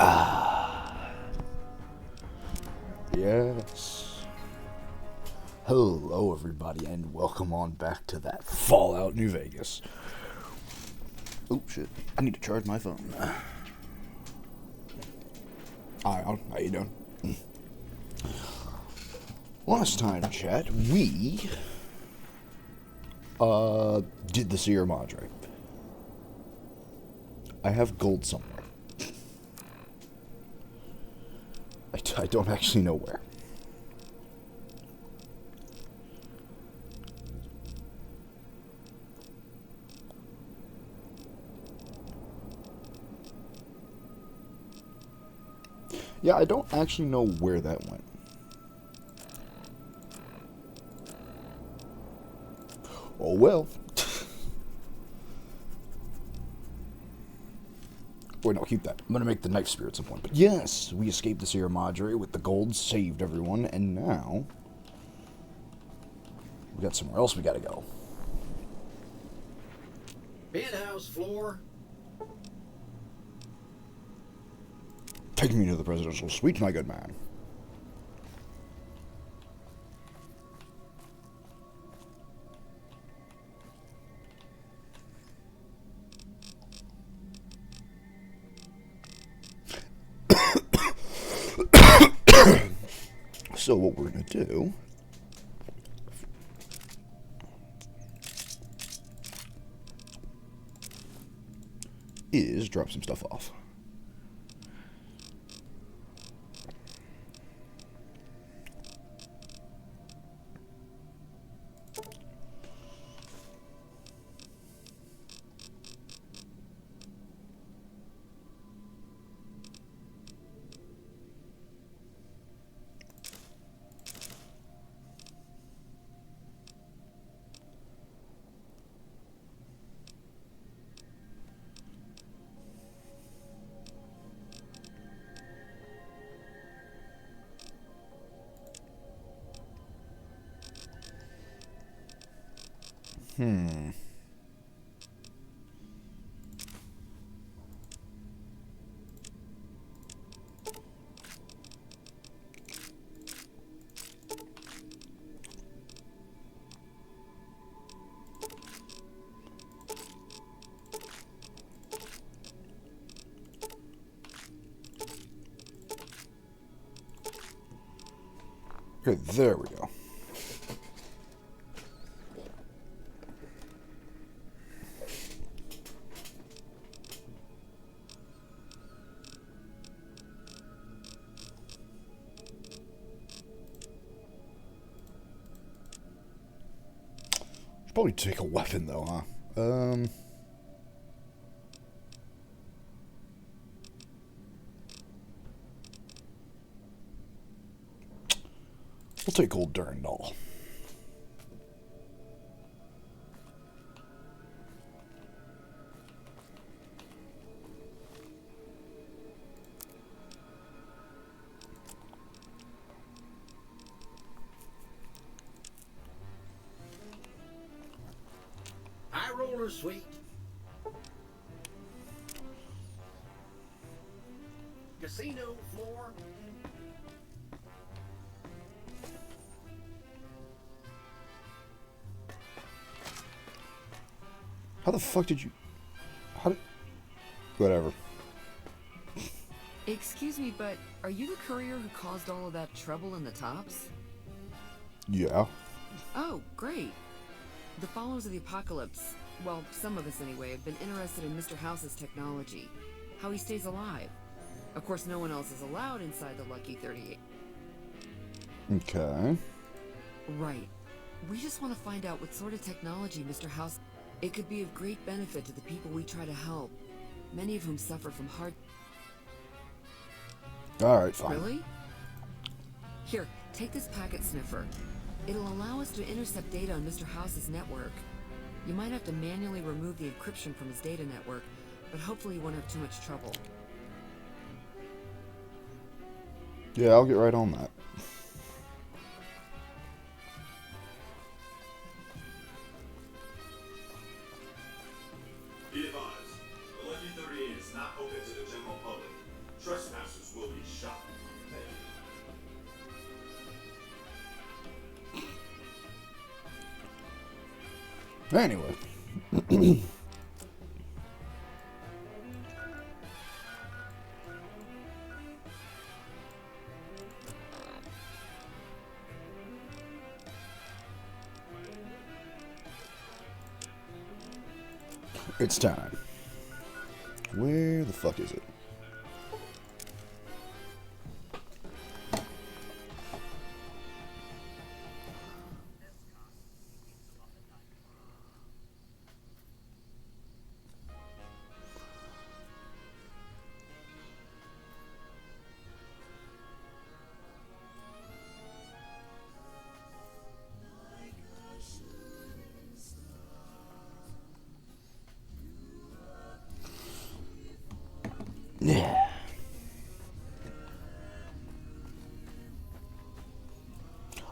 Ah, yes. Hello, everybody, and welcome on back to that Fallout New Vegas. Oh, shit. I need to charge my phone. Hi, how you doing? Last time, chat, we did the Seer Madre. I have gold somewhere. I don't actually know where. Yeah, I don't actually know where that went. Oh well. Wait, no, keep that. I'm gonna make the knife spear at some point. But yes, we escaped the Sierra Madre with the gold, saved everyone, and now we got somewhere else we gotta go. Penthouse floor. Take me to the presidential suite, my good man. So what we're gonna do is drop some stuff off. Okay, there we go. Should probably take a weapon though, huh? We'll take old Durandal. High roller suite. Casino floor. How the fuck did you... How did... Whatever. Excuse me, but are you the courier who caused all of that trouble in the tops? Yeah. Oh, great. The followers of the apocalypse, well, some of us anyway, have been interested in Mr. House's technology. How he stays alive. Of course, no one else is allowed inside the Lucky 38. Okay. Right. We just want to find out what sort of technology Mr. House... It could be of great benefit to the people we try to help, many of whom suffer from heart... Alright, fine. Really? Here, take this packet sniffer. It'll allow us to intercept data on Mr. House's network. You might have to manually remove the encryption from his data network, but hopefully you won't have too much trouble. Yeah, I'll get right on that. Be advised, the Lucky 38 is not open to the general public. Trespassers Anyway. It's time. Where the fuck is it? Yeah.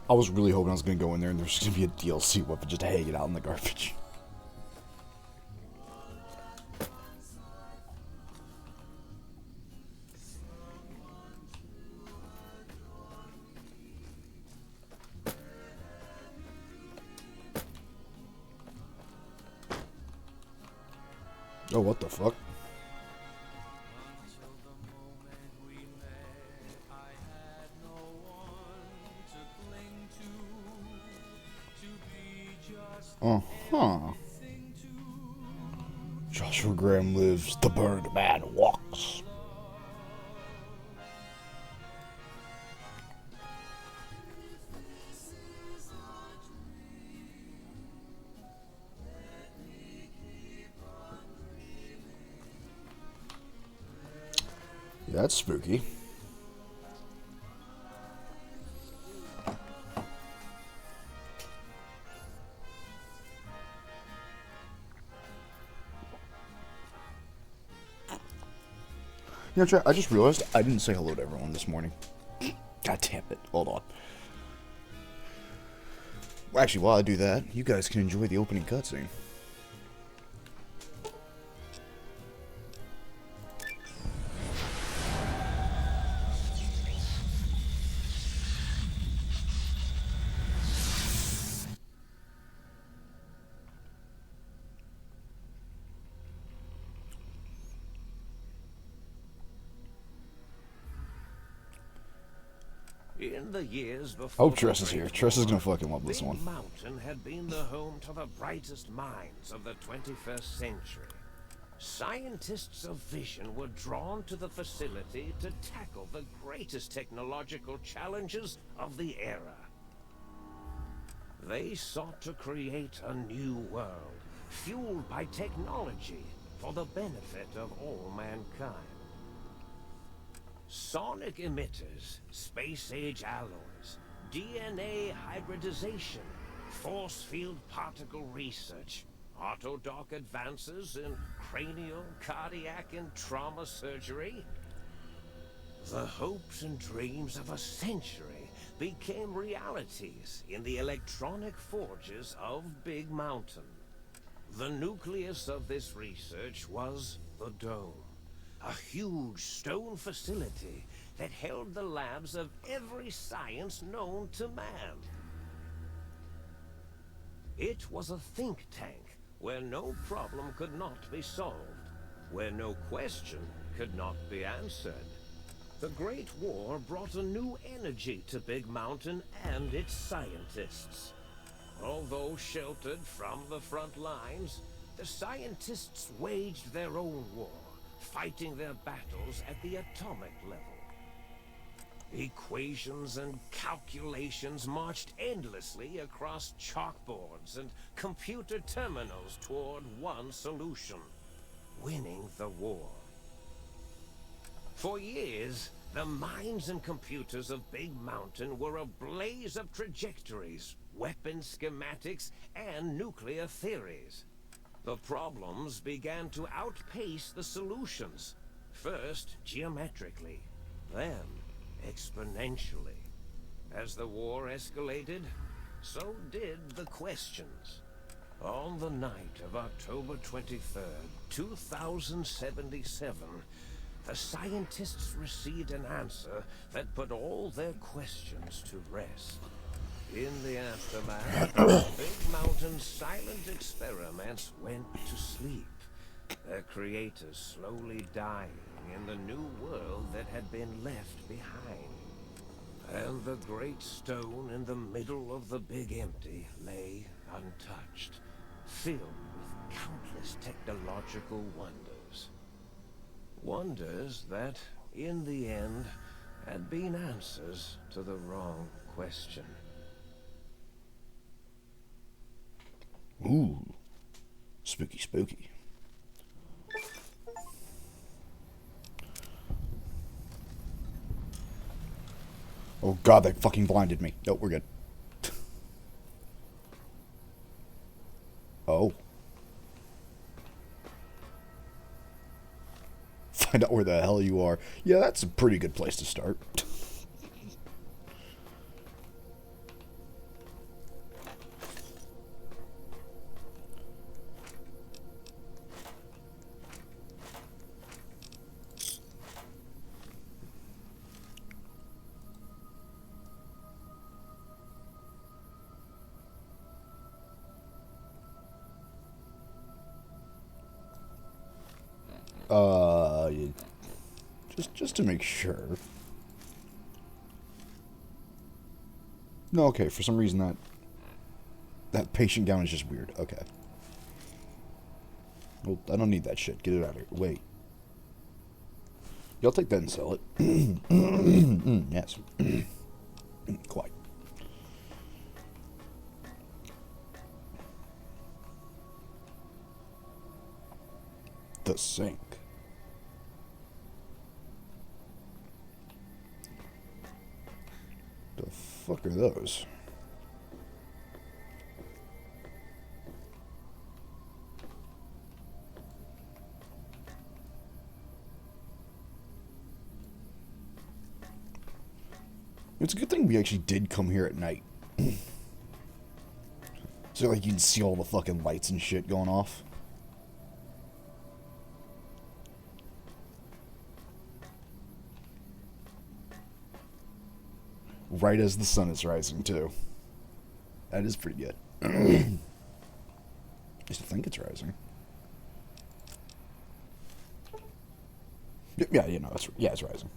I was really hoping I was going to go in there and there's going to be a DLC weapon just hanging out in the garbage. Oh, what the fuck? Uh-huh. Joshua Graham lives, the bird man walks. That's spooky. You know, Chat, I just realized I didn't say hello to everyone this morning. God damn it. Hold on. Well, actually, while I do that, you guys can enjoy the opening cutscene. In the years before Oh, Tress is here. Tress is gonna fucking love this Big one. Mountain had been the home to the brightest minds of the 21st century. Scientists of vision were drawn to the facility to tackle the greatest technological challenges of the era. They sought to create a new world, fueled by technology for the benefit of all mankind. Sonic emitters, space-age alloys, DNA hybridization, force field particle research, autodoc advances in cranial, cardiac, and trauma surgery. The hopes and dreams of a century became realities in the electronic forges of Big Mountain. The nucleus of this research was the Dome. A huge stone facility that held the labs of every science known to man. It was a think tank where no problem could not be solved, where no question could not be answered. The Great War brought a new energy to Big Mountain and its scientists. Although sheltered from the front lines, the scientists waged their own war, fighting their battles at the atomic level. Equations and calculations marched endlessly across chalkboards and computer terminals toward one solution: winning the war. For years, the minds and computers of Big Mountain were a blaze of trajectories, weapon schematics, and nuclear theories. The problems began to outpace the solutions, first geometrically, then exponentially. As the war escalated, so did the questions. On the night of October 23rd, 2077, the scientists received an answer that put all their questions to rest. In the aftermath, Big Mountain's silent experiments went to sleep. Their creators slowly dying in the new world that had been left behind. And the great stone in the middle of the Big Empty lay untouched, filled with countless technological wonders. Wonders that, in the end, had been answers to the wrong question. Ooh. Spooky, spooky. Oh god, they fucking blinded me. Nope, we're good. Oh. Find out where the hell you are. Yeah, that's a pretty good place to start. Yeah. Just to make sure. No, okay, for some reason that patient gown is just weird. Okay. Well, I don't need that shit. Get it out of here. Wait. Y'all take that and sell it. Yes. Quite. The sink. The fuck are those? It's a good thing we actually did come here at night. So like you can see all the fucking lights and shit going off. Right as the sun is rising, too. That is pretty good. I used to think it's rising. Yeah, you know, it's rising.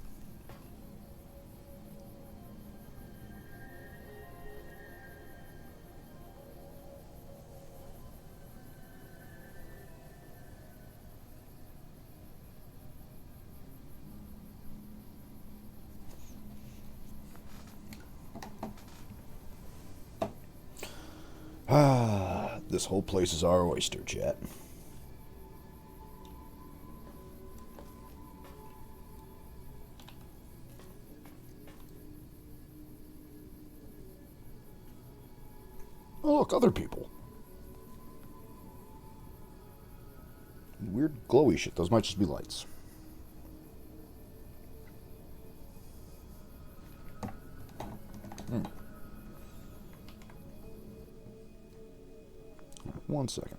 Ah, this whole place is our oyster, chat. Oh, look, other people. Weird glowy shit. Those might just be lights. Hmm. 1 second.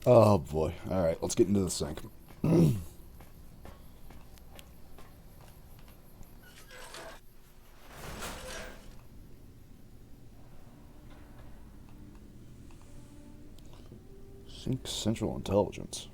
Oh boy. Alright, let's get into the sink. Sink Central Intelligence.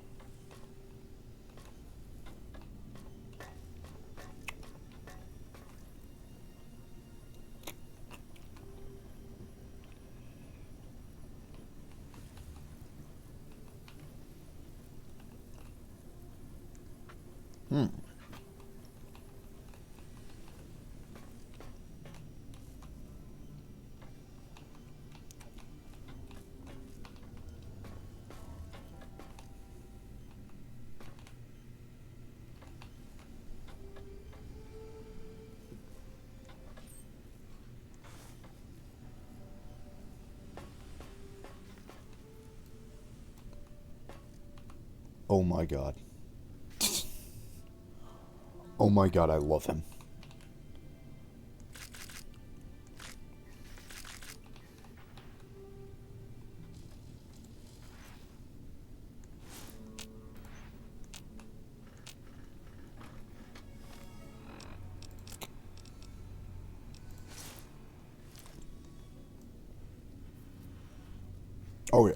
Oh my god. Oh my god, I love him. Oh, yeah.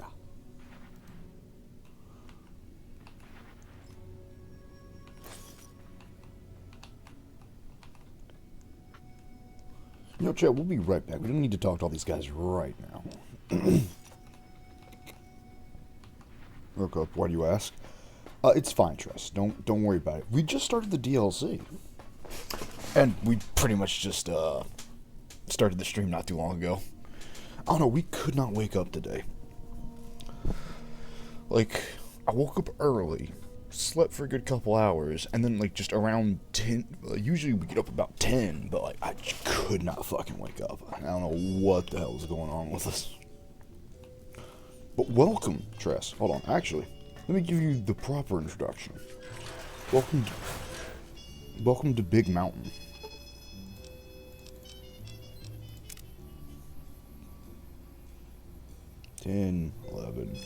You know, Chad, we'll be right back. We don't need to talk to all these guys right now. Okay, why do you ask? It's fine, Tress. Don't worry about it. We just started the DLC. And we pretty much just, started the stream not too long ago. I don't know, we could not wake up today. Like, I woke up early, slept for a good couple hours, and then, like, just around 10, usually we get up about 10, but, like, I just could not fucking wake up. I don't know what the hell is going on with us. But welcome, Tress. Hold on, actually, let me give you the proper introduction. Welcome to Big Mountain. Ten, 11.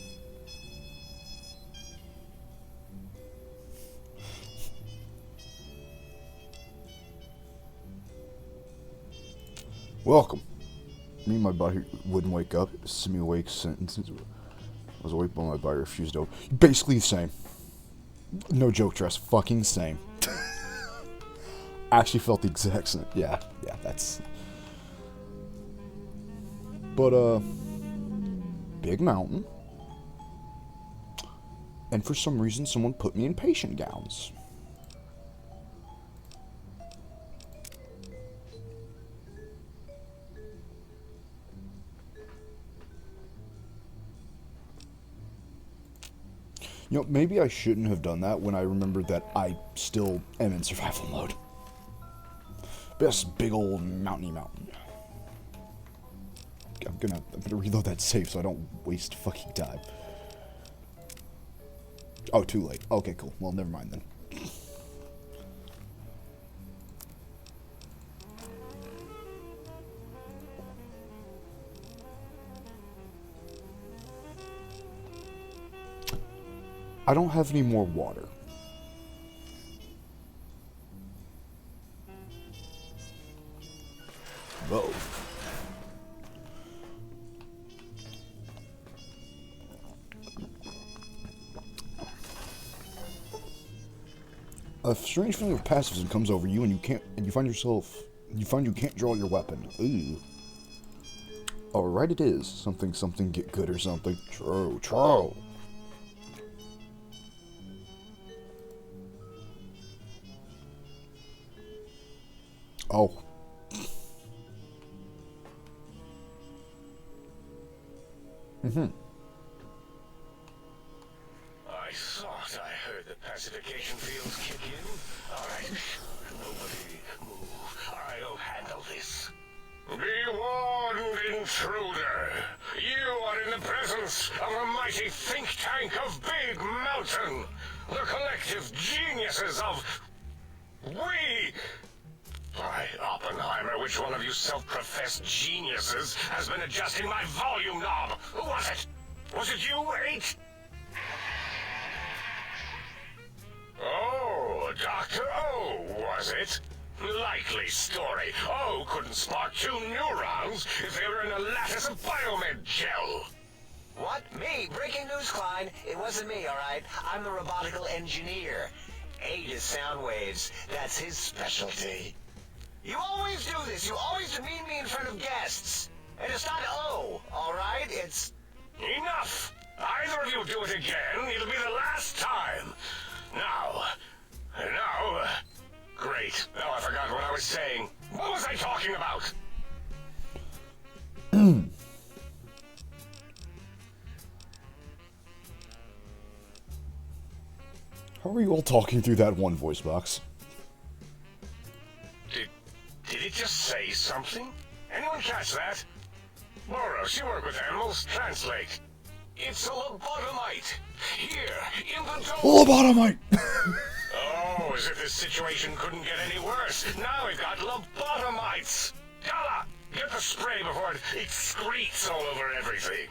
Welcome. Me and my body wouldn't wake up. Semi-awake sentences. I was awake but my body refused to open. Basically the same. No joke, Tress. Fucking same. I actually felt the exact same. Yeah, that's... But, Big Mountain. And for some reason, someone put me in patient gowns. You know, maybe I shouldn't have done that when I remembered that I still am in survival mode. Best big old mountainy mountain. I'm gonna reload that save so I don't waste fucking time. Oh, too late. Okay, cool. Well, never mind then. I don't have any more water. Whoa. A strange feeling of pacifism comes over you, and you find you can't draw your weapon. Ooh. Oh, right it is. Something get good or something. True. Oh. Mm-hmm. I thought I heard the pacification fields kick in. Alright, nobody move. I'll handle this. Be warned, intruder. You are in the presence of a mighty think tank of Big Mountain. The collective geniuses of... We... By Oppenheimer, which one of you self-professed geniuses has been adjusting my volume knob? Who was it? Was it you, 8? Oh, Dr. O, was it? Likely story. O couldn't spark 2 neurons if they were in a lattice of biomed gel. What? Me? Breaking news, Klein. It wasn't me, alright? I'm the robotical engineer. 8 is sound waves. That's his specialty. You always do this. You always demean me in front of guests. And it's not O, alright? It's... Enough! Either of you do it again, it'll be the last time. Now... Great. Now I forgot what I was saying. What was I talking about? How are you all talking through that one voice box? Did it just say something? Anyone catch that? Boros, you work with animals. Translate. It's a lobotomite! Here, in the dome! Lobotomite! Oh, as if this situation couldn't get any worse. Now we've got lobotomites! Gala, get the spray before it excretes all over everything.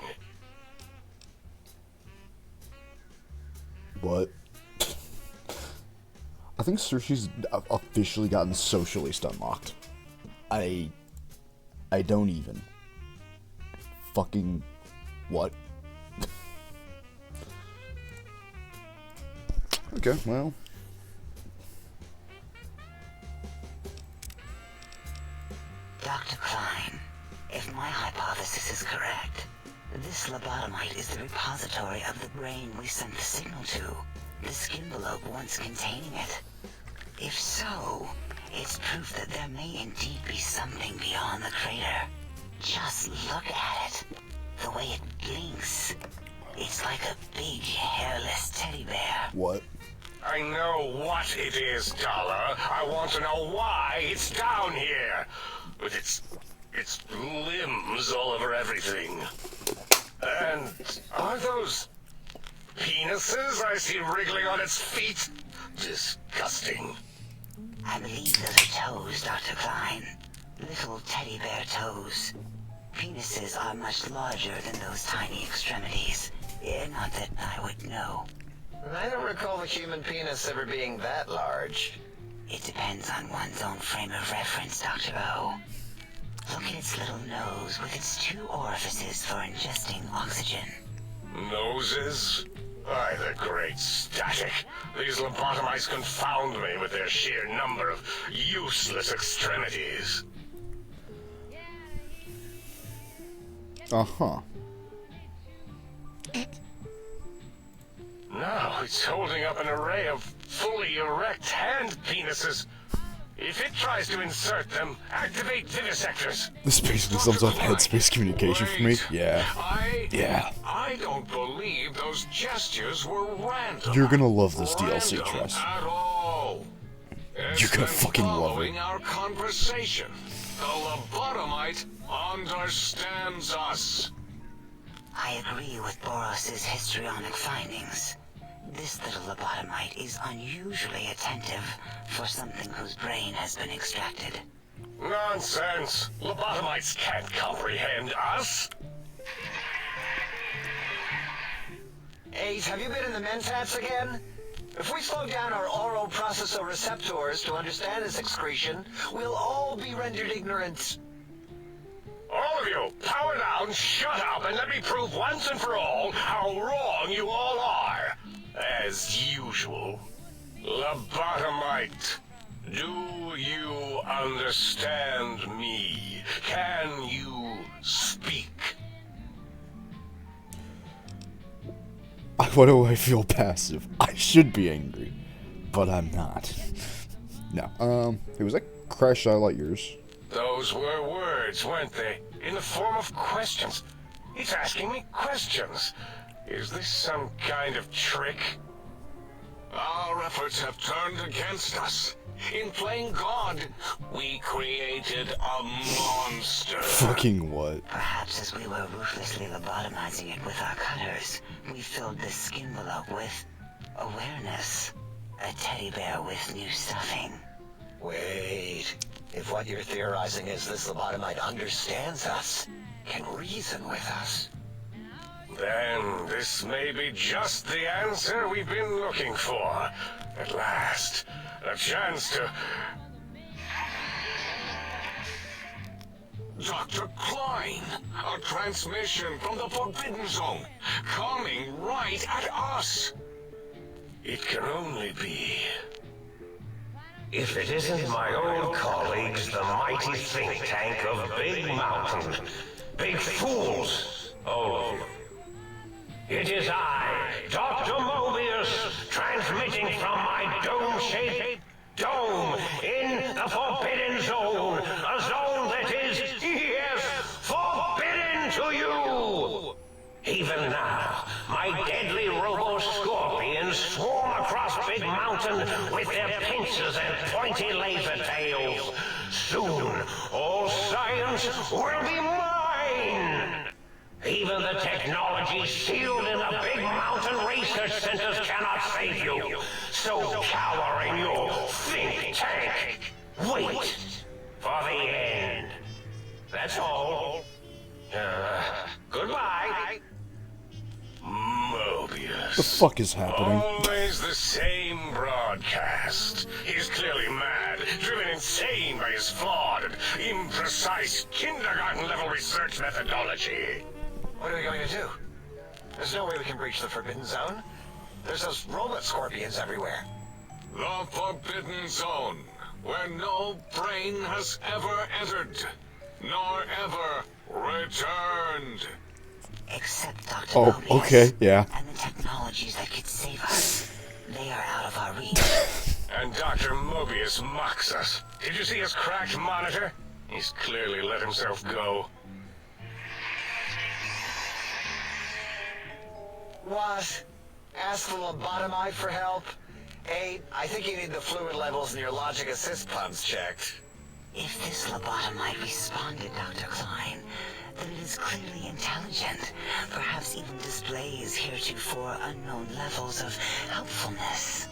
What? I think Circe's officially gotten socialist unlocked. I don't even. Fucking what? Okay, well. Dr. Klein, if my hypothesis is correct, this lobotomite is the repository of the brain we sent the signal to, the skin envelope once containing it. If so, it's proof that there may indeed be something beyond the crater. Just look at it. The way it blinks. It's like a big, hairless teddy bear. What? I know what it is, Dollar. I want to know why it's down here. With its limbs all over everything. And are those penises I see wriggling on its feet? Disgusting. I believe those are toes, Dr. Klein. Little teddy bear toes. Penises are much larger than those tiny extremities. Not that I would know. I don't recall the human penis ever being that large. It depends on one's own frame of reference, Dr. O. Look at its little nose with its 2 orifices for ingesting oxygen. Noses? By the great static. These lobotomites confound me with their sheer number of useless extremities. Uh-huh. Now it's holding up an array of fully erect hand penises. If it tries to insert them, activate vivisectors. This basically sums up headspace communication for me. Yeah. I don't believe those gestures were random. You're gonna love this DLC, Random Tress. at all. You're gonna fucking love it. Following our conversation, the lobotomite understands us. I agree with Boros's histrionic findings. This little lobotomite is unusually attentive for something whose brain has been extracted. Nonsense! Lobotomites can't comprehend us! 8, have you been in the mentats again? If we slow down our oral processoreceptors to understand this excretion, we'll all be rendered ignorant. All of you, power down, shut up, and let me prove once and for all how wrong you all are. As usual. Lobotomite, do you understand me? Can you speak? Why do I feel passive? I should be angry, but I'm not. No. It was like Crash I Light Yours. Those were words, weren't they? In the form of questions. It's asking me questions. Is this some kind of trick? Our efforts have turned against us. In playing God, we created a monster. Fucking what? Perhaps as we were ruthlessly lobotomizing it with our cutters, we filled the skin envelope with awareness. A teddy bear with new stuffing. Wait, if what you're theorizing is this lobotomite understands us, can reason with us, then this may be just the answer we've been looking for. At last, a chance to... Dr. Klein, a transmission from the Forbidden Zone, coming right at us. It can only be... If it isn't my old colleagues, the mighty think tank of Big Mountain. Big fools, all of you. It is I, Dr. Mobius, transmitting from my dome-shaped dome in the Forbidden Zone. A zone that is, yes, forbidden to you. Even now, my deadly robo-scorpions swarm across Big Mountain with their pincers and pointy laser tails. Soon, all science will be mine. Even the technology sealed in the big mountain research centers cannot save you. So cower in your think tank. Wait for the end. That's all. Goodbye. Mobius. The fuck is happening? Always the same broadcast. He's clearly mad, driven insane by his flawed and imprecise kindergarten-level research methodology. What are we going to do? There's no way we can breach the Forbidden Zone. There's those robot scorpions everywhere. The Forbidden Zone, where no brain has ever entered, nor ever returned. Except Dr. Oh, Mobius okay, yeah. and the technologies that could save us. They are out of our reach. And Dr. Mobius mocks us. Did you see his cracked monitor? He's clearly let himself go. What? Ask the lobotomite for help? Hey, I think you need the fluid levels in your logic assist pumps checked. If this lobotomite responded, Dr. Klein, then it is clearly intelligent, perhaps even displays heretofore unknown levels of helpfulness.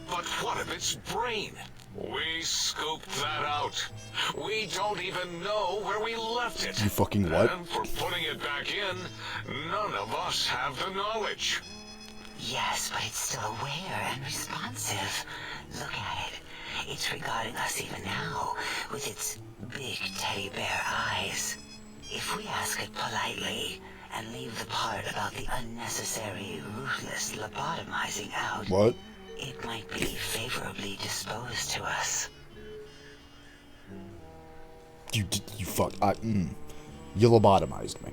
But what of its brain? We scooped that out. We don't even know where we left it. You fucking what? And for putting it back in, none of us have the knowledge. Yes, but it's still aware and responsive. Look at it. It's regarding us even now, with its big teddy bear eyes. If we ask it politely, and leave the part about the unnecessary, ruthless lobotomizing out, What? it might be favorably disposed to us. You lobotomized me.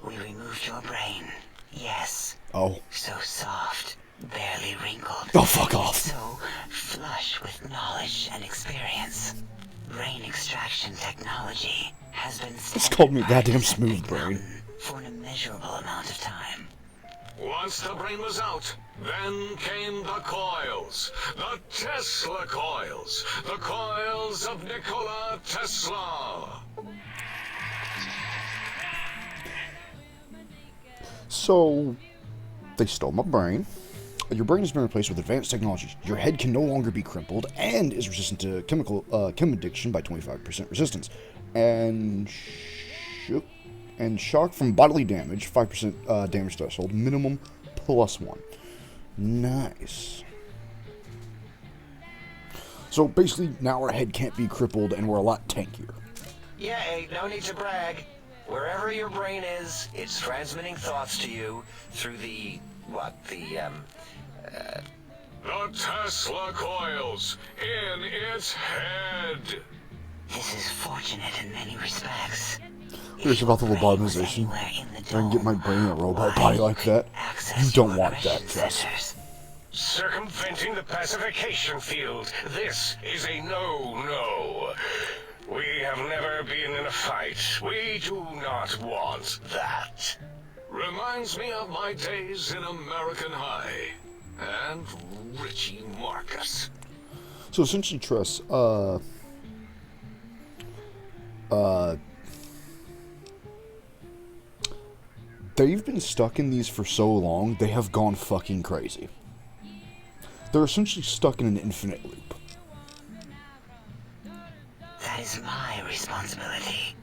We removed your brain. Yes. Oh. So soft, barely wrinkled. Oh, fuck off. So flush with knowledge and experience. Brain extraction technology has been It's called me standard goddamn practice at smooth Big brain. Mountain for an immeasurable amount of time. Once the brain was out, then came the coils. The Tesla coils. The coils of Nikola Tesla. So, they stole my brain. Your brain has been replaced with advanced technologies. Your head can no longer be crippled and is resistant to chem addiction by 25% resistance. And shock from bodily damage, 5% damage threshold, minimum +1. Nice. So basically, now our head can't be crippled and we're a lot tankier. Yeah, hey, no need to brag. Wherever your brain is, it's transmitting thoughts to you through the Tesla coils in its head. This is fortunate in many respects. Here's about the lobotomization. I can get my brain in a robot body like that. You don't want that, Jess. circumventing the pacification field. This is a no-no. We have never been in a fight. We do not want that. Reminds me of my days in American High. And Richie Marcus. So essentially, Tress, they've been stuck in these for so long, they have gone fucking crazy. They're essentially stuck in an infinite loop. That is my responsibility.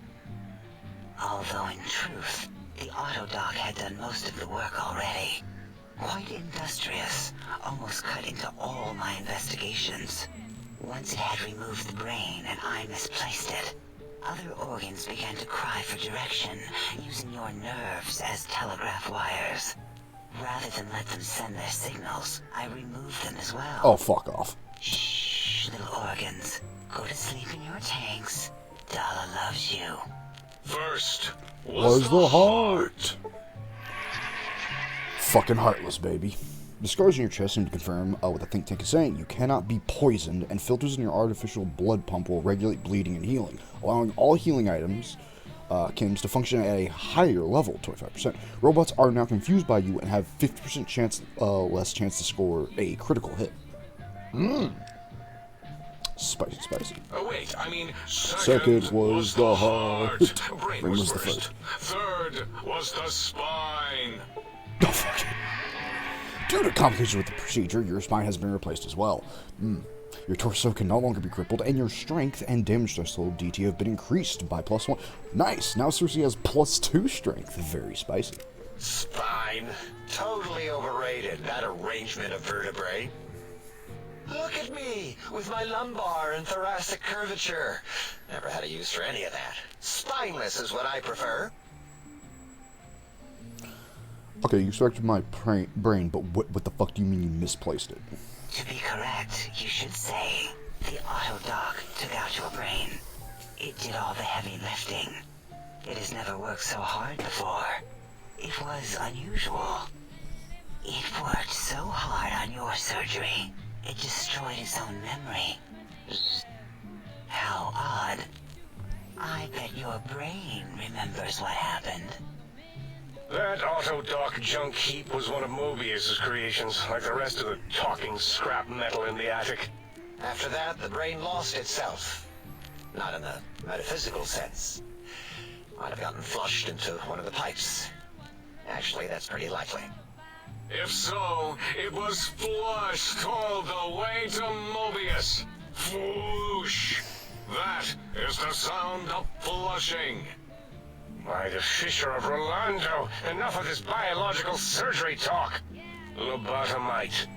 Although in truth, the autodoc had done most of the work already. Quite industrious, almost cut into all my investigations. Once it had removed the brain and I misplaced it, other organs began to cry for direction, using your nerves as telegraph wires. Rather than let them send their signals, I removed them as well. Oh, fuck off. Shh, little organs. Go to sleep in your tanks. Dala loves you. First Was the heart. Fucking heartless, baby. The scars in your chest seem to confirm what the think tank is saying. You cannot be poisoned, and filters in your artificial blood pump will regulate bleeding and healing, allowing all healing items, chems, to function at a higher level, 25%. Robots are now confused by you and have 50% chance, less chance to score a critical hit. Spicy, spicy. Oh wait, I mean, Second was the heart. Brain was the first. Third was the spine. Oh, fuck it. Due to complications with the procedure, your spine has been replaced as well. Your torso can no longer be crippled, and your strength and damage threshold DT have been increased by +1. Nice! Now Circe has +2 strength. Very spicy. Spine. Totally overrated, that arrangement of vertebrae. Look at me, with my lumbar and thoracic curvature. Never had a use for any of that. Spineless is what I prefer. Okay, you selected my brain, but what the fuck do you mean you misplaced it? To be correct, you should say the auto-dock took out your brain. It did all the heavy lifting. It has never worked so hard before. It was unusual. It worked so hard on your surgery, it destroyed its own memory. How odd. I bet your brain remembers what happened. That auto-dock junk heap was one of Mobius's creations, like the rest of the talking scrap metal in the attic. After that, the brain lost itself. Not in the metaphysical sense. Might have gotten flushed into one of the pipes. Actually, that's pretty likely. If so, it was flushed all the way to Mobius. Floosh. That is the sound of flushing. By the Fisher of Rolando, enough of this biological surgery talk. Lobotomite,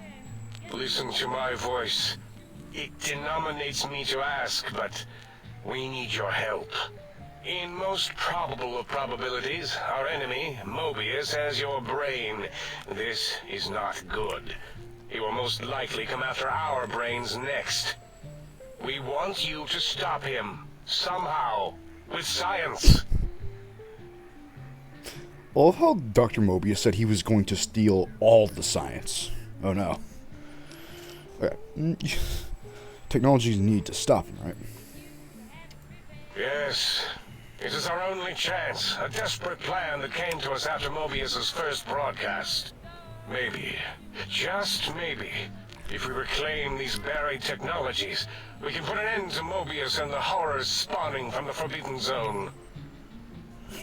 listen to my voice. It denominates me to ask, but we need your help. In most probable of probabilities, our enemy, Mobius, has your brain. This is not good. He will most likely come after our brains next. We want you to stop him, somehow, with science. I love how Dr. Mobius said he was going to steal all the science. Oh no. Okay. Technologies need to stop him, right? Yes. It is our only chance. A desperate plan that came to us after Mobius's first broadcast. Maybe, just maybe, if we reclaim these buried technologies, we can put an end to Mobius and the horrors spawning from the Forbidden Zone.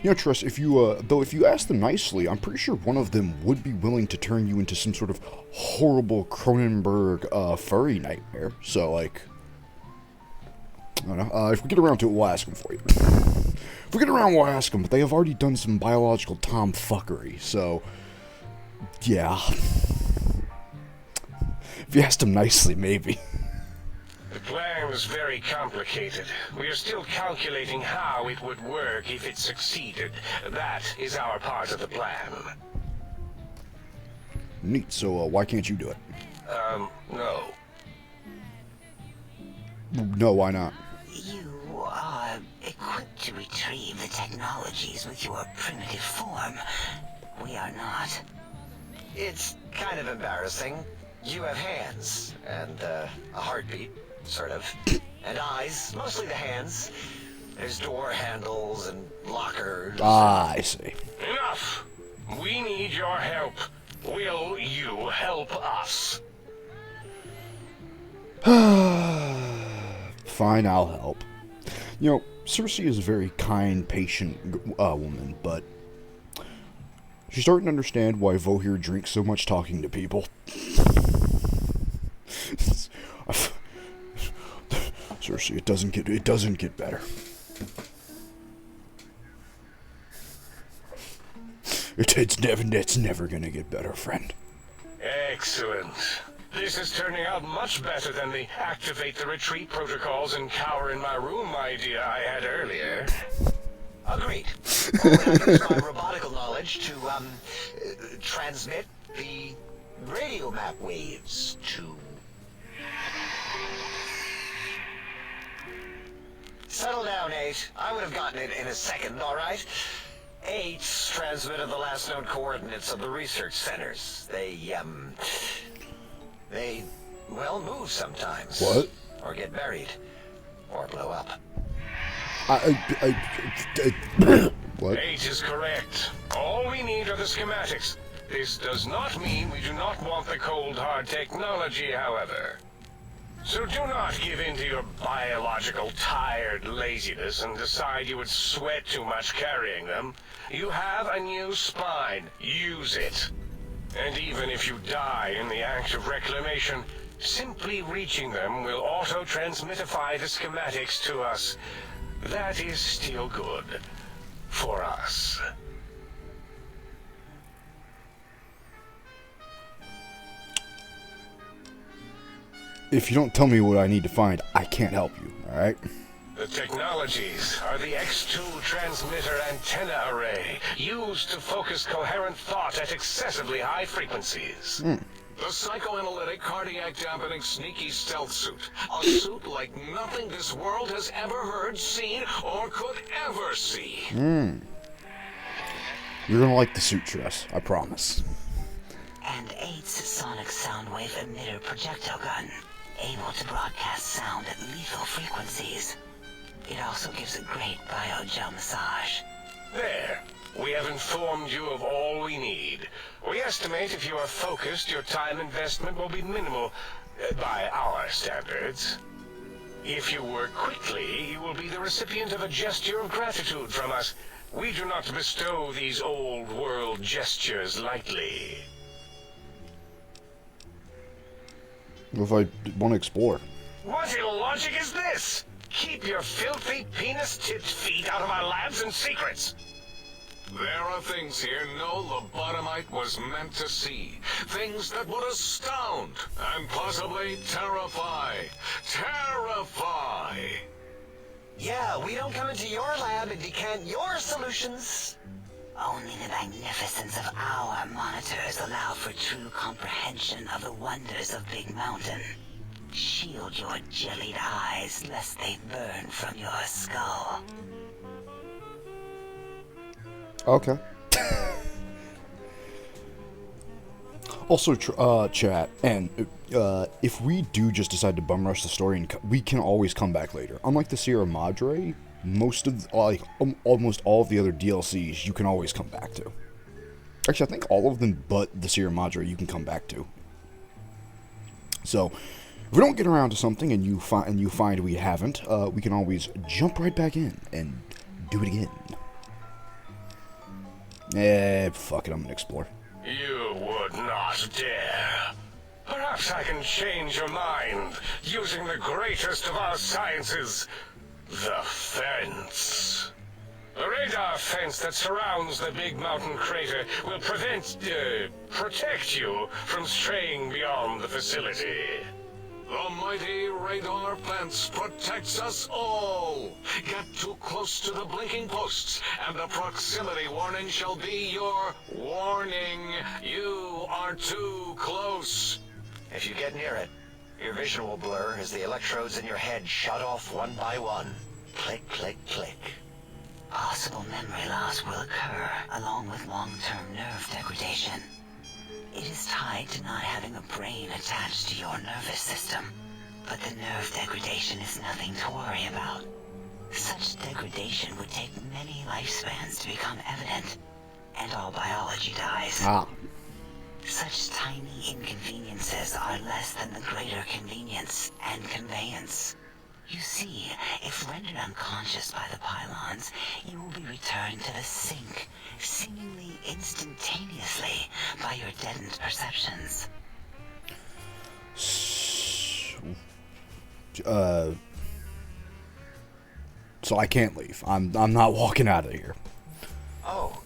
You know, Tress, if you ask them nicely, I'm pretty sure one of them would be willing to turn you into some sort of horrible Cronenberg, furry nightmare. So, like, I don't know. If we get around to it, we'll ask them for you. If we get around, we'll ask them, but they have already done some biological tomfuckery, so, yeah. If you asked them nicely, maybe. The plan was very complicated. We are still calculating how it would work if it succeeded. That is our part of the plan. Neat, so why can't you do it? No. No, why not? You are equipped to retrieve the technologies with your primitive form. We are not. It's kind of embarrassing. You have hands, and a heartbeat, sort of, and eyes, mostly the hands. There's door handles and lockers. Ah, I see. Enough! We need your help. Will you help us? Fine, I'll help. You know, Circe is a very kind, patient woman, but she's starting to understand why Vohir drinks so much talking to people. Circe, it doesn't get better. It's never gonna get better, friend. Excellent. This is turning out much better than the activate the retreat protocols and cower in my room idea I had earlier. Agreed. I'll use my robotical knowledge to, transmit the radio map waves to... Settle down, 8. I would have gotten it in a second, alright? 8's transmitted the last known coordinates of the research centers. They, well, move sometimes. What? Or get buried. Or blow up. What? 8 is correct. All we need are the schematics. This does not mean we do not want the cold hard technology, however. So do not give in to your biological tired laziness and decide you would sweat too much carrying them. You have a new spine. Use it. And even if you die in the act of reclamation, simply reaching them will auto-transmitify the schematics to us. That is still good. For us. If you don't tell me what I need to find, I can't help you, alright? The technologies are the X2 transmitter antenna array, used to focus coherent thought at excessively high frequencies. The psychoanalytic, cardiac dampening, sneaky stealth suit. A suit like nothing this world has ever heard, seen, or could ever see. You're gonna like the suit dress, I promise. And 8's sonic soundwave emitter projectile gun, able to broadcast sound at lethal frequencies. It also gives a great biogel massage. There. We have informed you of all we need. We estimate if you are focused, your time investment will be minimal, by our standards. If you work quickly, you will be the recipient of a gesture of gratitude from us. We do not bestow these old world gestures lightly. If I want to explore. What illogic is this? Keep your filthy, penis-tipped feet out of our labs and secrets. There are things here no lobotomite was meant to see. Things that would astound and possibly terrify. Terrify! Yeah, we don't come into your lab and decant your solutions. Only the magnificence of our monitors allow for true comprehension of the wonders of Big Mountain. Shield your jellied eyes lest they burn from your skull. Okay. Also, chat, and if we do just decide to bum rush the story, and we can always come back later. Unlike the Sierra Madre, almost all of the other DLCs you can always come back to. Actually, I think all of them but the Sierra Madre you can come back to. So, if we don't get around to something and you find we haven't, we can always jump right back in and do it again. Fuck it, I'm gonna explore. You would not dare. Perhaps I can change your mind using the greatest of our sciences, the fence. The radar fence that surrounds the Big Mountain crater will protect you from straying beyond the facility. The mighty radar fence protects us all. Get too close to the blinking posts, and the proximity warning shall be your warning. You are too close. If you get near it, your vision will blur as the electrodes in your head shut off one by one. Click, click, click. Possible memory loss will occur, along with long-term nerve degradation. It is tied to not having a brain attached to your nervous system, but the nerve degradation is nothing to worry about. Such degradation would take many lifespans to become evident, and all biology dies. Such tiny inconveniences are less than the greater convenience and conveyance. You see, if rendered unconscious by the pylons, you will be returned to the sink, seemingly instantaneously by your deadened perceptions. So I can't leave. I'm not walking out of here. Oh,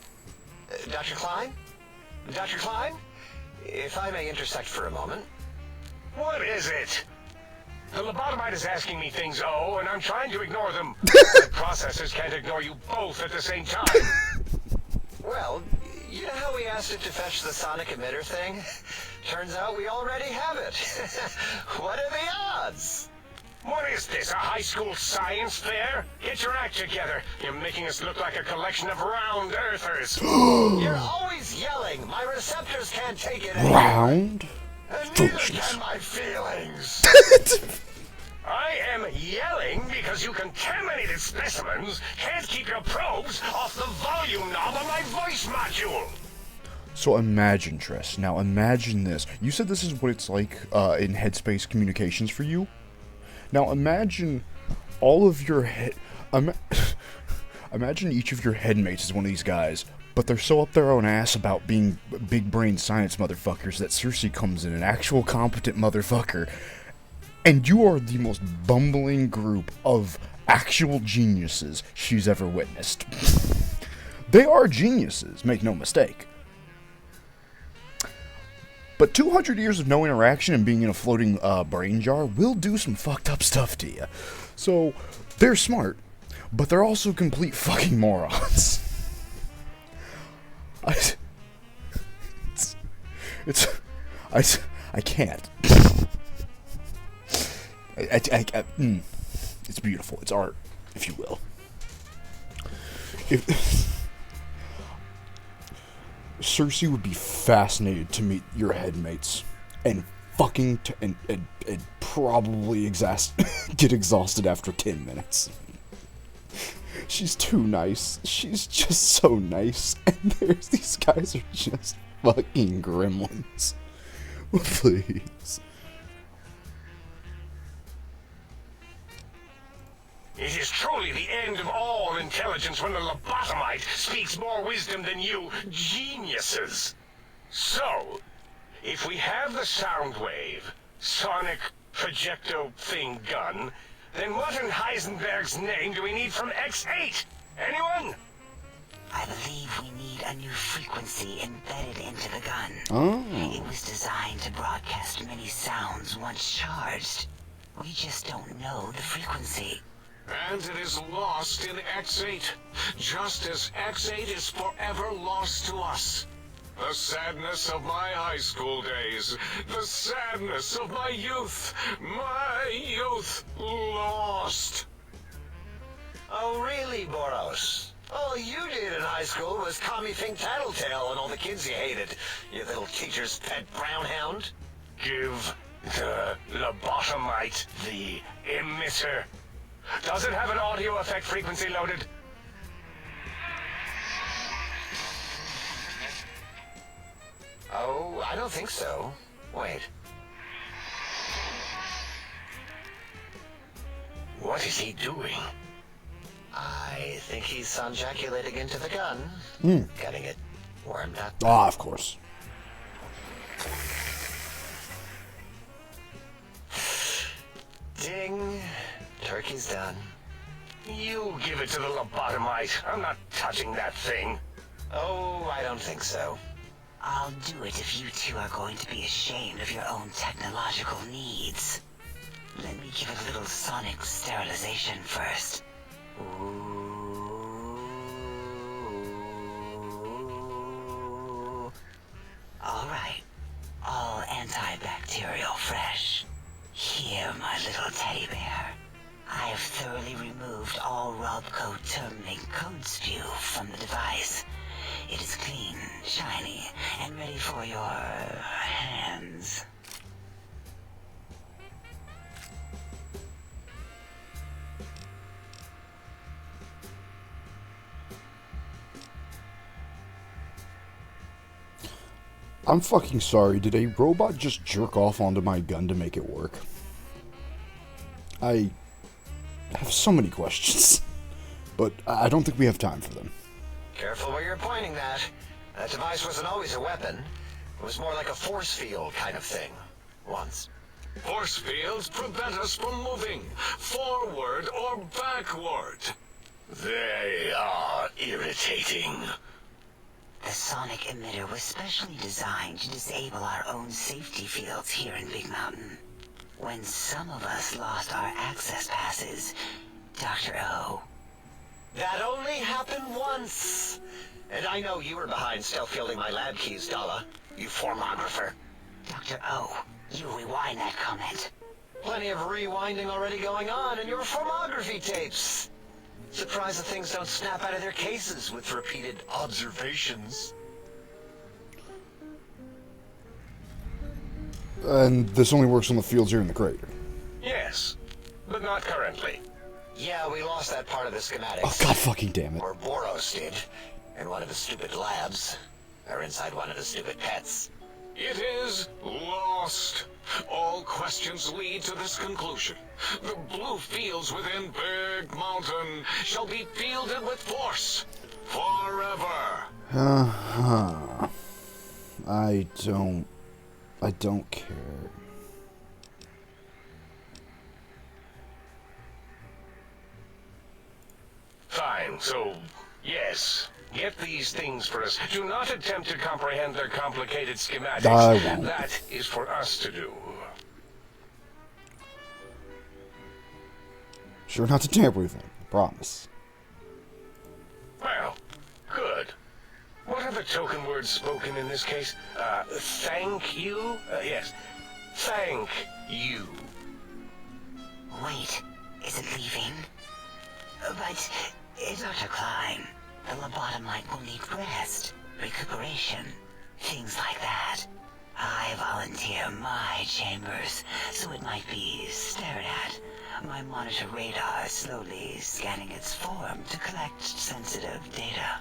Dr. Klein? Dr. Klein? If I may intersect for a moment. What is it? The lobotomite is asking me things, and I'm trying to ignore them. The processors can't ignore you both at the same time. Well, you know how we asked it to fetch the sonic emitter thing? Turns out we already have it. What are the odds? What is this, a high school science fair? Get your act together. You're making us look like a collection of round earthers. You're always yelling. My receptors can't take it anymore. Round? And neither can my feelings. I am yelling because you contaminated specimens can't keep your probes off the volume knob on my voice module. So imagine, Tress. Now imagine this. You said this is what it's like in Headspace communications for you? Now imagine all of your imagine each of your headmates is one of these guys, but they're so up their own ass about being big brain science motherfuckers that Circe comes in, an actual competent motherfucker, and you are the most bumbling group of actual geniuses she's ever witnessed. They are geniuses, make no mistake. But 200 years of no interaction and being in a floating brain jar will do some fucked up stuff to you. So, they're smart, but they're also complete fucking morons. I can't. It's beautiful. It's art, if you will. Circe would be fascinated to meet your headmates and fucking and probably get exhausted after 10 minutes. She's too nice. She's just so nice. And these guys are just fucking gremlins. Please. It is truly the end of all intelligence when the lobotomite speaks more wisdom than you geniuses. So, if we have the sound wave, sonic projecto thing gun, then what in Heisenberg's name do we need from X8? Anyone? I believe we need a new frequency embedded into the gun. Oh. It was designed to broadcast many sounds once charged. We just don't know the frequency. And it is lost in X8, just as X8 is forever lost to us. The sadness of my high school days, the sadness of my youth lost. Oh, really, Boros? All you did in high school was call me Think Tattletale and all the kids you hated, you little teacher's pet brown hound. Give the lobotomite the emitter. Does it have an audio effect frequency loaded? Oh, I don't think so. Wait. What is he doing? I think he's sonjaculating into the gun. Getting it warmed up. Ah, of course. Ding. Turkey's done. You give it to the lobotomite. I'm not touching that thing. Oh, I don't think so. I'll do it if you two are going to be ashamed of your own technological needs. Let me give it a little sonic sterilization first. Ooh. All right. All antibacterial fresh. Here, my little teddy bear. I have thoroughly removed all Robco terminating code spew from the device. It is clean, shiny, and ready for your hands. I'm fucking sorry, did a robot just jerk off onto my gun to make it work? I have so many questions, but I don't think we have time for them. Careful where you're pointing that. That device wasn't always a weapon. It was more like a force field kind of thing. Once. Force fields prevent us from moving forward or backward. They are irritating. The sonic emitter was specially designed to disable our own safety fields here in Big Mountain. When some of us lost our access passes, Dr. O. That only happened once. And I know you were behind stealth fielding my lab keys, Dala. You formographer. Dr. O, you rewind that comment. Plenty of rewinding already going on in your formography tapes. Surprised that things don't snap out of their cases with repeated observations. And this only works on the fields here in the crater. Yes, but not currently. Yeah, we lost that part of the schematics. Oh, god fucking damn it. Or Boros did. In one of his stupid labs. Or inside one of his stupid pets. It is lost. All questions deductions lead to this conclusion. The blue fields within Big Mountain shall be fielded with force. Forever. I don't care. Fine, so, yes. Get these things for us. Do not attempt to comprehend their complicated schematics. I won't. That is for us to do. Sure not to tamper with them, I promise. Well, good. What are the token words spoken in this case? Thank you? Yes. Thank you. Wait, is it leaving? But, Dr. Klein, the lobotomite will need rest, recuperation, things like that. I volunteer my chambers, so it might be stared at. My monitor radar slowly scanning its form to collect sensitive data.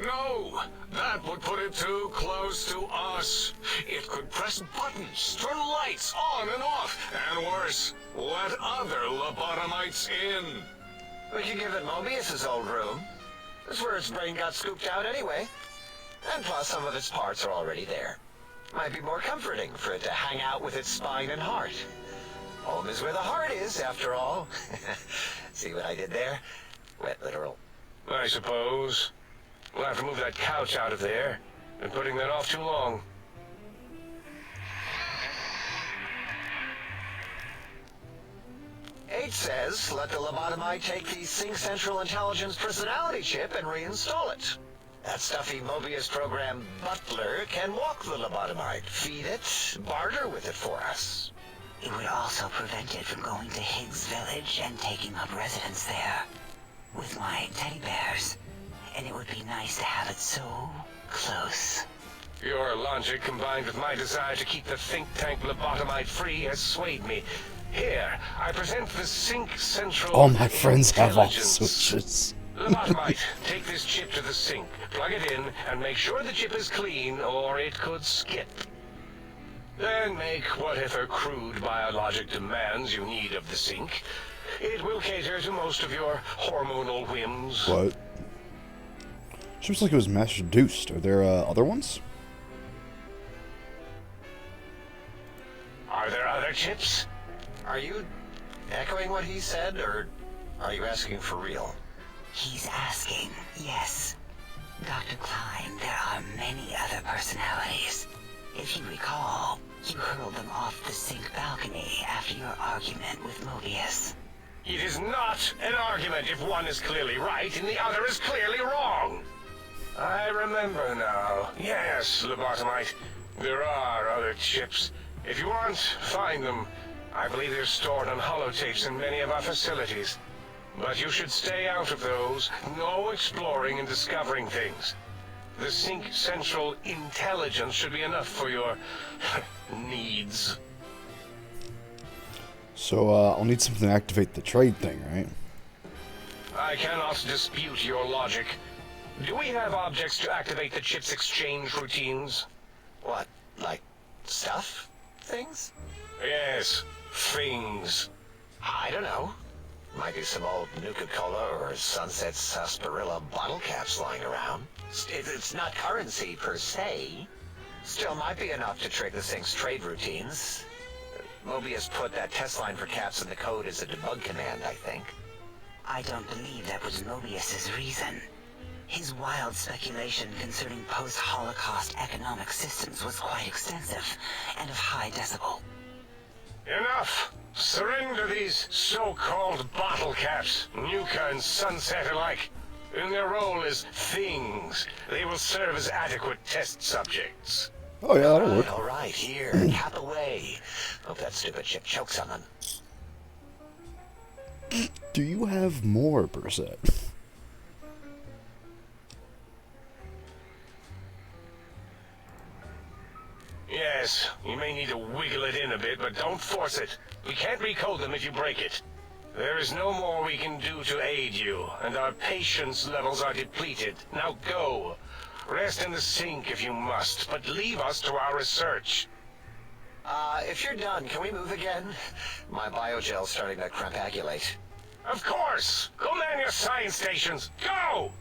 No, that would put it too close to us. It could press buttons, turn lights on and off, and worse, let other lobotomites in. We could give it Mobius's old room. That's where its brain got scooped out anyway. And plus, some of its parts are already there. Might be more comforting for it to hang out with its spine and heart. Home is where the heart is, after all. See what I did there? Wet literal. I suppose. We'll have to move that couch out of there. Been putting that off too long. H says, let the lobotomite take the Sync Central Intelligence personality chip and reinstall it. That stuffy Mobius program butler can walk the lobotomite, feed it, barter with it for us. It would also prevent it from going to Higgs Village and taking up residence there. With my teddy bears. And it would be nice to have it so close. Your logic combined with my desire to keep the think tank lobotomite free has swayed me. Here, I present the Sync Central. All my friends have off Intelligence. switches. Lobotomite, take this chip to the sink, plug it in, and make sure the chip is clean, or it could skip. Then make whatever crude biologic demands you need of the sink. It will cater to most of your hormonal whims. What? Seems like it was mass-reduced. Are there other ones? Are there other chips? Are you echoing what he said, or are you asking for real? He's asking, yes. Dr. Klein, there are many other personalities. If you recall, you hurled them off the sink balcony after your argument with Mobius. It is not an argument if one is clearly right and the other is clearly wrong. I remember now. Yes, lobotomite. There are other chips. If you want, find them. I believe they're stored on holotapes in many of our facilities. But you should stay out of those. No exploring and discovering things. The Sync Central Intelligence should be enough for your needs. So, I'll need something to activate the trade thing, right? I cannot dispute your logic. Do we have objects to activate the chip's exchange routines? What, like stuff? Things? Yes, things. I don't know. Might be some old Nuka-Cola or Sunset Sarsaparilla bottle caps lying around. It's not currency per se. Still might be enough to trigger the thing's trade routines. Mobius put that test line for caps in the code as a debug command, I think. I don't believe that was Mobius's reason. His wild speculation concerning post-Holocaust economic systems was quite extensive and of high decibel. Enough! Surrender these so-called bottle caps, Nuka and Sunset alike. In their role as things, they will serve as adequate test subjects. Oh yeah, that'll work. All right, here, cap away. Hope that stupid chip chokes on them. Do you have more per set? Yes, you may need to wiggle it in a bit, but don't force it. We can't recode them if you break it. There is no more we can do to aid you, and our patience levels are depleted. Now go. Rest in the sink if you must, but leave us to our research. if you're done, can we move again? My biogel's starting to crampagulate. Of course! Go man your science stations! Go!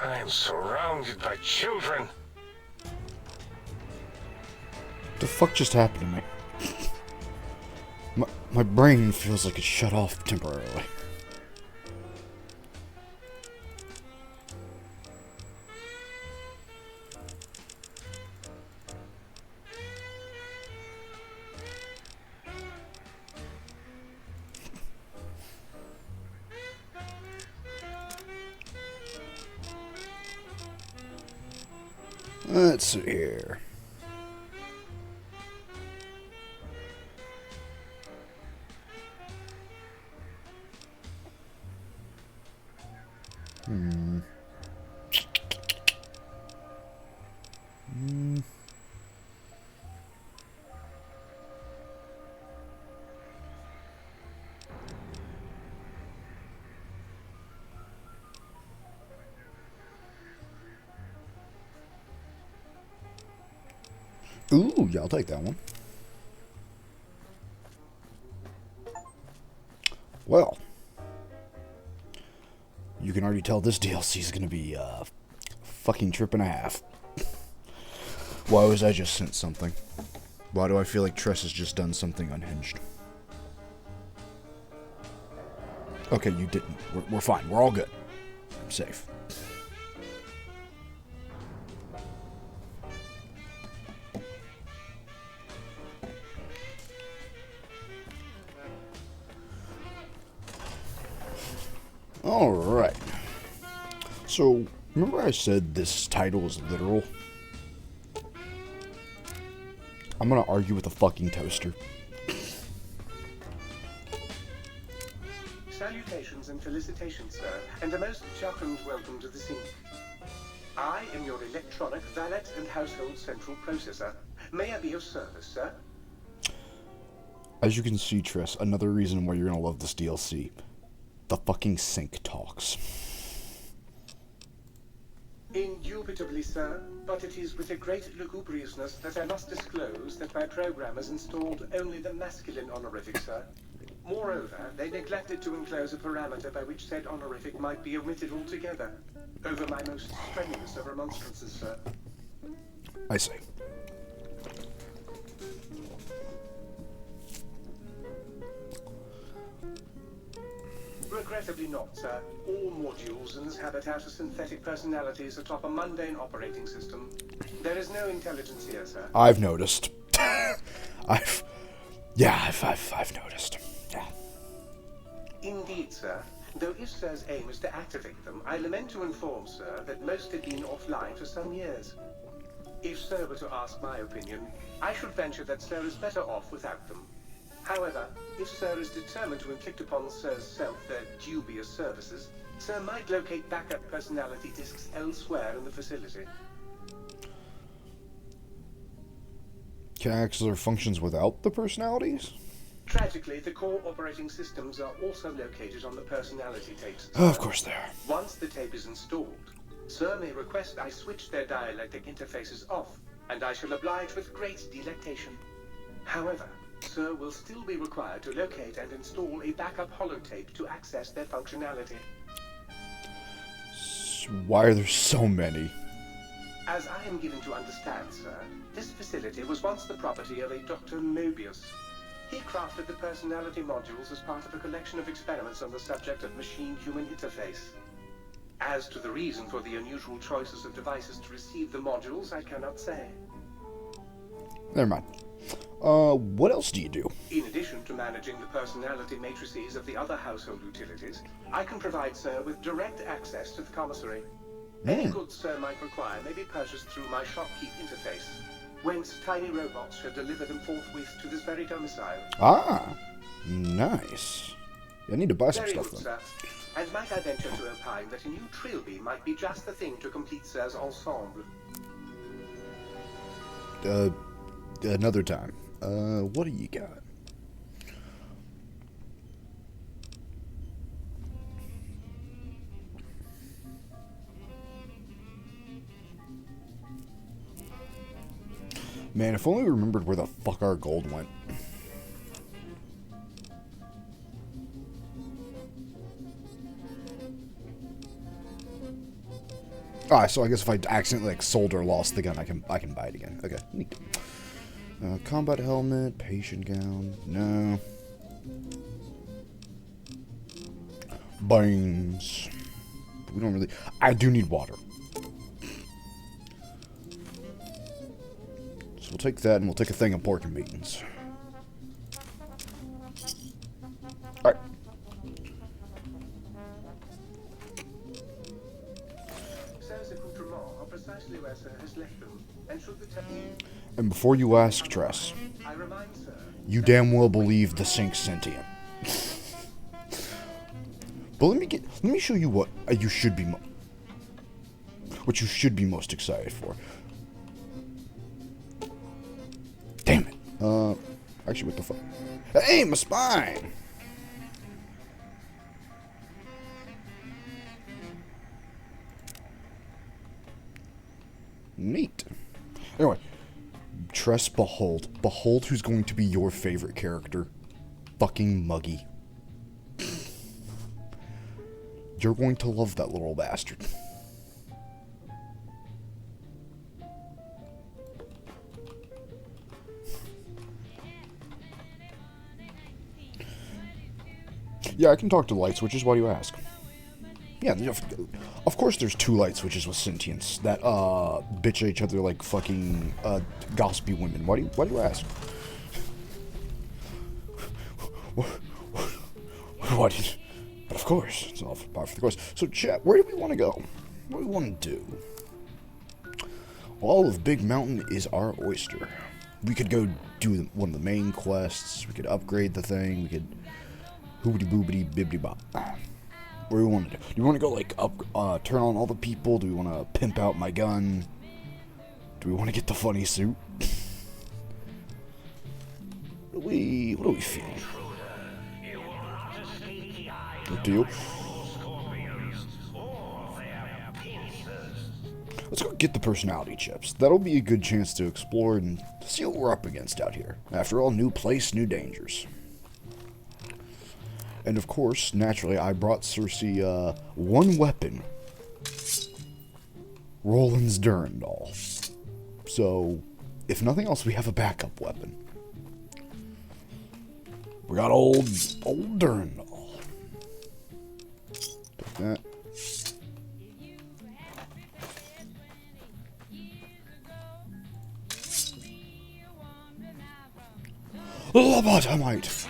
I am surrounded by children. The fuck just happened to me? My brain feels like it shut off temporarily. Let's see here. Ooh, yeah, I'll take that one. Well, you can already tell this DLC is going to be a fucking trip and a half. Why was I just sent something? Why do I feel like Tress has just done something unhinged? Okay, you didn't. We're fine. We're all good. I'm safe. Alright. So, remember I said this title is literal? I'm gonna argue with a fucking toaster. Salutations and felicitations, sir, and a most jocund welcome to the scene. I am your electronic valet and household central processor. May I be of service, sir? As you can see, Triss, another reason why you're gonna love this DLC. The fucking sync talks. Indubitably, sir, but it is with a great lugubriousness that I must disclose that my programmers installed only the masculine honorific, sir. Moreover, they neglected to enclose a parameter by which said honorific might be omitted altogether. Over my most strenuous of remonstrances, sir. I see. Regrettably not, sir. All modules in this habitat are synthetic personalities atop a mundane operating system. There is no intelligence here, sir. I've noticed. I've noticed. Yeah. Indeed, sir. Though if Sir's aim is to activate them, I lament to inform, sir, that most have been offline for some years. If Sir were to ask my opinion, I should venture that Sir is better off without them. However, if Sir is determined to inflict upon Sir's self their dubious services, Sir might locate backup personality disks elsewhere in the facility. Can I access their functions without the personalities? Tragically, the core operating systems are also located on the personality tapes. Oh, of course they are. Once the tape is installed, Sir may request I switch their dialectic interfaces off, and I shall oblige with great delectation. However, Sir will still be required to locate and install a backup holotape to access their functionality. Why are there so many? As I am given to understand, sir, this facility was once the property of a Dr. Mobius. He crafted the personality modules as part of a collection of experiments on the subject of machine-human interface. As to the reason for the unusual choices of devices to receive the modules, I cannot say. Never mind. What else do you do? In addition to managing the personality matrices of the other household utilities, I can provide Sir with direct access to the commissary. Any goods Sir might require may be purchased through my shopkeep interface, whence tiny robots shall deliver them forthwith to this very domicile. Ah, nice. I need to buy some Very stuff good, then. sir. And might I venture to opine that a new trilby might be just the thing to complete Sir's ensemble? Another time. What do you got? Man, if only we remembered where the fuck our gold went. Ah, so I guess if I accidentally like sold or lost the gun, I can buy it again. Okay, neat. Combat helmet, patient gown, no. Beans. We don't really. I do need water. So we'll take that and we'll take a thing of pork and beans. Alright. Circe accoutrements are precisely where Sir has left them, and should the And before you ask, Tress, I remind Sir. you damn well believe the sink's sentient. But let me show you what you should be what you should be most excited for. Damn it. Actually, what the fuck? Hey, my spine! Neat. Anyway, Tress, behold. Behold who's going to be your favorite character. Fucking Muggy. You're going to love that little bastard. Yeah, I can talk to light switches. Why do you ask? Yeah, of course there's two light switches with sentience that bitch at each other like fucking gossipy women. Why do you ask? What did? But of course, it's all part for the course. So, chat, where do we want to go? What do we want to do? All of Big Mountain is our oyster. We could go do one of the main quests. We could upgrade the thing. We could hoobity boobity bibbity bop. What do we want to do? Do we want to go like turn on all the people? Do we want to pimp out my gun? Do we want to get the funny suit? What are we feeling? What do you? Let's go get the personality chips. That'll be a good chance to explore and see what we're up against out here. After all, new place, new dangers. And of course, naturally, I brought Circe one weapon. Roland's Durandal. So, if nothing else, we have a backup weapon. We got old Durandal. Take that. Lobotomite!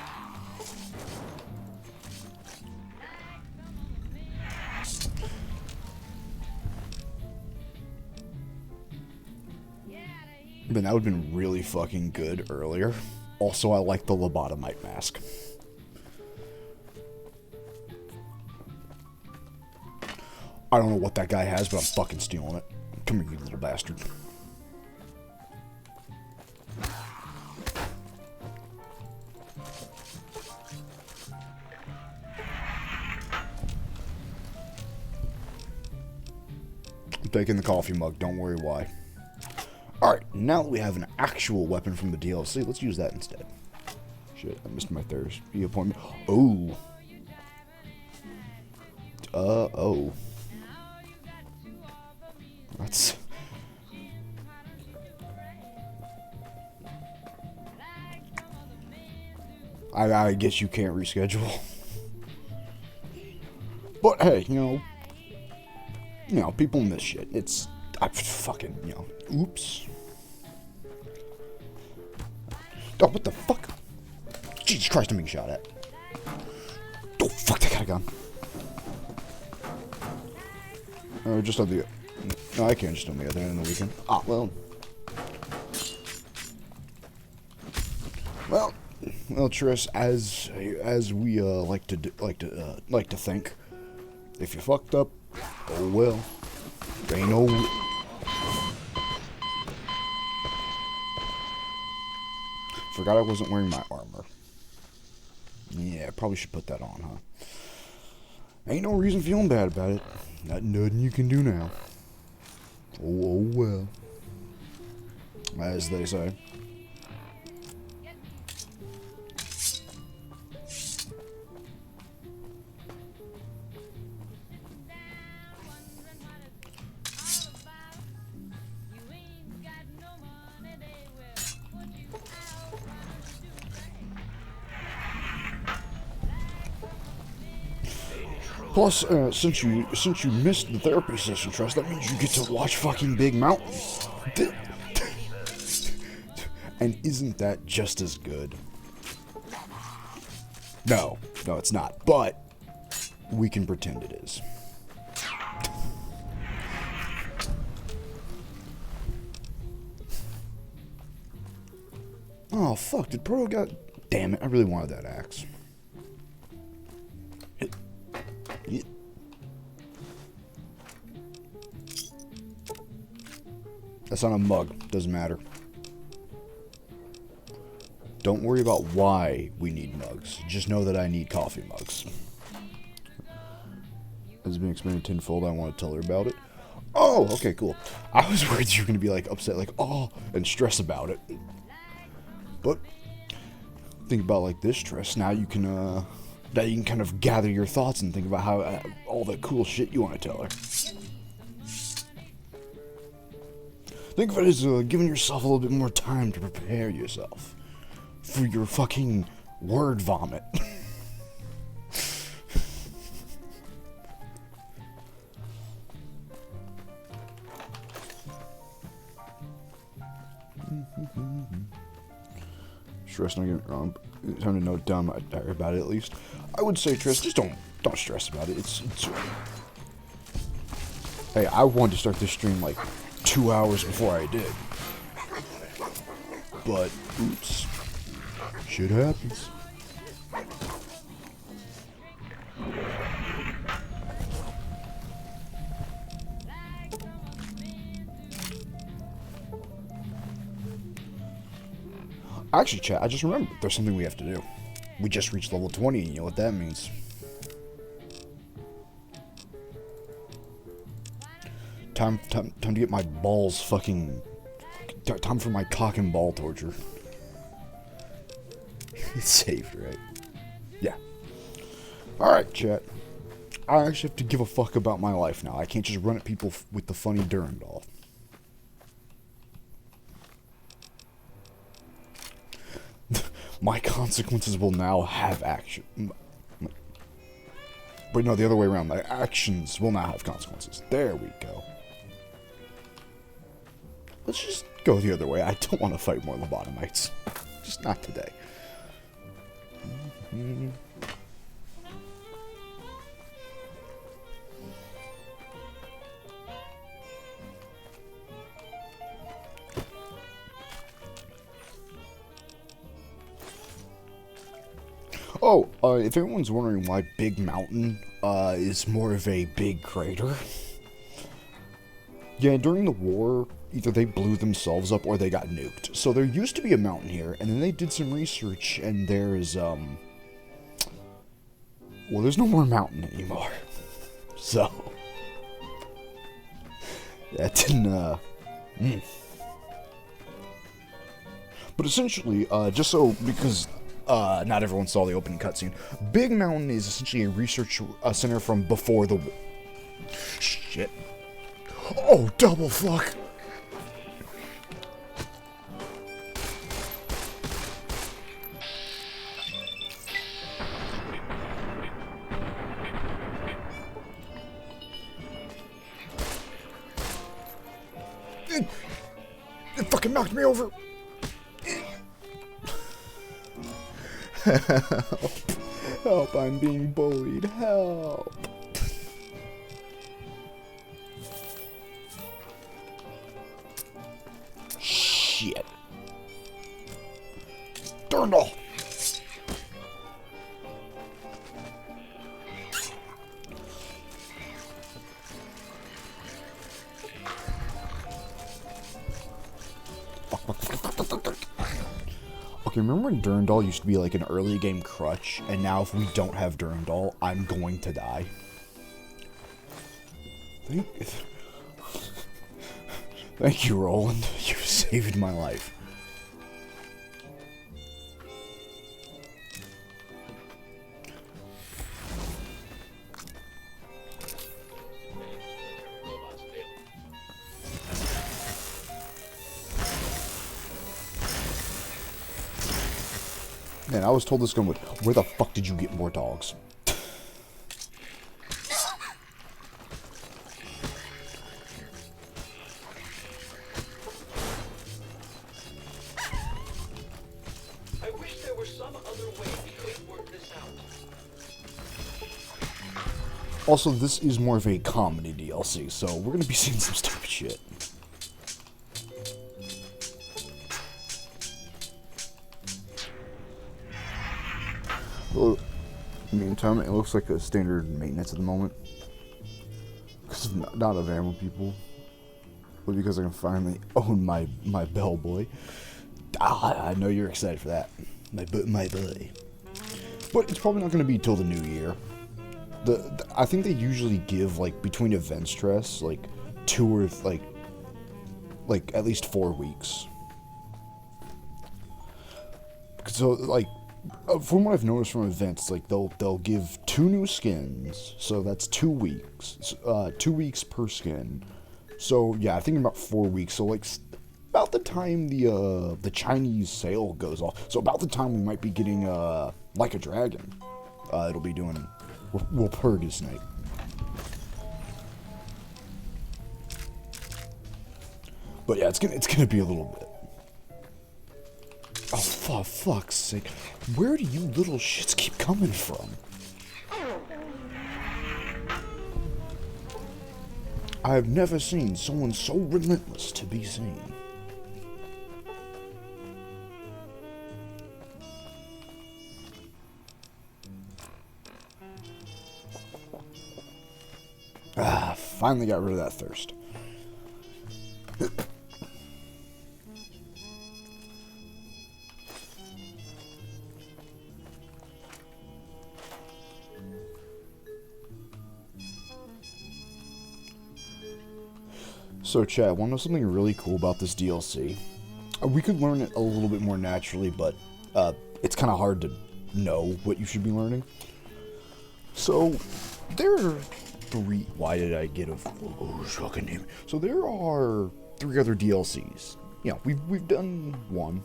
But that would have been really fucking good earlier. Also, I like the lobotomite mask. I don't know what that guy has, but I'm fucking stealing it. Come here, you little bastard. I'm taking the coffee mug, don't worry why. Alright, now that we have an actual weapon from the DLC, let's use that instead. Shit, I missed my therapy appointment. Oh. Oh. That's... I guess you can't reschedule. But hey, you know, people miss shit. It's... I fucking, oops. Oh, what the fuck? Jesus Christ, I'm being shot at. Oh, fuck, that got a gun. Just on the... No, I can't just on the other end of the weekend. Ah, well. Well, Triss, as we like to think, if you fucked up, oh well. There ain't no... Forgot I wasn't wearing my armor. Yeah, probably should put that on, huh? Ain't no reason feeling bad about it. Nothing you can do now. Oh well. As they say. Plus, since you missed the therapy session, Trust, that means you get to watch fucking Big Mountain. And isn't that just as good? No, it's not. But we can pretend it is. Oh fuck! Did Proto got? Damn it! I really wanted that axe. That's not a mug. Doesn't matter. Don't worry about why we need mugs. Just know that I need coffee mugs. As being explained tenfold, I want to tell her about it. Oh, okay, cool. I was worried you were going to be like upset, like, oh, and stress about it. But think about like this, Tress. Now you can kind of gather your thoughts and think about how all the cool shit you want to tell her. Think of it as giving yourself a little bit more time to prepare yourself for your fucking word vomit. Stress, don't get it wrong. Time to know dumb about it at least. I would say, Triss, just don't stress about it. It's Hey, I wanted to start this stream like 2 hours before I did. But oops. Shit happens. Actually, chat, I just remembered there's something we have to do. We just reached level 20, and you know what that means. Time to get my balls fucking... Time for my cock and ball torture. It's saved, right? Yeah. Alright, chat. I actually have to give a fuck about my life now. I can't just run at people with the funny Durandal. My consequences will now have action. But no, the other way around. My actions will now have consequences. There we go. Let's just go the other way. I don't want to fight more lobotomites. Just not today. Oh, if everyone's wondering why Big Mountain is more of a big crater. Yeah, during the war, either they blew themselves up or they got nuked. So there used to be a mountain here, and then they did some research, and there's, well, there's no more mountain anymore. So, that didn't, But essentially, just so, because... not everyone saw the opening cutscene. Big Mountain is essentially a research center from before the... Shit. Oh, double fuck. It fucking knocked me over. Help. Help, I'm being bullied. Help. Shit. Durandal. Okay, remember when Durandal used to be like an early game crutch, and now if we don't have Durandal, I'm going to die? Thank you, Roland. You saved my life. Man, I was told this gun would... Where the fuck did you get more dogs? Also, this is more of a comedy DLC, so we're gonna be seeing some stupid shit. Well, in the meantime, it looks like a standard maintenance at the moment. Because of not of ammo people, but because I can finally own my bellboy. I know you're excited for that, my boy. But it's probably not going to be till the new year. I think they usually give like between event stress like 2 or like at least 4 weeks. So like from what I've noticed from events, like they'll give 2 new skins, so that's 2 weeks, 2 weeks per skin. So yeah, I think about 4 weeks. So like about the time the Chinese sale goes off, so about the time we might be getting Like a Dragon. It'll be doing Walpurgis Night. But yeah, it's gonna be a little bit. Oh, for fuck's sake. Where do you little shits keep coming from? I've never seen someone so relentless to be seen. Ah, finally got rid of that thirst. So, chat, want to know something really cool about this DLC? We could learn it a little bit more naturally, but it's kind of hard to know what you should be learning. So, there are 3. Why did I get a fucking name? So there are 3 other DLCs. Yeah, we've done 1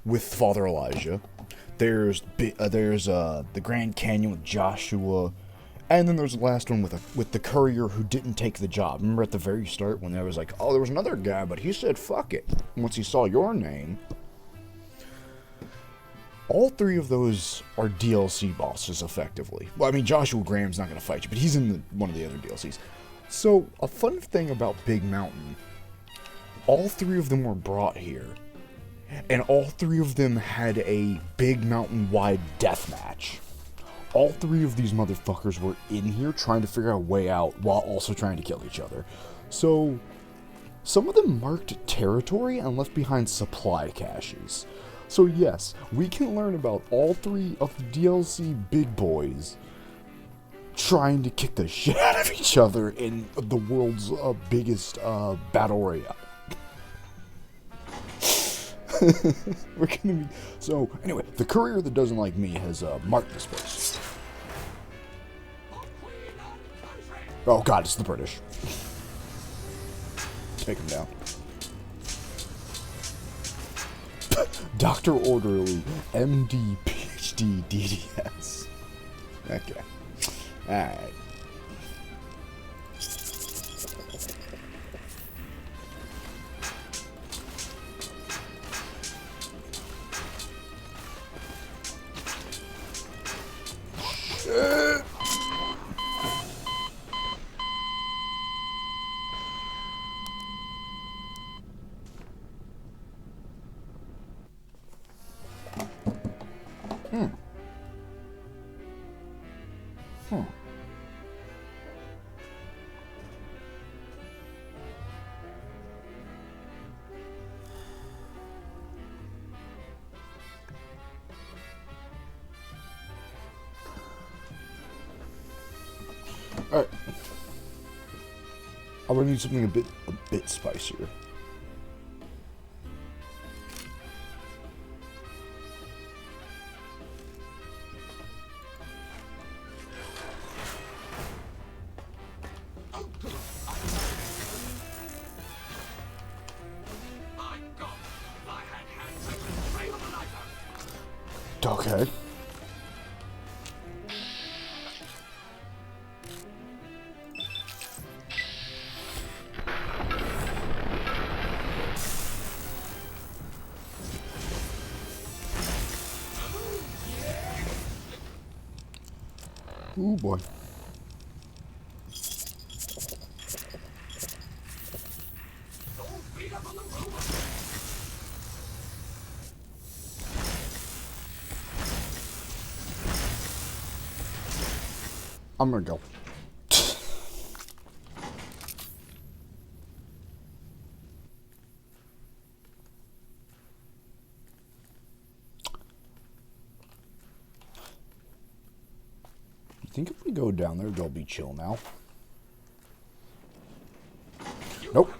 with Father Elijah. There's the Grand Canyon with Joshua. And then there's the last one with the courier who didn't take the job. Remember at the very start when there was like, oh, there was another guy, but he said fuck it once he saw your name. All 3 of those are DLC bosses, effectively. Well, I mean, Joshua Graham's not going to fight you, but he's in one of the other DLCs. So, a fun thing about Big Mountain, all 3 of them were brought here. And all 3 of them had a Big Mountain-wide deathmatch. All 3 of these motherfuckers were in here trying to figure out a way out while also trying to kill each other. So, some of them marked territory and left behind supply caches. So yes, we can learn about all 3 of the DLC big boys trying to kick the shit out of each other in the world's biggest battle royale. We're gonna be... So, anyway, the courier that doesn't like me has marked this place. Oh god, it's the British. Take him down. Dr. Orderly, MD, PhD, DDS. Okay. Alright. Shit. Alright. I'm gonna need something a bit spicier. Okay. Ooh, boy. I'm gonna go. You think if we go down there, they'll be chill now? Nope.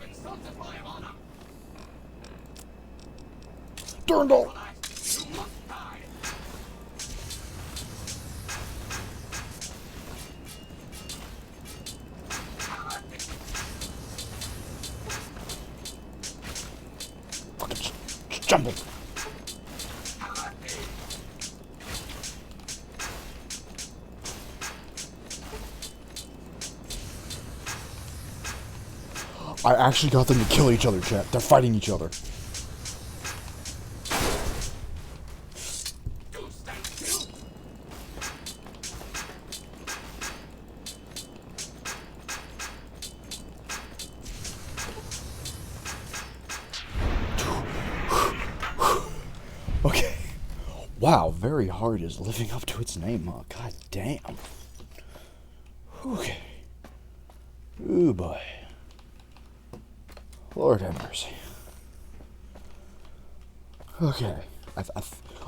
Durandal! Fucking jump him! I actually got them to kill each other, chat. They're fighting each other. Okay. Wow, very hard is living up to its name, huh? God damn. Okay. Ooh, boy. Lord have mercy. Okay.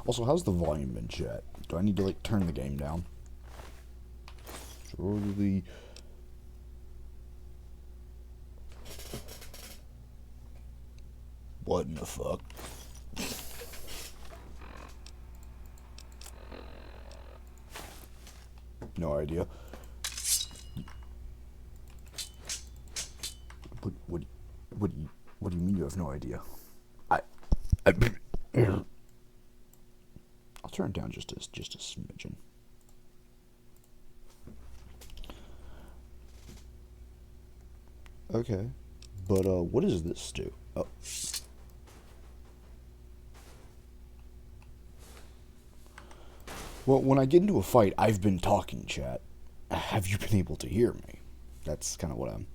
Also, how's the volume in chat? Do I need to, like, turn the game down? Surely... What in the fuck? No idea. What do you mean you have no idea? I'll turn it down just a smidgen. Okay, but what does this do? Oh. Well, when I get into a fight, I've been talking, chat. Have you been able to hear me? That's kind of what I'm...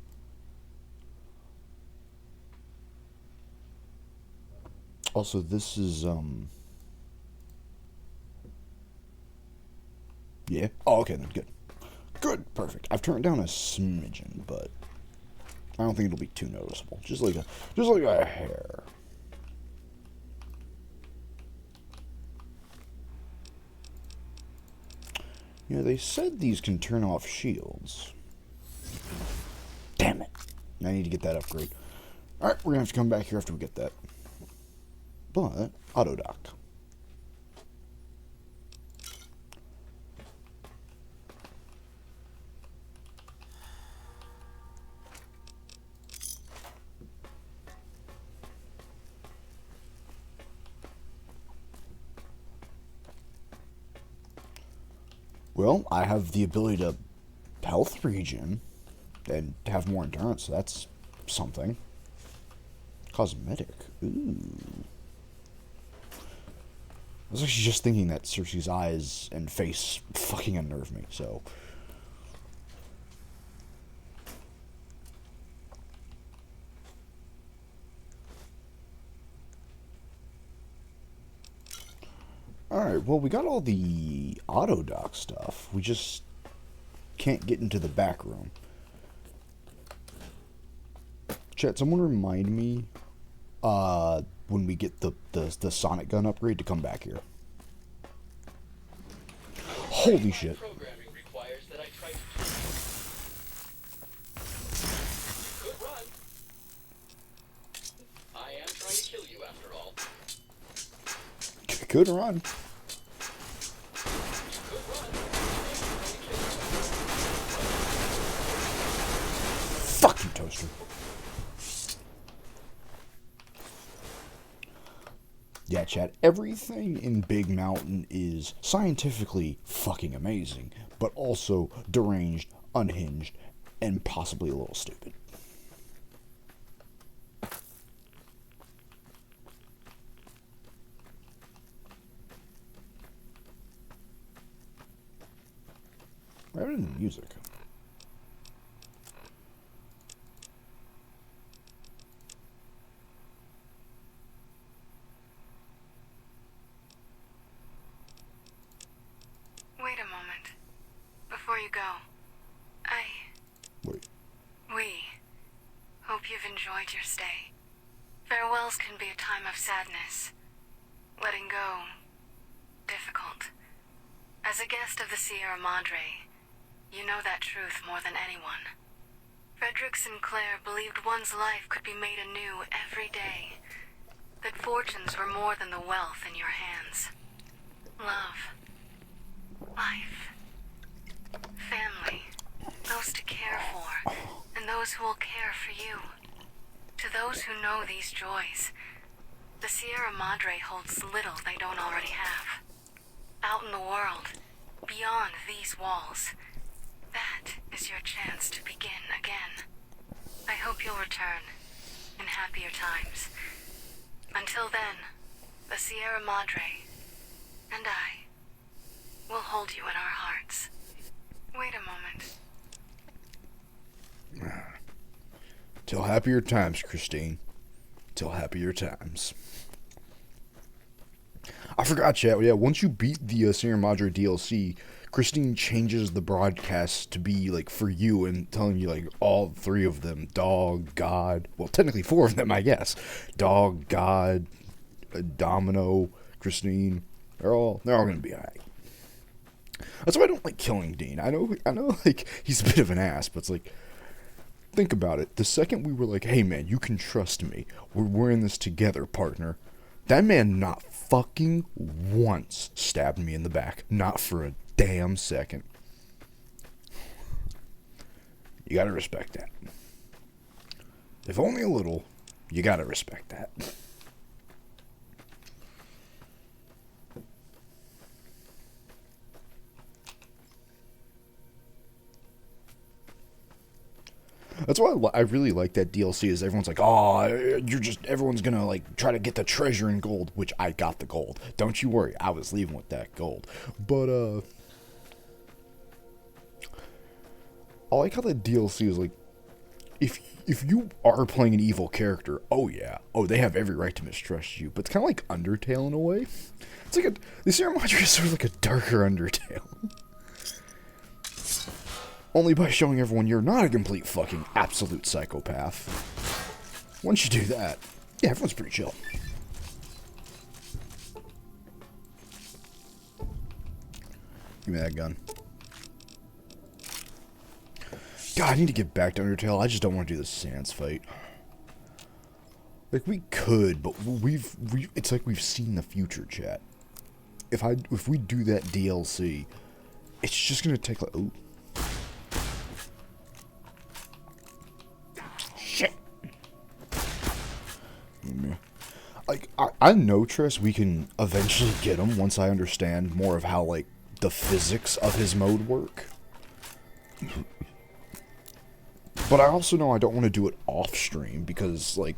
Also, this is, yeah? Oh, okay, then, good. Good, perfect. I've turned it down a smidgen, but I don't think it'll be too noticeable. Just like a hair. You know, they said these can turn off shields. Damn it. I need to get that upgrade. Alright, we're gonna have to come back here after we get that. But, auto dock. Well, I have the ability to health regen and have more endurance, so that's something. Cosmetic. Ooh. I was actually just thinking that Circe's eyes and face fucking unnerve me, so... Alright, well, we got all the auto dock stuff. We just can't get into the back room. Chat, someone remind me, when we get the sonic gun upgrade to come back here. Holy shit. Programming requires that I try to... Good run. I am trying to kill you after all. Good run. Fuck you, Toaster. Yeah, chat, everything in Big Mountain is scientifically fucking amazing, but also deranged, unhinged, and possibly a little stupid. I have it in the music. Wait a moment. Before you go, Wait. we hope you've enjoyed your stay. Farewells can be a time of sadness. Letting go, difficult. As a guest of the Sierra Madre, you know that truth more than anyone. Frederick Sinclair believed one's life could be made anew every day. That fortunes were more than the wealth in your hands. Love. Life. Family. Those to care for, and those who will care for you. To those who know these joys, the Sierra Madre holds little they don't already have. Out in the world, beyond these walls, that is your chance to begin again. I hope you'll return in happier times. Until then, the Sierra Madre and I will hold you in our hearts. Wait a moment. Till happier times, Christine. Till happier times. I forgot, chat. Yeah, once you beat the Sierra Madre DLC, Christine changes the broadcast to be, like, for you and telling you, like, all three of them. Dog, God. Well, technically four of them, I guess. Dog, God, Domino, Christine. They're all going to be alright. That's why I don't like killing Dean. I know, like, he's a bit of an ass, but it's like, think about it. The second we were like, hey, man, you can trust me. We're in this together, partner. That man not fucking once stabbed me in the back. Not for a damn second. You gotta respect that. If only a little, you gotta respect that. That's why I really like that DLC. Is everyone's like, oh, everyone's gonna like try to get the treasure in gold, which I got the gold. Don't you worry, I was leaving with that gold. But I like how that DLC is like, if you are playing an evil character, oh yeah, they have every right to mistrust you. But it's kind of like Undertale in a way. It's like the Sierra Madre is sort of like a darker Undertale. Only by showing everyone you're not a complete fucking absolute psychopath. Once you do that, yeah, everyone's pretty chill. Give me that gun. God, I need to get back to Undertale. I just don't want to do the Sans fight. Like, we could, but it's like we've seen the future, chat. If we do that DLC, it's just gonna take like, ooh. Shit. Like, I know, Triss, we can eventually get him once I understand more of how, like, the physics of his mode work. But I also know I don't want to do it off-stream, because, like,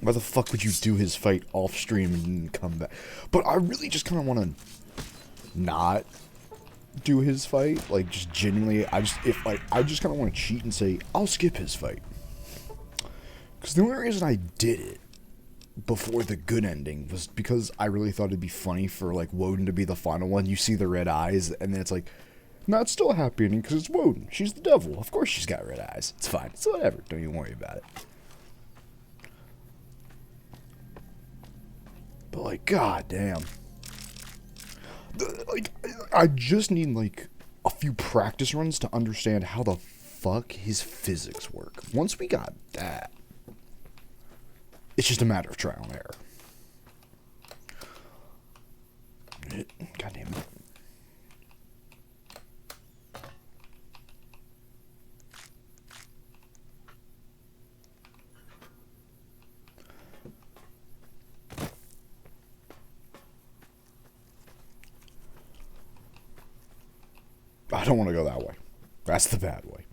why the fuck would you do his fight off-stream and come back? But I really just kind of want to not do his fight. Like, just genuinely, I just kind of want to cheat and say, I'll skip his fight. Because the only reason I did it before the good ending was because I really thought it'd be funny for, like, Woden to be the final one. You see the red eyes, and then it's like, no, it's still a happy ending because it's Woden. She's the devil. Of course she's got red eyes. It's fine. It's whatever. Don't even worry about it. But, like, god damn. Like, I just need, like, a few practice runs to understand how the fuck his physics work. Once we got that, it's just a matter of trial and error. God damn it. I don't want to go that way. That's the bad way.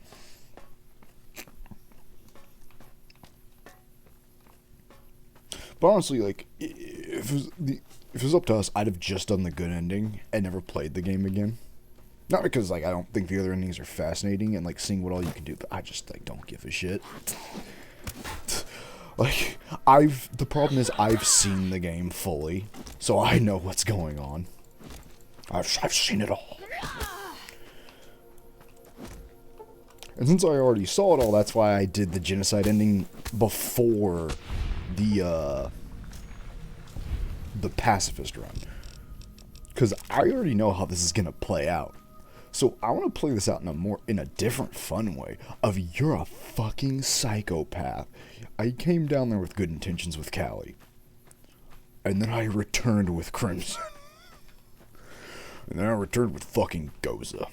But honestly, like, if it was up to us, I'd have just done the good ending and never played the game again. Not because, like, I don't think the other endings are fascinating and, like, seeing what all you can do, but I just, like, don't give a shit. Like, the problem is I've seen the game fully, so I know what's going on. I've seen it all. And since I already saw it all, that's why I did the genocide ending before the pacifist run. Because I already know how this is going to play out. So I want to play this out in a different, fun way. Of you're a fucking psychopath. I came down there with good intentions with Callie. And then I returned with Crimson. And then I returned with fucking Goza.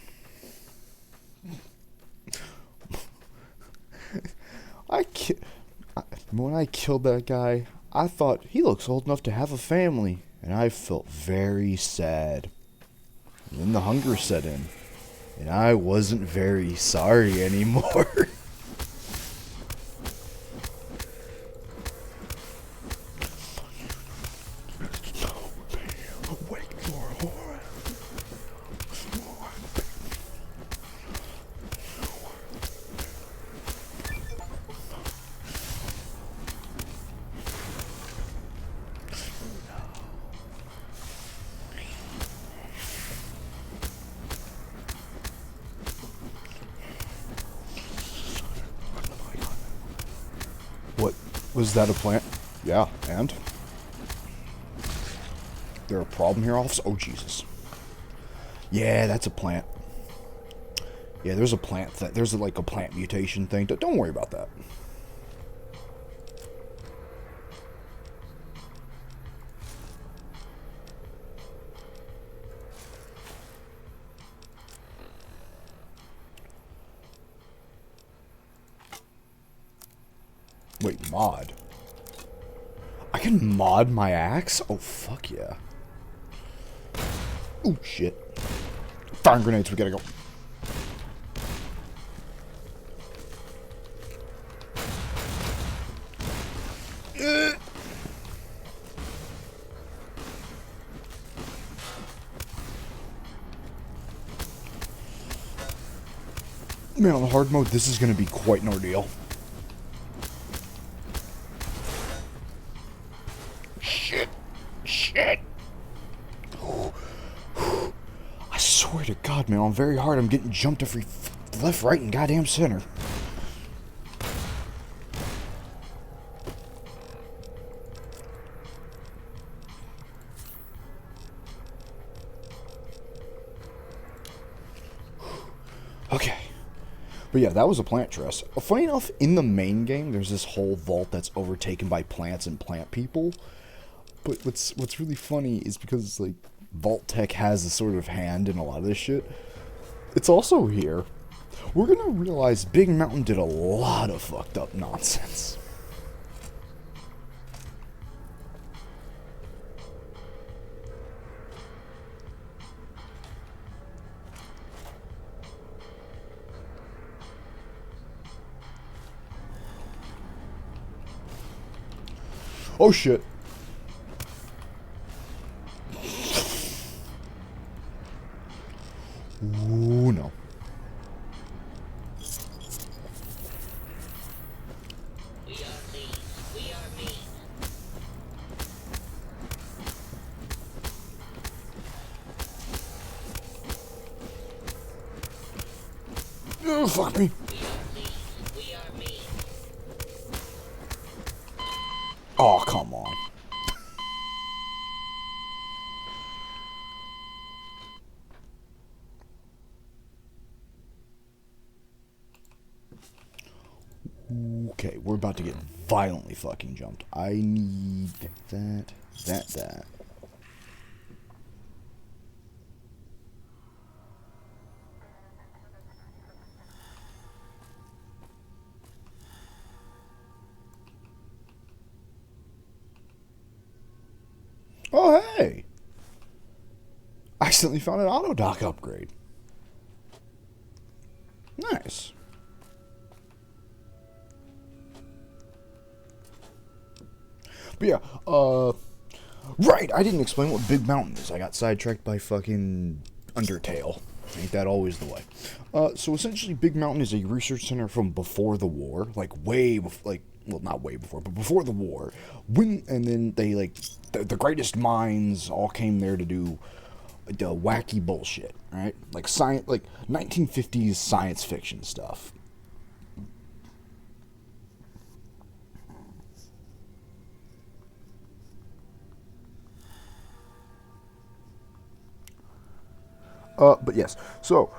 When I killed that guy, I thought, he looks old enough to have a family. And I felt very sad. And then the hunger set in. And I wasn't very sorry anymore. What? Was that a plant? Yeah, and? There a problem here, officer? Oh, Jesus. Yeah, that's a plant. Yeah, there's a plant there's like a plant mutation thing. Don't worry about that. Wait, mod? I can mod my axe? Oh, fuck yeah. Oh, shit. Firing grenades, we gotta go. Man, on the hard mode, this is gonna be quite an ordeal. Shit. I swear to God, man, I'm very hard. I'm getting jumped every left, right, and goddamn center. Okay. But yeah, that was a plant dress. Funny enough, in the main game, there's this whole vault that's overtaken by plants and plant people. But what's really funny is because, like, Vault Tech has a sort of hand in a lot of this shit. It's also here. We're gonna realize Big Mountain did a lot of fucked up nonsense. Oh shit. Ooh, no. Oh, fuck me. Oh, come on. Okay, we're about to get violently fucking jumped. I need that. Oh, hey! I accidentally found an auto dock upgrade. Nice. But yeah, right, I didn't explain what Big Mountain is. I got sidetracked by fucking Undertale. Ain't that always the way? So essentially, Big Mountain is a research center from before the war, like way before, like, well, not way before, but before the war. And then they, like, the greatest minds all came there to do the wacky bullshit, right? Like science, like 1950s science fiction stuff. But yes, so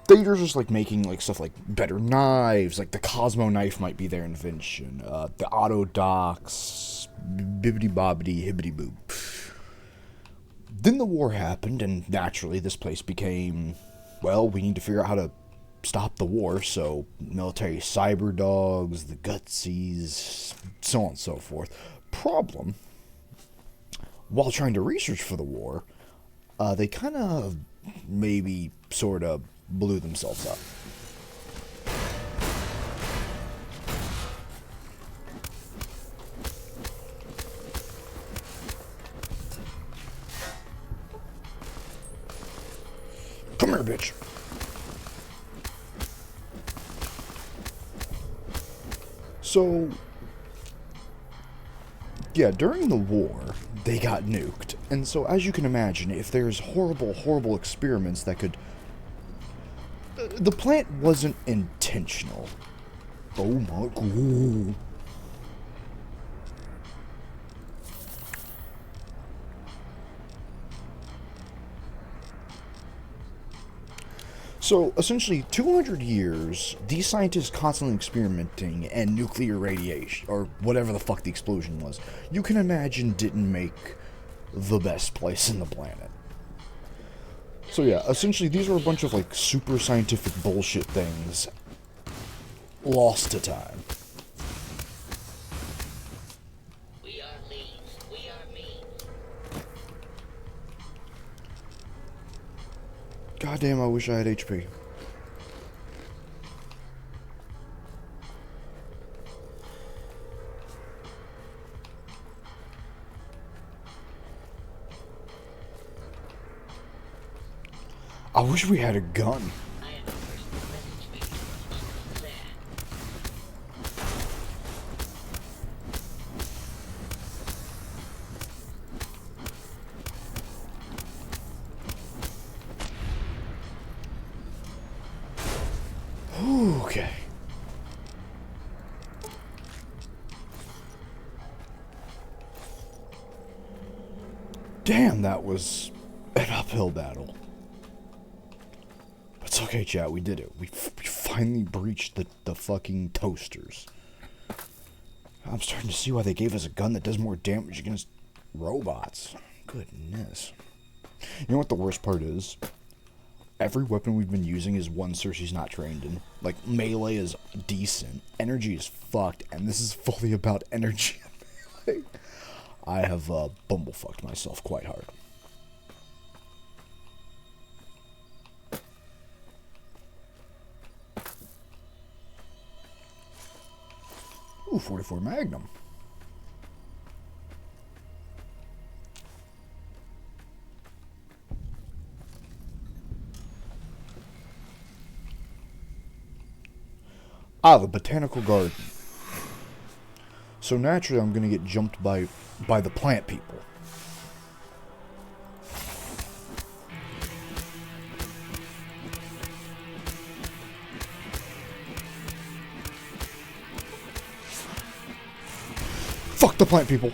they're just like making like stuff like better knives, like the Cosmo knife might be their invention, the auto docks, bibbity bobbity hibbity boo. Then the war happened, and naturally this place became, well, we need to figure out how to stop the war, so military cyber dogs, the gutsies, so on and so forth. Problem, while trying to research for the war, they kind of maybe sort of blew themselves up. Come here, bitch. So, yeah, during the war, they got nuked. And so, as you can imagine, if there's horrible, horrible experiments that could... The plant wasn't intentional. Oh my god. So, essentially, 200 years, these scientists constantly experimenting, and nuclear radiation, or whatever the fuck the explosion was, you can imagine didn't make the best place in the planet. So yeah, essentially, these are a bunch of, like, super scientific bullshit things lost to time. We are leaves. We are means. Goddamn, I wish I had HP. I wish we had a gun. I am the person who messaged me responsible for that. Okay. Damn, that was an uphill battle. It's okay, chat, we did it. We finally breached the fucking toasters. I'm starting to see why they gave us a gun that does more damage against robots. Goodness. You know what the worst part is? Every weapon we've been using is one Circe's not trained in. Like, melee is decent, energy is fucked, and this is fully about energy. I have bumblefucked myself quite hard. Ooh, 44 Magnum. Ah, the botanical garden. So naturally, I'm gonna get jumped by the plant people. Fuck the plant people.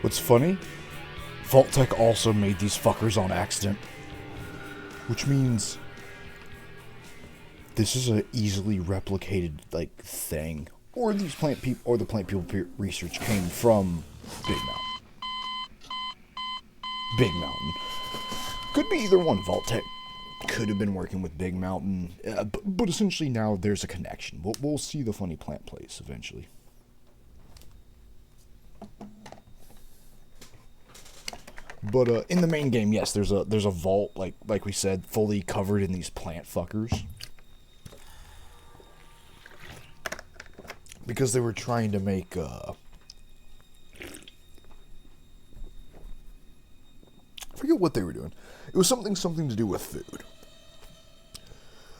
What's funny? Vault-Tec also made these fuckers on accident. Which means this is a easily replicated, like, thing. Or these plant people, or the plant people research came from Big Mountain. Big Mountain. Could be either one. Vault-Tec could have been working with Big Mountain. But essentially now there's a connection. We'll see the funny plant place eventually. But in the main game, yes, there's a vault, like we said, fully covered in these plant fuckers. because they were trying to make, I forget what they were doing. It was something to do with food.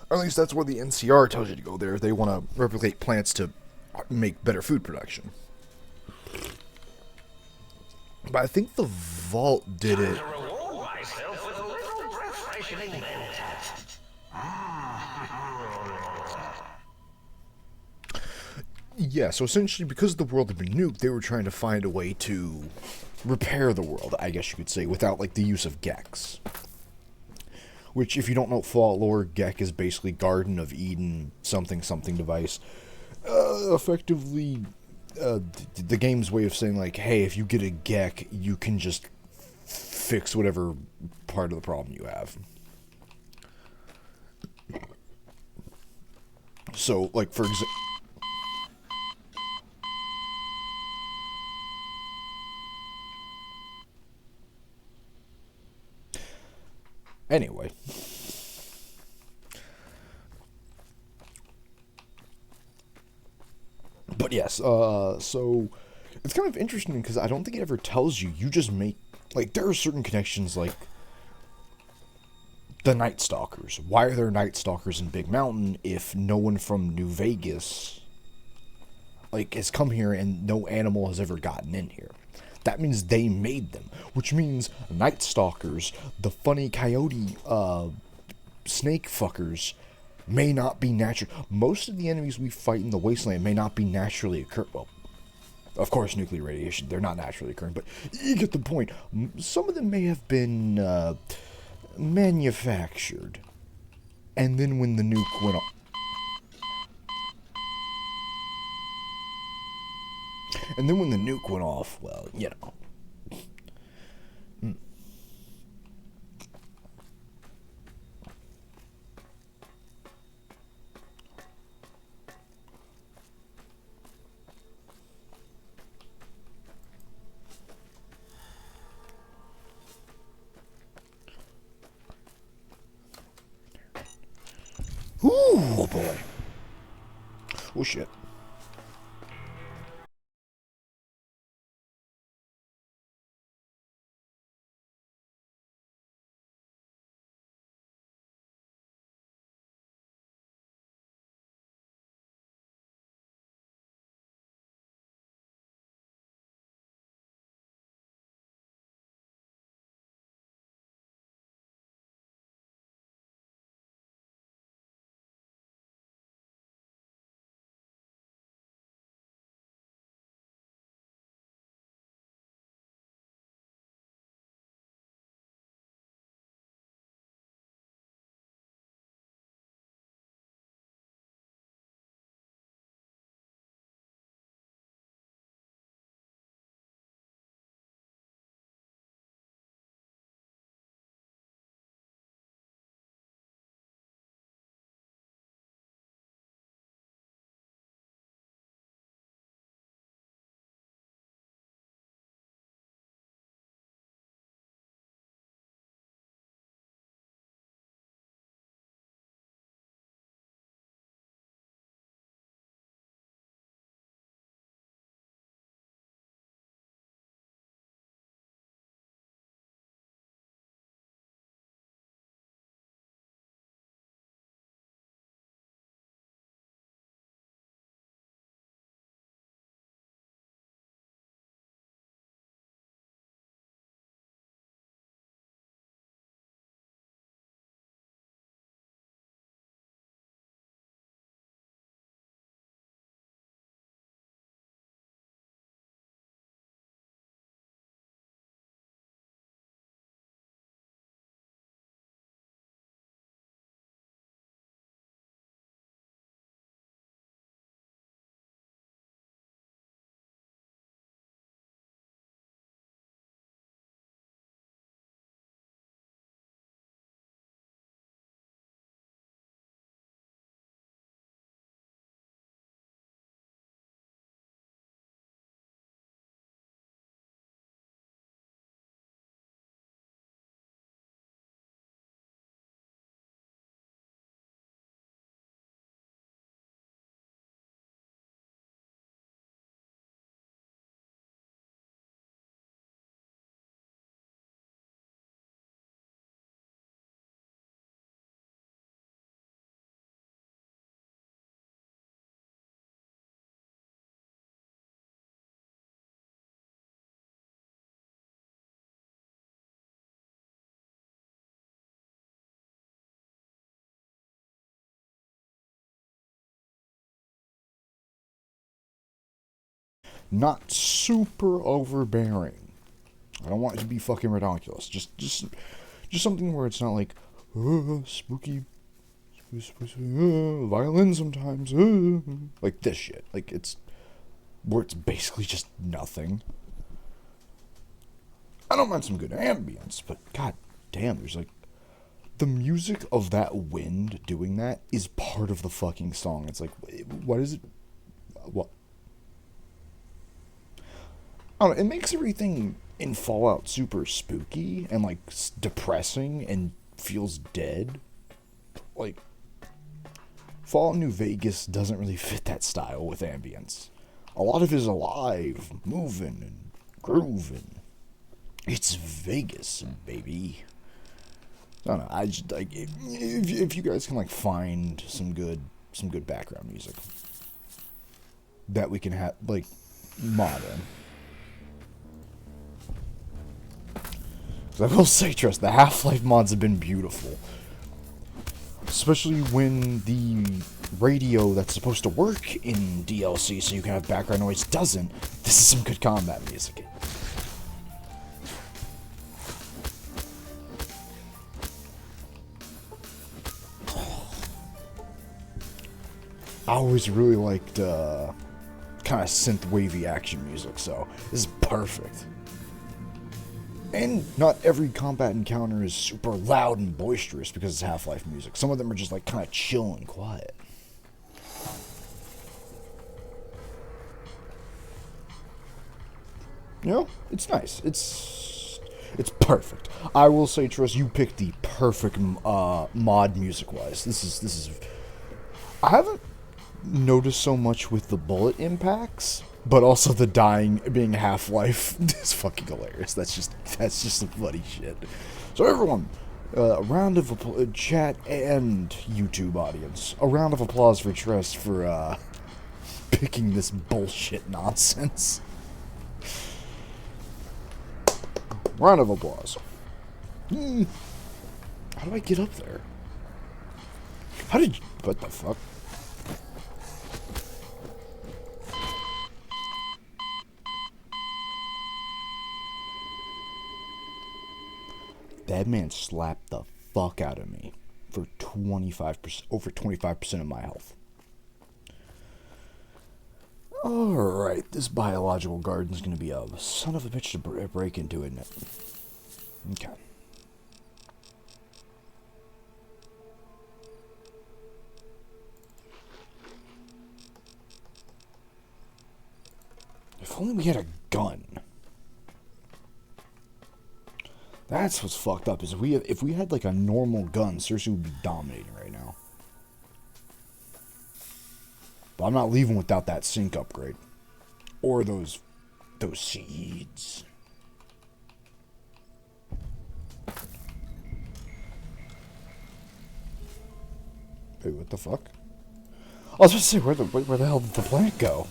Or at least that's where the NCR tells you to go there. They want to replicate plants to make better food production. But I think the Vault did it. To reward myself with a little breath-freshening mentat. Yeah, so essentially, because the world had been nuked, they were trying to find a way to repair the world, I guess you could say, without, like, the use of Gex. Which, if you don't know Fallout lore, Gex is basically Garden of Eden something device. Effectively, the game's way of saying, like, hey, if you get a Gex, you can just fix whatever part of the problem you have. So, like, for example... Anyway. But yes, so it's kind of interesting because I don't think it ever tells you. You just make, like, there are certain connections, like the Night Stalkers. Why are there Night Stalkers in Big Mountain if no one from New Vegas, like, has come here and no animal has ever gotten in here? That means they made them, which means Night Stalkers, the funny coyote, snake fuckers, may not be natural. Most of the enemies we fight in the Wasteland may not be naturally occurring. Well, of course, nuclear radiation, they're not naturally occurring, but you get the point. Some of them may have been manufactured. And then when the nuke went off... And then when the nuke went off, well, you know. Ooh, boy. Oh, shit. Not super overbearing. I don't want it to be fucking ridiculous. Just something where it's not like, spooky, violin sometimes, like this shit. Like, it's, where it's basically just nothing. I don't mind some good ambience, but god damn, there's like, the music of that wind doing that is part of the fucking song. It's like, what is it? What? I don't know, it makes everything in Fallout super spooky and like depressing and feels dead. Like, Fallout New Vegas doesn't really fit that style with ambience. A lot of it is alive, moving, and grooving. It's Vegas, baby. I don't know. I just like if you guys can like find some good background music that we can have like modern. I will say, trust the Half-Life mods have been beautiful. Especially when the radio that's supposed to work in DLC so you can have background noise doesn't. This is some good combat music. I always really liked kind of synth-wavy action music, so this is perfect. And not every combat encounter is super loud and boisterous because it's Half-Life music. Some of them are just like kind of chill and quiet. You know, it's nice. It's perfect. I will say, Triss, you picked the perfect mod music-wise. This is. I haven't noticed so much with the bullet impacts. But also the dying being Half-Life is fucking hilarious. That's just some funny shit. So everyone, a round of chat and YouTube audience, a round of applause for Tress for picking this bullshit nonsense. Round of applause. How do I get up there? How did you, what the fuck? That man slapped the fuck out of me for 25%, over 25% of my health. Alright, this biological garden's gonna be a son of a bitch to break into, isn't it? Okay. If only we had a gun. That's what's fucked up, is if we had like a normal gun, Circe would be dominating right now. But I'm not leaving without that sync upgrade. Or those seeds. Wait, what the fuck? I was about to say, where the hell did the plant go?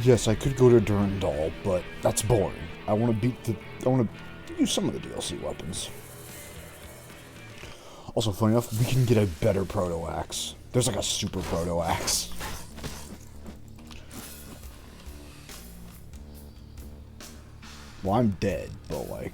Yes, I could go to Durandal, but that's boring. I want to use some of the DLC weapons. Also, funny enough, we can get a better proto-axe. There's like a super proto-axe. Well, I'm dead, but like...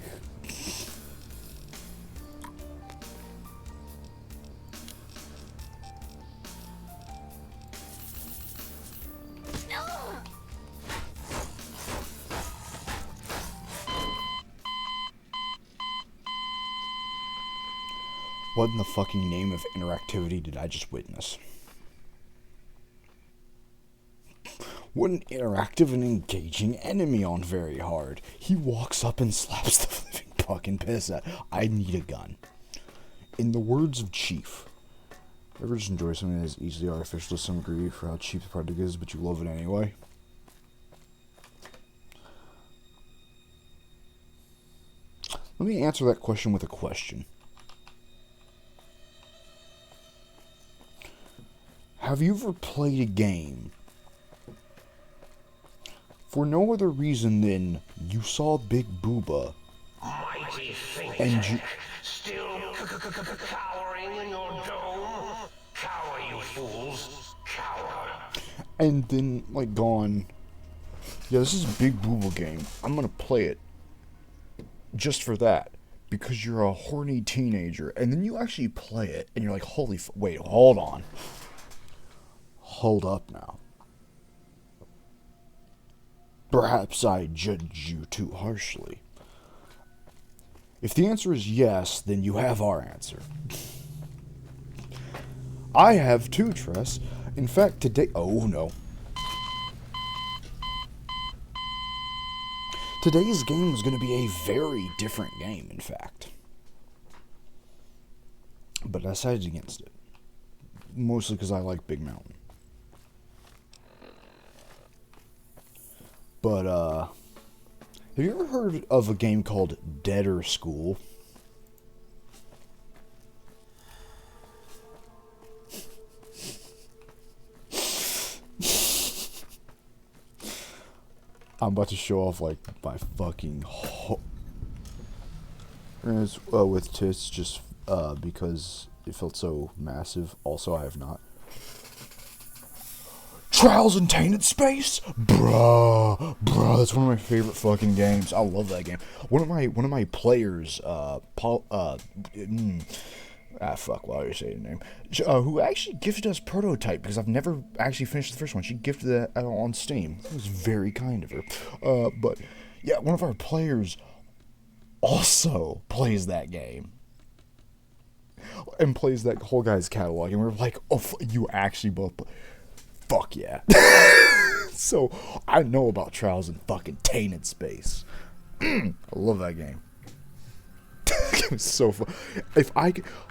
What in the fucking name of interactivity did I just witness? What an interactive and engaging enemy on Very Hard. He walks up and slaps the living fucking piss out. I need a gun. In the words of Chief, ever just enjoy something that is easily artificial to some degree for how cheap the product is, but you love it anyway? Let me answer that question with a question. have you ever played a game for no other reason than you saw Big Booba Mighty think and you... still cowering in your dome? Cower, you fools. Cower. And then, like, gone, yeah, this is a Big Booba game. I'm gonna play it just for that. Because you're a horny teenager. And then you actually play it, and you're like, holy wait, hold on. Hold up now. Perhaps I judge you too harshly. If the answer is yes, then you have our answer. I have too, Tress. In fact, today... Oh, no. Today's game is going to be a very different game, in fact. But I decided against it. Mostly because I like Big Mountain. But, have you ever heard of a game called Deader School? I'm about to show off, like, my fucking with tits just, because it felt so massive. Also, I have not. Trials in Tainted Space? Bruh, that's one of my favorite fucking games. I love that game. One of my players, fuck, why do you say the name? Who actually gifted us Prototype, because I've never actually finished the first one. She gifted that on Steam. It was very kind of her. But, yeah, one of our players also plays that game. And plays that whole guy's catalog. And we're like, oh, you actually both... Fuck yeah. So, I know about Trials in fucking Tainted Space. I love that game. It was so fun.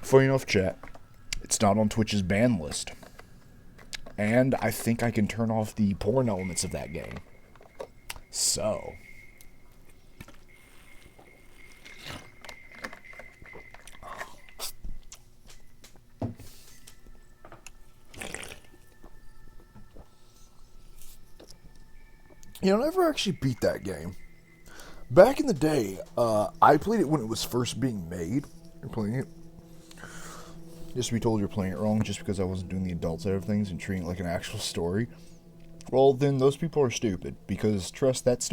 Funny enough, chat, it's not on Twitch's ban list. And I think I can turn off the porn elements of that game. So. You know, I never actually beat that game. Back in the day, I played it when it was first being made. You're playing it. Just to be told you're playing it wrong just because I wasn't doing the adult side of things and treating it like an actual story. Well, then those people are stupid. Because, trust that...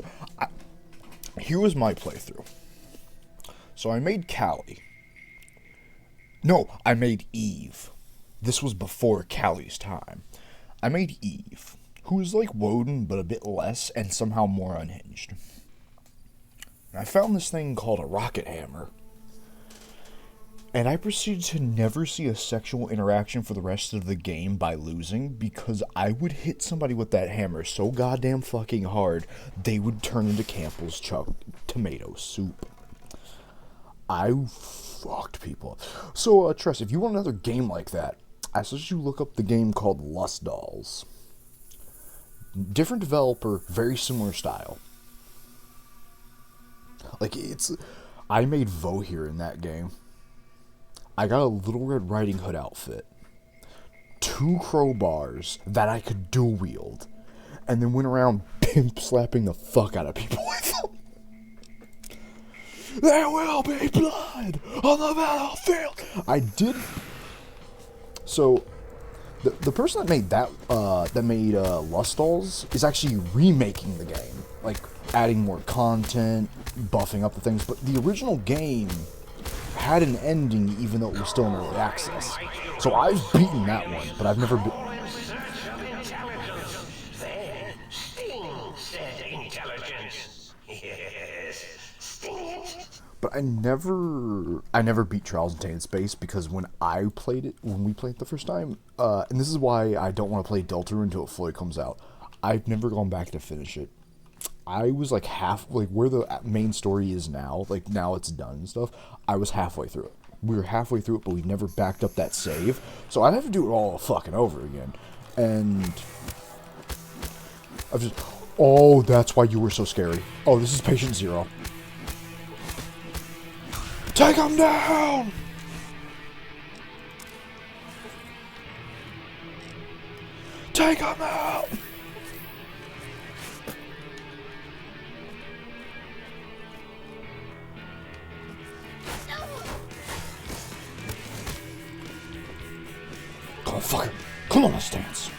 Here was my playthrough. So I made Callie. No, I made Eve. This was before Callie's time. I made Eve, who is like Woden, but a bit less, and somehow more unhinged. And I found this thing called a rocket hammer. And I proceeded to never see a sexual interaction for the rest of the game by losing, because I would hit somebody with that hammer so goddamn fucking hard, they would turn into Campbell's tomato soup. I fucked people. So, Tress, if you want another game like that, I suggest you look up the game called Lust Dolls. Different developer, very similar style. Like, I made Vohir in that game. I got a Little Red Riding Hood outfit, 2 crowbars that I could dual wield, and then went around pimp slapping the fuck out of people with them. There will be blood on the battlefield. I did. So, the person that made Lust Dolls is actually remaking the game, like adding more content, buffing up the things. But the original game had an ending, even though it was still in early access. So I've beaten that one, but I've never been. But I never beat Trials in Tainted Space, because when we played it the first time, and this is why I don't want to play Deltarune until it fully comes out, I've never gone back to finish it. I was like where the main story is now, like now it's done and stuff, I was halfway through it. We were halfway through it, but we never backed up that save, so I'd have to do it all fucking over again. And I've just, oh, that's why you were so scary. Oh, this is Patient Zero. Take him down! Take him out! Come on, fucker. Come on, let's dance.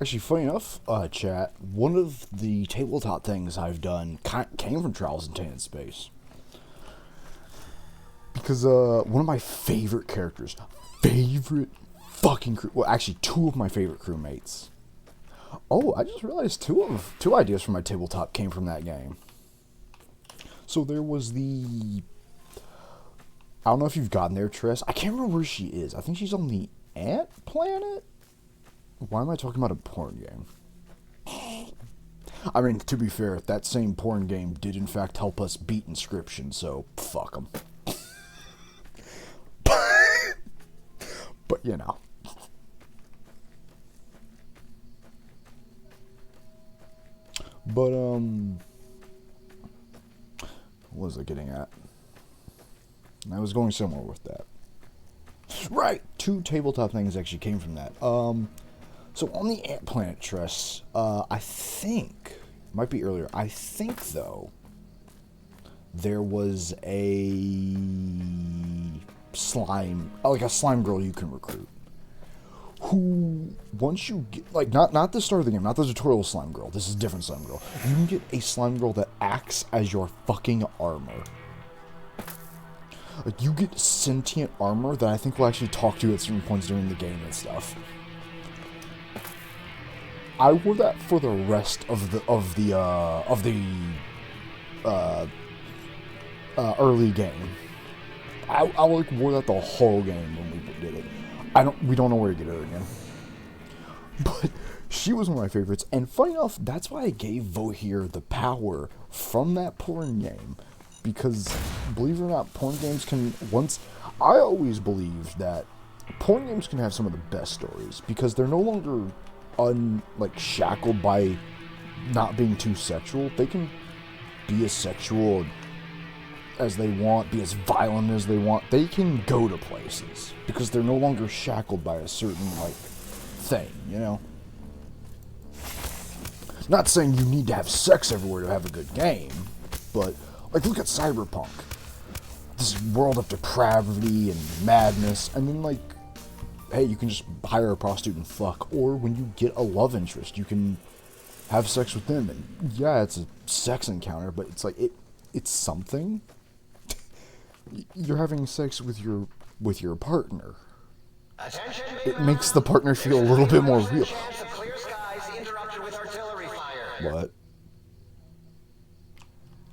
Actually, funny enough, chat, one of the tabletop things I've done came from Trials in Tan Space. Because, one of my favorite characters, well, actually, two of my favorite crewmates. Oh, I just realized two ideas for my tabletop came from that game. So there was I don't know if you've gotten there, Triss. I can't remember where she is. I think she's on the Ant Planet? Why am I talking about a porn game? I mean, to be fair, that same porn game did in fact help us beat Inscription, so fuck them. But, you know. But, what was I getting at? I was going somewhere with that. Right! Two tabletop things actually came from that. So on the Ant Planet, Triss, I think, might be earlier, I think, though, there was a slime, like a slime girl you can recruit, who, once you get, like, not the start of the game, not the tutorial slime girl, this is a different slime girl, you can get a slime girl that acts as your fucking armor. Like, you get sentient armor that I think will actually talk to you at certain points during the game and stuff. I wore that for the rest of the early game. I like wore that the whole game when we did it. We don't know where to get her again. But she was one of my favorites, and funny enough, that's why I gave Vohir the power from that porn game. Because, believe it or not, porn games can, I always believed that porn games can have some of the best stories, because they're no longer shackled by not being too sexual. They can be as sexual as they want, be as violent as they want. They can go to places because they're no longer shackled by a certain thing, you know. Not saying you need to have sex everywhere to have a good game, but look at Cyberpunk, this world of depravity and madness, and then hey, you can just hire a prostitute and fuck. Or when you get a love interest, you can have sex with them. And yeah, it's a sex encounter, but it's something. You're having sex with your partner. It makes the partner feel a little bit more real. What?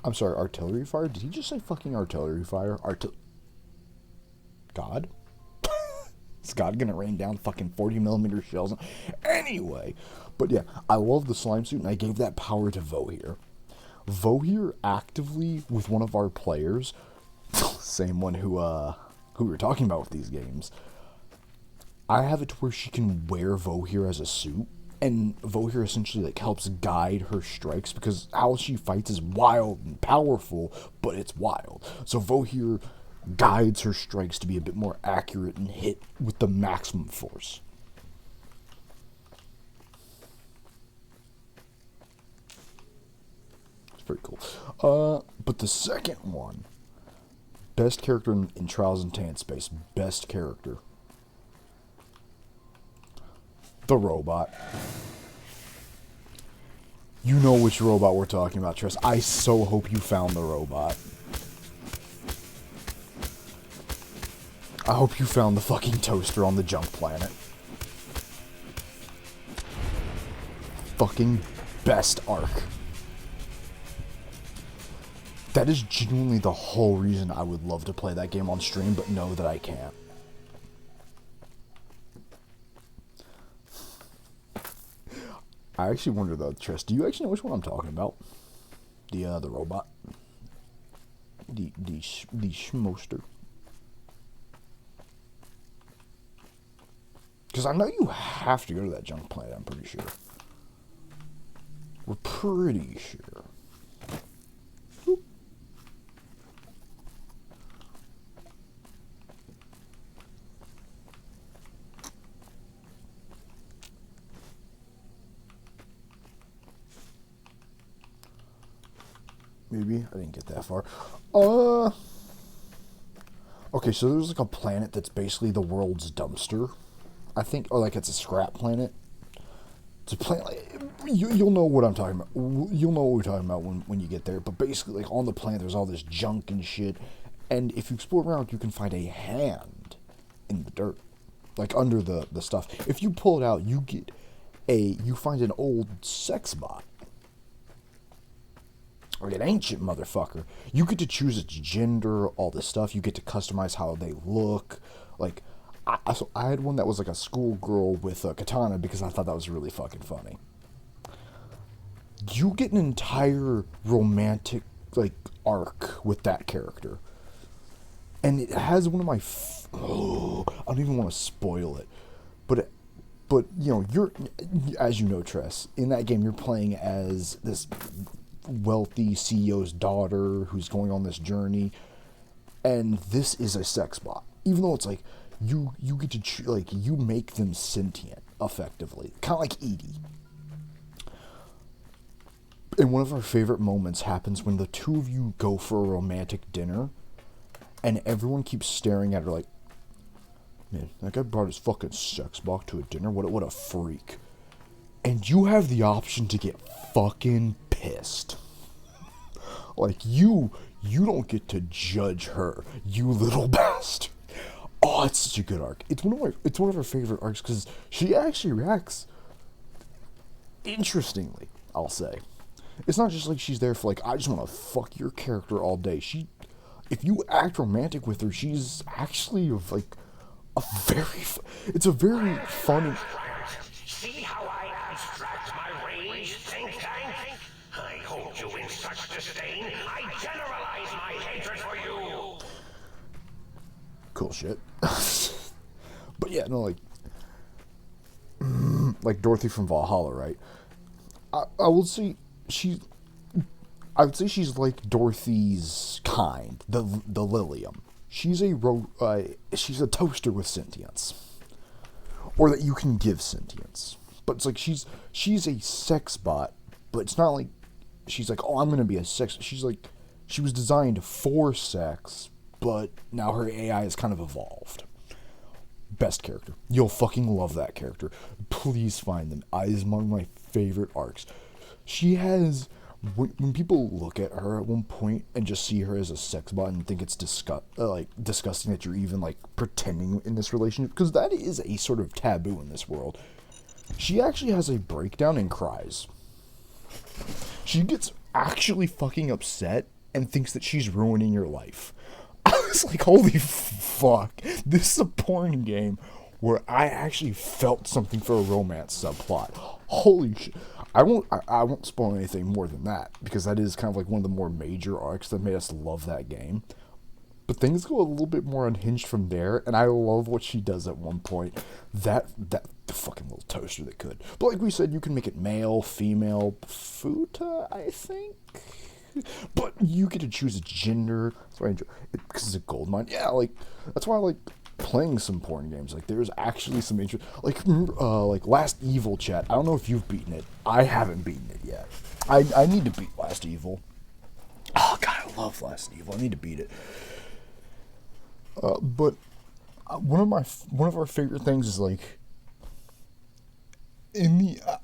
I'm sorry, artillery fire? Did he just say fucking artillery fire? God? Is God gonna rain down fucking 40mm shells? Anyway, but yeah, I love the slime suit, and I gave that power to Vohir. Vohir actively, with one of our players, same one who we were talking about with these games, I have it to where she can wear Vohir as a suit, and Vohir essentially helps guide her strikes, because how she fights is wild and powerful, but it's wild. So Vohir guides her strikes to be a bit more accurate and hit with the maximum force. It's pretty cool. But the second one, best character in Trials in Tan Space, best character, the robot. You know which robot we're talking about, Triss. I so hope you found the robot. I hope you found the fucking toaster on the junk planet. Fucking best arc. That is genuinely the whole reason I would love to play that game on stream, but know that I can't. I actually wonder though, Triss, do you actually know which one I'm talking about? The robot. The schmoster. Because I know you have to go to that junk planet, I'm pretty sure. We're pretty sure. maybe. I didn't get that far. Okay, so there's like a planet that's basically the world's dumpster, I think, or like it's a scrap planet. It's a planet, like, you'll know what I'm talking about. You'll know what we're talking about when you get there. But basically, like, on the planet, there's all this junk and shit. And if you explore around, you can find a hand in the dirt, like under the stuff. If you pull it out, you find an old sex bot. Like an ancient motherfucker. You get to choose its gender, all this stuff. You get to customize how they look. Like, I had one that was like a schoolgirl with a katana because I thought that was really fucking funny. You get an entire romantic, like, arc with that character. And it has one of my... I don't even want to spoil it. But you know, as you know, Tress, in that game, you're playing as this wealthy CEO's daughter who's going on this journey, and this is a sex bot. Even though it's like you get to like you make them sentient effectively, kind of like Edie. And one of our favorite moments happens when the two of you go for a romantic dinner, and everyone keeps staring at her like, man, that guy brought his fucking sex bot to a dinner. What a freak. And you have the option to get fucking pissed. Like, you don't get to judge her, you little bastard. Oh, it's such a good arc. It's one of our favorite arcs because she actually reacts interestingly, I'll say. It's not just like she's there for like, I just want to fuck your character all day. If you act romantic with her, she's actually like it's a very funny. See how I abstract my rage, think tank? I hold you in such disdain, I generalize my hatred for you. Cool shit. But yeah, no, like Dorothy from Valhalla, right? I would say she's like Dorothy's kind, the Lilium. She's a toaster with sentience, or that you can give sentience. But it's like she's a sex bot, but it's not like she's like, oh, I'm gonna be a sex. She's like, she was designed for sex, but now her AI is kind of evolved. Best character. You'll fucking love that character. Please find them. It is one of my favorite arcs. She has, when people look at her at one point and just see her as a sex bot and think it's disgusting that you're even like pretending in this relationship, because that is a sort of taboo in this world. She actually has a breakdown and cries. She gets actually fucking upset and thinks that she's ruining your life. I was like, holy fuck. This is a porn game where I actually felt something for a romance subplot. Holy shit. I won't spoil anything more than that, because that is kind of like one of the more major arcs that made us love that game. But things go a little bit more unhinged from there, and I love what she does at one point. The fucking little toaster that could. But like we said, you can make it male, female, futa, I think. But you get to choose a gender. That's why I enjoy it, because it's a gold mine. Yeah, like that's why I like playing some porn games. Like there's actually some interest. Like Last Evil, chat. I don't know if you've beaten it. I haven't beaten it yet. I need to beat Last Evil. Oh god, I love Last Evil. I need to beat it. But one of our favorite things is like I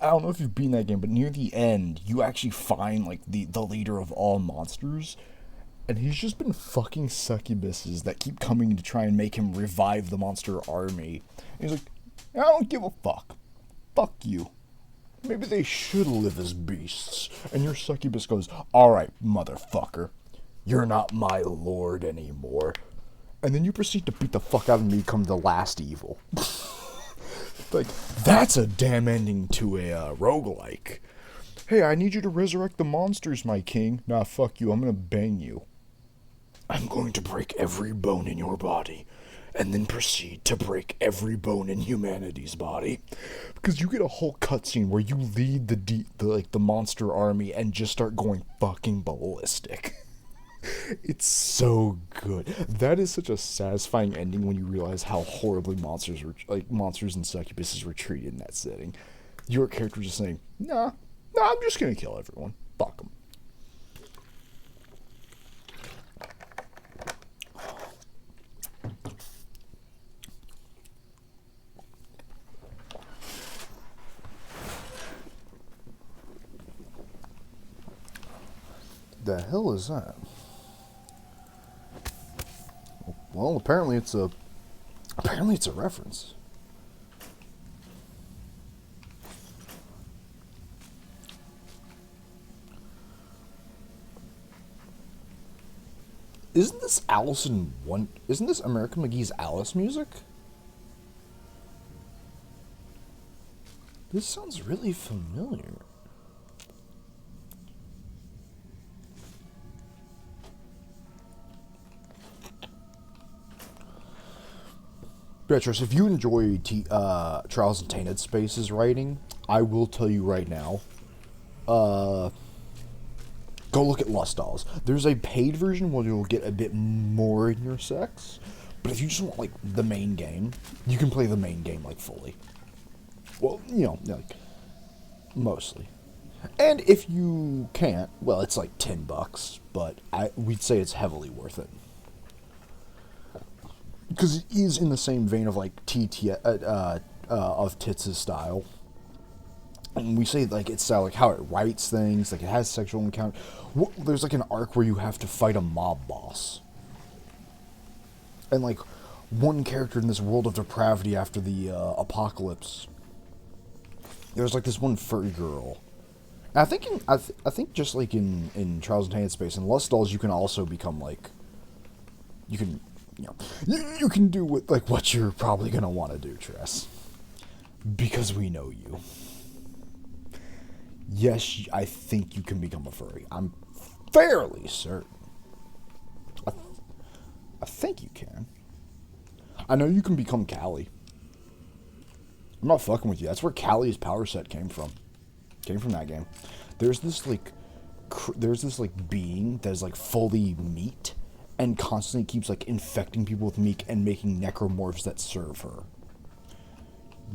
don't know if you've beaten that game, but near the end you actually find like the leader of all monsters, and he's just been fucking succubuses that keep coming to try and make him revive the monster army. And he's like, I don't give a fuck. Fuck you. Maybe they should live as beasts. And your succubus goes, alright, motherfucker. You're not my lord anymore. And then you proceed to beat the fuck out of me, become the last evil. Like, that's a damn ending to a roguelike. Hey, I need you to resurrect the monsters, my king. Nah, fuck you, I'm gonna bang you. I'm going to break every bone in your body, and then proceed to break every bone in humanity's body. Because you get a whole cutscene where you lead the monster army and just start going fucking ballistic. It's so good. That is such a satisfying ending when you realize how horribly monsters and succubuses were treated in that setting. Your character just saying, nah, I'm just gonna kill everyone. Fuck them. The hell is that? Well, apparently it's a reference. Isn't this Isn't this American McGee's Alice music? This sounds really familiar. Beatrice, if you enjoy Trials and Tainted Space's writing, I will tell you right now, go look at Lust Dolls. There's a paid version where you'll get a bit more in your sex, but if you just want, like, the main game, you can play the main game, like, fully. Well, you know, like, mostly. And if you can't, well, it's like $10, but we'd say it's heavily worth it. Because it is in the same vein of, like, of Tits' style. And we say, like, it's like how it writes things, like it has sexual encounter. There's like an arc where you have to fight a mob boss. And like one character in this world of depravity after the apocalypse. There's like this one furry girl. And I think I think just like in Trials and Tainted Space and Lust Dolls, you can also become like you can you can do what you're probably gonna want to do, Tress. Because we know you. Yes, I think you can become a furry. I'm fairly certain. I think you can. I know you can become Callie. I'm not fucking with you. That's where Callie's power set came from. Came from that game. There's this like being that is like fully meat and constantly keeps like infecting people with meat and making necromorphs that serve her.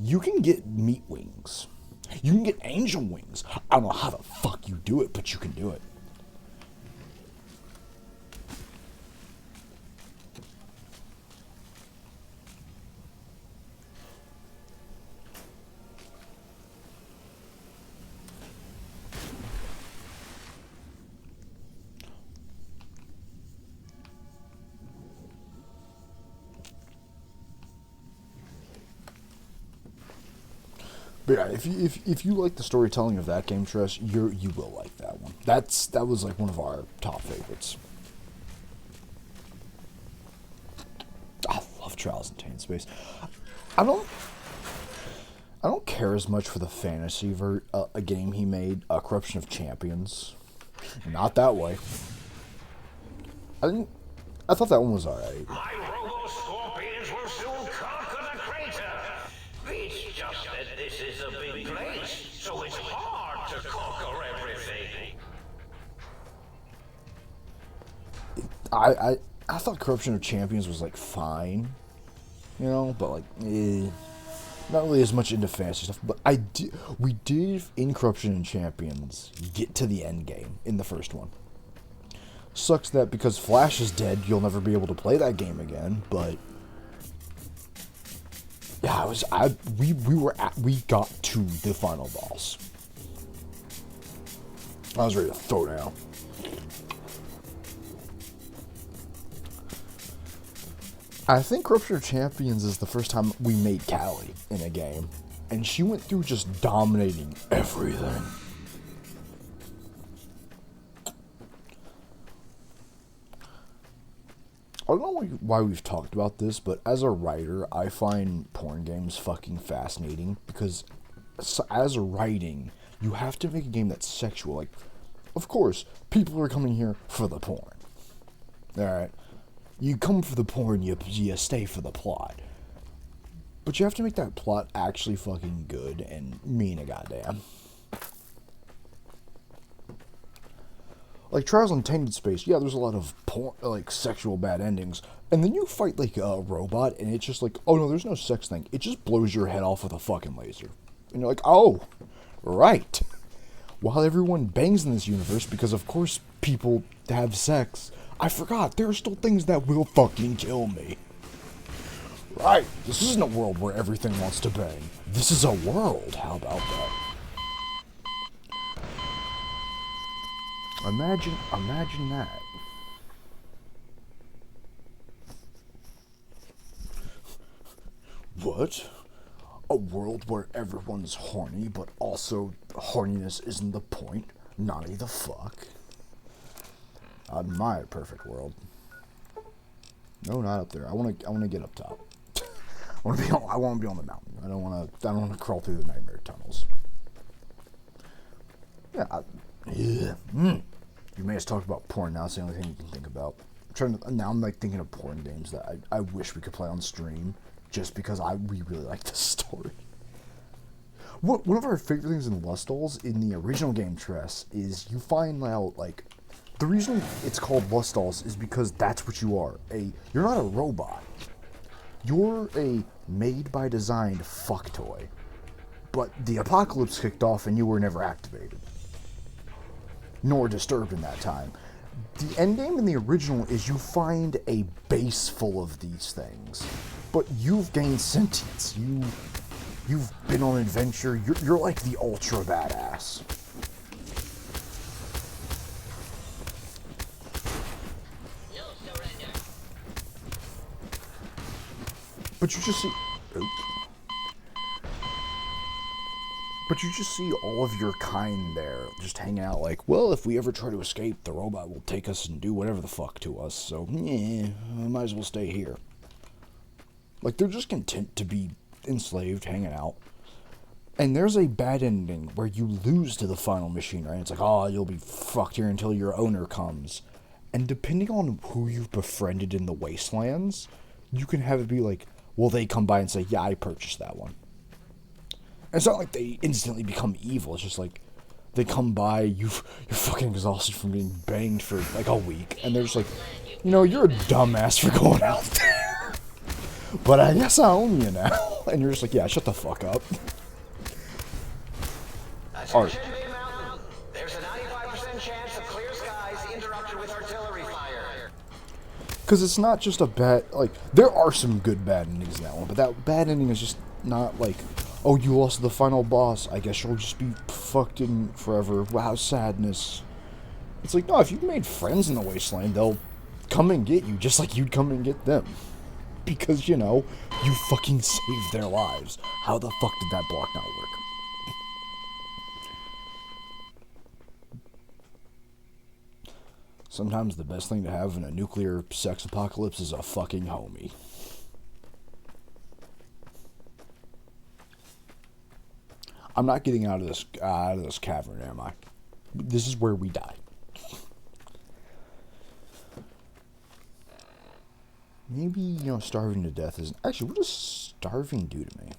You can get meat wings. You can get angel wings. I don't know how the fuck you do it, but you can do it. But yeah, if you like the storytelling of that game, Tress, you will like that one. That was like one of our top favorites. I love Trials and Tainted Space. I don't care as much for the fantasy a game he made, Corruption of Champions. Not that way. I thought that one was alright. My robo-scorpions will soon conquer the crater. It's just that this is a big place, so it's hard to conquer everything. I thought Corruption of Champions was like fine, you know, but like not really as much into fantasy stuff. But we did in Corruption and Champions get to the end game in the first one. Sucks that because Flash is dead, you'll never be able to play that game again. But yeah, we got to the final boss. I was ready to throw down. I think Corruption of Champions is the first time we made Callie in a game, and she went through just dominating everything. I don't know why we've talked about this, but as a writer, I find porn games fucking fascinating because as a writing, you have to make a game that's sexual. Like, of course, people are coming here for the porn. Alright? You come for the porn, you stay for the plot. But you have to make that plot actually fucking good and mean a goddamn. Like Trials and Tainted Space, yeah, there's a lot of porn, like sexual bad endings, and then you fight like a robot, and it's just like, oh no, there's no sex thing. It just blows your head off with a fucking laser, and you're like, oh, right. While everyone bangs in this universe, because of course people have sex, I forgot there are still things that will fucking kill me. Right, this isn't a world where everything wants to bang. This is a world. How about that? Imagine that. What? A world where everyone's horny, but also horniness isn't the point. Naughty the fuck. My perfect world. No, not up there. I wanna get up top. I wanna be on the mountain. I don't wanna crawl through the nightmare tunnels. Yeah. You may have talked about porn. Now it's the only thing you can think about. Now I'm like thinking of porn games that I wish we could play on stream, just because we really like this story. One of our favorite things in Lustals in the original game, Tress, is you find out like the reason it's called Lustals is because that's what you are. You're not a robot. You're a made by design fuck toy. But the apocalypse kicked off and you were never activated. Nor disturbed in that time. The endgame in the original is you find a base full of these things. But you've gained sentience. You've been on an adventure. You're like the ultra badass. No surrender. But you just see... But you just see all of your kind there, just hanging out like, well, if we ever try to escape, the robot will take us and do whatever the fuck to us, so, might as well stay here. Like, they're just content to be enslaved, hanging out. And there's a bad ending where you lose to the final machine, right? It's like, oh, you'll be fucked here until your owner comes. And depending on who you've befriended in the Wastelands, you can have it be like, well, they come by and say, yeah, I purchased that one. It's not like they instantly become evil. It's just like they come by, you're fucking exhausted from getting banged for like a week, and they're just like, you're a dumbass for going out there. But I guess I own you now. And you're just like, yeah, shut the fuck up. Art. There's a 95% chance of clear skies interrupted with artillery fire. Because it's not just a bad, like, there are some good bad endings in that one, but that bad ending is just not like, oh, you lost to the final boss, I guess you'll just be fucked in forever. Wow, sadness. It's like, no, if you've made friends in the Wasteland, they'll come and get you just like you'd come and get them. Because, you fucking saved their lives. How the fuck did that block not work? Sometimes the best thing to have in a nuclear sex apocalypse is a fucking homie. I'm not getting out of this cavern, am I? This is where we die. Maybe, starving to death isn't... Actually, what does starving do to me?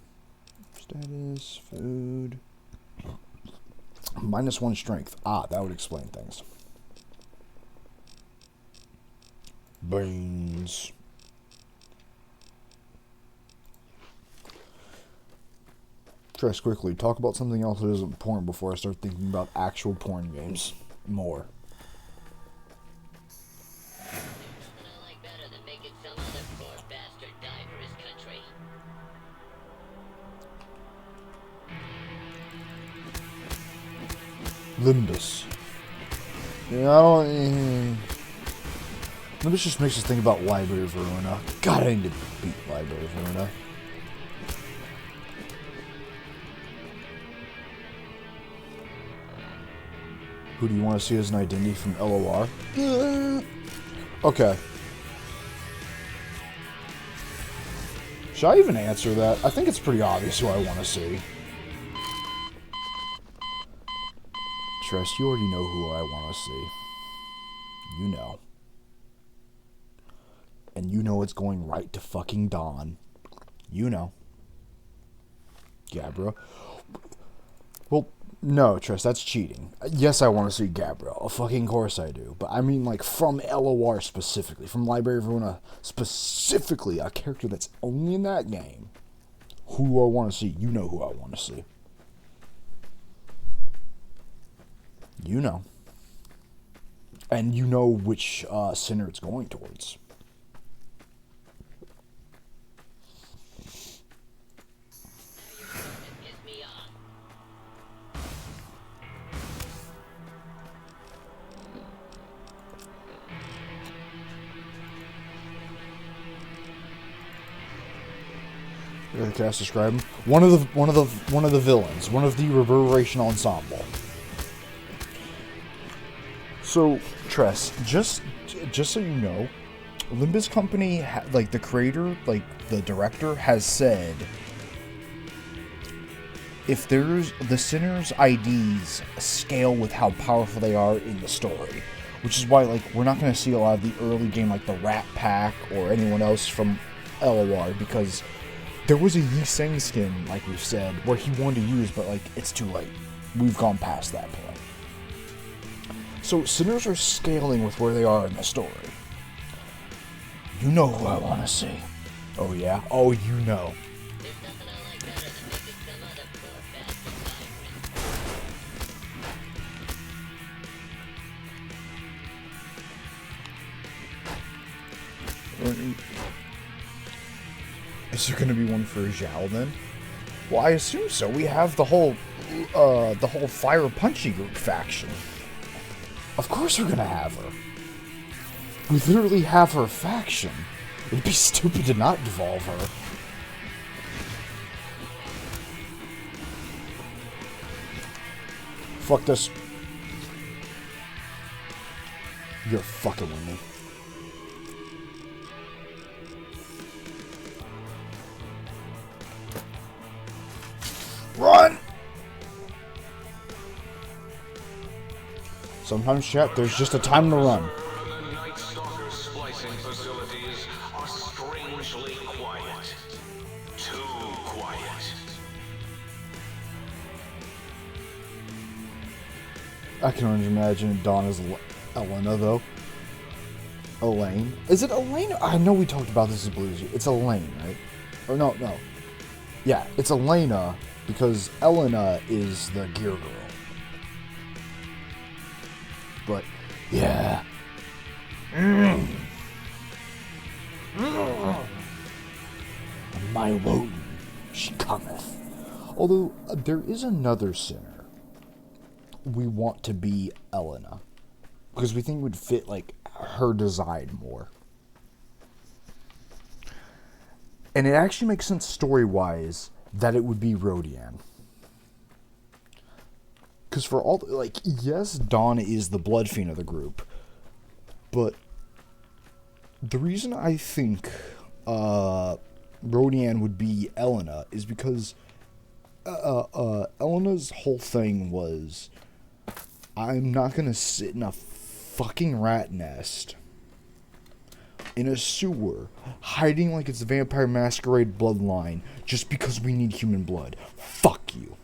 Status, food... -1 strength. That would explain things. Brains. Tress, quickly, talk about something else that isn't porn before I start thinking about actual porn games. More. Nothing I like better than making some other poor bastard die for his country. Limbus. Yeah, I don't... Limbus just makes us think about Library of Verona. God, I need to beat Library of Verona. Who do you want to see as an identity from LOR? Okay. Should I even answer that? I think it's pretty obvious who I want to see. Tress, you already know who I want to see. You know. And you know it's going right to fucking dawn. You know. Gabra. Well, no, Tress, that's cheating. Yes, I want to see Gabriel. Of fucking course I do. But I mean, like, from LOR specifically. From Library of Verona specifically. A character that's only in that game. Who do I want to see? You know who I want to see. You know. And you know which center it's going towards. Can I describe him? One of the villains, one of the Reverberation Ensemble. So, Tress, just so you know, Limbus Company, like the creator, like the director, has said, if there's the Sinner's IDs scale with how powerful they are in the story, which is why like we're not going to see a lot of the early game like the Rat Pack or anyone else from LOR, because there was a Yi Seng skin, like we've said, where he wanted to use, but like it's too late. We've gone past that point. So Sinners are scaling with where they are in the story. You know who I want to see. Oh yeah? Oh, you know. There's nothing I like better than making some other poor bastard Is there going to be one for Zhao then? Well, I assume so. We have the whole Fire Punchy Group faction. Of course we're going to have her. We literally have her faction. It'd be stupid to not devolve her. Fuck this. You're fucking with me. Run! Sometimes, chat, there's just a time to run. The Night Stalker splicing facilities are strangely quiet. Too quiet. I can only imagine Dawn as Elena, though. Elaine? Is it Elaine? I know we talked about this as Blues. It's Elaine, right? Or no. Yeah, it's Elena, because Elena is the gear girl. But, yeah. My Woden, she cometh. Although, there is another sinner we want to be Elena, because we think it would fit, like, her design more. And it actually makes sense story-wise that it would be Rodian. Because for all, like, yes, Dawn is the blood fiend of the group, but the reason I think Rodian would be Elena is because Elena's whole thing was, I'm not gonna sit in a fucking rat nest in a sewer hiding like it's the Vampire Masquerade bloodline just because we need human blood. Fuck you.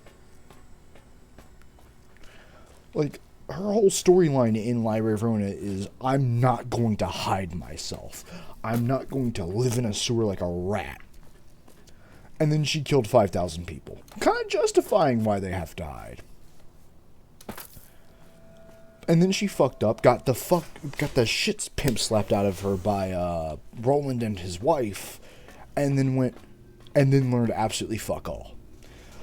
Like, her whole storyline in Library of Rona is, I'm not going to hide myself. I'm not going to live in a sewer like a rat. And then she killed 5,000 people. Kind of justifying why they have to hide. And then she fucked up, got the shit pimp slapped out of her by Roland and his wife, and then learned absolutely fuck all.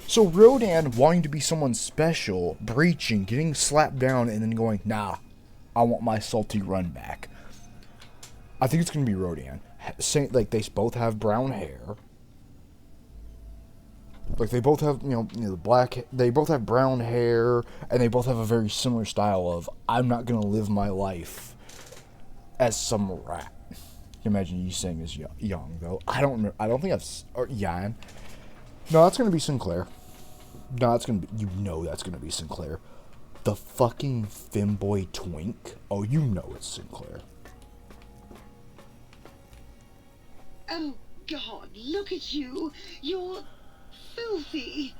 So Rodan wanting to be someone special, breaching, getting slapped down, and then going, nah, I want my salty run back. I think it's gonna be Rodan. Like, they both have brown hair. Like, they both have, they both have brown hair, and they both have a very similar style of, I'm not gonna live my life as some rat. You imagine Yi Seng is young, though. I don't remember. I don't think or Yan. No, that's gonna be Sinclair. No, that's gonna be, that's gonna be Sinclair. The fucking femboy twink. Oh, it's Sinclair. Oh, God, look at you. You're filthy.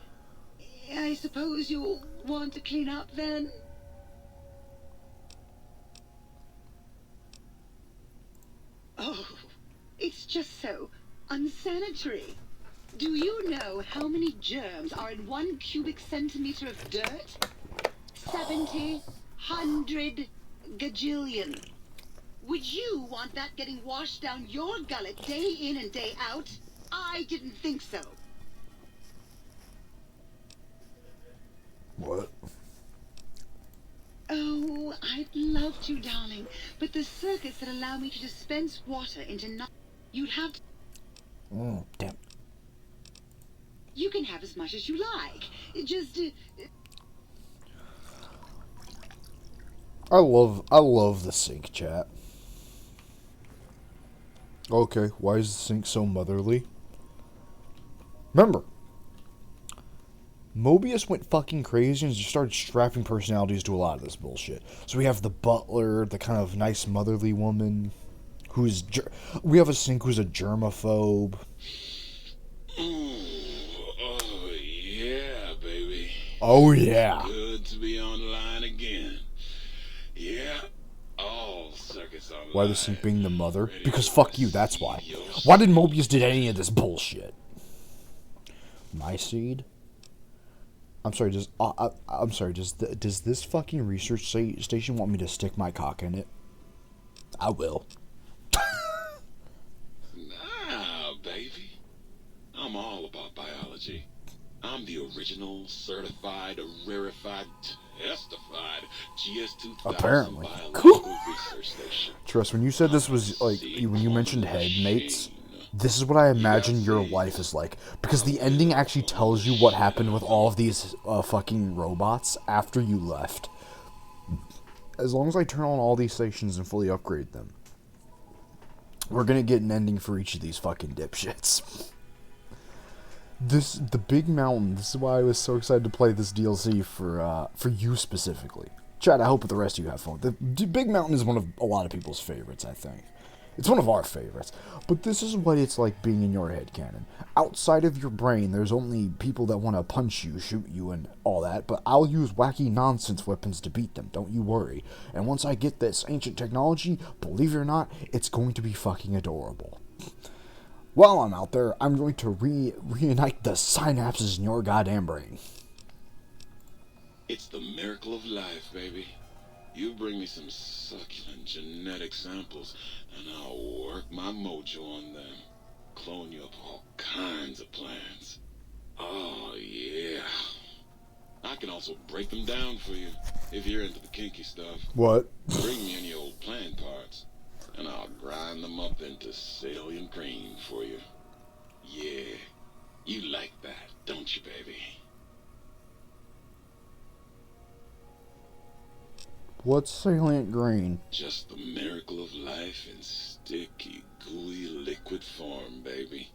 I suppose you'll want to clean up then? Oh, it's just so unsanitary. Do you know how many germs are in 1 cubic centimeter of dirt? 70, 100, gajillion. Would you want that getting washed down your gullet day in and day out? I didn't think so. What? Oh, I'd love to, darling, but the circuits that allow me to dispense water into you'd have to... Damn. can have as much as you like. Just... I love the sink, chat. Okay, why is the sink so motherly? Remember, Mobius went fucking crazy and just started strapping personalities to a lot of this bullshit. So we have the butler, the kind of nice motherly woman, we have a sink who's a germaphobe. Oh, yeah, baby. Oh, yeah. Good to be online again. Yeah, all circuits online. Why the sink being the mother? Because fuck you, that's why. Why did Mobius did any of this bullshit? My seed? I'm sorry, does this fucking research station want me to stick my cock in it? I will. Nah, baby. I'm all about biology. I'm the original, certified, rarefied, testified GS2000 Apparently. biological research station. Trust, when you said this was, like, when you mentioned headmates, this is what I imagine your life is like. Because the ending actually tells you what happened with all of these fucking robots after you left. As long as I turn on all these stations and fully upgrade them, we're gonna get an ending for each of these fucking dipshits. The Big Mountain, this is why I was so excited to play this DLC for you specifically. Chad, I hope the rest of you have fun. The Big Mountain is one of a lot of people's favorites, I think. It's one of our favorites. But this is what it's like being in your headcanon. Outside of your brain, there's only people that want to punch you, shoot you, and all that, but I'll use wacky nonsense weapons to beat them, don't you worry. And once I get this ancient technology, believe it or not, it's going to be fucking adorable. While I'm out there, I'm going to reunite the synapses in your goddamn brain. It's the miracle of life, baby. You bring me some succulent genetic samples, and I'll work my mojo on them. Clone you up all kinds of plants. Oh, yeah. I can also break them down for you, if you're into the kinky stuff. What? Bring me any old plant parts, and I'll grind them up into salient cream for you. Yeah, you like that, don't you, baby? What's salient green? Just the miracle of life in sticky, gooey liquid form, baby.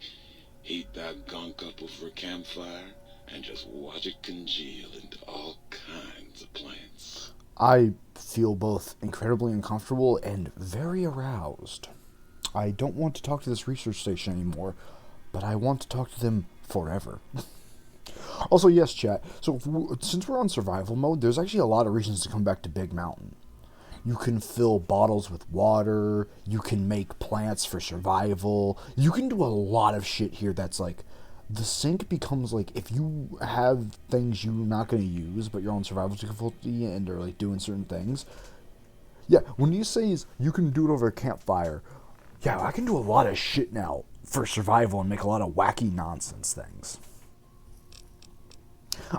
Heat that gunk up over a campfire and just watch it congeal into all kinds of plants. I feel both incredibly uncomfortable and very aroused. I don't want to talk to this research station anymore, but I want to talk to them forever. Also, yes, chat, so since we're on survival mode, there's actually a lot of reasons to come back to Big Mountain. You can fill bottles with water, you can make plants for survival, you can do a lot of shit here that's like, the sink becomes like, if you have things you're not going to use, but you're on survival difficulty and are like doing certain things. Yeah, when you say you can do it over a campfire, yeah, I can do a lot of shit now for survival and make a lot of wacky nonsense things.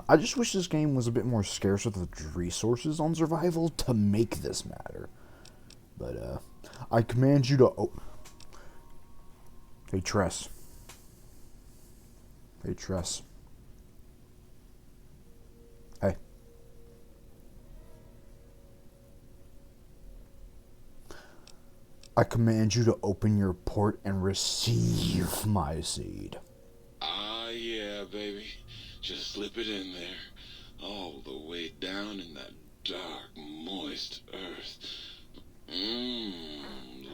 I just wish this game was a bit more scarce with the resources on survival to make this matter. But, I command you to... Hey, Tress. Hey, Tress. Hey. I command you to open your port and receive my seed. Ah, yeah, baby. Just slip it in there, all the way down in that dark, moist earth.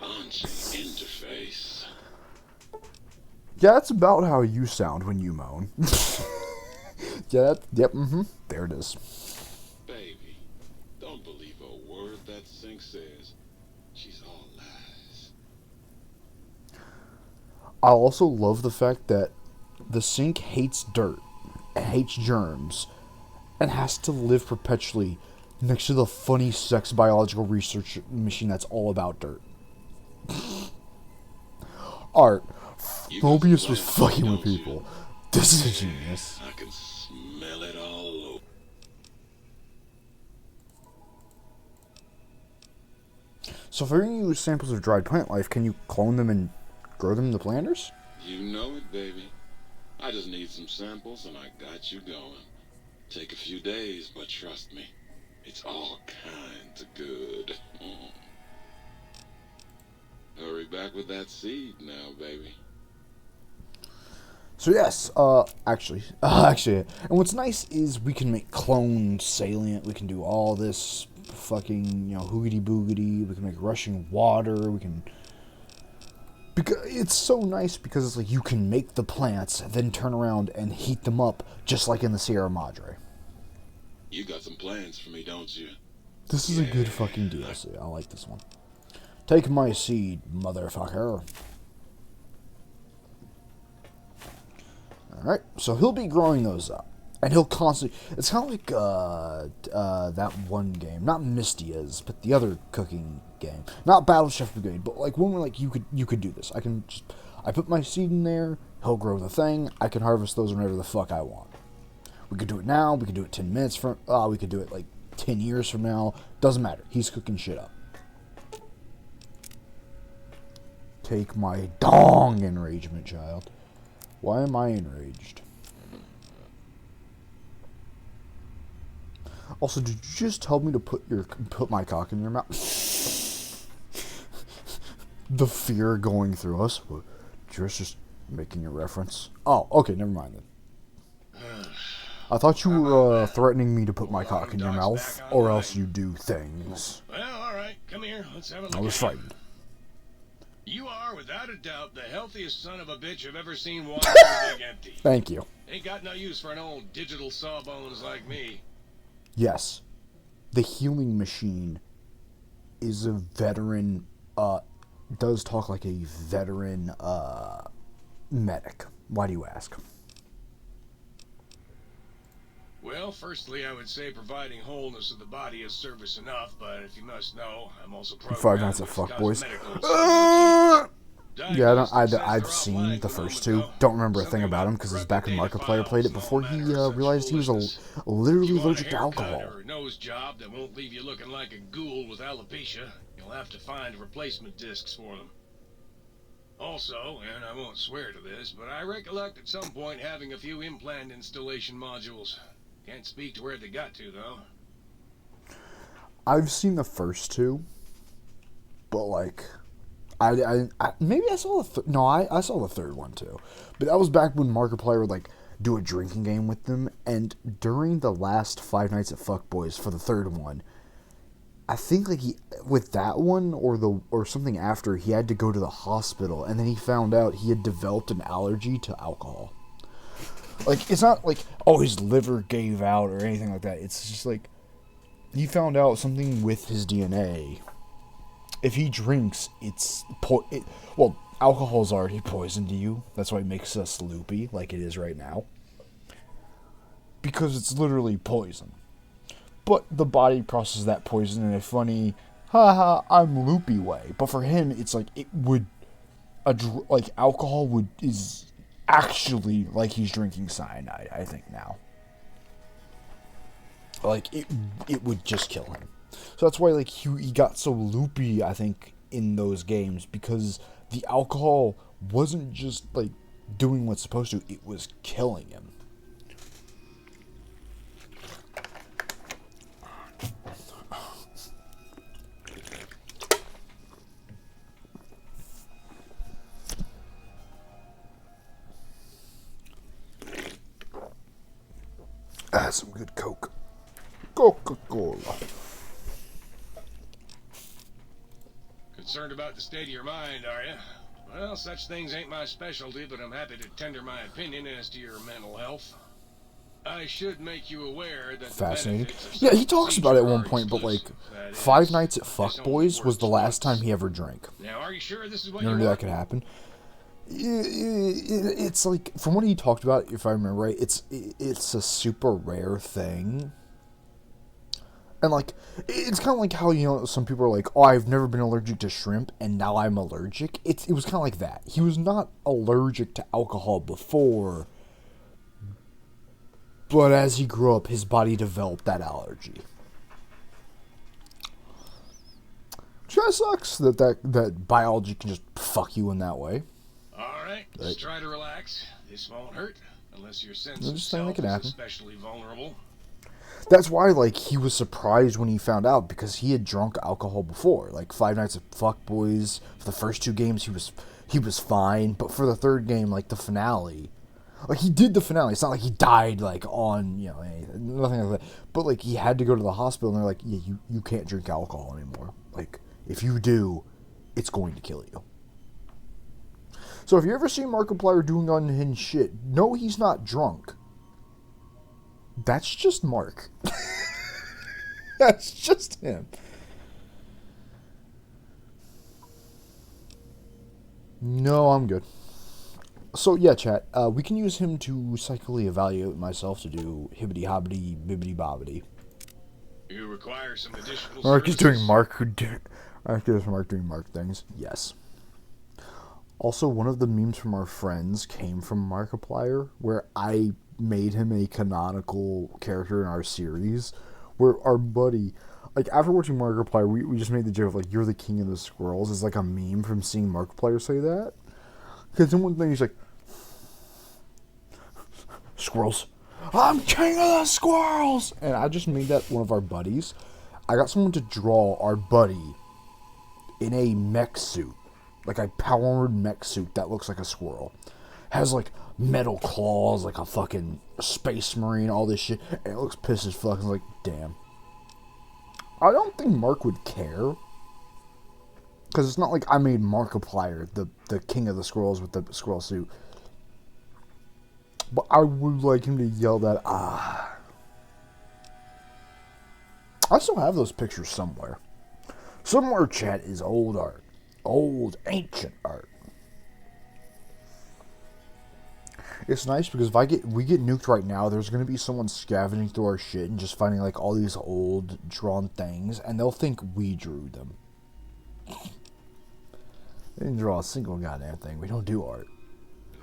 Launching interface. Yeah, that's about how you sound when you moan. Yeah, there it is. Baby, don't believe a word that sink says. She's all lies. I also love the fact that the sink hates dirt. Hates germs, and has to live perpetually next to the funny sex biological research machine that's all about dirt. Art. Mobius was fucking with people. This is a genius. I can smell it all over. So if we're going to use samples of dried plant life, can you clone them and grow them in the planters? You know it, baby. I just need some samples and I got you going. Take a few days, but trust me, it's all kinds of good. Hurry back with that seed now, baby. So yes, actually, and what's nice is we can make clone salient, we can do all this fucking, hoogity boogity, we can make rushing water, we can, because it's so nice because it's like you can make the plants, then turn around and heat them up, just like in the Sierra Madre. You got some plans for me, don't you? This is a good fucking DLC, I like this one. Take my seed, motherfucker. Alright, so he'll be growing those up. And he'll constantly... It's kind of like that one game. Not Mystia's, but the other cooking game. Not Battle Chef Brigade, but like one where like you could do this. I put my seed in there, he'll grow the thing, I can harvest those whenever the fuck I want. We could do it now, we could do it 10 minutes from... we could do it like 10 years from now. Doesn't matter. He's cooking shit up. Take my dong enragement, child. Why am I enraged? Also, did you just tell me to put my cock in your mouth? The fear going through us. You're just making a reference. Oh, okay, never mind then. I thought you were threatening me to put my cock in your mouth, or else you do things. Well, all right, come here. Let's have a look. I was frightened. You are, without a doubt, the healthiest son of a bitch I've ever seen walk the big empty. Thank you. Ain't got no use for an old digital sawbones like me. Yes. The healing machine is a veteran, does talk like a veteran, medic. Why do you ask? Well, firstly, I would say providing wholeness of the body is service enough, but if you must know, I'm also programmed 5 Nights at with Fuckboys. cosmetical Yeah, I've seen the first two. Don't remember a thing about him because it was back when Markiplier played it before he realized he was literally allergic to alcohol. Or a nose job that won't leave you looking like a ghoul with alopecia, you'll have to find replacement discs for them. Also, and I won't swear to this, but I recollect at some point having a few implant installation modules. Can't speak to where they got to, though. I've seen the first two, but like, I maybe I saw the I saw the third one too, but that was back when Markiplier would like do a drinking game with them, and during the last 5 Nights at Fuckboys for the third one, I think like with that one or something after, he had to go to the hospital, and then he found out he had developed an allergy to alcohol. Like, it's not like, oh, his liver gave out or anything like that. It's just like, he found out something with his DNA. If he drinks, well, alcohol's already poison to you. That's why it makes us loopy, like it is right now. Because it's literally poison. But the body processes that poison in a funny, haha, I'm loopy way. But for him, it's like, alcohol is actually like he's drinking cyanide, I think now. Like, it would just kill him. So that's why, like, he got so loopy, I think, in those games, because the alcohol wasn't just, like, doing what's supposed to, it was killing him. Some good Coke. Coca-Cola. Concerned about the state of your mind, are you? Well, such things ain't my specialty, but I'm happy to tender my opinion as to your mental health. I should make you aware that fascinating. Yeah, he talks about it at one point, but like, 5 Nights at Fuckboys was the last time he ever drank. Now, are you sure this is what you you knew want? that could happen? It's like, from what he talked about, if I remember right, it's a super rare thing. And like, it's kind of like how, some people are like, oh, I've never been allergic to shrimp, and now I'm allergic. It was kind of like that. He was not allergic to alcohol before, but as he grew up, his body developed that allergy. Which kind of sucks that biology can just fuck you in that way. All right, Just try to relax. This won't hurt unless your sense of Just saying self it can is happen. especially vulnerable. That's why, like, he was surprised when he found out, because he had drunk alcohol before. Like, Five Nights at Fuckboys, for the first 2 games, he was fine. But for the 3rd game, like, the finale, like, he did the finale. It's not like he died, like, on, you know, anything, nothing like that. But, like, he had to go to the hospital, and they're like, yeah, you can't drink alcohol anymore. Like, if you do, it's going to kill you. So if you ever see Markiplier doing unhinged shit, no, he's not drunk. That's just Mark. That's just him. No, I'm good. So, yeah, chat. We can use him to psychically evaluate myself to do hibbity-hobbity, bibbity-bobbity. You require some additional Mark is doing services? Mark doing Mark things. Yes. Also, one of the memes from our friends came from Markiplier, where I made him a canonical character in our series, where our buddy, like, after watching Markiplier, we just made the joke of, like, you're the king of the squirrels. It's like a meme from seeing Markiplier say that. Because in one thing, he's like, squirrels. I'm king of the squirrels! And I just made that one of our buddies. I got someone to draw our buddy in a mech suit. Like a powered mech suit that looks like a squirrel. Has like metal claws, like a fucking space marine, all this shit. And it looks pissed as fuck. I'm like, damn. I don't think Mark would care. Because it's not like I made Markiplier the king of the squirrels with the squirrel suit. But I would like him to yell that, ah. I still have those pictures somewhere. Somewhere, chat, is old art. Old, ancient art. It's nice because if we get nuked right now, there's going to be someone scavenging through our shit and just finding like all these old drawn things, and they'll think we drew them. They didn't draw a single goddamn thing. We don't do art.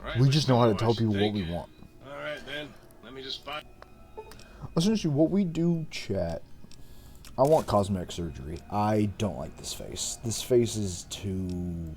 Right, We just know how to tell boys, people what take we it. want. Alright then, let me just find... Essentially, what we do, chat, I want cosmetic surgery. I don't like this face. This face is too...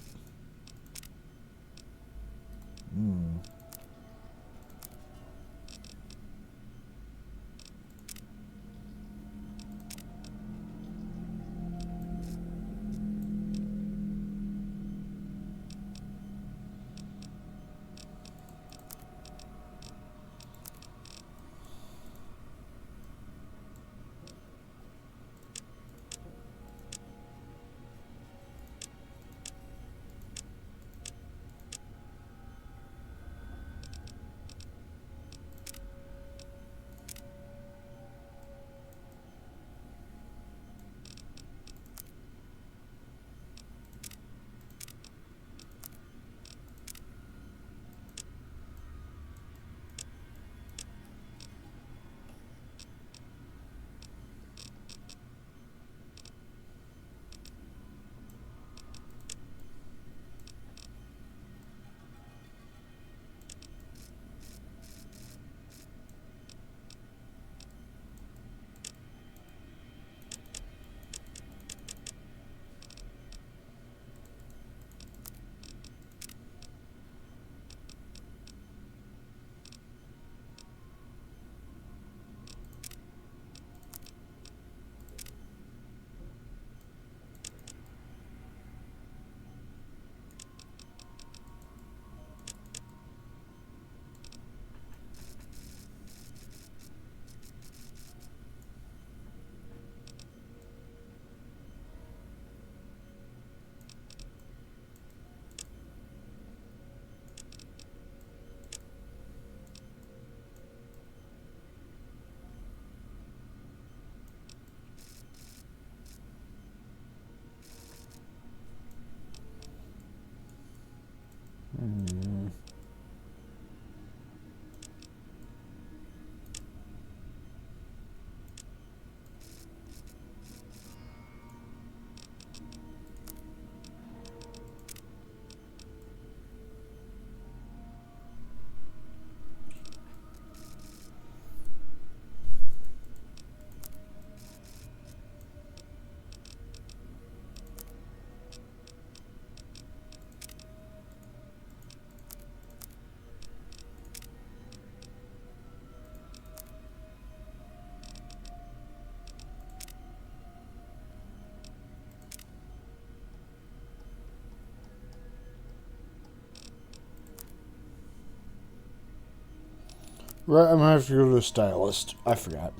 Right, I'm gonna have to go to a stylist. I forgot.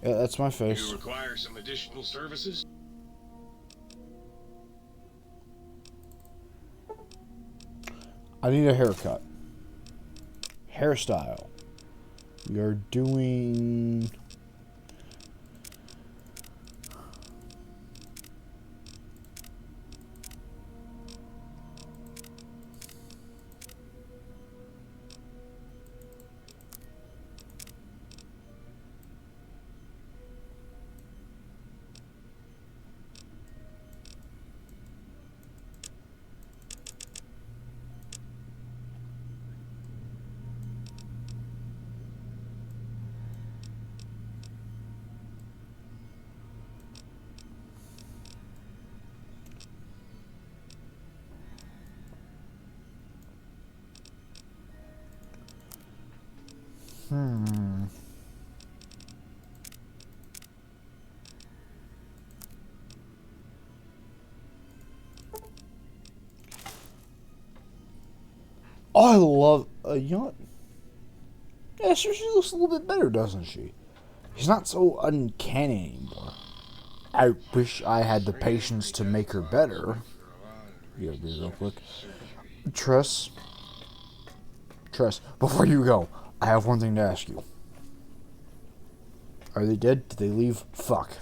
Yeah, that's my face. You require some additional services? I need a haircut. Hairstyle. We are doing... Oh, I love... you know what? Yeah, sure, she looks a little bit better, doesn't she? She's not so uncanny anymore. I wish I had the patience to make her better. You gotta be real quick. Tress, before you go, I have one thing to ask you. Are they dead? Did they leave? Fuck.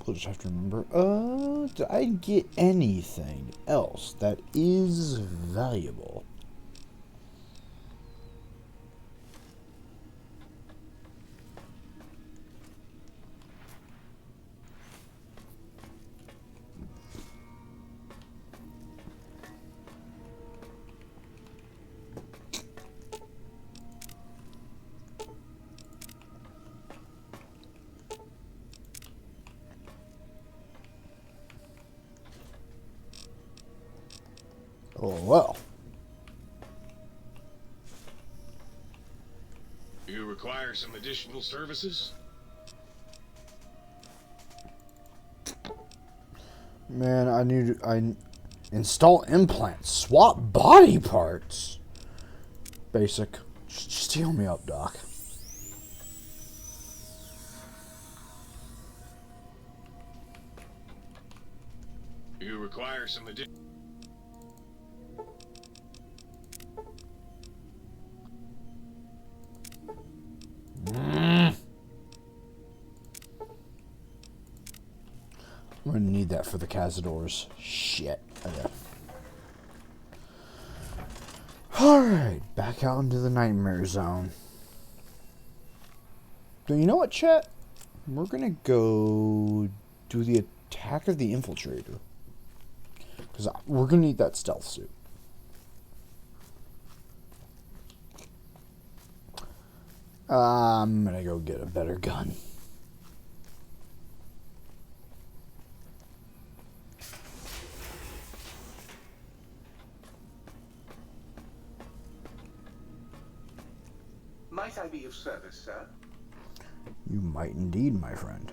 We'll just have to remember. Did I get anything else that is valuable? Oh, well. You require some additional services? Man, I install implants, swap body parts. Basic. Just heal me up, Doc. You require some additional... I'm gonna need that for the Cazadors. Shit. Okay. Alright, back out into the nightmare zone. So you know what, chat? We're gonna go do the attack of the infiltrator. Because we're gonna need that stealth suit. I'm gonna go get a better gun. Might I be of service, sir? You might indeed, my friend.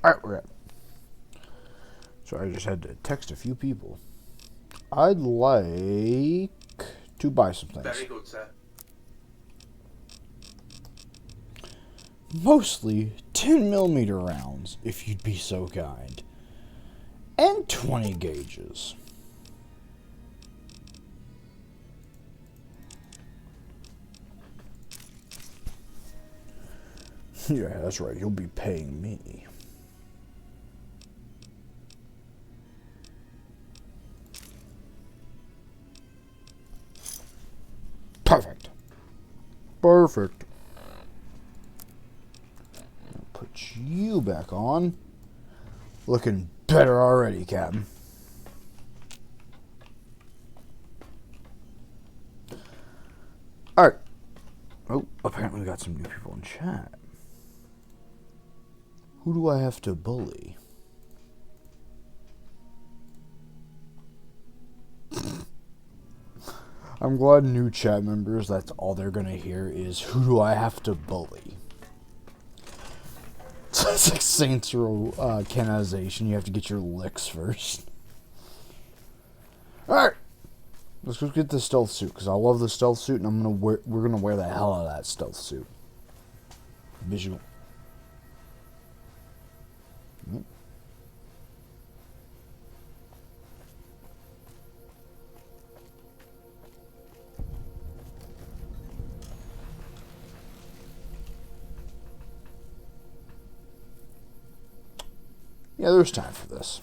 Alright, we're at. So I just had to text a few people. I'd like to buy some things. Very good, sir. Mostly 10mm rounds, if you'd be so kind. And 20 gauges. Yeah, that's right. You'll be paying me. Perfect. Perfect. I'll put you back on. Looking better already, Captain. Alright. Oh, apparently we got some new people in chat. Who do I have to bully? I'm glad new chat members, that's all they're gonna hear is, who do I have to bully? It's like Saints Row canonization, you have to get your licks first. Alright! Let's go get the stealth suit, because I love the stealth suit, and we're gonna wear the hell out of that stealth suit. Visual. Yeah, there's time for this.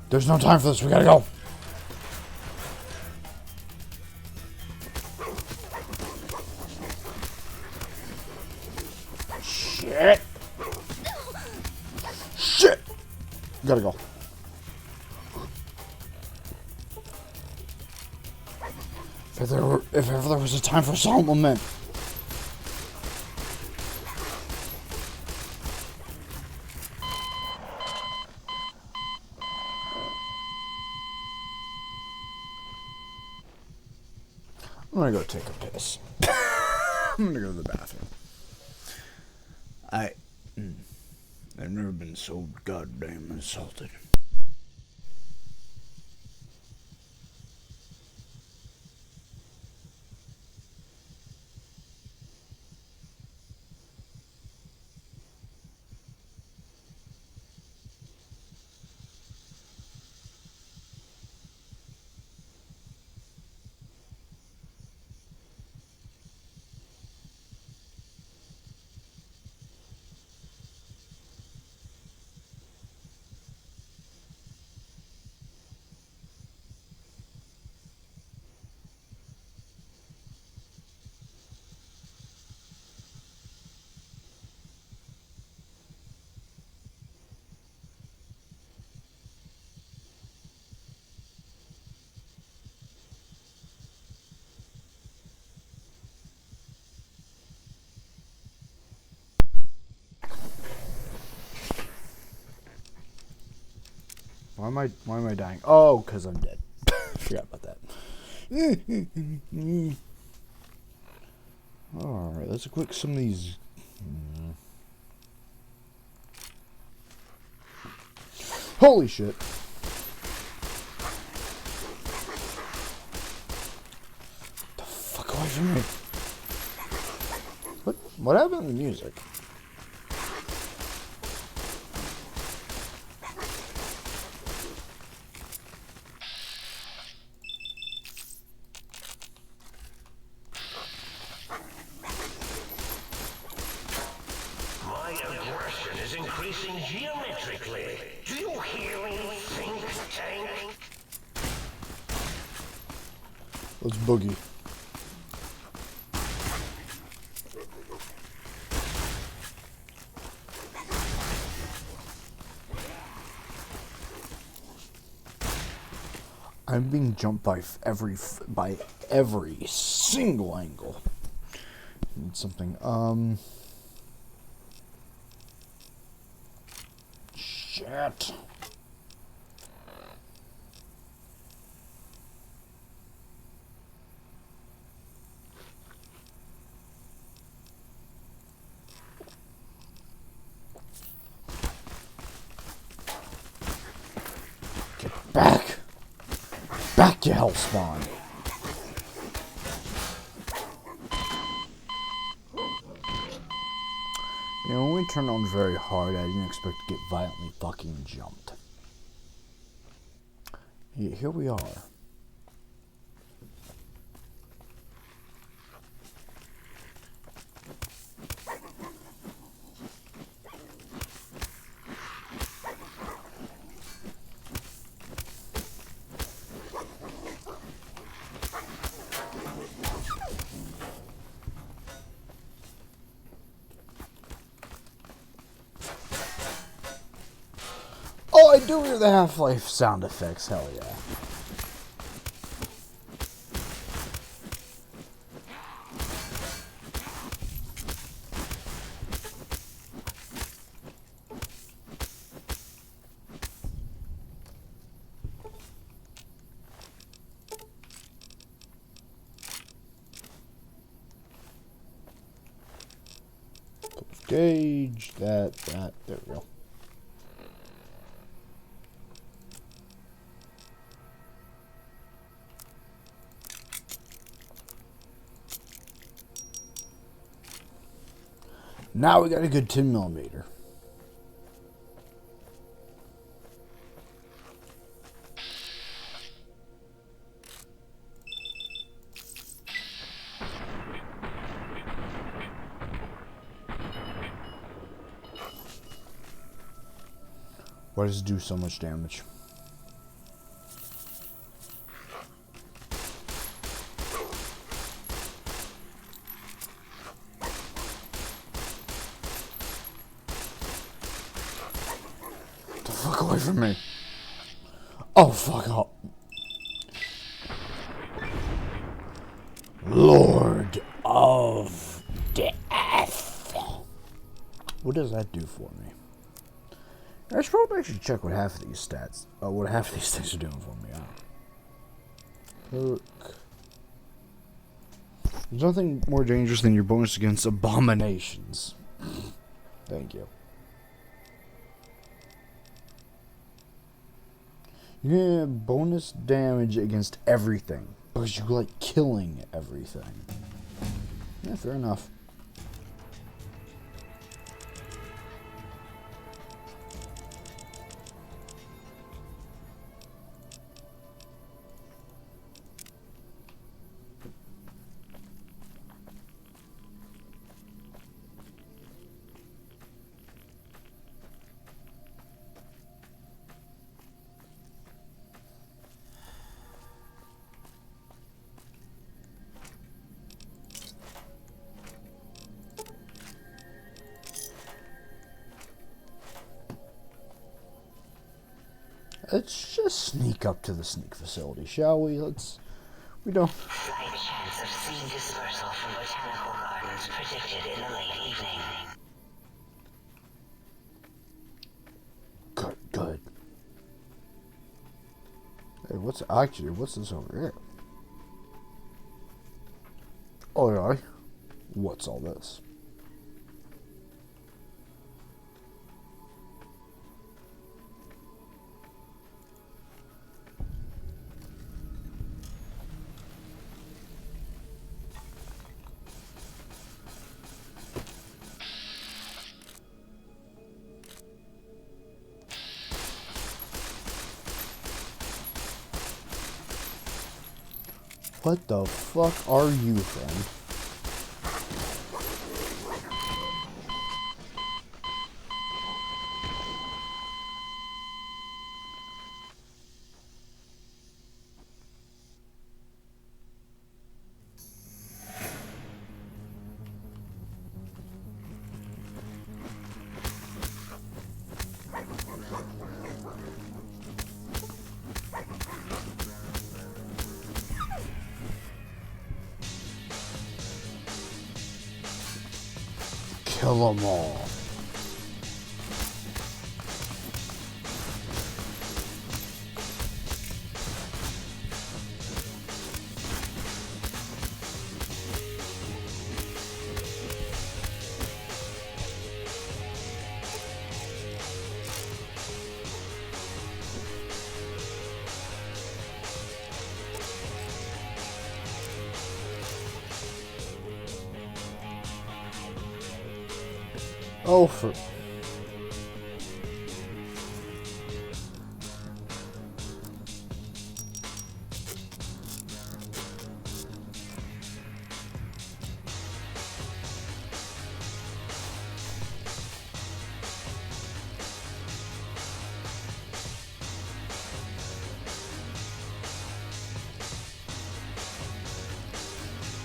There's no time for this, we gotta go. Shit. Shit. Gotta go. If ever there was a time for silent lament. I'm gonna go take a piss. I'm gonna go to the bathroom. I've never been so goddamn insulted. Why am I dying? Oh, because I'm dead. Forgot about that. Alright, let's quick some of these. Holy shit. The fuck away from me. What happened to the music? Let's boogie. I'm being jumped by every single angle. Need something. Shit. Back! Back, you hellspawn! You know, when we turned on very hard, I didn't expect to get violently fucking jumped. Here we are. Oh, I do hear the Half-Life sound effects, hell yeah. Gauge that, there we go. Now we got a good 10mm. Why does it do so much damage? The fuck away from me. Oh, fuck up. Lord of Death. What does that do for me? I should probably actually check what half of these stats, what half of these things are doing for me. Perk. There's nothing more dangerous than your bonus against abominations. Thank you. You get bonus damage against everything because you like killing everything. Yeah, fair enough. Let's just sneak up to the sneak facility, shall we? We don't... Slight chance of seed dispersal from botanical gardens predicted in the late evening. Good. Hey, what's this over here? Oh, yeah. What's all this? What the fuck are you, friend? Kill them all. Oh, for...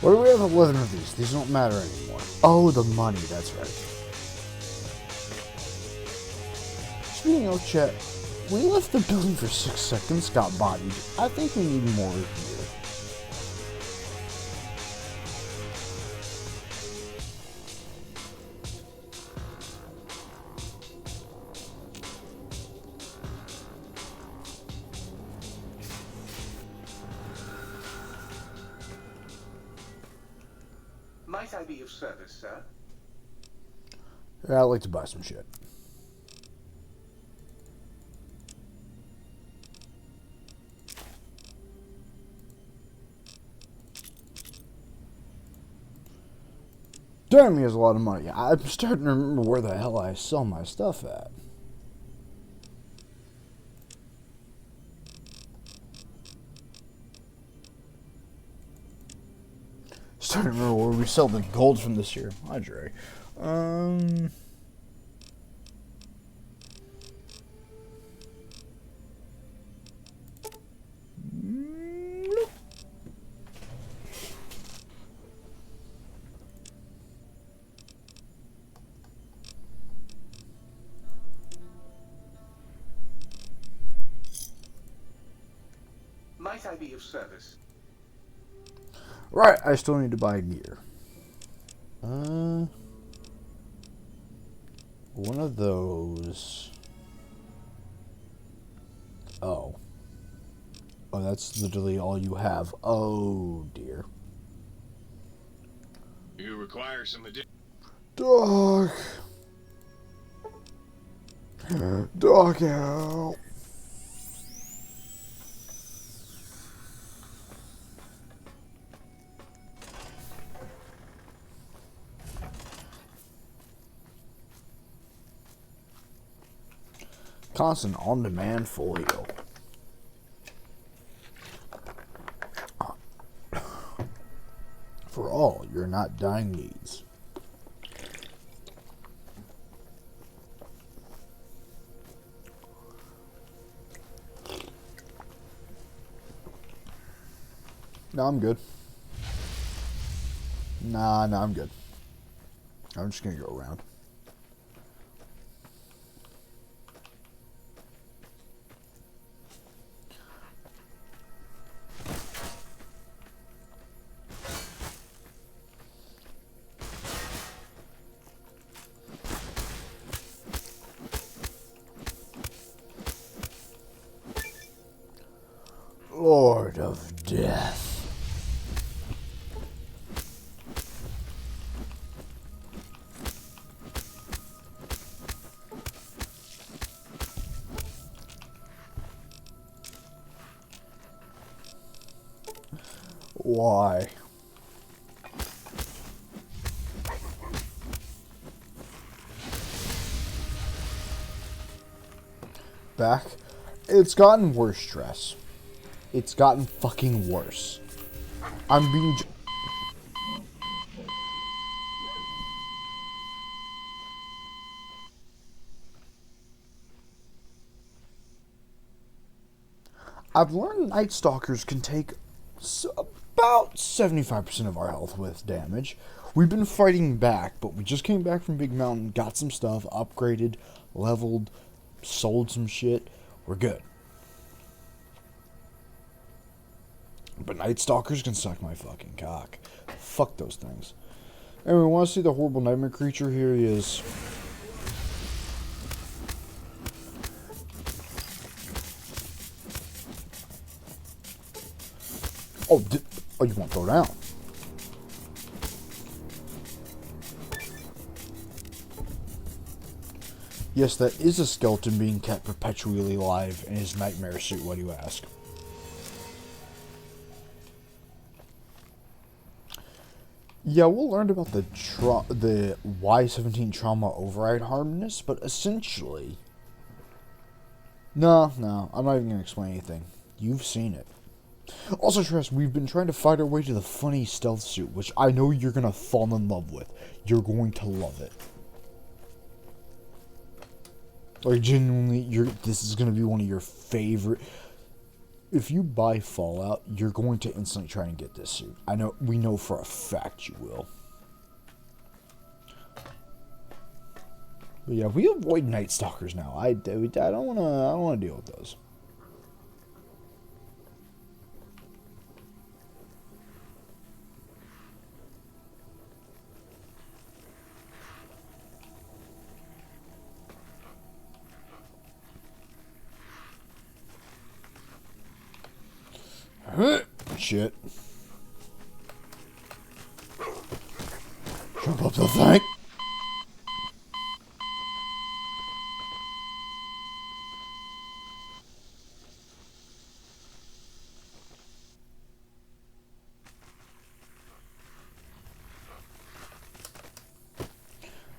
What do we have 11 of these? These don't matter anymore. Oh, the money, that's right. Speaking of Chet, we left the building for 6 seconds, got bodied. I think we need more here. Might I be of service, sir? Yeah, I'd like to buy some shit. Damn, he has a lot of money. I'm starting to remember where the hell I sell my stuff at. Starting to remember where we sell the gold from this year. Hi, Dre. Might I be of service? Right, I still need to buy gear. One of those. Oh. Oh, that's literally all you have. Oh, dear. You require some additional... Dog. Dog out. Constant on-demand full heal. For all your not dying needs. No, I'm good. Nah, I'm good. I'm just gonna go around. Lord of Death. Why? Back? It's gotten worse, Stress. It's gotten fucking worse. I'm being... I've learned Night Stalkers can take about 75% of our health with damage. We've been fighting back, but we just came back from Big Mountain, got some stuff, upgraded, leveled, sold some shit. We're good. But Night Stalkers can suck my fucking cock. Fuck those things. Anyway, want to see the horrible nightmare creature? Here he is. Oh, oh, you won't throw down. Yes, that is a skeleton being kept perpetually alive in his nightmare suit, what do you ask? Yeah, we'll learn about the Y-17 trauma override harmness, but essentially... No, I'm not even going to explain anything. You've seen it. Also, Tress, we've been trying to fight our way to the funny stealth suit, which I know you're going to fall in love with. You're going to love it. Like, genuinely, this is going to be one of your favorite... If you buy Fallout, you're going to instantly try and get this suit. We know for a fact you will. But yeah, we avoid Night Stalkers now. I don't want to deal with those. Shit. Jump up the thing.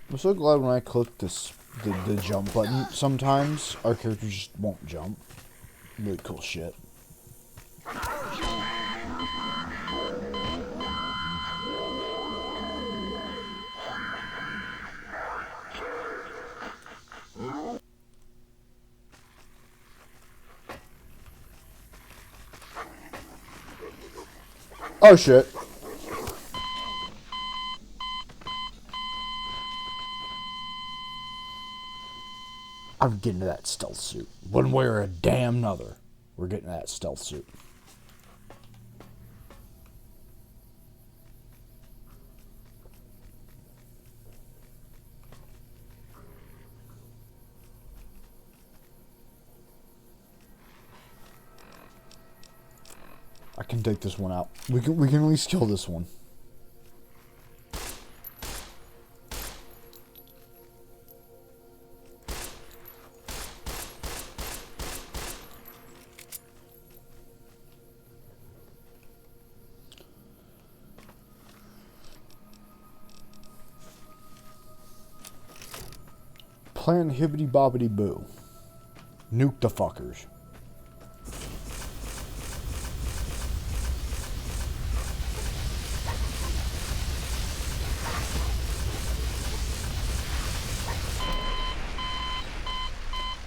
I'm so glad when I click the jump button, sometimes our characters just won't jump. Really cool shit. Oh shit. I'm getting to that stealth suit. One way or a damn another. We're getting to that stealth suit. I can take this one out. We can at least kill this one. Plan hibbity bobbity boo. Nuke the fuckers.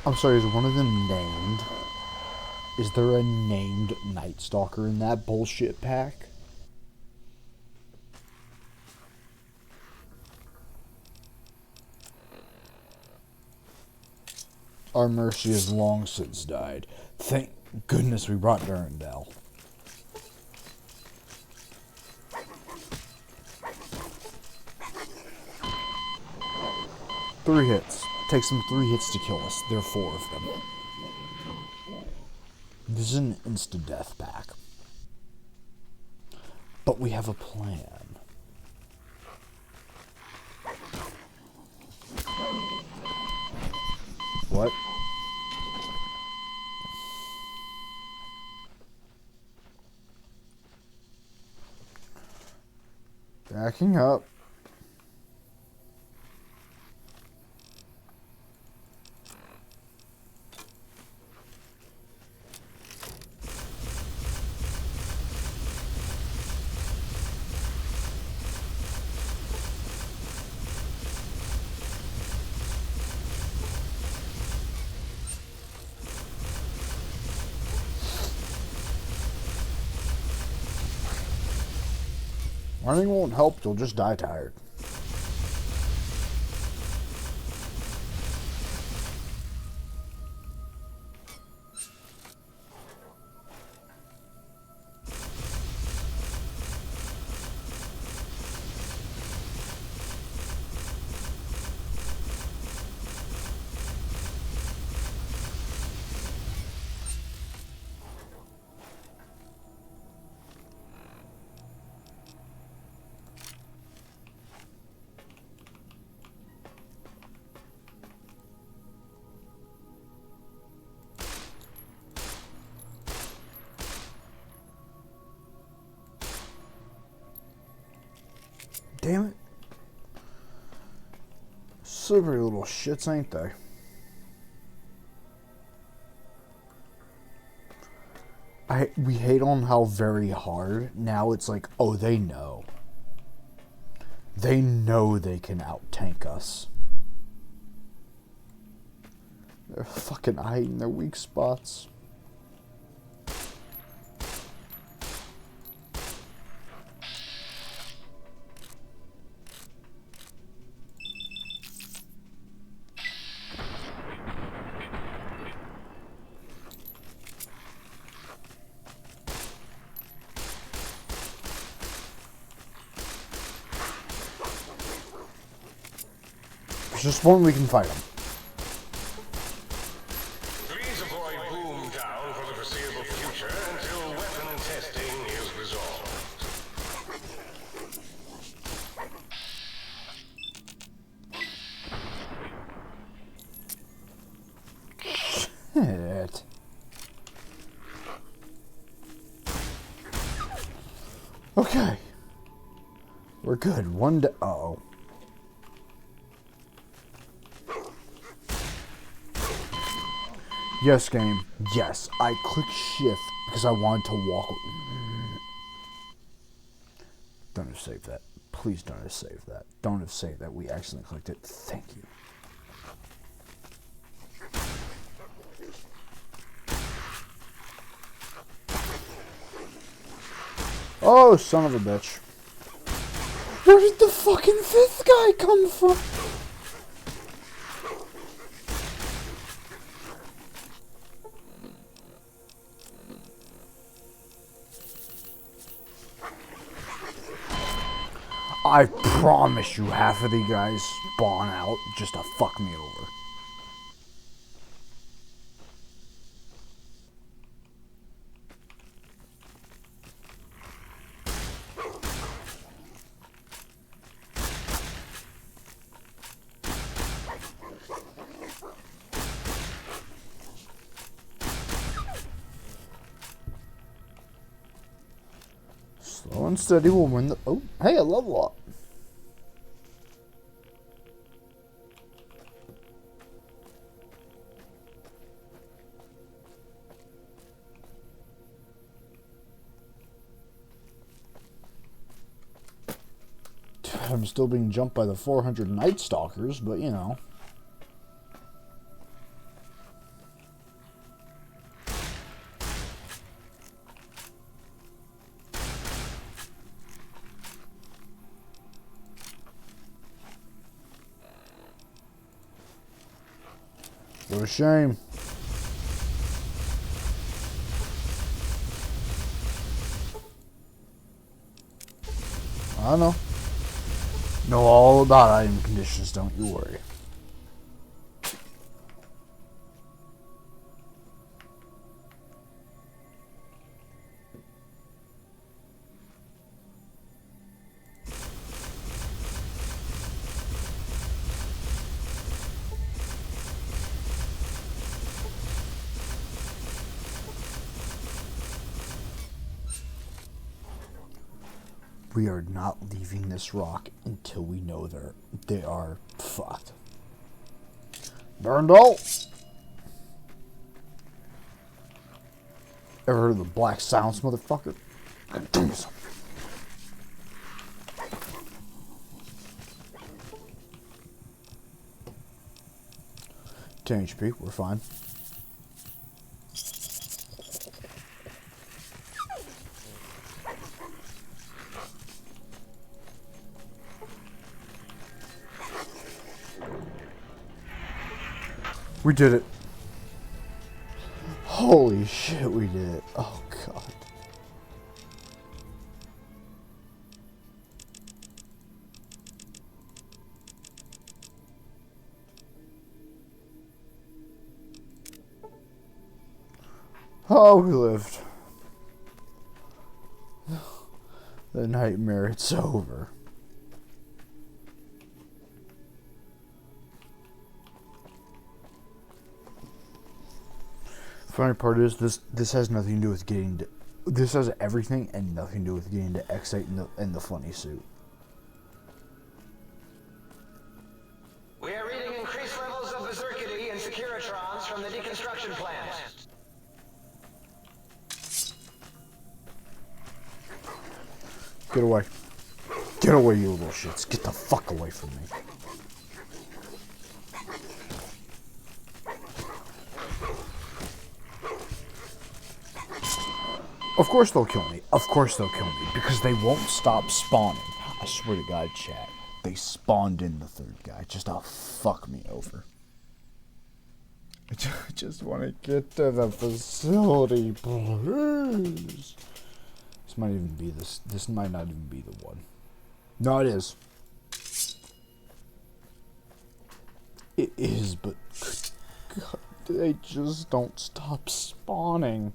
I'm sorry, is one of them named? Is there a named Night Stalker in that bullshit pack? Our Mercy has long since died. Thank goodness we brought Durandal. Three hits. Takes them 3 hits to kill us. There are 4 of them. This is an insta-death pack. But we have a plan. What? Backing up. Running won't help, you'll just die tired. damn it. Slippery little shits, ain't they? We hate on how very hard. Now it's like, oh, they know. They know they can out-tank us. They're fucking hiding their weak spots. There's just one we can fight them. Please avoid Boomtown for the foreseeable future until weapon testing is resolved. Shit. Okay. We're good. One day. Uh-oh. Yes, game. Yes, I clicked shift because I wanted to walk. Don't have saved that. Please don't have saved that. Don't have saved that. We accidentally clicked it. Thank you. Oh, son of a bitch. Where did the fucking fifth guy come from? I promise you half of the guys spawn out just to fuck me over. Slow and steady will win the... Oh, hey, a level up. I'm still being jumped by the 400 Night Stalkers, but you know. What a shame. I know. Know all about item conditions, don't you worry. We are not leaving this rock until we know they are fucked. Burndall! Ever heard of the Black Silence, motherfucker? God damn it. 10 HP, we're fine. We did it. Holy shit, we did it. Oh, God. Oh, we lived. The nightmare, it's over. Funny part is this has nothing to do with getting to, this has everything and nothing to do with getting to X8 in the funny suit. Get away. Get away, you little shits. Get the fuck away from me. Of course they'll kill me. Of course they'll kill me. Because they won't stop spawning. I swear to God, chat. They spawned in the third guy just to fuck me over. I just want to get to the facility, please. This might even be this. This might not even be the one. No, it is. It is, but God, they just don't stop spawning.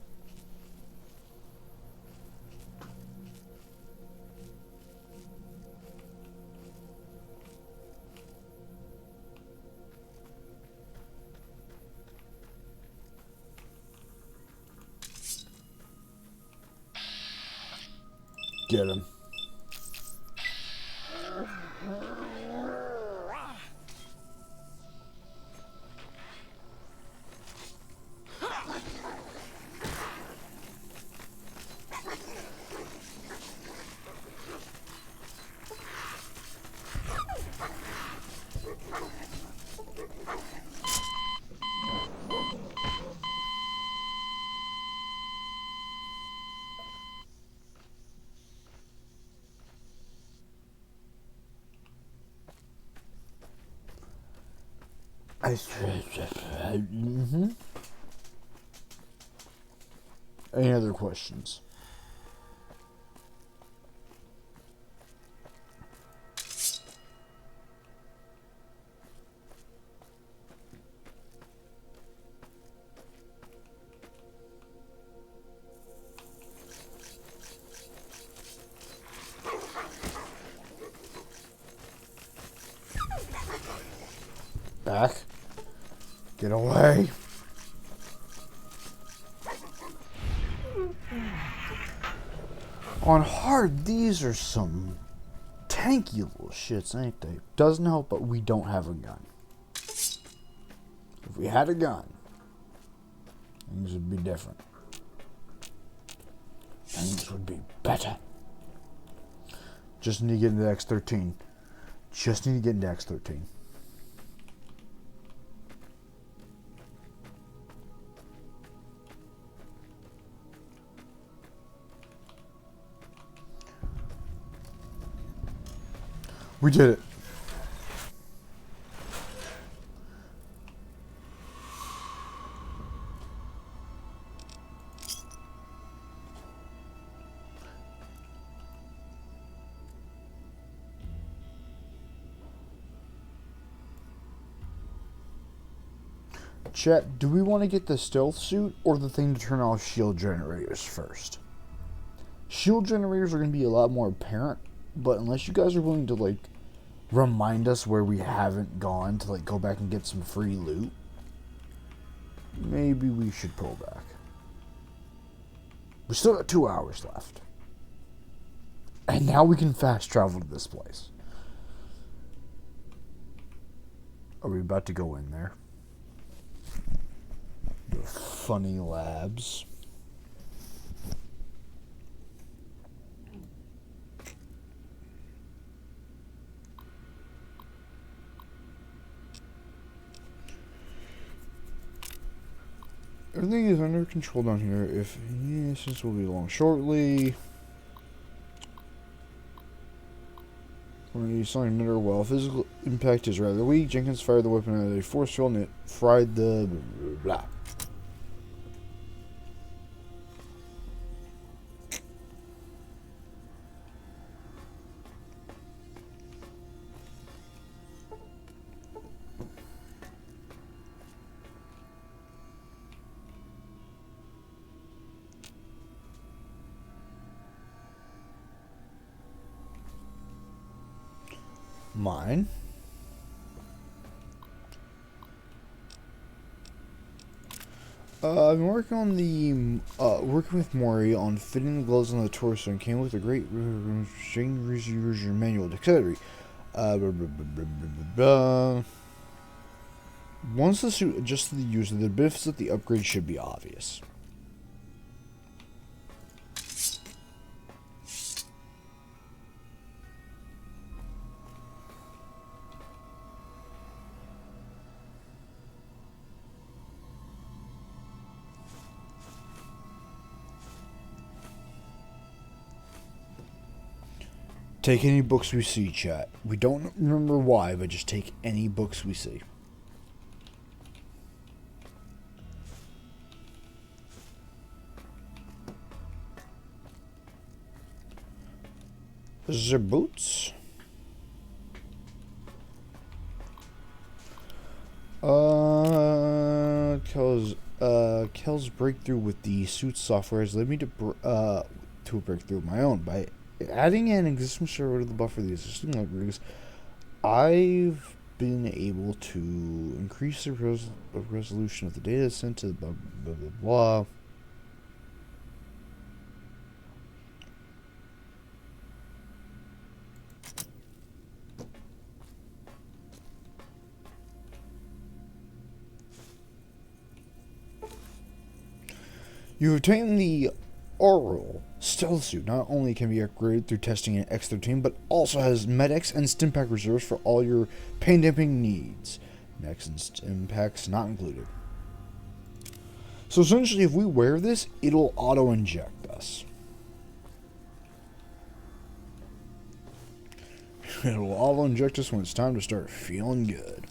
Get him. Any other questions? Back. Get away. On hard, these are some tanky little shits, ain't they? Doesn't help, but we don't have a gun. If we had a gun, things would be different. Things would be better. Just need to get into X-13. Just need to get into X-13. We did it. Chat, do we want to get the stealth suit or the thing to turn off shield generators first? Shield generators are going to be a lot more apparent, but unless you guys are willing to, like, remind us where we haven't gone to, like, go back and get some free loot, maybe we should pull back. We still got 2 hours left. And now we can fast travel to this place. Are we about to go in there? The funny labs. Everything is under control down here. If since we'll be along shortly. When you saw another well, physical impact is rather weak. Jenkins fired the weapon at a force field and it fried the blah, blah, blah. Mine. I've been working on the working with Mori on fitting the gloves on the torso and came with a great manual dexterity. Once the suit adjusts to the user, the benefits of the upgrade should be obvious. Take any books we see, chat. We don't remember why, but just take any books we see. The boots. Kel's breakthrough with the suit software has led me to a breakthrough of my own. By adding an existing server to the buffer of the existing libraries, I've been able to increase the resolution of the data sent to the blah blah blah blah. You obtain the oral stealth suit. Not only can be upgraded through testing in X13, but also has medics and stimpack reserves for all your pain damping needs. Medics and stimpacks not included. So essentially, if we wear this, it'll auto-inject us. It'll auto-inject us when it's time to start feeling good.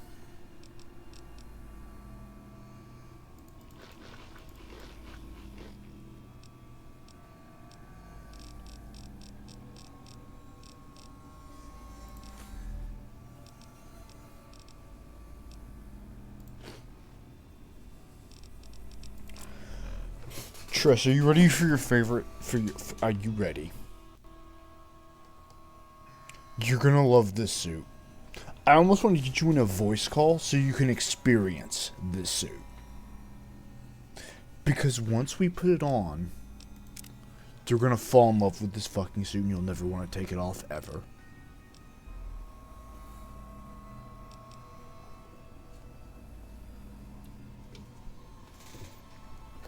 Trish, are you ready for your favorite? Are you ready? You're gonna love this suit. I almost want to get you in a voice call so you can experience this suit. Because once we put it on, you're gonna fall in love with this fucking suit and you'll never want to take it off ever.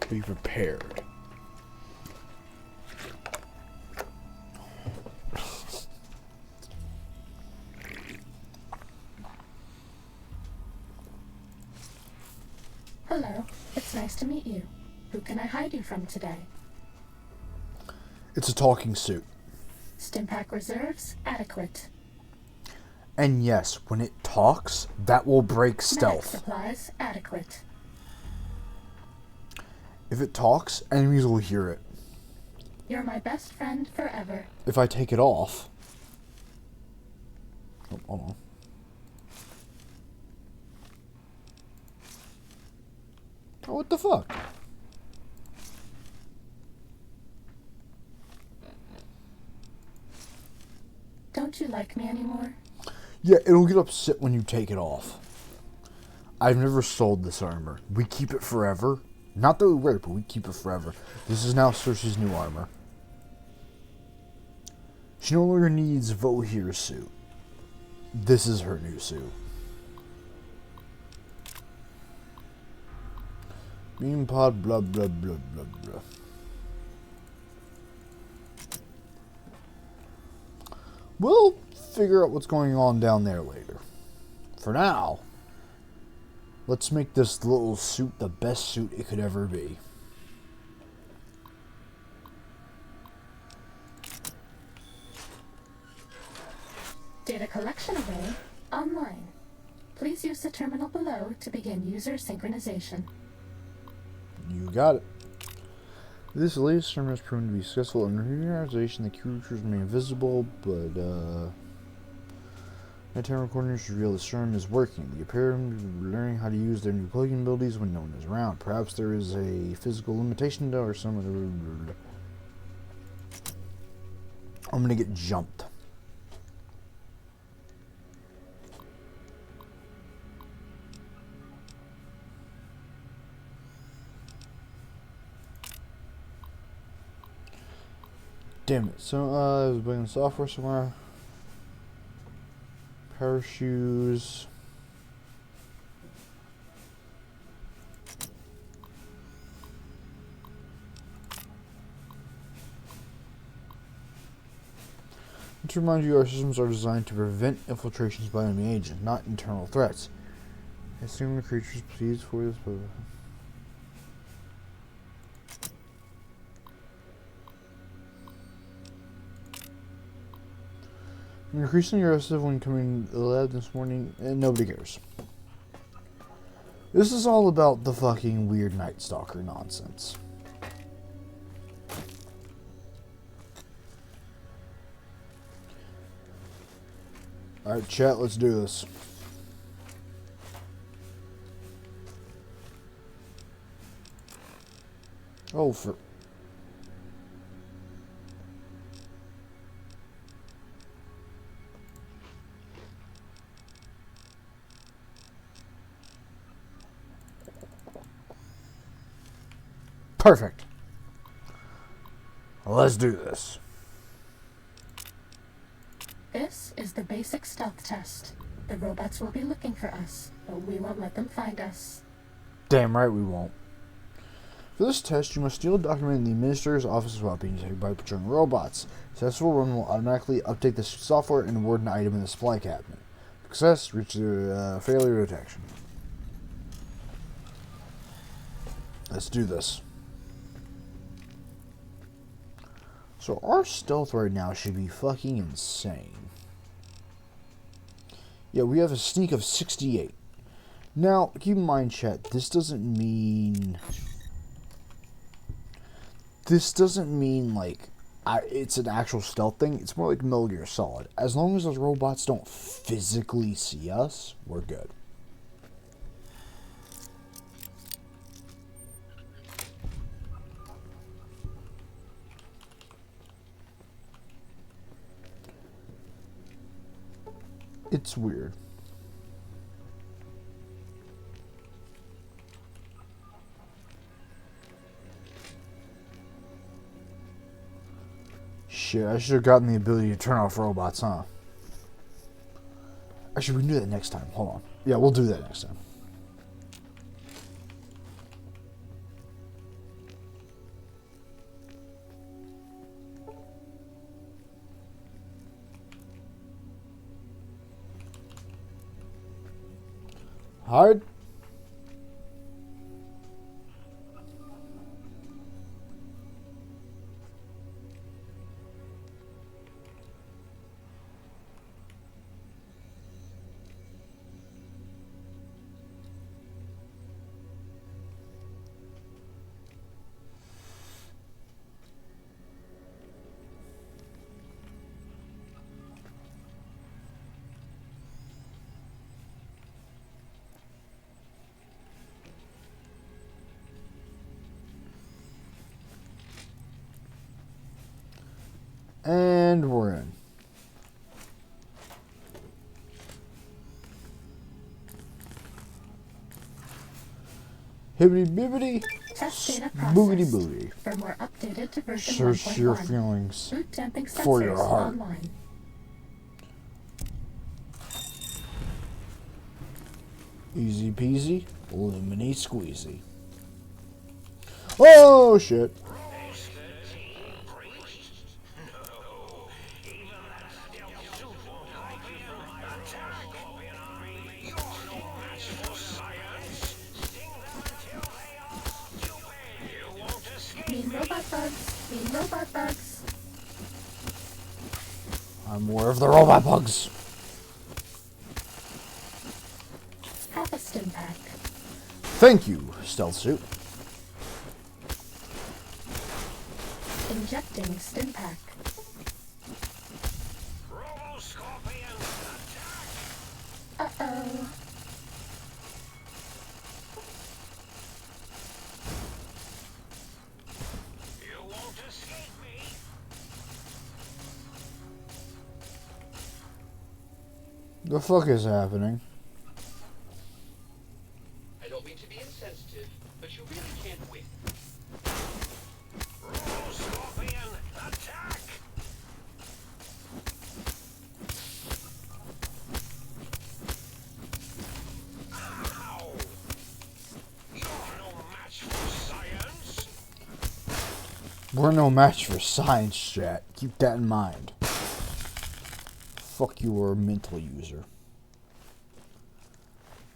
Be prepared. Hello, it's nice to meet you. Who can I hide you from today? It's a talking suit. Stimpack reserves adequate. And yes, when it talks, that will break stealth. Medic supplies adequate. If it talks, enemies will hear it. You're my best friend forever. If I take it off... Oh, hold on. Oh, what the fuck? Don't you like me anymore? Yeah, it'll get upset when you take it off. I've never sold this armor. We keep it forever. Not that we wear it, but we keep it forever. This is now Circe's new armor. She no longer needs Vohir's suit. This is her new suit. Beam pod, blah, blah, blah, blah, blah. We'll figure out what's going on down there later. For now, let's make this little suit the best suit it could ever be. Data collection array online. Please use the terminal below to begin user synchronization. You got it. This latest term has proven to be successful in realization. The creatures remain visible, but nighttime recordings reveal the serum is working. The apparent learning how to use their new plugin abilities when no one is around. Perhaps there is a physical limitation to or some. I'm gonna get jumped. Damn it. So, I was building software somewhere. Power shoes. To remind you, our systems are designed to prevent infiltrations by enemy agents, not internal threats. Assume the creatures please for this. Increasingly aggressive when coming to the lab this morning, and nobody cares. This is all about the fucking weird Night Stalker nonsense. Alright, chat, let's do this. Oh, for... Perfect. Let's do this. This is the basic stealth test. The robots will be looking for us, but we won't let them find us. Damn right we won't. For this test, you must steal a document in the Administrator's office while being detected by patrolling robots. Successful run will automatically update the software and award an item in the supply cabinet. Success, reach the failure detection. Let's do this. So our stealth right now should be fucking insane. Yeah, we have a sneak of 68. Now, keep in mind, chat, this doesn't mean like it's an actual stealth thing. It's more like Metal Gear Solid. As long as those robots don't physically see us, we're good. It's weird. Shit, I should have gotten the ability to turn off robots, huh? Actually, we can do that next time. Hold on. Yeah, we'll do that next time. Hard. And we're in. Hibbity bibbity, boogity booty. For more updated to version Search your 1.1. feelings Boot damping for your sensors heart. online. Easy peasy, lemony squeezy. Oh shit. Mean robot bugs. Mean robot bugs. I'm aware of the robot bugs. Half a stim pack. Thank you, stealth suit. Injecting stim pack. Uh-oh. The fuck is happening? I don't mean to be insensitive, but you really can't win. Scorpion, attack! Ow! You're no match for science. We're no match for science, chat. Keep that in mind. Fuck you, or a mental user.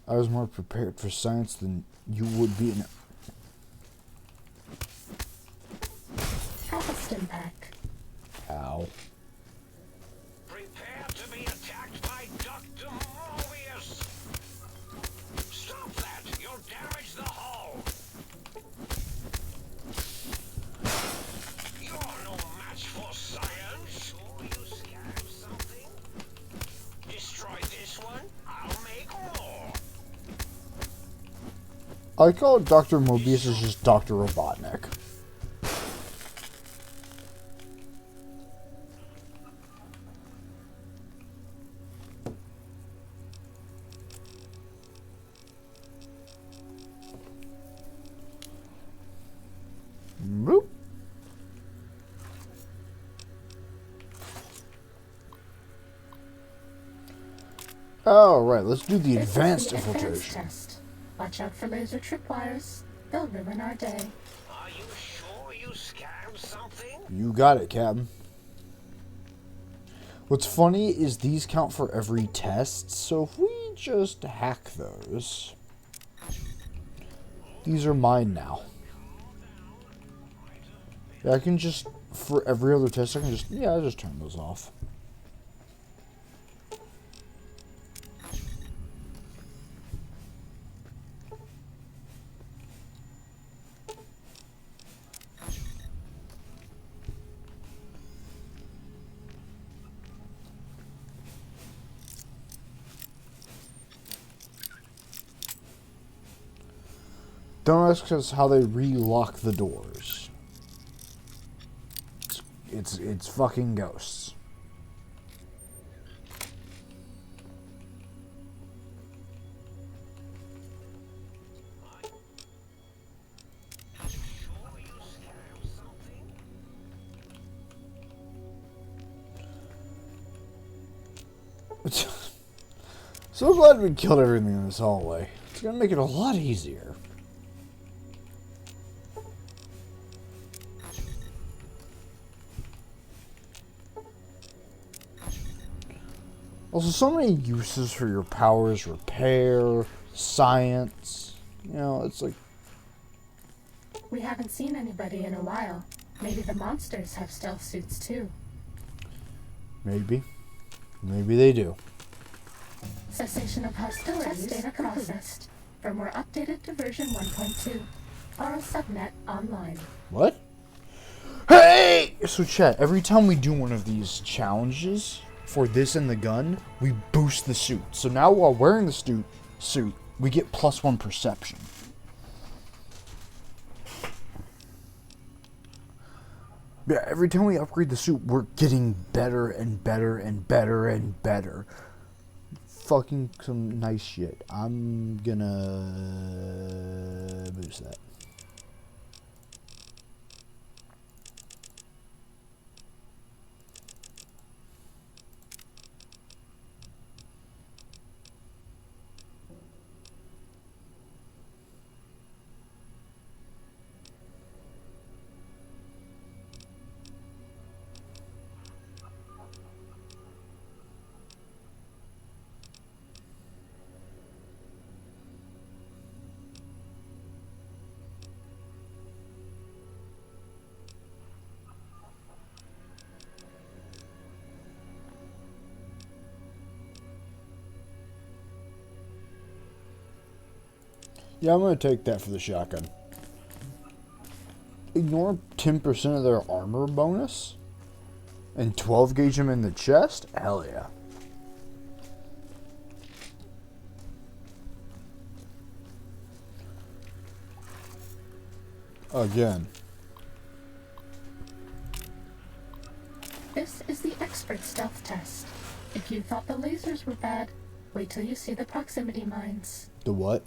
I was more prepared for science than you would be in. Half a stim pack. Ow. Prepare to be I call it Dr. Mobius is just Dr. Robotnik. Boop. Alright, let's do the advanced infiltration. Test. Watch out for laser tripwires. They'll ruin our day. Are you sure you scanned something? You got it, Captain. What's funny is these count for every test, so if we just hack those... These are mine now. Yeah, I can just, for every other test, I can just, yeah, I'll just turn those off. Don't ask us how they re-lock the doors. It's fucking ghosts. So glad we killed everything in this hallway. It's gonna make it a lot easier. Also, so many uses for your powers: repair, science. You know, it's like... We haven't seen anybody in a while. Maybe the monsters have stealth suits too. Maybe. Maybe they do. Cessation of hostilities data processed. Firmware updated to version 1.2. Oral subnet online. What? Hey! So chat, every time we do one of these challenges for this and the gun, we boost the suit. So now while wearing the suit, we get +1 perception. Yeah, every time we upgrade the suit, we're getting better and better and better and better. Fucking some nice shit. I'm gonna boost that. Yeah, I'm going to take that for the shotgun. Ignore 10% of their armor bonus? And 12 gauge them in the chest? Hell yeah. Again. This is the expert stealth test. If you thought the lasers were bad, wait till you see the proximity mines. The what?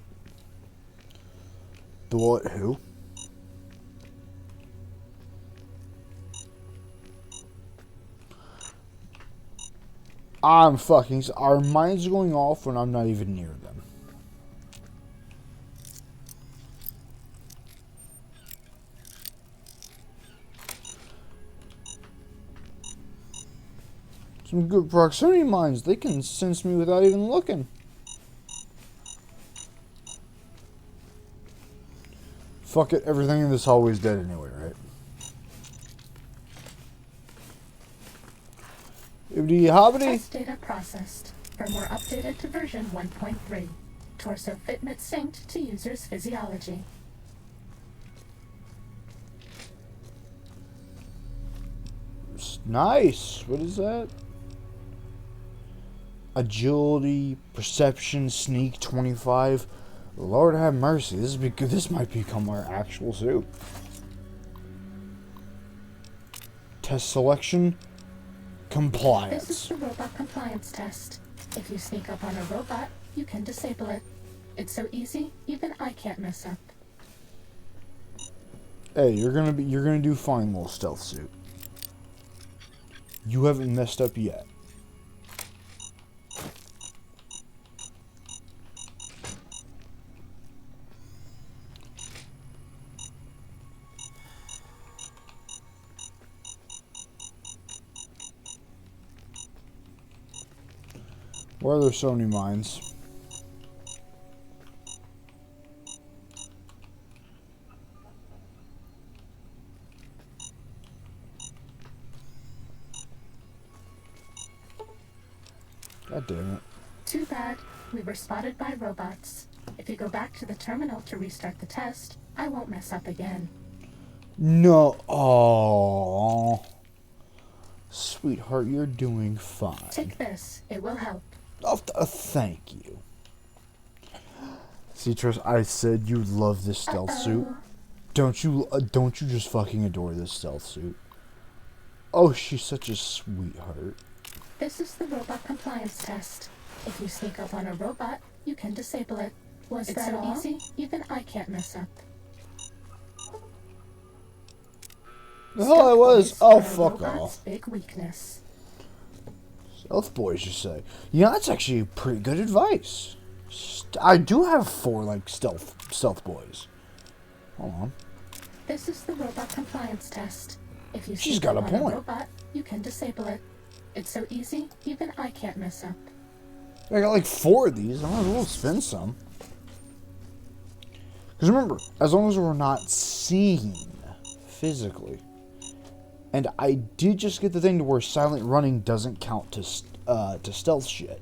The what? Who? I'm fucking... Our minds are going off when I'm not even near them. Some good proximity mines. They can sense me without even looking. Fuck it, everything in this hallway is dead anyway, right? Ibdy hobbity. Test data processed. Firmware updated to version 1.3. Torso fitment synced to user's physiology. Nice. What is that? Agility, perception, sneak 25. Lord have mercy. This might become our actual suit. Test selection. Compliance. This is the robot compliance test. If you sneak up on a robot, you can disable it. It's so easy, even I can't mess up. Hey, you're gonna do fine, little stealth suit. You haven't messed up yet. Why are there so many mines? God damn it. Too bad. We were spotted by robots. If you go back to the terminal to restart the test, I won't mess up again. No. Oh. Sweetheart, you're doing fine. Take this. It will help. Oh, thank you. See, Trish, I said you love this stealth suit. Don't you just fucking adore this stealth suit? Oh, she's such a sweetheart. This is the robot compliance test. If you sneak up on a robot, you can disable it. It's that so easy, even I can't mess up. The hell I was? Oh, fuck off. Big weakness. Stealth boys, you say? Yeah, that's actually pretty good advice. I do have 4 like stealth boys. Hold on. This is the robot compliance test. If you She's got a point. On a robot, you can disable it. It's so easy, even I can't mess up. I got like 4 of these. I might as well spend some. Because remember, as long as we're not seen physically. And I did just get the thing to where silent running doesn't count to stealth shit.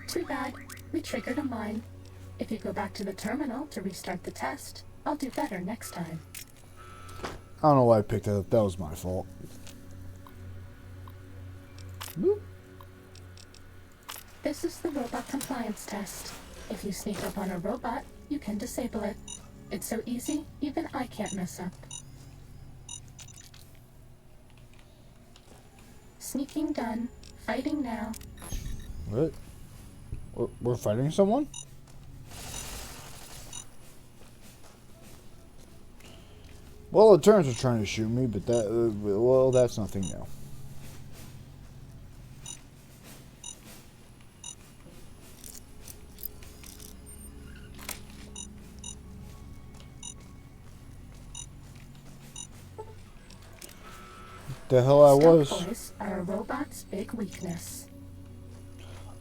Too bad. We triggered a mine. If you go back to the terminal to restart the test, I'll do better next time. I don't know why I picked that up. That was my fault. Boop. This is the robot compliance test. If you sneak up on a robot, you can disable it. It's so easy, even I can't mess up. Sneaking done. Fighting now. What? We're fighting someone? Well, the turns are trying to shoot me, but well, that's nothing new. The hell I was. Stealth boys are a robot's big weakness.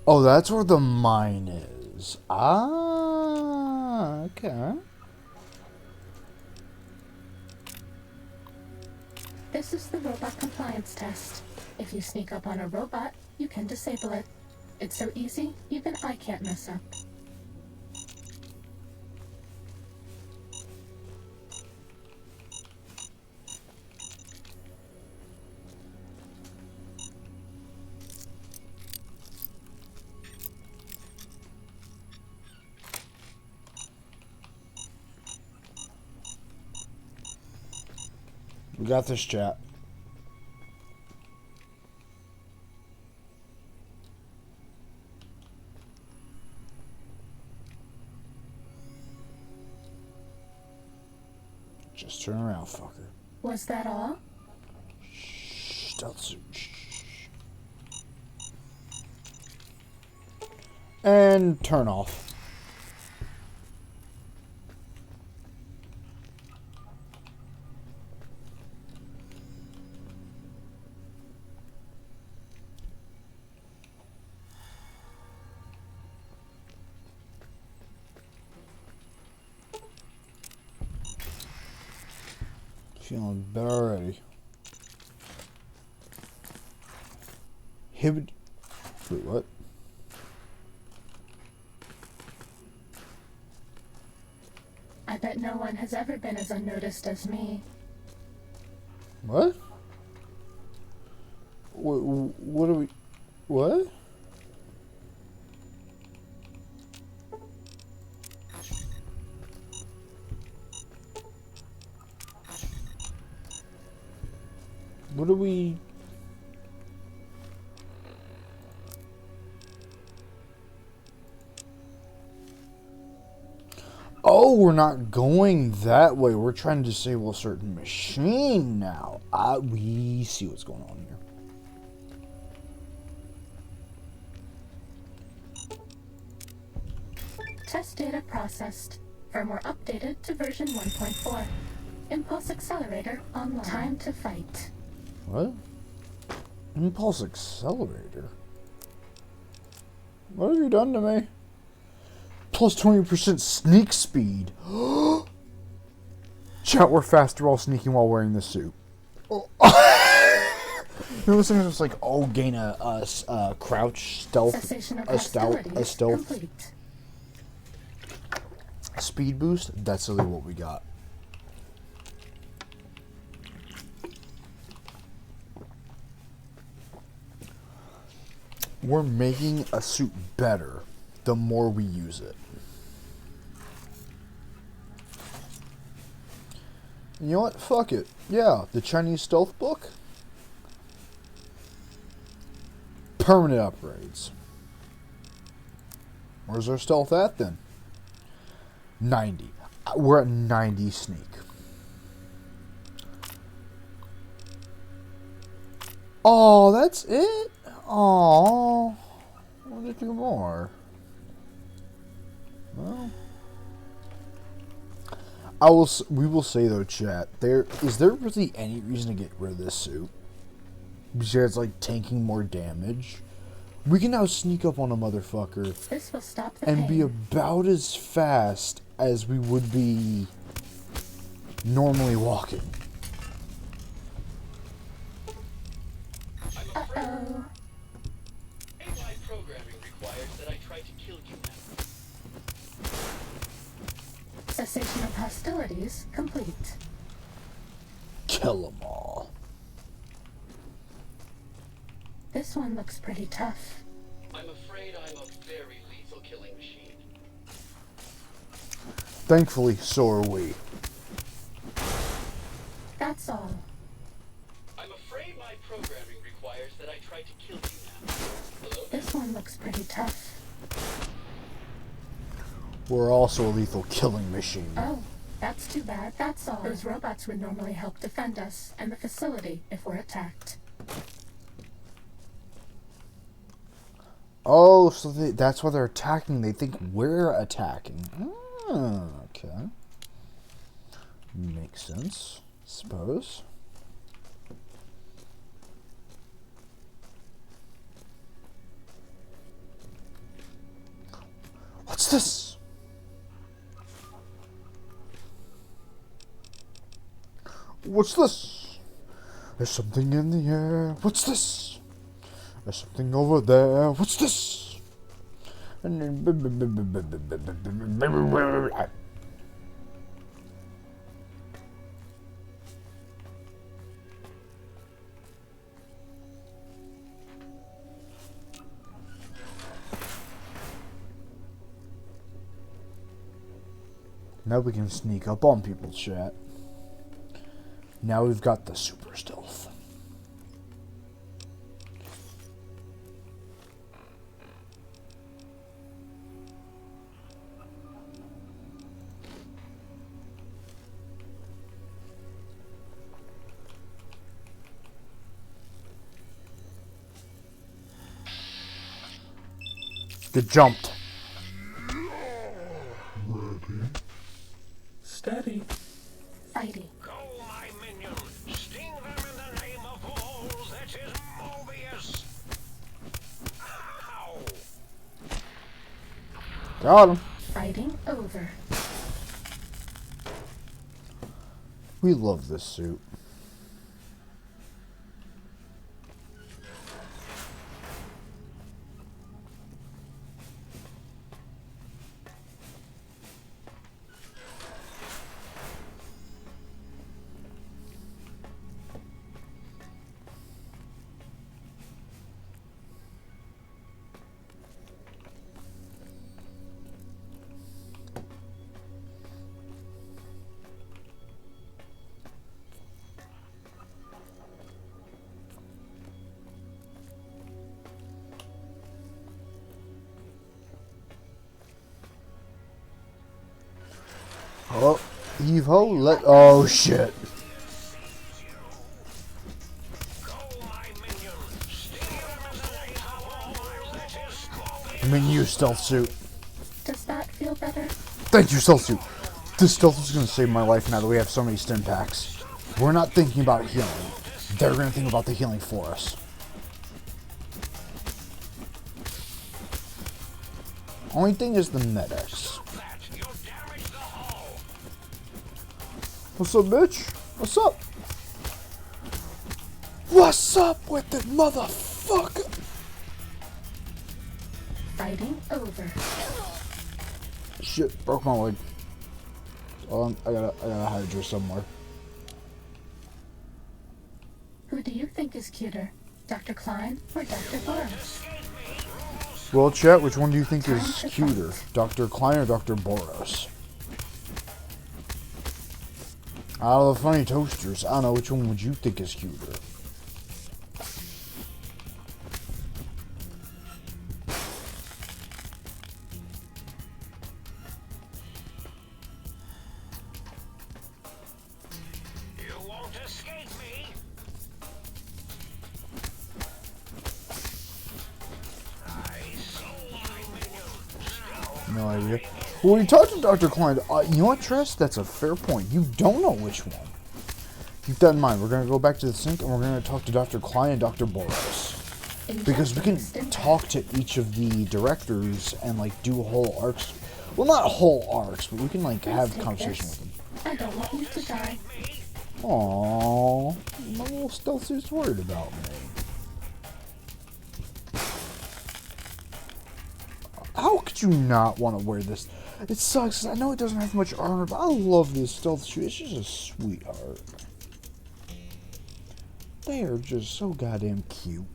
Oh, that's where the mine is. Ah, okay. This is the robot compliance test. If you sneak up on a robot, you can disable it. It's so easy, even I can't mess up. We got this, chat. Just turn around, fucker. Was that all? Stealth suit. And turn off. Feeling better already. Wait, what? I bet no one has ever been as unnoticed as me. What? What are we? What? What are we? Oh, we're not going that way. We're trying to disable a certain machine now. We see what's going on here. Test data processed. Firmware updated to version 1.4. Impulse accelerator online. Time to fight. What? Impulse accelerator? What have you done to me? Plus 20% sneak speed. Chat, we're faster while sneaking while wearing this suit. Oh. You know, this thing is just like, oh, gain a crouch stealth, a stealth complete. Speed boost. That's really what we got. We're making a suit better the more we use it. You know what? Fuck it. Yeah, the Chinese stealth book. Permanent upgrades. Where's our stealth at then? 90. We're at 90 sneak. Oh, that's it? Oh, I wanted to do more. Well, we will say though, chat. Is there really any reason to get rid of this suit? Besides, like, tanking more damage, we can now sneak up on a motherfucker This will stop the and be pain. about as fast as we would be normally walking. Uh-oh. AI programming requires that I try to kill you now. Cessation of hostilities complete. Kill them all. This one looks pretty tough. I'm afraid I'm a very lethal killing machine. Thankfully, so are we. That's all. I'm afraid my programming requires that I try to kill you now. Hello? This one looks pretty tough. We're also a lethal killing machine. Oh, that's too bad. That's all. Those robots would normally help defend us and the facility if we're attacked. Oh, so that's why they're attacking. They think we're attacking. Ah, okay. Makes sense, suppose. What's this? What's this? There's something in the air. What's this? There's something over there. What's this? Now we can sneak up on people, chat. Now we've got the super stealth. Get jumped. Steady. Fighting. Go, my minion! Sting them in the name of all that is Mobius! Ow! Got him. Fighting over. We love this suit. Oh, heave ho, let. Oh shit. Menu stealth suit. Does that feel better? Thank you, stealth suit. This stealth is going to save my life now that we have so many stim packs. We're not thinking about healing. They're going to think about the healing for us. Only thing is the medics. What's up, bitch? What's up? What's up with it, motherfucker? Fighting over. Shit, broke my leg. I gotta hide her somewhere. Who do you think is cuter, Dr. Klein or Dr. Boros? Well, chat, which one do you think is cuter, Dr. Klein or Dr. Boros? Out of the funny toasters, I don't know, which one would you think is cuter? No idea. Well, when you talk to Dr. Klein, you know what, Tress? That's a fair point. You don't know which one. Keep that in mind. We're going to go back to the sink, and we're going to talk to Dr. Klein and Dr. Boros. Because we can talk to each of the directors and, like, do whole arcs. Well, not whole arcs, but we can, like, have a conversation with them. I don't want you to die. Aww. My little stealth suit's worried about me. How could you not want to wear this? It sucks. I know it doesn't have much armor, but I love this stealth suit. It's just a sweetheart. They are just so goddamn cute.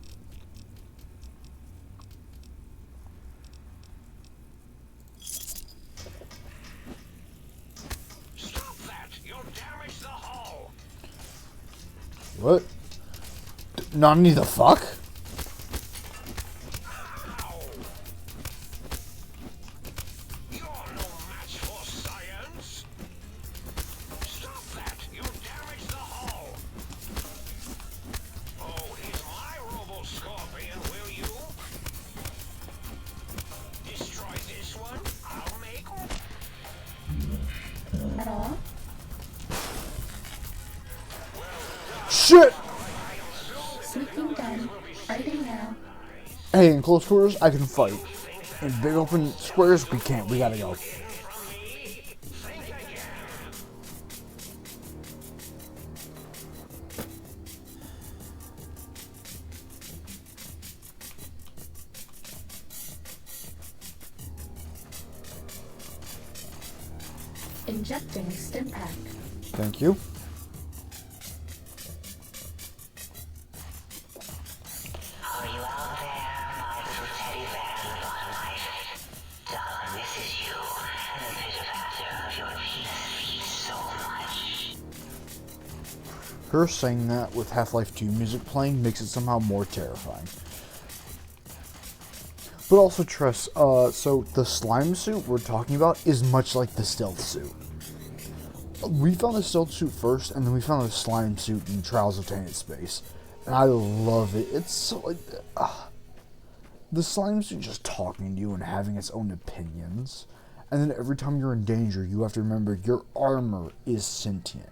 Stop that! You'll damage the hull. What? Nani the fuck? Shit! Sneaking done. Fighting now. Hey, in close quarters, I can fight. In big open squares, we can't. We gotta go. Injecting stim pack. Thank you. Are you out there, my little teddy bear lobotomized? Darling, this is you, and the pitter patter of your feet so much. Her saying that with Half-Life 2 music playing makes it somehow more terrifying. But also, Tress, so the slime suit we're talking about is much like the stealth suit. We found the stealth suit first, and then we found the slime suit in Trials of Tainted Space. And I love it. It's so like... the slime suit just talking to you and having its own opinions. And then every time you're in danger, you have to remember your armor is sentient.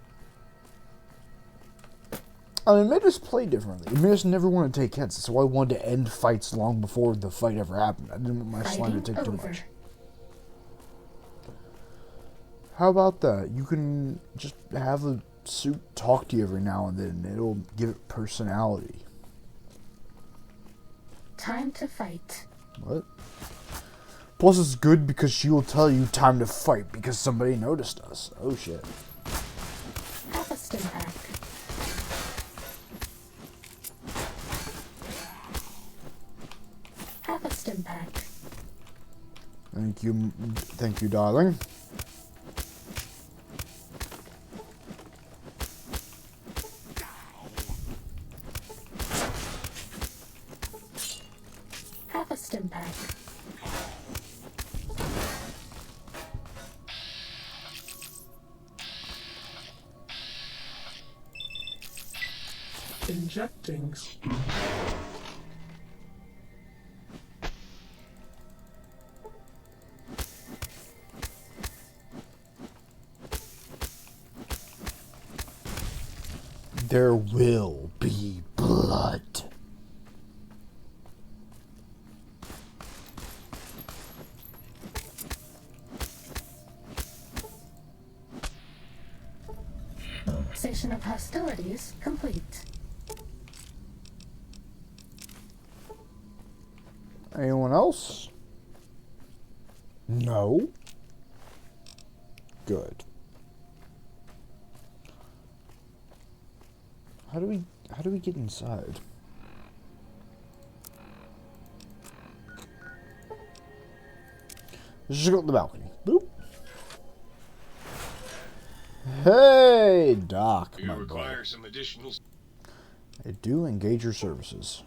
I mean, it made us play differently. It made us never want to take hits. So I wanted to end fights long before the fight ever happened. I didn't want my slime to take too much. How about that? You can just have a suit talk to you every now and then. It'll give it personality. Time to fight. What? Plus it's good because she will tell you time to fight because somebody noticed us. Oh shit. Have a stim pack. Have a stim pack. Thank you, darling. Have a stim pack. Injecting. There will be blood. Cessation of hostilities complete. Anyone else? No? Good. How do we get inside? Let's just go up the balcony. Boop. Hey, Doc, You my boy. require some additional. I do engage your services.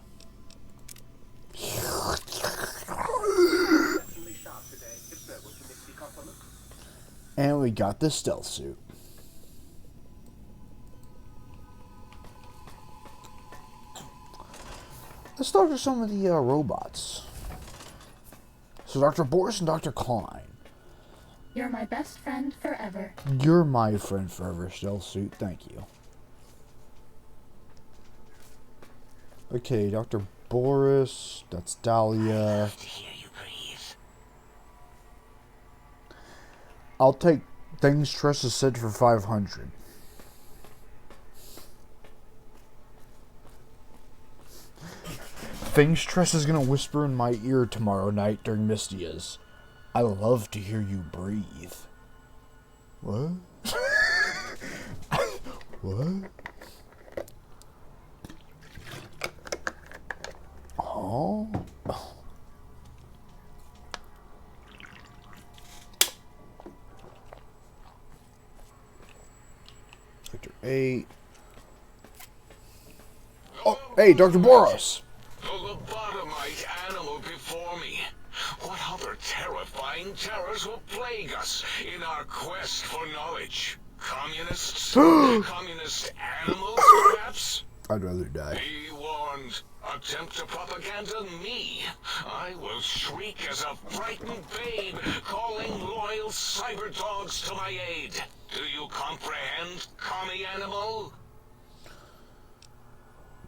And we got the stealth suit. Let's talk to some of the robots. So Dr. Boris and Dr. Klein. You're my best friend forever. You're my friend forever, stealth suit. Thank you. Okay, Dr. Boris. That's Dahlia. I'll take things Tressa said for 500. Things Tressa's gonna whisper in my ear tomorrow night during Mystia's. I love to hear you breathe. What? What? Oh. Sector 8. Oh, hey, Dr. Boros! The lobotomite animal before me. What other terrifying terrors will plague us in our quest for knowledge? Communists? Communist animals, perhaps? I'd rather die. Be warned. Attempt to propaganda me. I will shriek as a frightened babe, calling loyal cyber dogs to my aid. Do you comprehend, commie animal?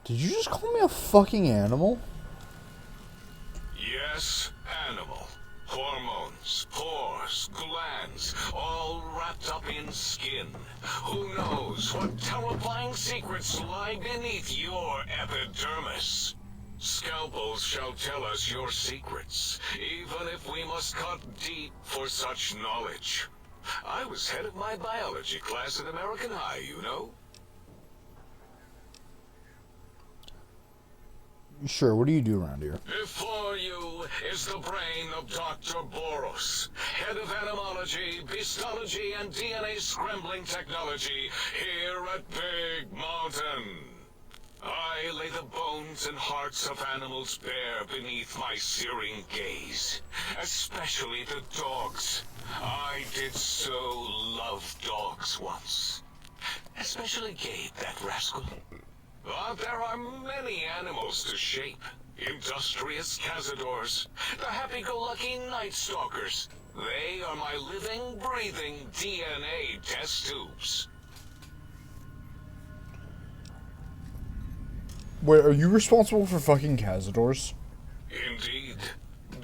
Did you just call me a fucking animal? Yes, animal. Hormones, pores, glands, all wrapped up in skin. Who knows what terrifying secrets lie beneath your epidermis? Scalpels shall tell us your secrets, even if we must cut deep for such knowledge. I was head of my biology class at American High, you know? Sure, what do you do around here? Before you is the brain of Dr. Boros, head of animology, beastology, and DNA scrambling technology here at Big Mountain. I lay the bones and hearts of animals bare beneath my searing gaze, especially the dogs. I did so love dogs once. Especially Gabe, that rascal. But there are many animals to shape. Industrious cazadors, the happy-go-lucky night stalkers. They are my living, breathing DNA test tubes. Wait, are you responsible for fucking cazadors? Indeed.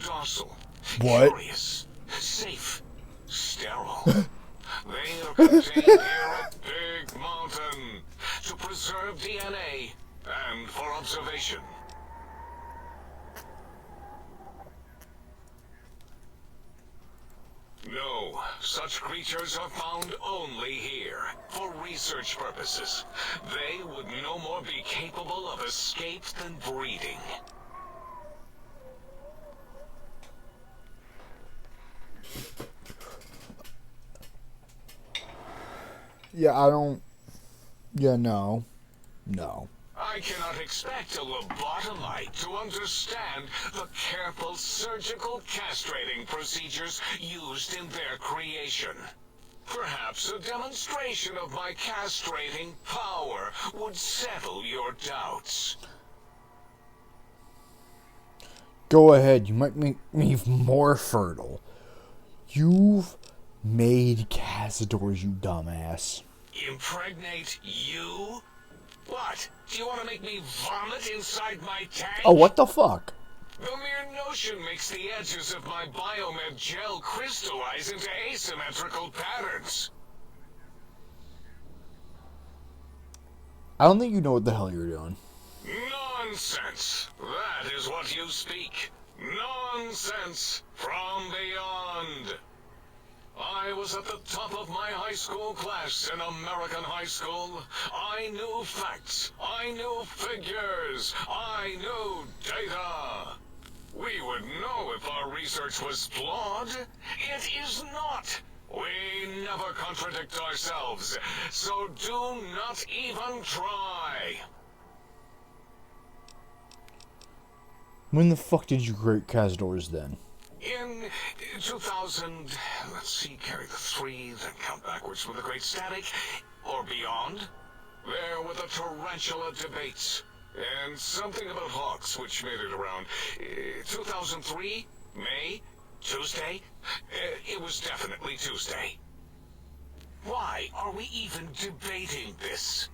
Docile. What? Curious. Safe. Sterile. They are contained here at Big Mountain to preserve DNA and for observation. No, such creatures are found only here, for research purposes. They would no more be capable of escape than breeding. Yeah, I don't... Yeah, no. No. I cannot expect a lobotomite to understand the careful surgical castrating procedures used in their creation. Perhaps a demonstration of my castrating power would settle your doubts. Go ahead, you might make me more fertile. You've made Cazadors, you dumbass. Impregnate you? What? Do you want to make me vomit inside my tank? Oh, what the fuck? The mere notion makes the edges of my biomed gel crystallize into asymmetrical patterns. I don't think you know what the hell you're doing. Nonsense! That is what you speak. Nonsense from beyond. I was at the top of my high school class in American high school. I knew facts. I knew figures. I knew data. We would know if our research was flawed. It is not. We never contradict ourselves, so do not even try. When the fuck did you create Cazadors then? In 2000, let's see, carry the 3, then count backwards from the Great Static, or beyond. There were the tarantula debates, and something about hawks, which made it around 2003, May, Tuesday. It was definitely Tuesday. Why are we even debating this?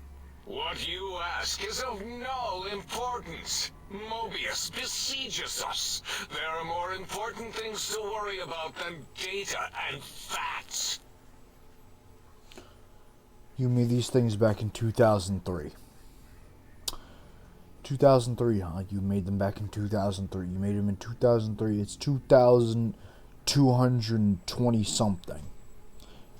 What you ask is of no importance. Mobius besieges us. There are more important things to worry about than data and facts. You made these things back in 2003. 2003, huh? You made them back in 2003. You made them in 2003. It's 2,220 something.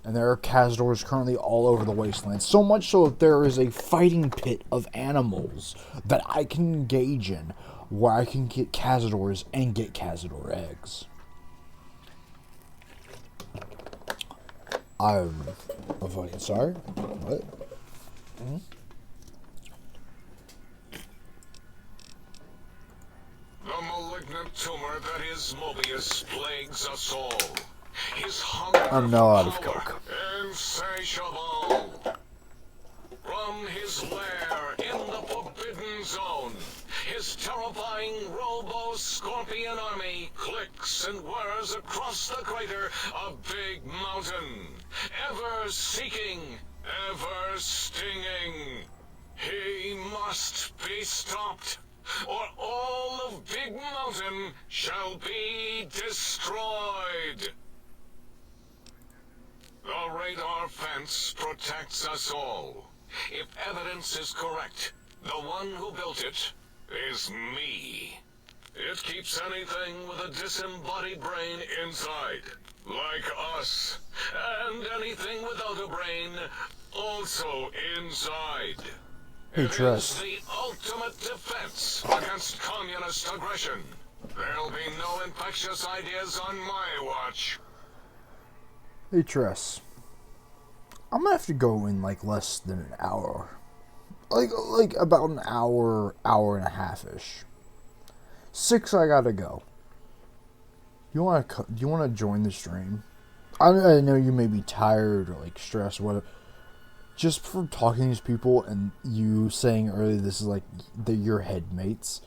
And there are Cazadors currently all over the wasteland. So much so that there is a fighting pit of animals that I can engage in where I can get Cazadors and get Cazador eggs. I'm fucking sorry. What? Mm-hmm. The malignant tumor that is Mobius plagues us all. His hunger I'm now out of for power, coke. insatiable. From his lair in the Forbidden Zone, his terrifying robo-scorpion army clicks and whirs across the crater a big mountain, ever seeking, ever stinging. He must be stopped, or all of Big Mountain shall be destroyed. The radar fence protects us all. If evidence is correct, the one who built it is me. It keeps anything with a disembodied brain inside, like us, and anything without a brain also inside. Hey, It is Tress. the ultimate defense against communist aggression. There'll be no infectious ideas on my watch. Hey, Tress. I'm gonna have to go in like less than an hour. Like about an hour, hour and a half-ish. 6, I gotta go. Do you wanna join the stream? I know you may be tired or like stressed or whatever. Just from talking to these people and you saying earlier this is like they're your headmates,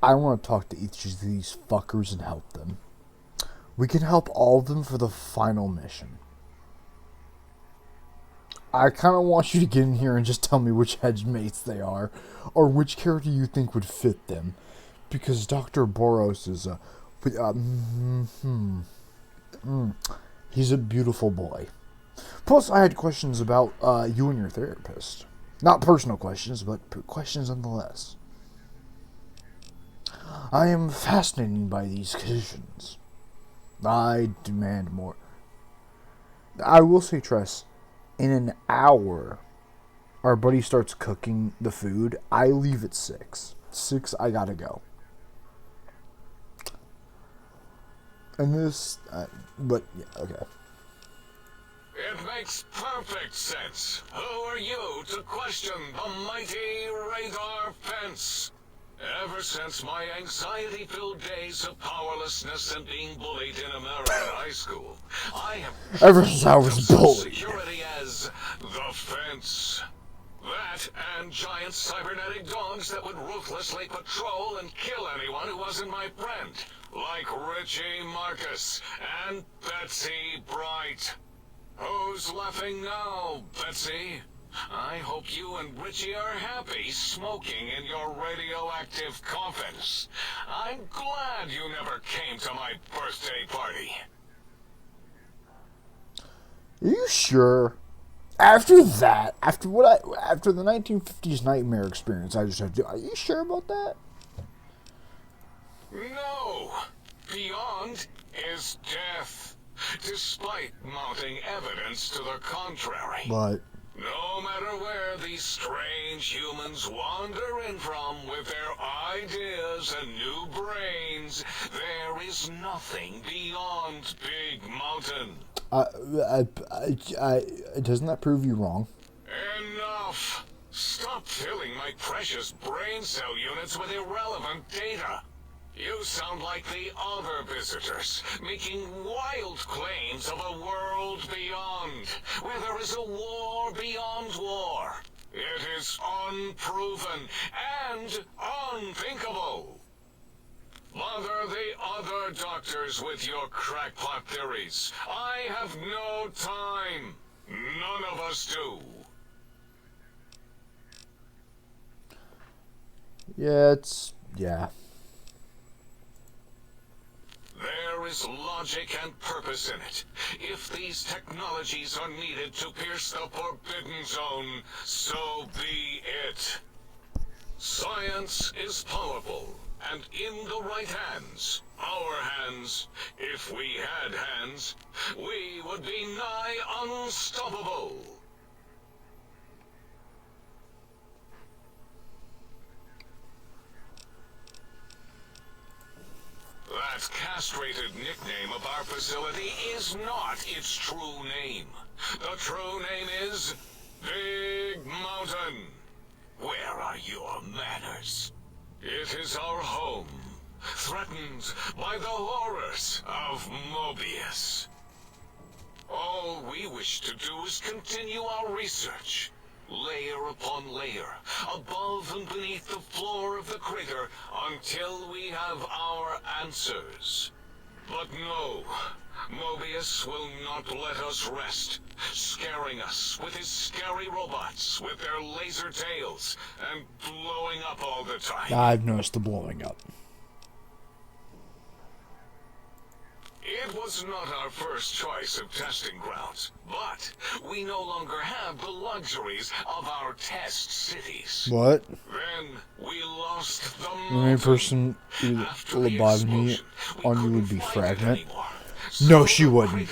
I want to talk to each of these fuckers and help them. We can help all of them for the final mission. I kind of want you to get in here and just tell me which headmates they are, or which character you think would fit them, because Dr. Boros is he's a beautiful boy. Plus, I had questions about you and your therapist. Not personal questions, but questions nonetheless. I am fascinated by these conditions. I demand more. I will say, Tress, in an hour, our buddy starts cooking the food. I leave at 6. 6, I gotta go. And this, but, yeah, okay. It makes perfect sense. Who are you to question the mighty radar fence? Ever since my anxiety-filled days of powerlessness and being bullied in American high school, I have Ever since I was bullied. security as the fence. That and giant cybernetic dogs that would ruthlessly patrol and kill anyone who wasn't my friend, like Richie Marcus and Betsy Bright. Who's laughing now, Betsy? I hope you and Richie are happy smoking in your radioactive coffins. I'm glad you never came to my birthday party. Are you sure? After that, after the 1950s nightmare experience I just had to, are you sure about that? No! Beyond is death, despite mounting evidence to the contrary. But No matter where these strange humans wander in from with their ideas and new brains, there is nothing beyond Big Mountain. Doesn't that prove you wrong? Enough! Stop filling my precious brain cell units with irrelevant data. You sound like the other visitors, making wild claims of a world beyond, where there is a war beyond war. It is unproven and unthinkable. Bother the other doctors with your crackpot theories. I have no time. None of us do. Yeah. There is logic and purpose in it. If these technologies are needed to pierce the forbidden zone, so be it. Science is powerful, and in the right hands, our hands, if we had hands, we would be nigh unstoppable. That castrated nickname of our facility is not its true name. The true name is Big Mountain. Where are your manners? It is our home, threatened by the horrors of Mobius. All we wish to do is continue our research, layer upon layer, above and beneath the floor of the crater, until we have our answers. But no, Mobius will not let us rest, scaring us with his scary robots with their laser tails and blowing up all the time. I've noticed the blowing up. It was not our first choice of testing grounds, but we no longer have the luxuries of our test cities. What? Then we lost the The main person lobotomy on you would be Fragment. No, she wouldn't.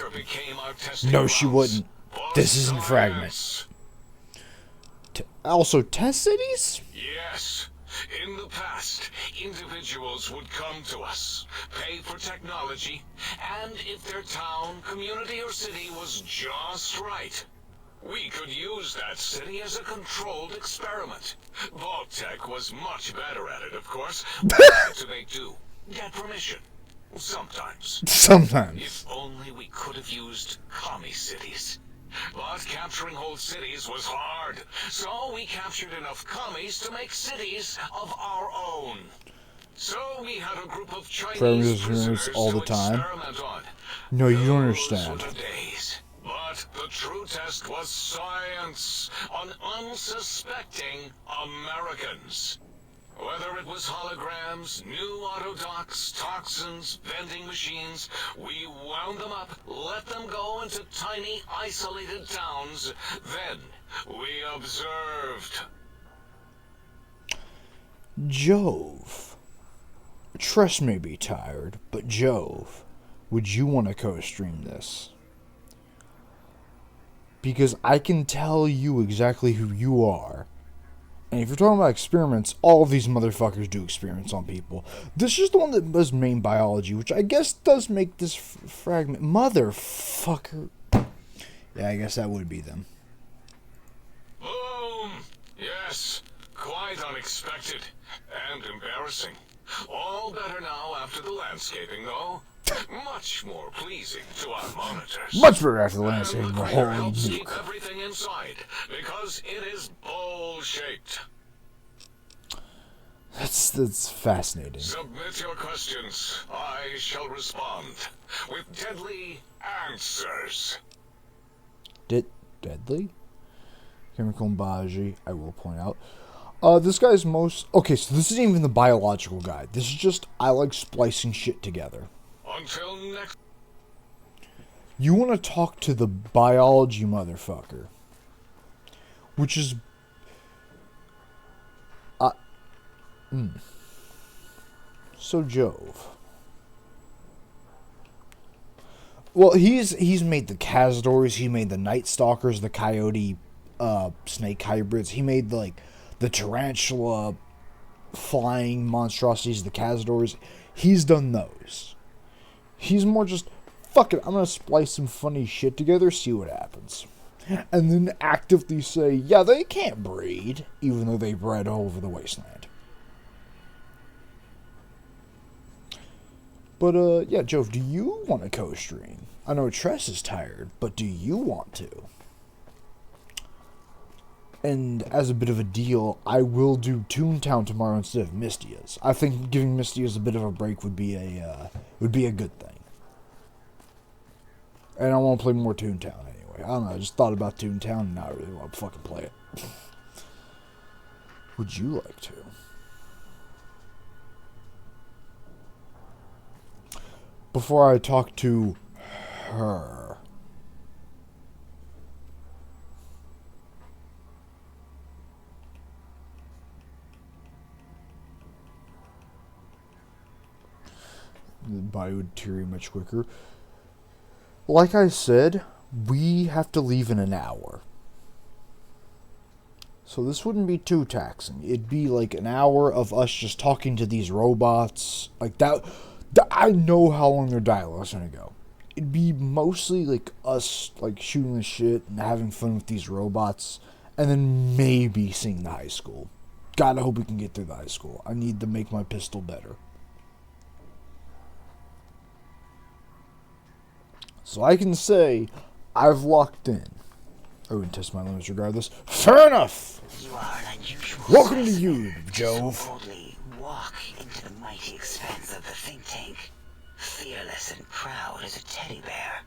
No, she wouldn't. This isn't Fragment. Also, test cities? Yes. In the past, individuals would come to us, pay for technology, and if their town, community, or city was just right, we could use that city as a controlled experiment. Vault-Tec was much better at it, of course. What do they do? Get permission. Sometimes. Sometimes. If only we could have used commie cities. But capturing whole cities was hard, so we captured enough commies to make cities of our own. So we had a group of Chinese prisoners all the to time. experiment on. No, you don't Those understand. were the days. But the true test was science on unsuspecting Americans. Whether it was holograms, new autodocs, toxins, vending machines, we wound them up, let them go into tiny, isolated towns. Then we observed. Jove. Trust may be tired, but Jove, would you want to co-stream this? Because I can tell you exactly who you are. And if you're talking about experiments, all of these motherfuckers do experiments on people. This is the one that does main biology, which I guess does make this Fragment. Motherfucker. Yeah, I guess that would be them. Boom! Yes, quite unexpected. and embarrassing. All better now after the landscaping, though. Much more pleasing to our monitors. Much better after the And landscaping. the Holy cleaner helps nuke. keep everything inside, because it is bowl-shaped. That's fascinating. Submit your questions. I shall respond with deadly answers. Deadly? Chemical biology, I will point out. This guy's most... Okay, so this isn't even the biological guide. This is just, I like splicing shit together. Until next... You want to talk to the biology motherfucker. Which is... So Jove. Well, he's made the Cazadors, he made the Night Stalkers, the Coyote snake hybrids. He made the tarantula flying monstrosities, the Cazadors. He's done those. He's more just, fuck it, I'm gonna splice some funny shit together, see what happens. And then actively say, yeah, they can't breed, even though they bred all over the wasteland. But, yeah, Jove, do you want to co-stream? I know Tress is tired, but do you want to? And as a bit of a deal, I will do Toontown tomorrow instead of Mystia's. I think giving Mystia's a bit of a break would be a good thing. And I want to play more Toontown anyway. I don't know, I just thought about Toontown and now I really want to fucking play it. Would you like to? Before I talk to her. The body would deteriorate much quicker. Like I said, we have to leave in an hour. So this wouldn't be too taxing. It'd be like an hour of us just talking to these robots. Like that. I know how long their dialogue's gonna go. It'd be mostly like us like shooting the shit and having fun with these robots, and then maybe seeing the high school. God, I hope we can get through the high school. I need to make my pistol better. So I can say I've locked in. I wouldn't test my limits regardless. Fair enough! You are an unusual Welcome to you, Jove. So boldly walk into the mighty expanse of the think tank, fearless and proud as a teddy bear.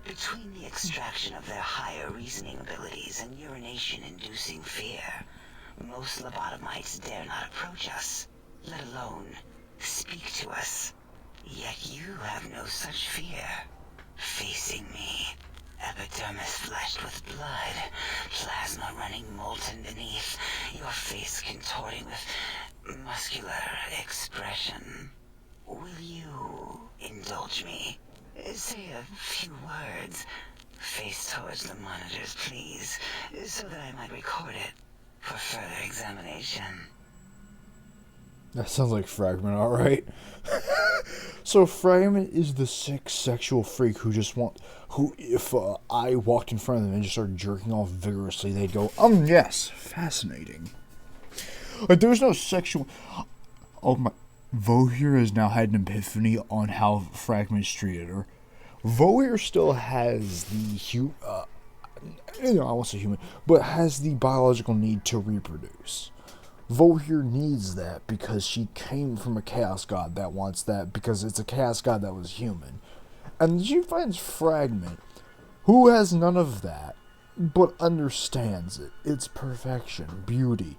Between the extraction of their higher reasoning abilities and urination-inducing fear, most lobotomites dare not approach us, let alone speak to us. Yet you have no such fear. Facing me, epidermis flushed with blood, plasma running molten beneath, your face contorting with muscular expression. Will you indulge me? Say a few words. Face towards the monitors, please, so that I might record it for further examination. That sounds like Fragment, alright. So Fragment is the sick sexual freak who if I walked in front of them and just started jerking off vigorously, they'd go, yes, fascinating. Like, there's no sexual... Oh my... Vohir has now had an epiphany on how Fragment's treated her. Vohir still has the I won't say human, but has the biological need to reproduce. Vohir needs that because she came from a chaos god that wants that because it's a chaos god that was human. And she finds Fragment, who has none of that, but understands it. It's perfection, beauty.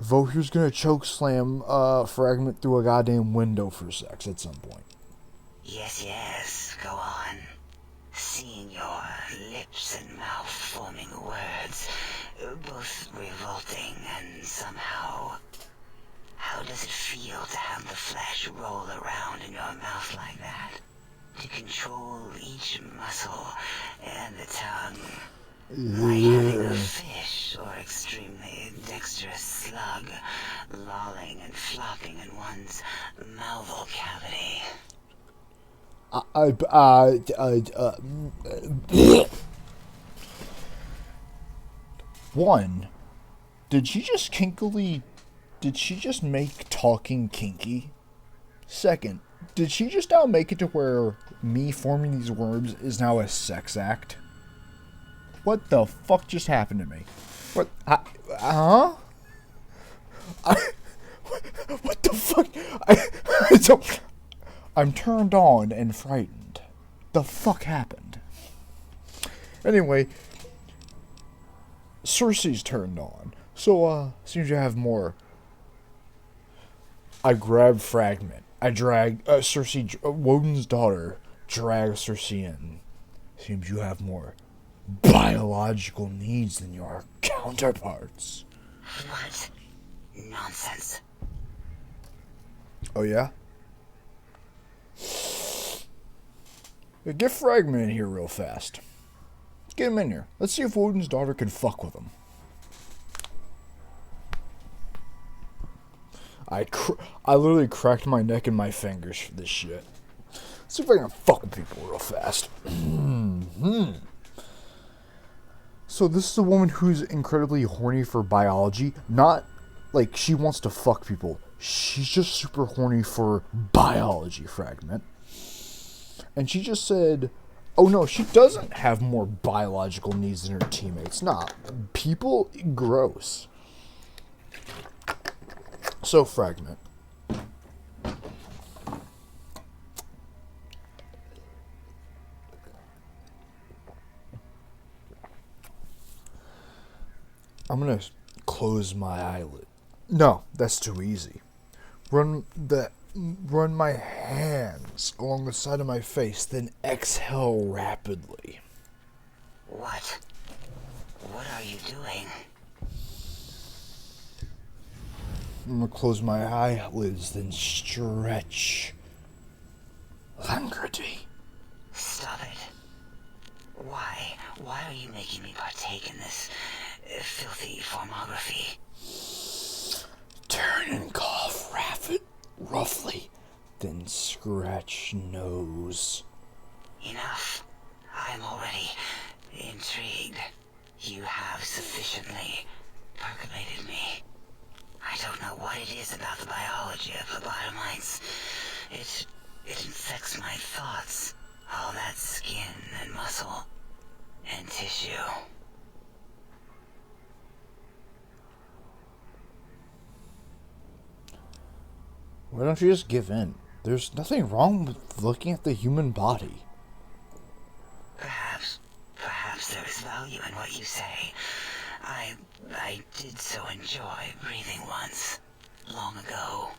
Vohir's gonna chokeslam Fragment through a goddamn window for sex at some point. Yes, go on. Seeing your lips and mouth forming words, both revolting and somehow... How does it feel to have the flesh roll around in your mouth like that? To control each muscle and the tongue, like having a fish or extremely dexterous slug lolling and flopping in one's malval cavity. One, did she just kinkily did she just make talking kinky? Second, did she just now make it to where me forming these worms is now a sex act? What the fuck just happened to me? What? Huh? What the fuck? I'm turned on and frightened. The fuck happened? Anyway, Circe's turned on. So, seems you have more. I grab Fragment. I drag, Circe, Woden's daughter, drag Circe in. Seems you have more biological needs than your counterparts. What? Nonsense. Oh, yeah? Get Fragment in here real fast. Get him in here. Let's see if Woden's daughter can fuck with him. I literally cracked my neck and my fingers for this shit. Let's see if I can fuck with people real fast. So this is a woman who's incredibly horny for biology. Not like she wants to fuck people. She's just super horny for biology, Fragment. And she just said, oh no, she doesn't have more biological needs than her teammates. Nah, people, gross. So, Fragment. I'm gonna close my eyelid. No, that's too easy. Run my hands along the side of my face, then exhale rapidly. What? What are you doing? I'm gonna close my eyelids, then stretch languidly. Stop it. Why? Why are you making me partake in this filthy formography? Turn and cough roughly, then scratch nose. Enough. I'm already intrigued. You have sufficiently percolated me. I don't know what it is about the biology of lobotomites. It infects my thoughts. All that skin and muscle and tissue. Why don't you just give in? There's nothing wrong with looking at the human body. Perhaps there is value in what you say. I did so enjoy breathing once, long ago.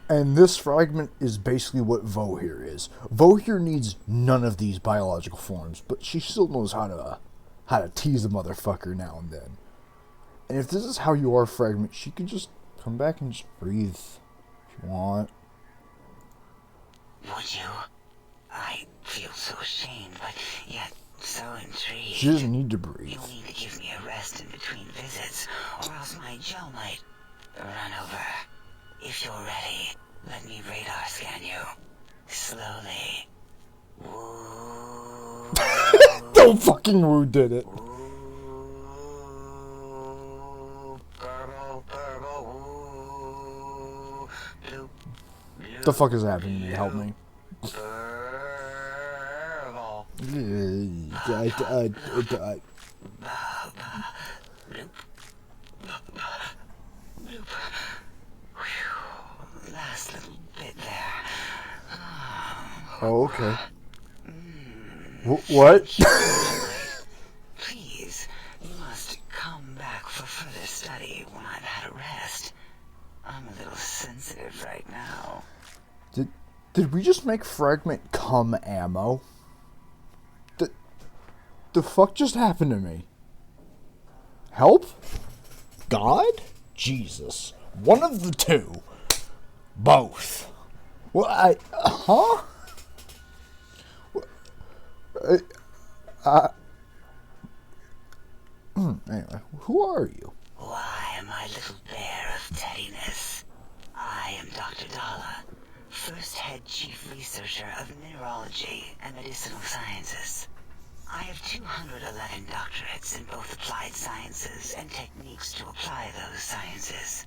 And this Fragment is basically what Vohir is. Vohir needs none of these biological forms, but she still knows how to tease a motherfucker now and then. And if this is how you are, Fragment, she can just come back and just breathe if you want. Would you? I feel so ashamed, but yet so intrigued. She doesn't need to breathe. You'll need to give me a rest in between visits, or else my jaw might run over. If you're ready, let me radar scan you. Slowly. Woo. Don't fucking woo did it. What the fuck is happening to me? Help me. Last little bit there. Oh, okay. What? Please, you must come back for further study when I've had a rest. I'm a little sensitive right now. Did we just make Fragment cum ammo? The fuck just happened to me? Help? God? Jesus. One of the two. Both. What? Huh? Anyway, who are you? Why, my little bear of teddiness. I am Dr. Dalla, first head chief researcher of mineralogy and medicinal sciences. I have 211 doctorates in both applied sciences and techniques to apply those sciences.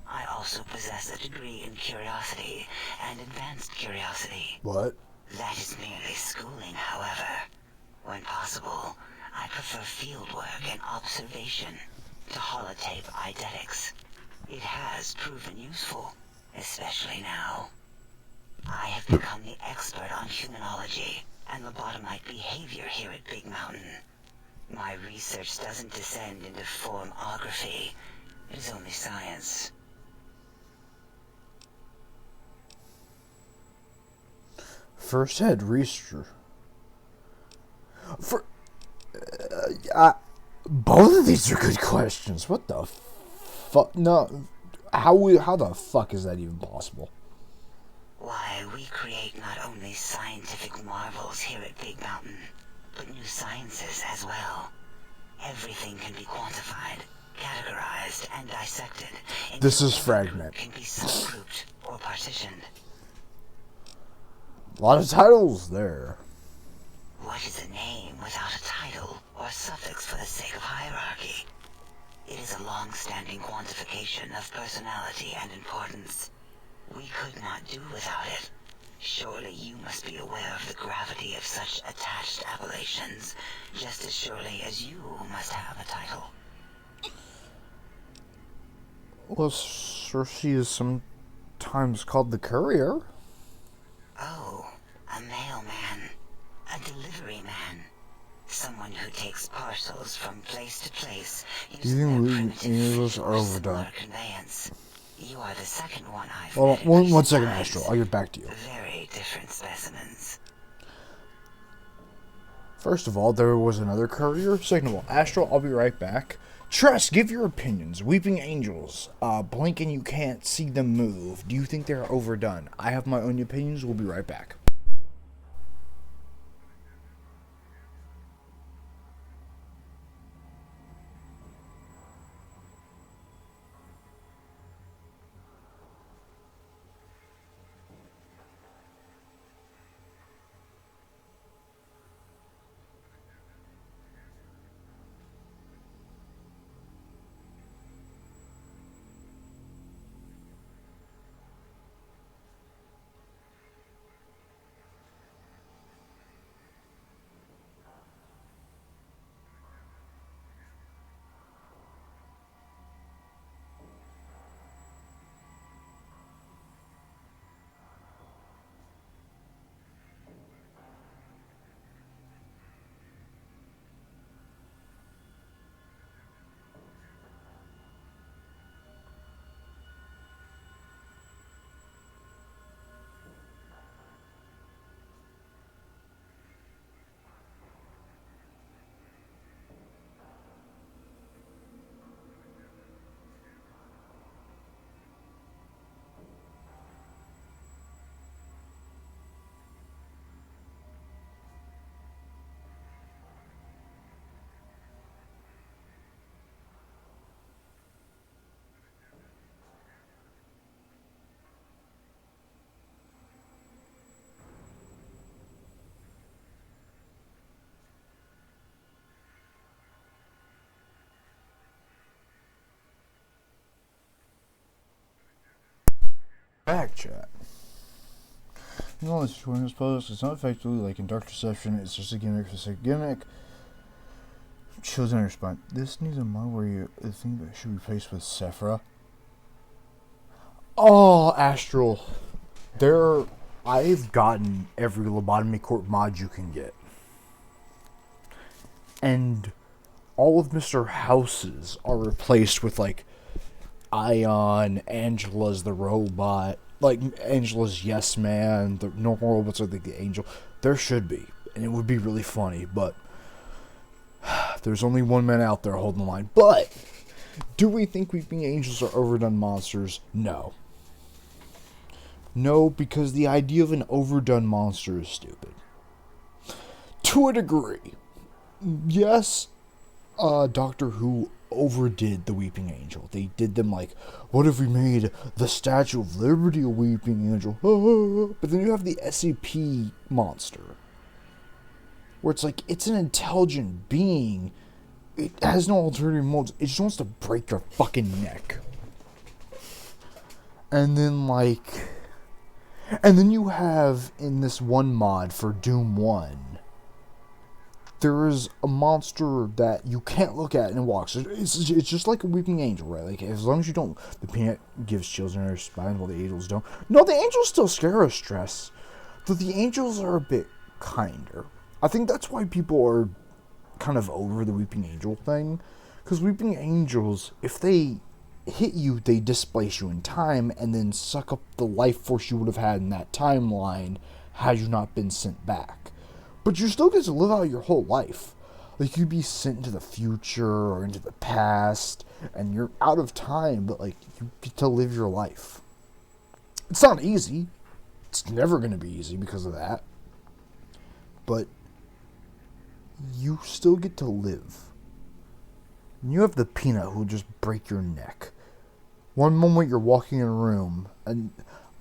I also possess a degree in curiosity and advanced curiosity. What? That is merely schooling, however. When possible, I prefer fieldwork and observation to holotape eidetics. It has proven useful, especially now. I have become the expert on humanology and lobotomite behavior here at Big Mountain. My research doesn't descend into formography. It is only science. First head researcher. Both of these are good questions. What the fuck? No, how the fuck is that even possible? Why, we create not only scientific marvels here at Big Mountain, but new sciences as well. Everything can be quantified, categorized, and dissected. This is Fragment. Can be subgrouped or partitioned. A lot of titles there. What is a name without a title or suffix for the sake of hierarchy? It is a long-standing quantification of personality and importance. We could not do without it. Surely you must be aware of the gravity of such attached appellations, just as surely as you must have a title. Well, Circe is sometimes called the Courier. Oh, a mailman. A delivery man. Someone who takes parcels from place to place. Do you think angels are overdone? Conveyance. You are the second one I've Well, met. one second, Astral. I'll get back to you. Very different specimens. First of all, there was another courier. Second of all, Astral, I'll be right back. Tress, give your opinions. Weeping angels. Blink and you can't see them move. Do you think they're overdone? I have my own opinions. We'll be right back. Back chat. No, this is post. It's not effectively like in Dark Deception. It's just a gimmick for a gimmick. Children respond. This needs a mod where you think that should be placed with Sephra. Oh, Astral. I've gotten every lobotomy court mod you can get. And all of Mr. House's are replaced with like Ion, Angela's the robot, like Angela's Yes Man, the normal robots are like the angel. There should be, and it would be really funny, but there's only one man out there holding the line. But do we think Weeping Angels are overdone monsters? No. No, because the idea of an overdone monster is stupid. To a degree. Yes, Doctor Who overdid the Weeping Angel. They did them like, what if we made the Statue of Liberty a Weeping Angel? But then you have the SCP monster. where it's like, it's an intelligent being. It has no ulterior motives. It just wants to break your fucking neck. And then, like... And then you have, in this one mod for Doom 1, there is a monster that you can't look at and it walks. It's just like a weeping angel, right? Like, as long as you don't... The peanut gives chills in their spine while the angels don't. No, the angels still scare us, Stress. Though the angels are a bit kinder. I think that's why people are kind of over the weeping angel thing. Because weeping angels, if they hit you, they displace you in time and then suck up the life force you would have had in that timeline had you not been sent back. But you still get to live out your whole life. Like, you'd be sent into the future or into the past, and you're out of time, but, like, you get to live your life. It's not easy. It's never going to be easy because of that. But you still get to live. You have the peanut who will just break your neck. One moment you're walking in a room, and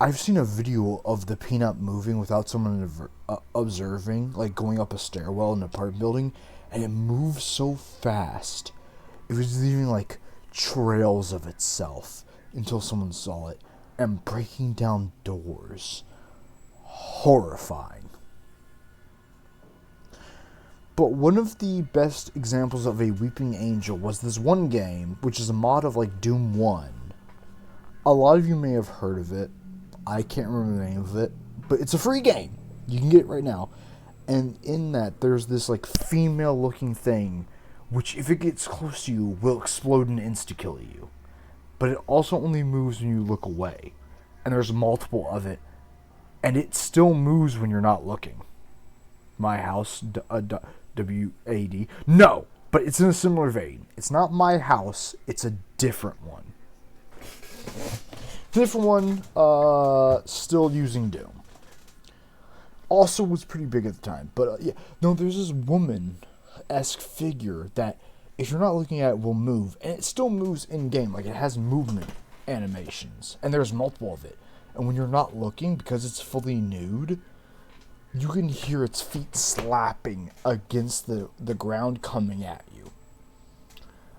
I've seen a video of the peanut moving without someone observing, like going up a stairwell in an apartment building, and it moves so fast. It was leaving like trails of itself until someone saw it, and breaking down doors. Horrifying. But one of the best examples of a weeping angel was this one game, which is a mod of like Doom 1. A lot of you may have heard of it. I can't remember the name of it, but it's a free game. You can get it right now. And in that, there's this like female-looking thing, which if it gets close to you, will explode and insta-kill you. But it also only moves when you look away. And there's multiple of it. And it still moves when you're not looking. My House, WAD. No, but it's in a similar vein. It's not My House, it's a different one. Different one, still using Doom. Also was pretty big at the time. But, yeah. No, there's this woman-esque figure that, if you're not looking at it, will move. And it still moves in-game. Like, it has movement animations. And there's multiple of it. And when you're not looking, because it's fully nude, you can hear its feet slapping against the ground coming at you.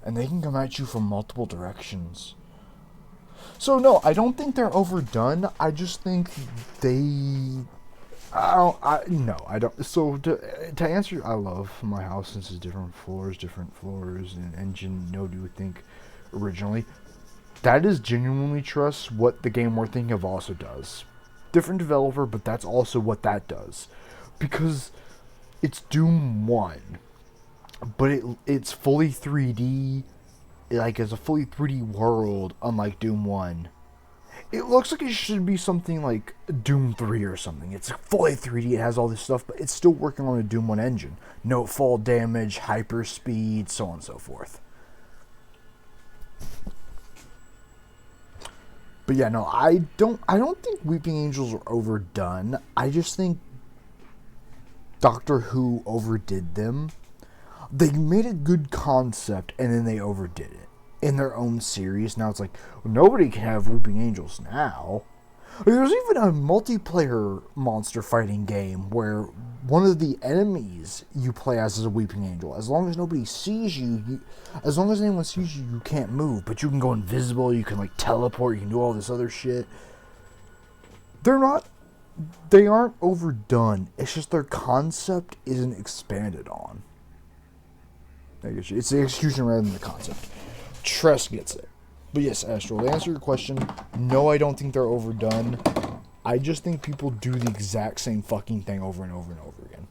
And they can come at you from multiple directions. So no, I don't think they're overdone. I just think they... I don't. So to answer, I love My House since it's different floors, and engine, you would think originally. That is genuinely trust what the game we're thinking of also does. Different developer, but that's also what that does. Because it's Doom 1, but it's fully 3D, like it's a fully 3D world, unlike Doom 1. It looks like it should be something like Doom 3 or something. It's fully 3D, it has all this stuff, but it's still working on a Doom 1 engine. No fall damage, hyper speed, so on and so forth. But yeah, no, I don't think Weeping Angels are overdone. I just think Doctor Who overdid them. They made a good concept, and then they overdid it in their own series. Now it's like, well, nobody can have Weeping Angels now. There's even a multiplayer monster fighting game where one of the enemies you play as is a Weeping Angel. As long as nobody sees you, as long as anyone sees you, you can't move. But you can go invisible, you can like teleport, you can do all this other shit. They aren't overdone. It's just their concept isn't expanded on. It's the execution rather than the concept. Tress gets it. But yes, Astral, to answer your question, no, I don't think they're overdone. I just think people do the exact same fucking thing over and over and over again.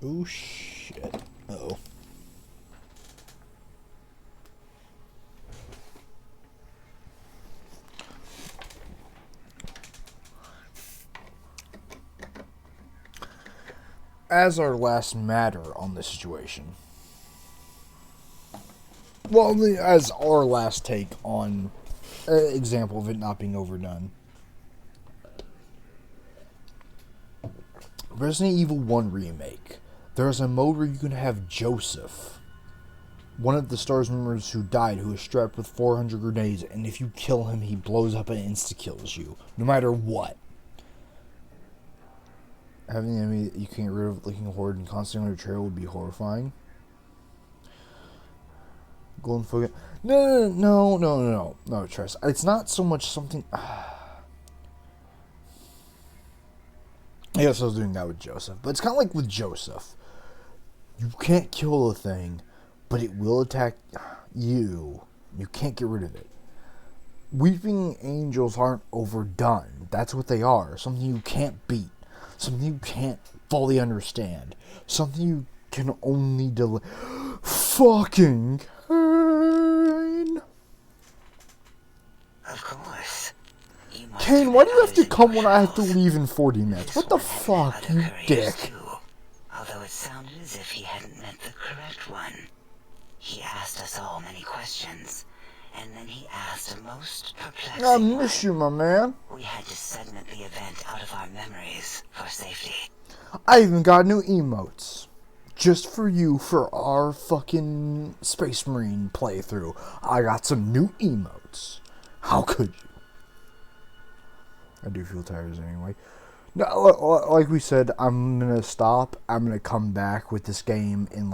Oh shit. Uh-oh. As our last matter on this situation. Well, as our last take on an example of it not being overdone. Resident Evil 1 Remake. There's a mode where you can have Joseph one of the STARS members who died, who is strapped with 400 grenades, and if you kill him, he blows up and insta-kills you, no matter what. Having an enemy that you can't get rid of, looking horde and constantly on your trail would be horrifying. Golden Focus. No, Tress. It's not so much something. I guess I was doing that with Joseph, but it's kind of like with Joseph. You can't kill the thing, but it will attack you. You can't get rid of it. Weeping angels aren't overdone. That's what they are. Something you can't beat. Something you can't fully understand. Something you can only delay. Fucking Kane. Of course. Kane, why do you have to come when I have to leave in 40 minutes? What the fuck, you dick? Although it sounded as if he hadn't met the correct one. He asked us all many questions, and then he asked a most perplexing I miss you, my man. We had to segment the event out of our memories for safety. I even got new emotes. Just for you, for our fucking Space Marine playthrough. I got some new emotes. How could you? I do feel tired anyway. No, like we said, I'm gonna stop. I'm gonna come back with this game in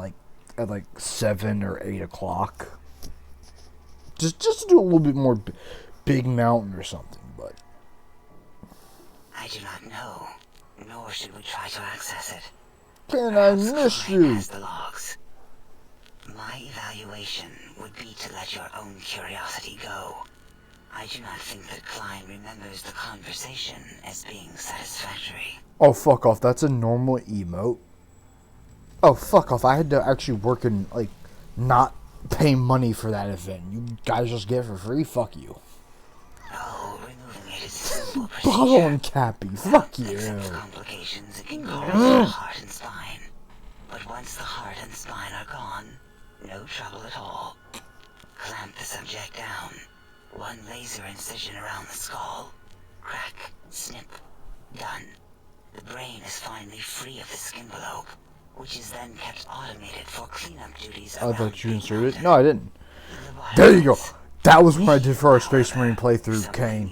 at 7 or 8 o'clock. Just to do a little bit more Big Mountain or something, but I do not know, nor should we try to access it. Can I miss you? The logs. My evaluation would be to let your own curiosity go. I do not think that Klein remembers the conversation as being satisfactory. Oh, fuck off. That's a normal emote. Oh, fuck off. I had to actually work and, not pay money for that event. You guys just get it for free? Fuck you. Oh, removing it is a simple Bottle and Cappy. Fuck you. Complications, it can cause the heart and spine. But once the heart and spine are gone, no trouble at all. Clamp the subject down. One laser incision around the skull. Crack. Snip. Done. The brain is finally free of the skin envelope, which is then kept automated for cleanup duties. I thought you inserted it. No, I didn't. There you go. That was what I did for our Space Marine playthrough, Kane.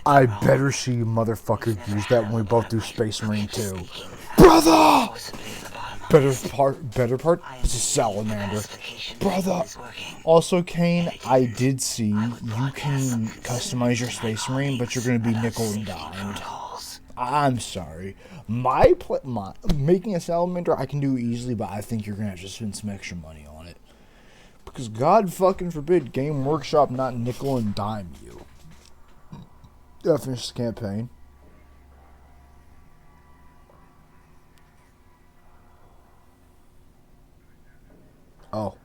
I better see you motherfuckers use that when we both do Space Marine 2. Brother! Better part? It's a salamander. Brother! Also, Kane, I did see you can customize your Space Marine, but you're going to be nickel and dimed. I'm sorry. Making a salamander I can do easily, but I think you're going to have to spend some extra money on it. Because God fucking forbid Game Workshop not nickel and dime you. Did I finish the campaign? Oh.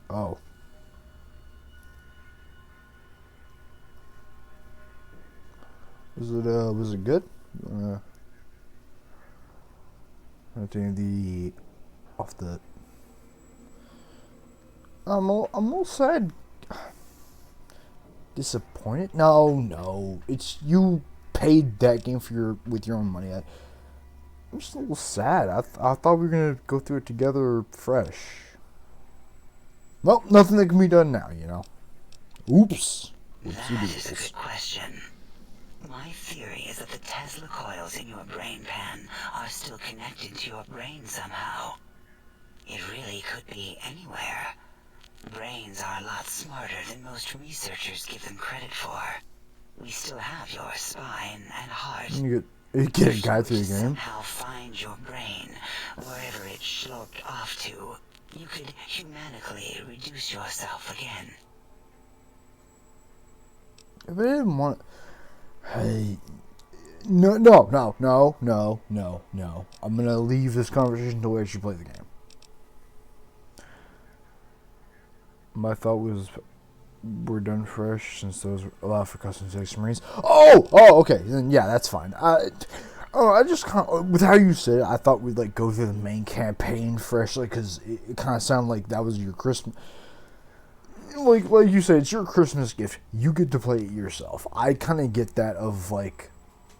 Oh. Was it good? I think I'm a little sad. Disappointed? No. It's you paid that game with your own money. I'm just a little sad. I thought we were gonna go through it together fresh. Well, nothing that can be done now, you know. Oops. That is a good question. My theory is that the Tesla coils in your brain pan are still connected to your brain somehow. It really could be anywhere. Brains are a lot smarter than most researchers give them credit for. We still have your spine and heart. You get a guide through the game. Somehow find your brain wherever it sloped off to. You could humanically reduce yourself again. If I didn't want... Hey... No. I'm gonna leave this conversation to where you play the game. My thought was... We're done fresh since those allow for custom Space Marines. Oh, okay. Then yeah, that's fine. I just kind of, with how you said it, I thought we'd go through the main campaign freshly because it kind of sounded like that was your Christmas. Like you said, it's your Christmas gift. You get to play it yourself. I kind of get that of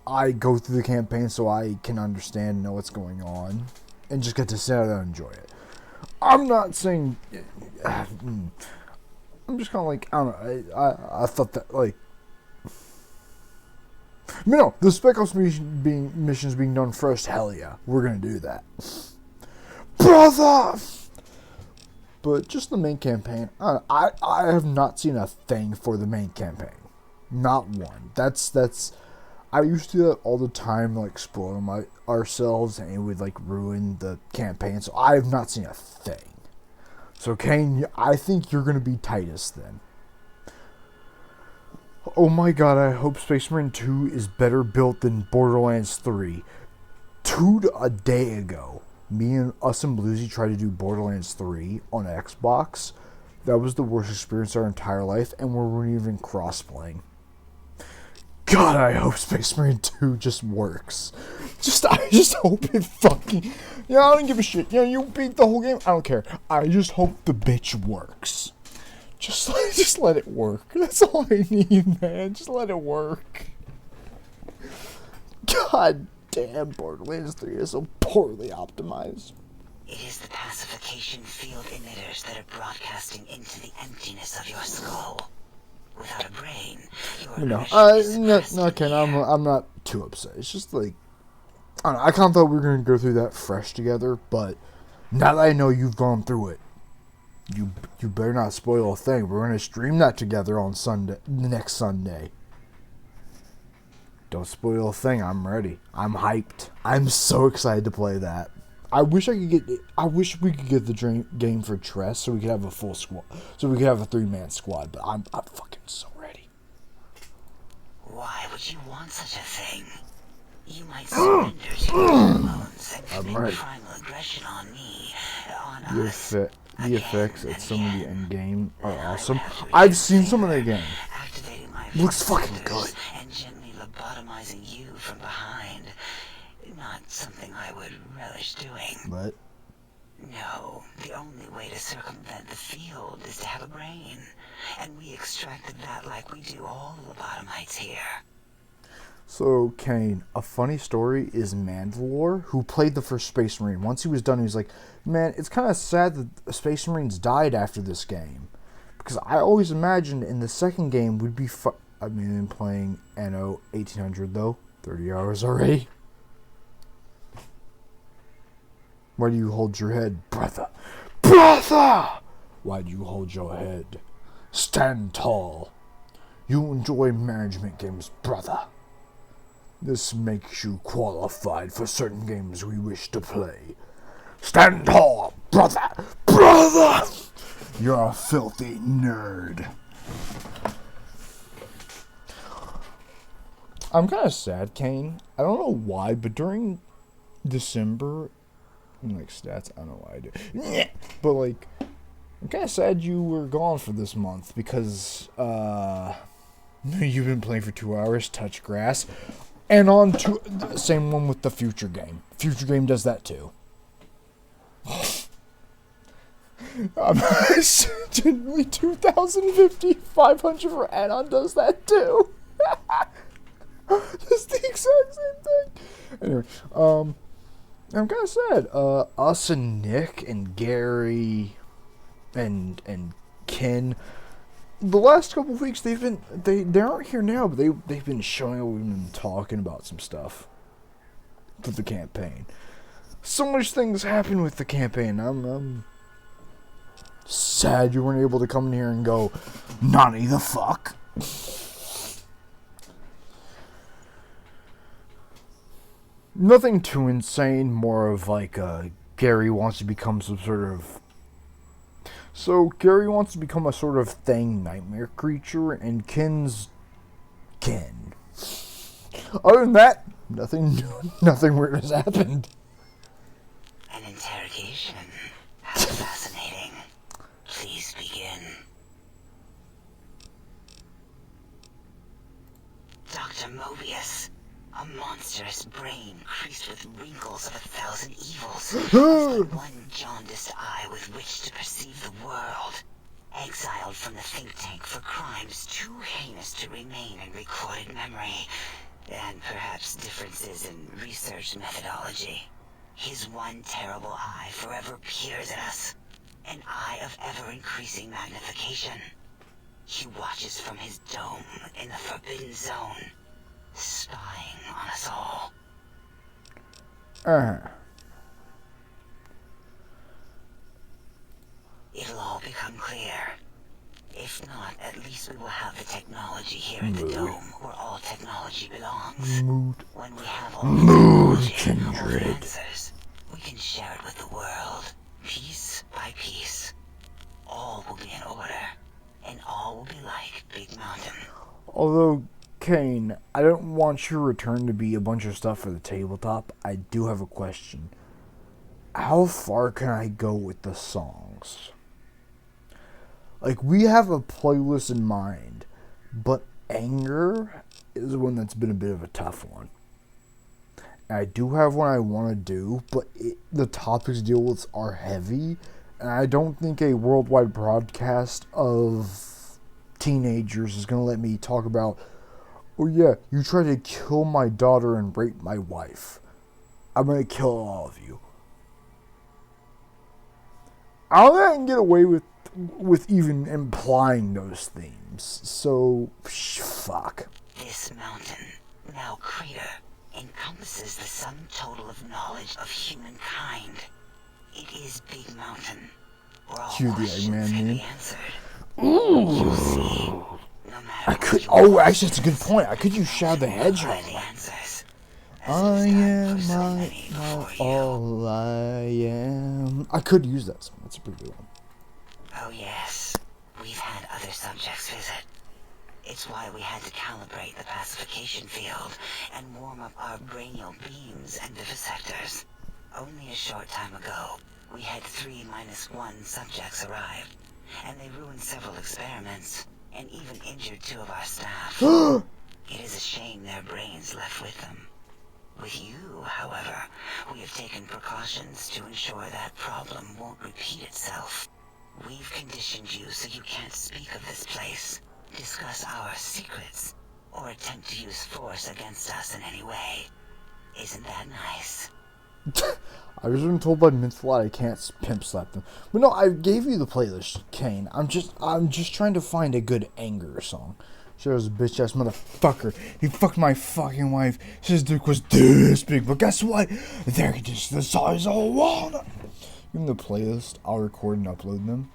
I go through the campaign so I can understand and know what's going on, and just get to sit there and enjoy it. I'm not saying. I'm just kind of like, I don't know. I thought that, like. No, the Spec Ops missions being done first, hell yeah. We're gonna do that. Brother! But just the main campaign, I have not seen a thing for the main campaign. Not one. That's. I used to do that all the time, like, spoil ourselves, and it would, like, ruin the campaign. So I have not seen a thing. So, Kane, I think you're going to be Titus then. Oh my god, I hope Space Marine 2 is better built than Borderlands 3. A day ago, us and Bluesy tried to do Borderlands 3 on Xbox. That was the worst experience of our entire life, and we weren't even cross-playing. God, I hope Space Marine 2 just works. I just hope it fucking... I don't give a shit. You beat the whole game. I don't care. I just hope the bitch works. Just let it work. That's all I need, man. Just let it work. God damn, Borderlands 3 is so poorly optimized. It is the pacification field emitters that are broadcasting into the emptiness of your skull. Without a brain, no, Ken, I'm not too upset. It's just like, I don't know, I kind of thought we were going to go through that fresh together, but now that I know you've gone through it, you better not spoil a thing. We're going to stream that together on next Sunday. Don't spoil a thing. I'm ready. I'm hyped. I'm so excited to play that. I wish we could get the game for Tress so we could have a full squad, so we could have a 3-man squad. But I'm fucking so ready. Why would you want such a thing? You might surrender to your hormones and commit primal aggression on me, on us. The effects at some of the end game are awesome. I've seen some of the game. Looks fucking good. And gently lobotomizing you from behind. Not something I would relish doing. But? No, the only way to circumvent the field is to have a brain. And we extracted that like we do all the lobotomites here. So, Kane, a funny story is Mandalore, who played the first Space Marine. Once he was done, he was like, man, it's kind of sad that the Space Marines died after this game. Because I always imagined in the second game we'd be playing NO 1800, though. 30 hours already. Why do you hold your head, brother? Brother! Why do you hold your head? Stand tall. You enjoy management games, brother. This makes you qualified for certain games we wish to play. Stand tall, brother! Brother! You're a filthy nerd. I'm kind of sad, Kane. I don't know why, but during December... like stats, I don't know why I do. But like, I'm kind of sad you were gone for this month because you've been playing for 2 hours, touch grass, and on to the same one with the Future game. Future game does that too. Generally 2050, 500 for add-on does that too. That's the exact same thing. Anyway, I'm kind of sad. Us and Nick and Gary and Ken, the last couple of weeks they aren't here now, but they've been showing up. We've been talking about some stuff for the campaign. So much things happen with the campaign. I'm sad you weren't able to come in here and go, Nani the fuck. Nothing too insane, more of like Gary wants to become some sort of... So, Gary wants to become a sort of thing nightmare creature, and Ken's Ken. Other than that, nothing weird has happened. An interrogation. How fascinating. Please begin. Dr. Mobius. A monstrous brain creased with wrinkles of 1,000 evils, with one jaundiced eye with which to perceive the world. Exiled from the think tank for crimes too heinous to remain in recorded memory. And perhaps differences in research methodology. His one terrible eye forever peers at us. An eye of ever-increasing magnification. He watches from his dome in the Forbidden Zone, spying on us all. It'll all become clear. If not, at least we will have the technology here in the dome where all technology belongs. When we have all the technology, all the answers, we can share it with the world, piece by piece. All will be in order, and all will be like Big Mountain. Although, Kane, I don't want your return to be a bunch of stuff for the tabletop. I do have a question. How far can I go with the songs? Like, we have a playlist in mind, but anger is one that's been a bit of a tough one. And I do have one I want to do, but the topics deal with are heavy, and I don't think a worldwide broadcast of teenagers is going to let me talk about, oh yeah, you tried to kill my daughter and rape my wife. I'm going to kill all of you. I don't think I can get away with even implying those themes. So, fuck. This mountain, now crater, encompasses the sum total of knowledge of humankind. It is Big Mountain, where all questions can be answered. Ooh. You see, no matter I could. Oh, actually, that's a good point. I could use Shadow the Hedgehog. I am my all I am. I could use that song. That's a pretty good one. Oh yes, we've had other subjects visit. It's why we had to calibrate the pacification field and warm up our brainial beams and vivisectors. Only a short time ago, we had 3-1 subjects arrive, and they ruined several experiments, and even injured 2 of our staff. It is a shame their brains left with them. With you, however, we have taken precautions to ensure that problem won't repeat itself. We've conditioned you so you can't speak of this place, discuss our secrets, or attempt to use force against us in any way. Isn't that nice? I was been told by Minthlet I can't pimp slap them. But no, I gave you the playlist, Kane. I'm just trying to find a good anger song. Shows bitch ass motherfucker. He fucked my fucking wife. His dick was this big, but guess what? They're just the size of a walnut. In the playlist, I'll record and upload them.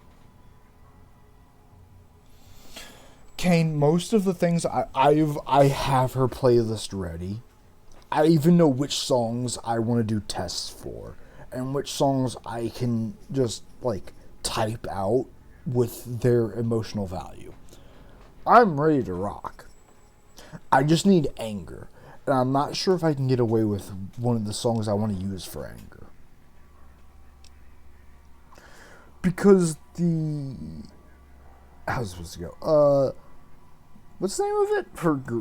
Kane, most of the things I have her playlist ready. I even know which songs I want to do tests for, and which songs I can just like type out with their emotional value. I'm ready to rock. I just need anger, and I'm not sure if I can get away with one of the songs I want to use for anger. Because how's it supposed to go? What's the name of it?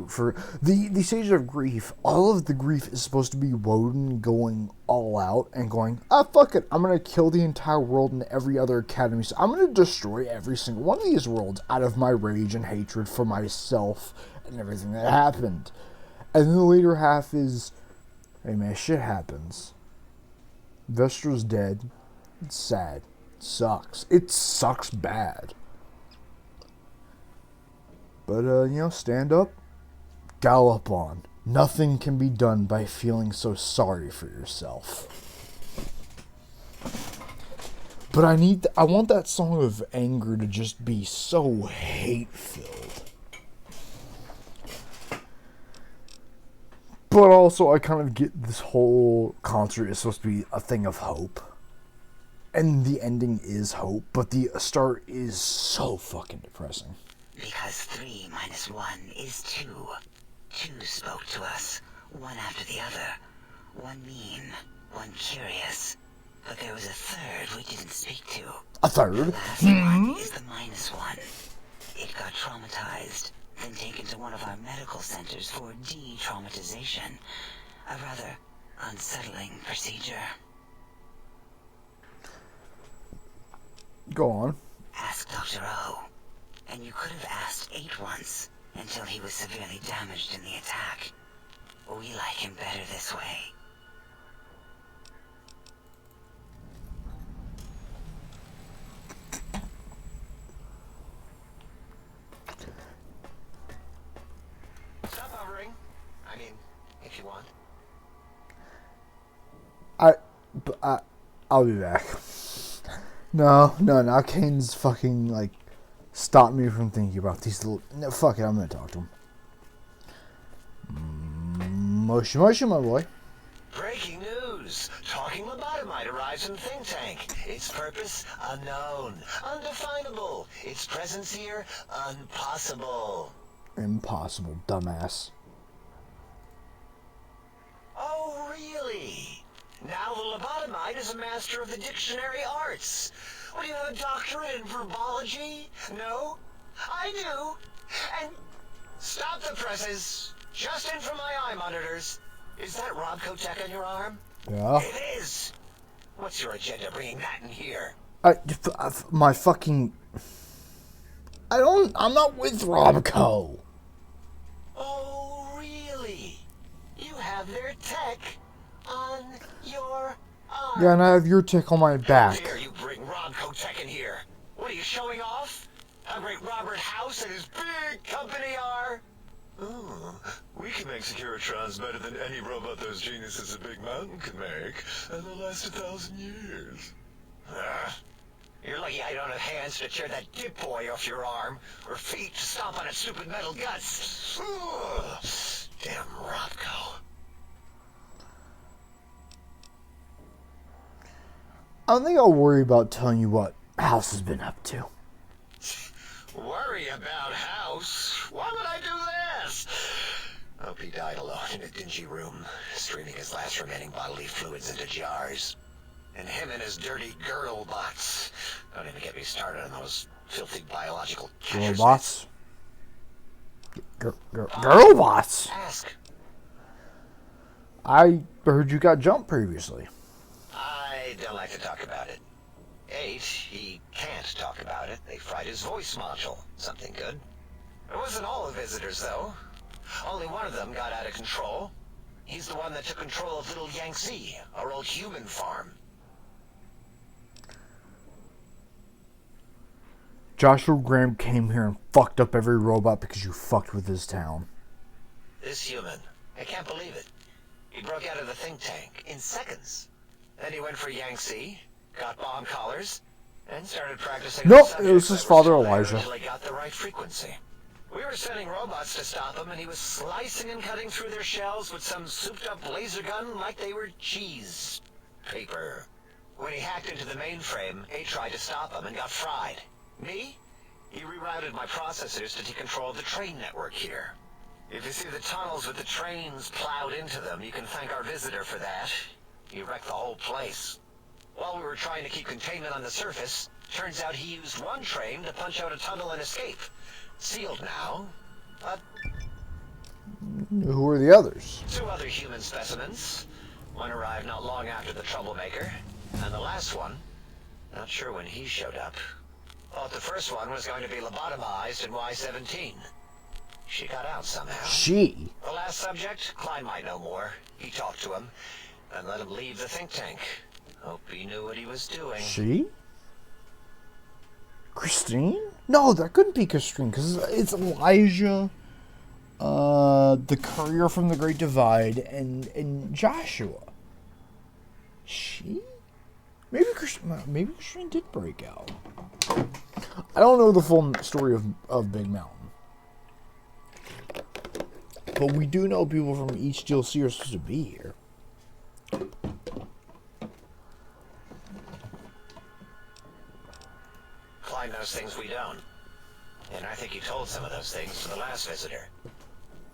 For the stage of grief, all of the grief is supposed to be Woden going all out and going, fuck it, I'm gonna kill the entire world and every other academy. So I'm gonna destroy every single one of these worlds out of my rage and hatred for myself and everything that happened. And then the later half is, hey man, shit happens. Vestra's dead. It's sad. Sucks. It sucks bad. But, stand up, gallop on. Nothing can be done by feeling so sorry for yourself. But I want that song of anger to just be so hate-filled. But also, I kind of get this whole concert is supposed to be a thing of hope. And the ending is hope, but the start is so fucking depressing. Because 3-1 is 2. 2 spoke to us, one after the other. One mean, one curious. But there was a third we didn't speak to. A third? The last one is the -1. It got traumatized, then taken to one of our medical centers for de-traumatization. A rather unsettling procedure. Go on. Ask Dr. O. And you could have asked 8 once, until he was severely damaged in the attack. We like him better this way. Stop hovering. I mean, if you want. I'll be back. No. Now Kane's fucking, like, stopped me from thinking about these little... No, fuck it, I'm gonna talk to him. Motion, my boy. Breaking news. Talking lobotomite arrives in think tank. Its purpose, unknown. Undefinable. Its presence here, impossible. Impossible, dumbass. Oh, really? Now the lobotomite is a master of the dictionary arts. What, do you have a doctorate in verbology? No? I do. And stop the presses. Just in from my eye monitors. Is that Robco Tech on your arm? Yeah. It is. What's your agenda bringing that in here? My fucking... I'm not with Robco. Oh, really? You have their tech on your arm. Yeah, and I have your tick on my How back. dare you bring Robco Tech in here? What are you showing off? How great Robert House and his big company are? Oh, we can make Securitrons better than any robot those geniuses at Big Mountain could make, and they'll last 1,000 years. You're lucky I don't have hands to tear that dip boy off your arm, or feet to stomp on its stupid metal guts. Ugh. Damn Robco. I don't think I'll worry about telling you what House has been up to. Worry about House? Why would I do this? Hope he died alone in a dingy room, streaming his last remaining bodily fluids into jars. And him and his dirty girl bots. Don't even get me started on those filthy biological Girlbots? Girlbots? Ask. I heard you got jumped previously. I don't like to talk about it. 8, he can't talk about it. They fried his voice module. Something good. It wasn't all the visitors, though. Only one of them got out of control. He's the one that took control of Little Yangtze, our old human farm. Joshua Graham came here and fucked up every robot because you fucked with his town. This human. I can't believe it. He broke out of the think tank in seconds. Then he went for Yangtze, got bomb collars, and started practicing. Nope, it was his father Elijah. Until he got the right frequency. We were sending robots to stop him, and he was slicing and cutting through their shells with some souped-up laser gun like they were cheese paper. When he hacked into the mainframe, A tried to stop him and got fried. Me? He rerouted my processors to take control of the train network here. If you see the tunnels with the trains plowed into them, you can thank our visitor for that. He wrecked the whole place. While we were trying to keep containment on the surface, turns out he used one train to punch out a tunnel and escape. Sealed now, but... Who were the others? 2 other human specimens. One arrived not long after the troublemaker, and the last one, not sure when he showed up. Thought the first one was going to be lobotomized in Y-17. She got out somehow. She? The last subject, Klein might know more. He talked to him, and let him leave the think tank. Hope he knew what he was doing. She? Christine? No, that couldn't be Christine, because it's Elijah, the courier from the Great Divide, and Joshua. She? Maybe Christine did break out. I don't know the full story of Big Mountain. But we do know people from each DLC are supposed to be here. Klein knows things we don't. And I think he told some of those things to the last visitor.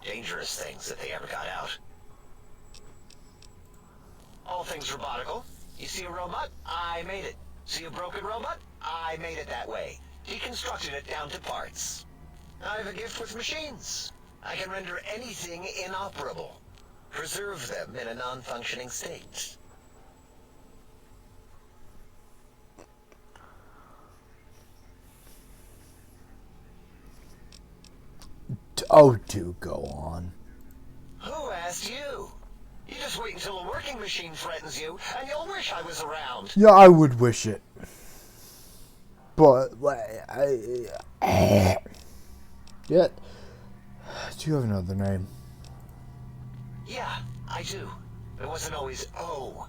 Dangerous things if they ever got out. All things robotical. You see a robot? I made it. See a broken robot? I made it that way. Deconstructed it down to parts. I have a gift with machines. I can render anything inoperable. Preserve them in a non-functioning state. Oh, do go on. Who asked you? machine threatens you, and you'll wish I was around. Yeah, I would wish it. But, yet, do you have another name? Yeah, I do. It wasn't always O.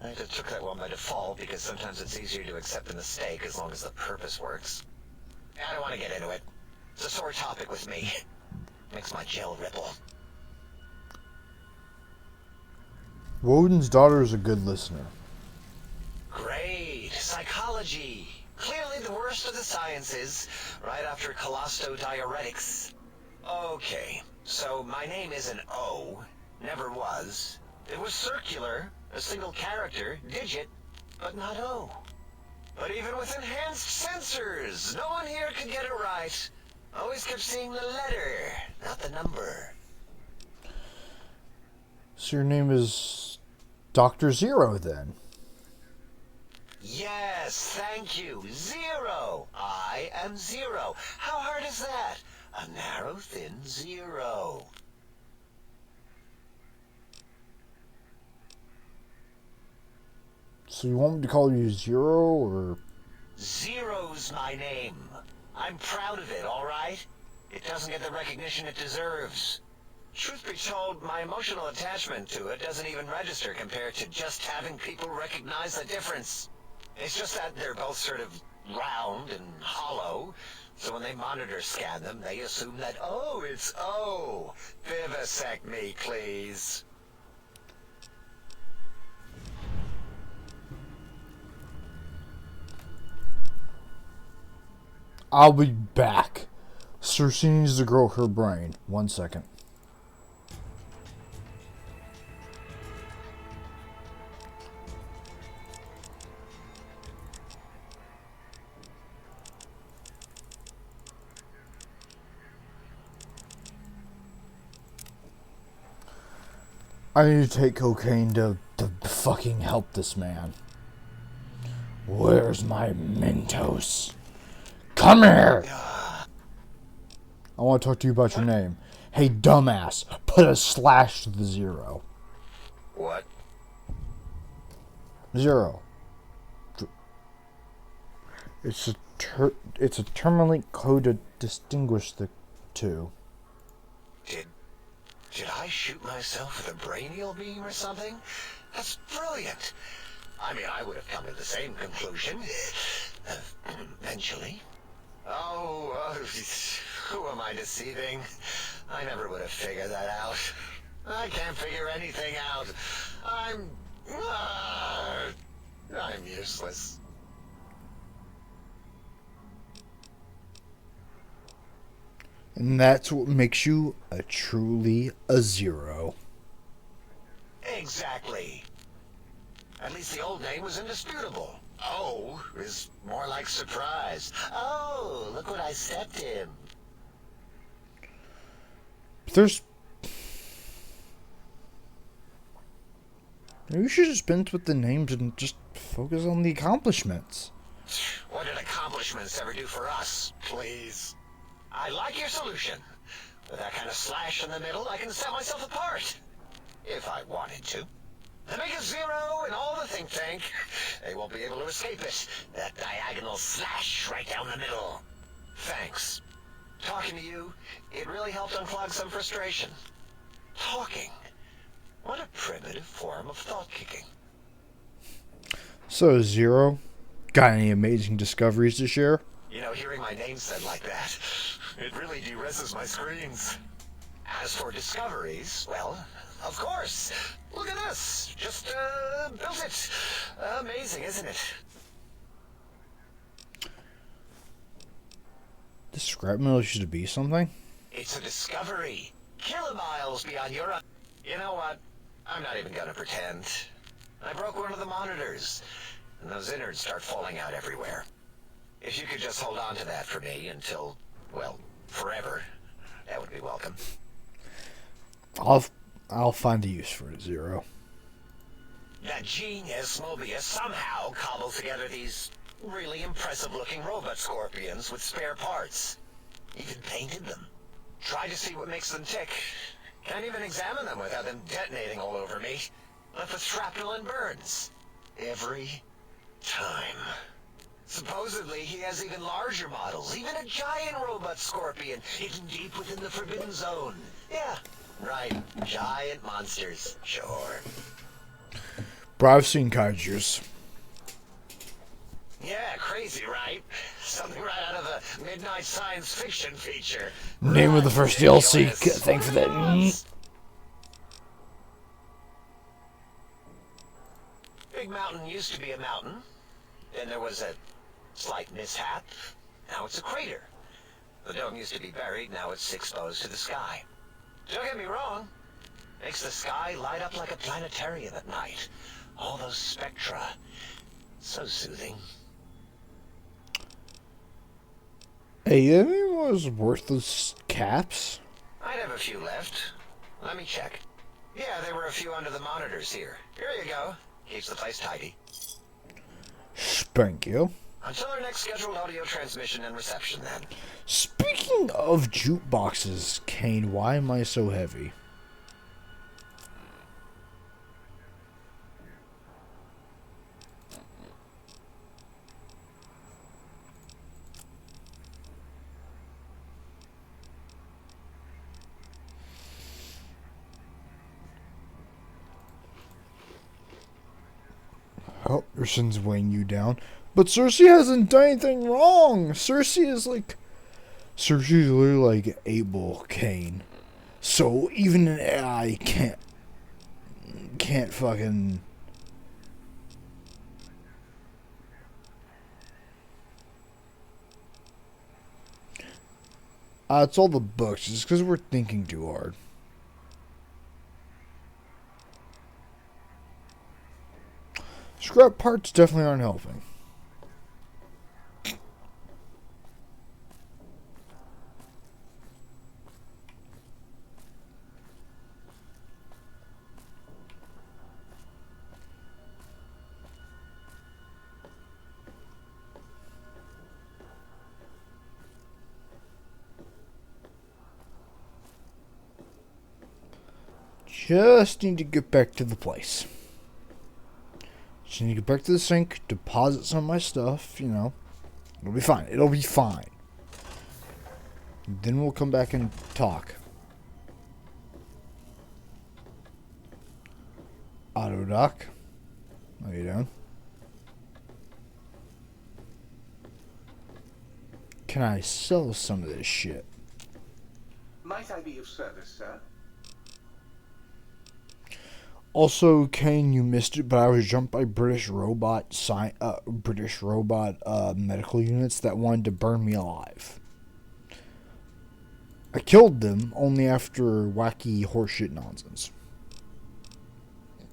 I just took that one by default because sometimes it's easier to accept the mistake as long as the purpose works. I don't want to get into it. It's a sore topic with me. Makes my gel ripple. Woden's daughter is a good listener. Great. Psychology. Clearly the worst of the sciences, right after colostodiuretics. Okay, so my name isn't O. Never was. It was circular, a single character, digit, but not O. But even with enhanced sensors, no one here could get it right. Always kept seeing the letter, not the number. So your name is Dr. Zero, then? Yes, thank you. Zero. I am Zero. How hard is that? A narrow, thin zero. So you want me to call you Zero, or? Zero's my name. I'm proud of it, alright? It doesn't get the recognition it deserves. Truth be told, my emotional attachment to it doesn't even register compared to just having people recognize the difference. It's just that they're both sort of round and hollow, so when they monitor scan them, they assume that, oh, it's O. Vivisect me, please. I'll be back. Circe needs to grow her brain. 1 second. I need to take cocaine to fucking help this man. Where's my Mentos? Come here! I want to talk to you about your name. Hey, dumbass, put a slash to the zero. What? Zero. It's a terminally code to distinguish the two. Did I shoot myself with a brainial beam or something? That's brilliant. I mean, I would have come to the same conclusion. Eventually. Oh, who am I deceiving? I never would have figured that out. I can't figure anything out. I'm useless. And that's what makes you truly a zero. Exactly. At least the old name was indisputable. O is more like surprise. Oh, look what I stepped in. There's... Maybe you should just bend with the names and just focus on the accomplishments. What did accomplishments ever do for us, please? I like your solution. With that kind of slash in the middle, I can set myself apart. If I wanted to. And make a zero in all the think tank. They won't be able to escape it. That diagonal slash right down the middle. Thanks. Talking to you, it really helped unclog some frustration. Talking. What a primitive form of thought kicking. So, Zero, got any amazing discoveries to share? You know, hearing my name said like that, it really de-reses my screens. As for discoveries, well, of course. Look at this. Just, built it. Amazing, isn't it? The scrap metal used to be something? It's a discovery. Kilomiles beyond your... You know what? I'm not even gonna pretend. I broke one of the monitors, and those innards start falling out everywhere. If you could just hold on to that for me until, well, forever, that would be welcome. I'll find the use for it, Zero. That genius Mobius somehow cobbled together these really impressive-looking robot scorpions with spare parts. Even painted them. Tried to see what makes them tick. Can't even examine them without them detonating all over me. left with shrapnel and burns. Every time. Supposedly, he has even larger models, even a giant robot scorpion hidden deep within the Forbidden Zone. Yeah, right. Giant monsters. Sure. Bro, I've seen kaijus. Yeah, crazy, right? Something right out of a midnight science fiction feature. Name of the first DLC. Thanks for that. Big Mountain used to be a mountain. Then there was a slight mishap. Now it's a crater. The dome used to be buried. Now it's exposed to the sky. Don't get me wrong. Makes the sky light up like a planetarium at night. All those spectra. So soothing. Hey, any of those worthless caps? I'd have a few left. Let me check. Yeah, there were a few under the monitors here. Here you go. Keeps the place tidy. Thank you. Until our next scheduled audio transmission and reception, then. Speaking of jukeboxes, Kane, why am I so heavy? Oh, your son's weighing you down. But Circe hasn't done anything wrong. Circe is literally like Abel Kane. So even an AI can't fucking... it's all the books. It's because we're thinking too hard. Scrap parts definitely aren't helping. Just need to get back to the place. Just need to get back to the sink, deposit some of my stuff, you know. It'll be fine. It'll be fine. Then we'll come back and talk. Autodoc. How you doing? Can I sell some of this shit? Might I be of service, sir? Also, Kane, you missed it, but I was jumped by British robot medical units that wanted to burn me alive. I killed them only after wacky horseshit nonsense.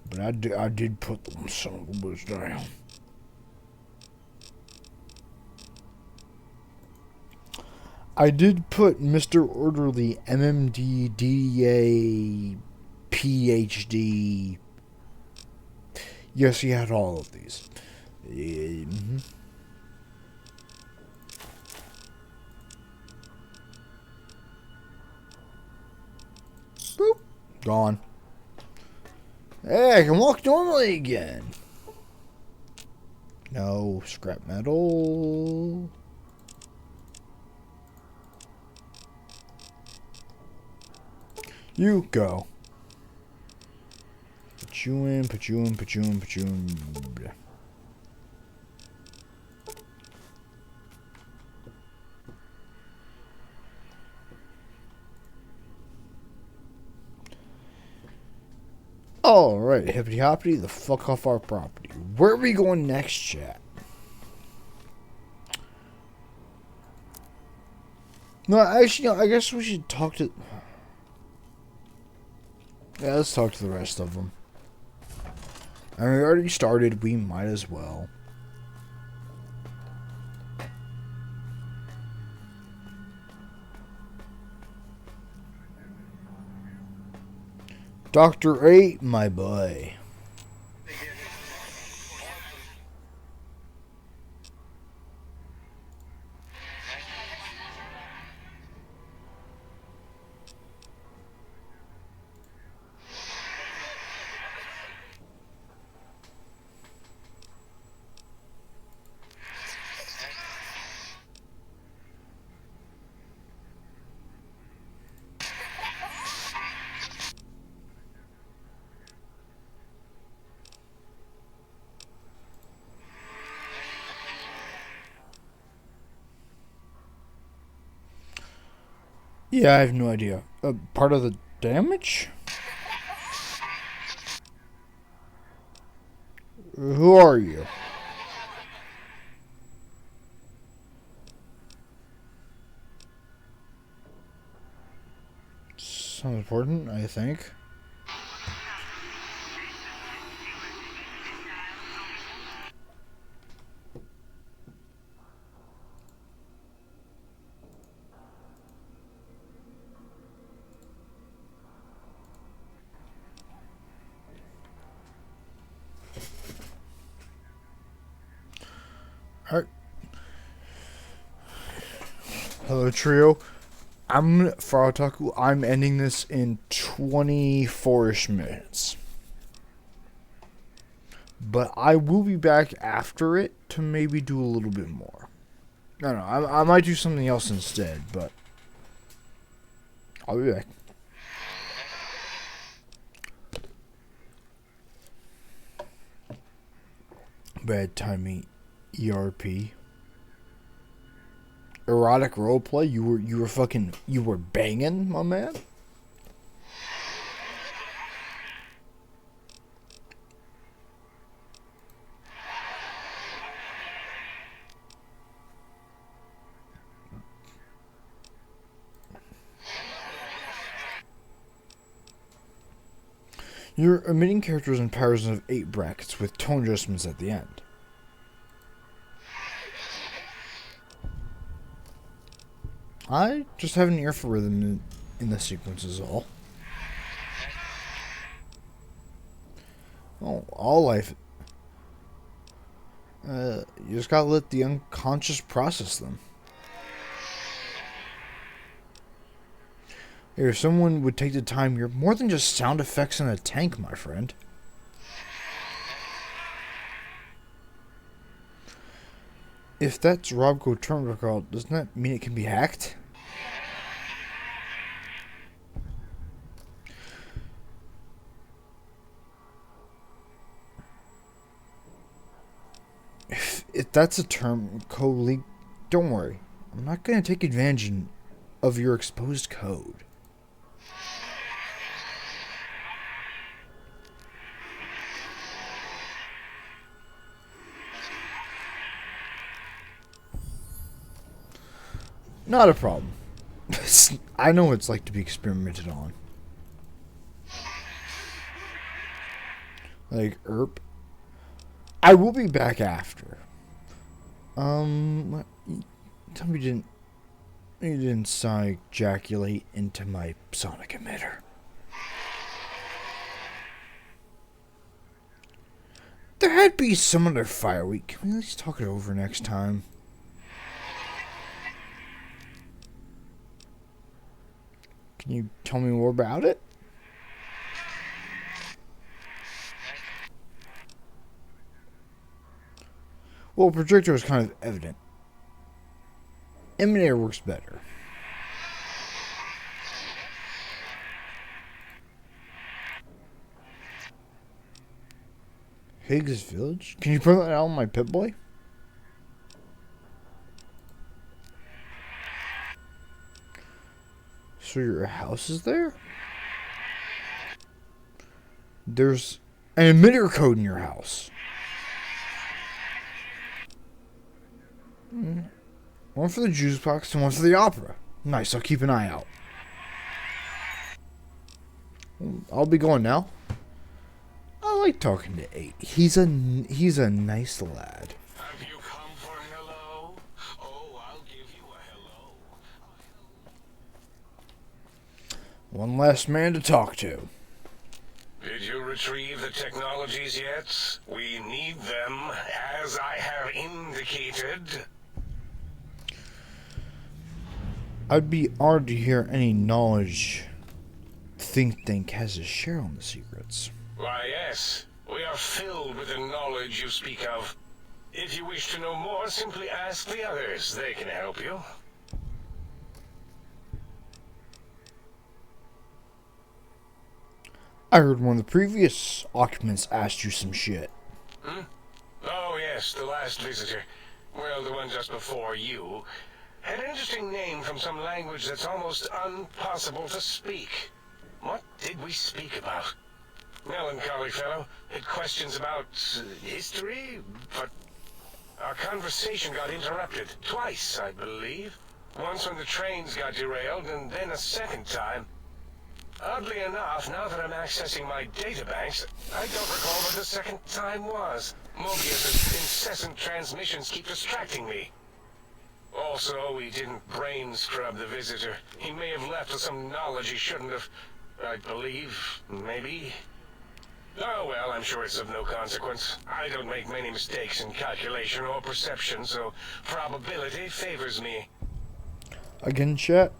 But I did put them son of a bitch down. I did put Mr. Orderly, MMD, DDA, PhD. Yes, he had all of these. Boop. Gone. Hey, I can walk normally again. No scrap metal. You go. Put you in, put you in, put you in, put you in. Alright, hippity hoppity, the fuck off our property. Where are we going next, chat? No, actually, I guess we should talk to... Yeah, let's talk to the rest of them. I mean, we already started, we might as well. Dr. 8, my boy. Yeah, I have no idea. Part of the damage? Who are you? Sounds important, I think. Alright. Hello, trio. For Otaku, I'm ending this in 24-ish minutes. But I will be back after it to maybe do a little bit more. No, I might do something else instead, but I'll be back. Bad timing, ERP. Erotic roleplay? You were banging, my man? You're omitting characters in patterns of 8 brackets with tone adjustments at the end. I just have an ear for rhythm in the sequence is all. Oh, all life. You just gotta let the unconscious process them. If someone would take the time, you're more than just sound effects in a tank, my friend. If that's Robco terminal, doesn't that mean it can be hacked? If that's a term code leak, don't worry. I'm not going to take advantage of your exposed code. Not a problem. I know what it's like to be experimented on. Like, I will be back after. Tell me you didn't sonic ejaculate into my sonic emitter. There had to be some other fire week. Can we at least talk it over next time? Can you tell me more about it? Well, projector is kind of evident. Emanator works better. Higgs Village? Can you put that out on my Pip-Boy? So your house is there? There's an emitter code in your house. One for the juice box and one for the opera. Nice, I'll keep an eye out. I'll be going now. I like talking to 8. He's a nice lad. Have you come for hello? Oh, I'll give you a hello. One last man to talk to. Did you retrieve the technologies yet? We need them, as I have indicated. I'd be honored to hear any knowledge Think Tank has to share on the secrets. Why, yes. We are filled with the knowledge you speak of. If you wish to know more, simply ask the others. They can help you. I heard one of the previous occupants asked you some shit. Oh, yes, the last visitor. Well, the one just before you. Had an interesting name from some language that's almost impossible to speak. What did we speak about? Melancholy fellow. Had questions about history, but our conversation got interrupted. Twice, I believe. Once when the trains got derailed, and then a second time. Oddly enough, now that I'm accessing my databanks, I don't recall what the second time was. Mobius's incessant transmissions keep distracting me. Also, we didn't brain scrub the visitor. He may have left with some knowledge he shouldn't have. I believe, maybe. Oh well, I'm sure it's of no consequence. I don't make many mistakes in calculation or perception, so probability favors me. Again, chat.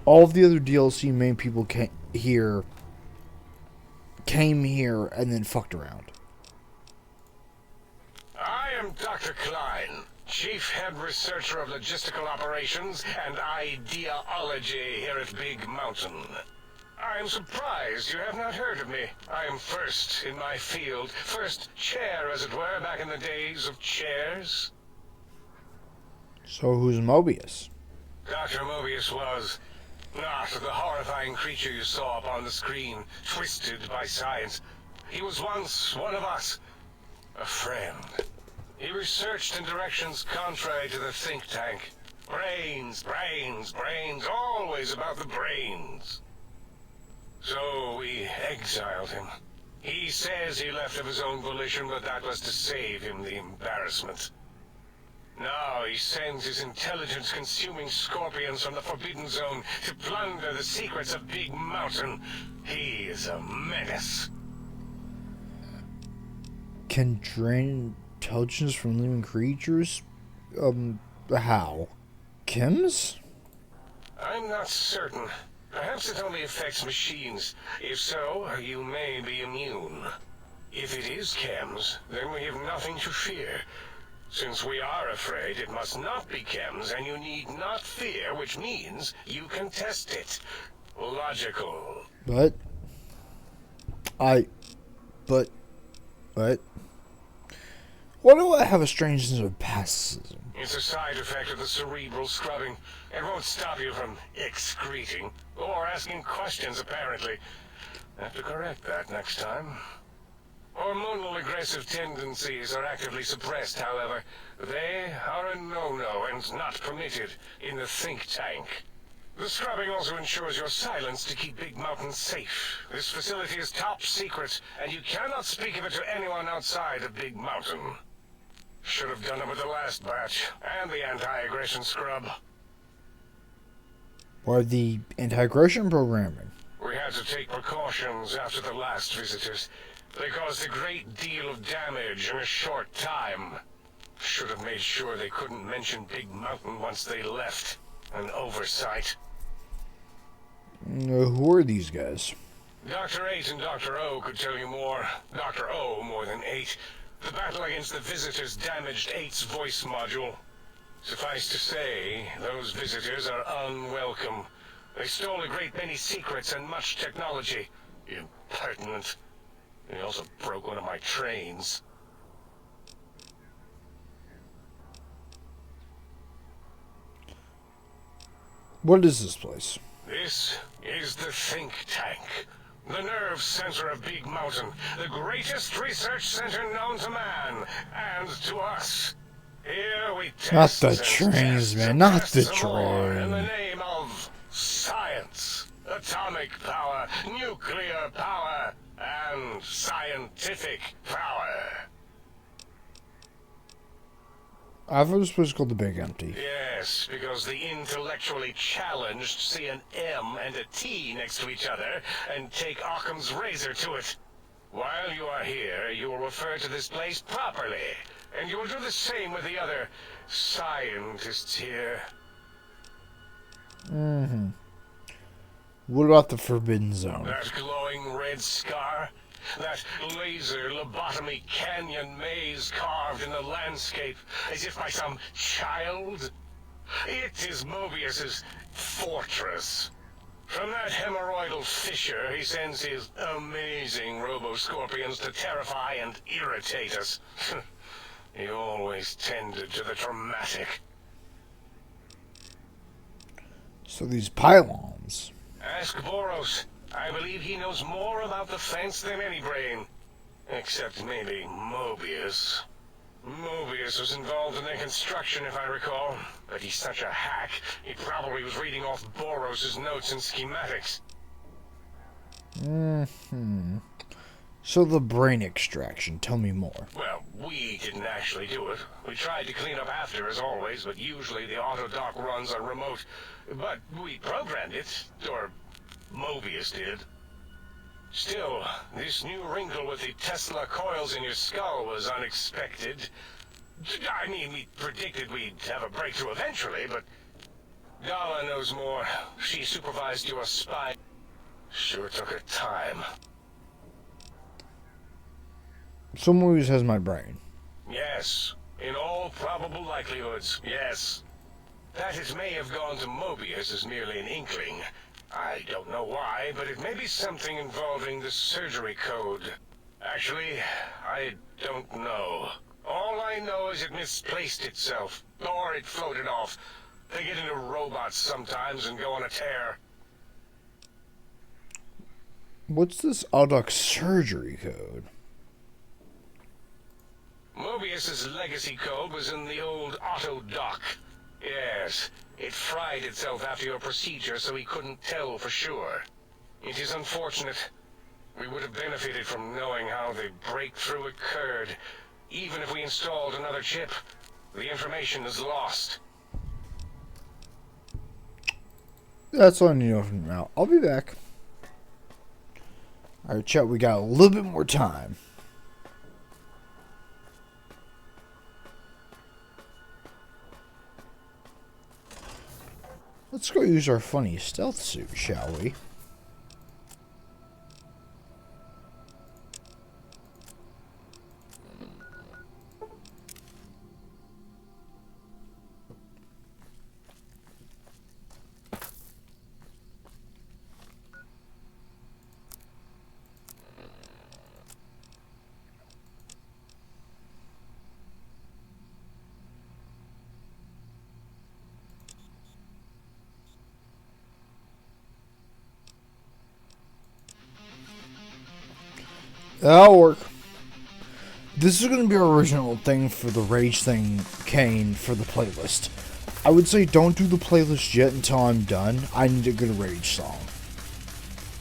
All of the other DLC main people came here and then fucked around. I am Dr. Klein, Chief Head Researcher of Logistical Operations and Ideology here at Big Mountain. I am surprised you have not heard of me. I am first in my field, first chair, as it were, back in the days of chairs. So who's Mobius? Dr. Mobius was not the horrifying creature you saw upon the screen, twisted by science. He was once one of us, a friend. He researched in directions contrary to the think tank. Brains, brains, brains, always about the brains. So we exiled him. He says he left of his own volition, but that was to save him the embarrassment. Now he sends his intelligence-consuming scorpions from the Forbidden Zone to plunder the secrets of Big Mountain. He is a menace. Can drain intelligence from living creatures? How? Chems? I'm not certain. Perhaps it only affects machines. If so, you may be immune. If it is chems, then we have nothing to fear. Since we are afraid, it must not be chems, and you need not fear, which means you can test it. Logical. But why do I have a strange sense of pacifism? It's a side effect of the cerebral scrubbing. It won't stop you from excreting, or asking questions, apparently. Have to correct that next time. Hormonal aggressive tendencies are actively suppressed, however. They are a no-no and not permitted in the think tank. The scrubbing also ensures your silence to keep Big Mountain safe. This facility is top secret, and you cannot speak of it to anyone outside of Big Mountain. Should have done it with the last batch, and the anti-aggression scrub. Or the anti-aggression programming? We had to take precautions after the last visitors. They caused a great deal of damage in a short time. Should have made sure they couldn't mention Big Mountain once they left. An oversight. Who are these guys? Dr. 8 and Dr. O could tell you more. Dr. O more than 8. The battle against the visitors damaged 8's voice module. Suffice to say, those visitors are unwelcome. They stole a great many secrets and much technology. Impertinent. They also broke one of my trains. What is this place? This is the think tank. The nerve center of Big Mountain. The greatest research center known to man. And to us. Here we test Not the trains, man. Not the train. In the name of science. Atomic power. Nuclear power. And scientific power. I thought this was called the Big Empty. Yes, because the intellectually challenged see an M and a T next to each other and take Occam's razor to it. While you are here, you will refer to this place properly, and you will do the same with the other scientists here. Mm-hmm. What about the Forbidden Zone? That glowing red scar? That laser lobotomy canyon maze carved in the landscape as if by some child? It is Mobius's fortress. From that hemorrhoidal fissure, he sends his amazing robo-scorpions to terrify and irritate us. He always tended to the dramatic. So these pylons. Ask Boros. I believe he knows more about the fence than any brain. Except maybe Mobius. Mobius was involved in their construction, if I recall. But he's such a hack, he probably was reading off Boros' notes and schematics. So the brain extraction, tell me more. Well, we didn't actually do it. We tried to clean up after, as always, but usually the auto-dock runs are remote. But we programmed it, or Mobius did. Still, this new wrinkle with the Tesla coils in your skull was unexpected. I mean, we predicted we'd have a breakthrough eventually, but Gala knows more. She supervised your spine. Sure took her time. So Mobius has my brain. Yes, in all probable likelihoods, yes. That it may have gone to Mobius is merely an inkling. I don't know why, but it may be something involving the surgery code. Actually, I don't know. All I know is it misplaced itself, or it floated off. They get into robots sometimes and go on a tear. What's this auto-dock surgery code? Mobius's legacy code was in the old auto-dock. Yes, it fried itself after your procedure, so he couldn't tell for sure. It is unfortunate. We would have benefited from knowing how the breakthrough occurred. Even if we installed another chip, the information is lost. That's all I need to know from now. I'll be back. Alright, chat, we got a little bit more time. Let's go use our funny stealth suit, shall we? That'll work. This is going to be our original thing for the Rage Thing Kane for the playlist. I would say don't do the playlist yet until I'm done. I need a good Rage song.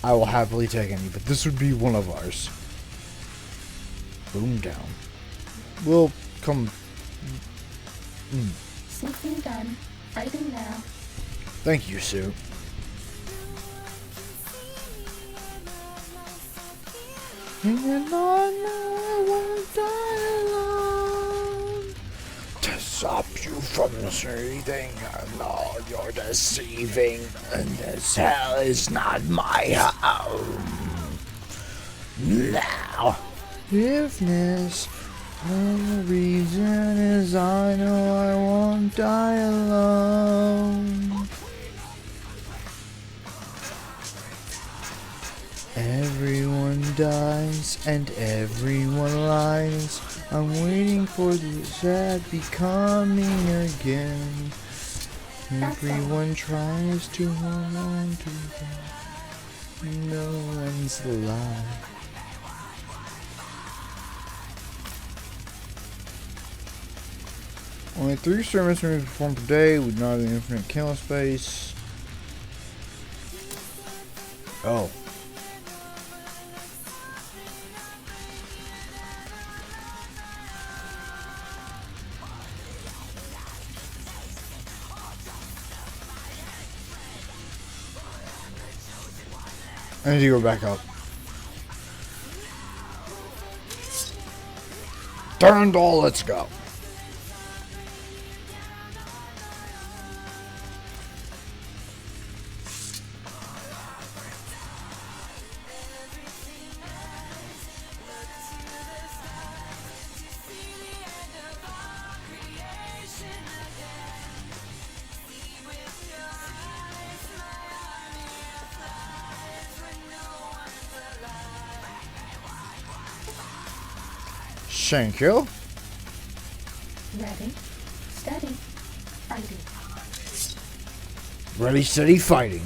I will happily take any, but this would be one of ours. Boom down. We'll come... Sleeping done. Fighting now. Thank you, Sue. And I won't die alone to stop you from seething. No, you're deceiving, and this hell is not my home. Now, forgiveness, the reason is I know I won't die alone. Everyone dies and everyone lies. I'm waiting for the sad becoming again. Everyone tries to hold on to them. No one's alive. Only 3 sermons are performed per day with not an infinite kill space. Oh. I need to go back up. Durandal, let's go. Thank you. Ready, steady, fighting. Ready, steady, fighting.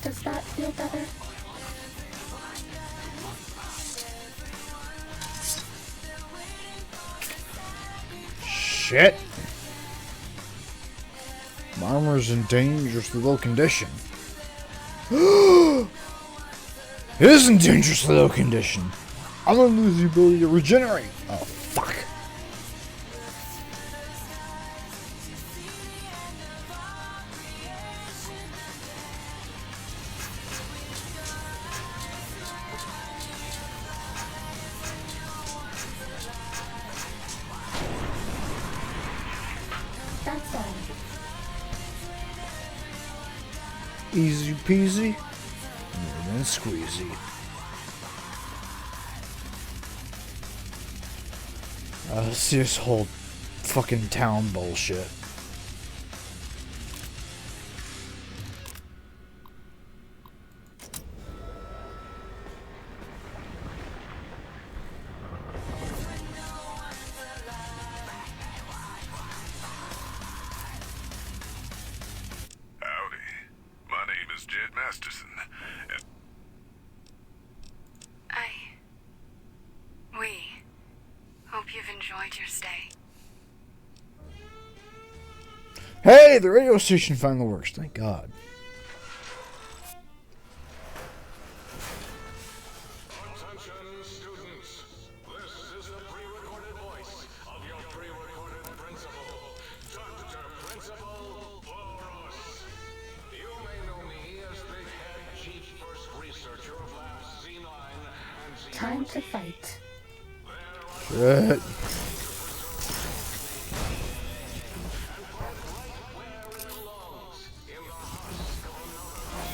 Does that feel better? Shit. My armor's in dangerously low condition. It is in dangerously low condition. I'm gonna lose the ability to regenerate. Oh, fuck. That's all. Easy peasy. Lemon squeezy. See this whole fucking town bullshit. Howdy. My name is Jed Masterson. We hope you've enjoyed your stay. Hey, the radio station finally works. Thank God. Attention students, this is the pre-recorded voice of your pre-recorded principal, Dr. Principal Boros. You may know me as the head chief first researcher of Labs Z9 and Z14. Time to fight. Shit.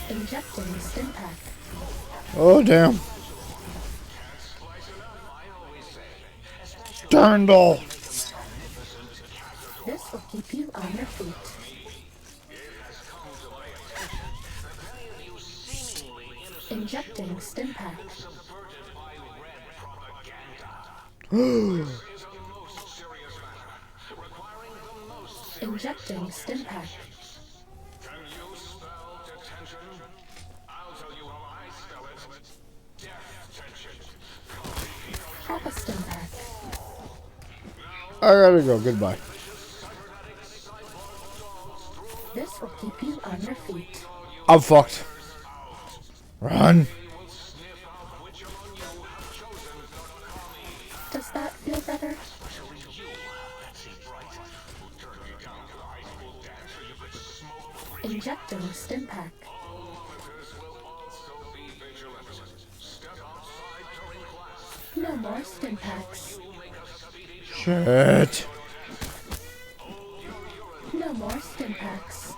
Injecting stim pack. Oh, damn. Dirndl. This will keep you on your feet. Injecting stim pack. Injecting stim pack. Can you spell detention? I'll tell you how I spell it. Death-tension. Have a stim pack. I gotta go. Goodbye. This will keep you on your feet. I'm fucked. Run. Does that feel better? Injecting stim pack. No more stim packs. Shit. No more stim packs.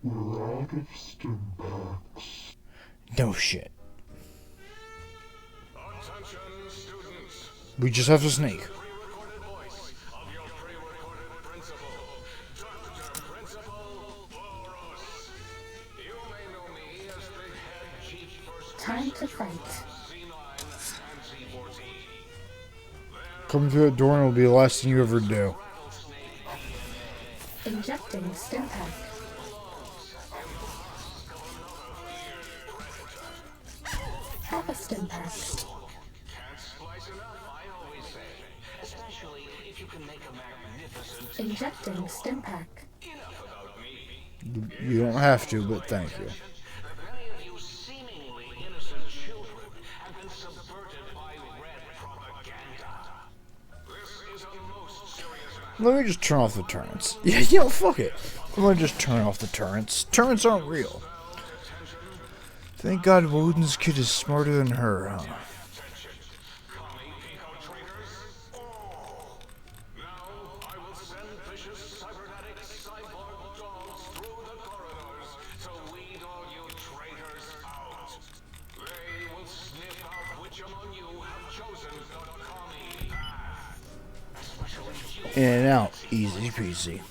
We're out of stim packs. No shit. Attention students. We just have to sneak. Pre-recorded voice of your pre-recorded principal, Dr. Principal Boros. You may know me as the head chief first Time to fight. Z9 and Z14. Come through the door and it'll be the last thing you ever do. Injecting stim pack. Have a stim pack. Can't splice enough, I always say. Especially if you can make a magnificent. Injecting stim pack. Enough about me. You don't have to, but thank you. Many of you seemingly innocent children have been subverted by red propaganda. This is a most serious matter. Let me just turn off the turrets. Yeah, you know, fuck it. I'm gonna just turn off the turrets. Turrets aren't real. Thank God Woden's kid is smarter than her, huh? They will sniff out which among In and out. Easy peasy.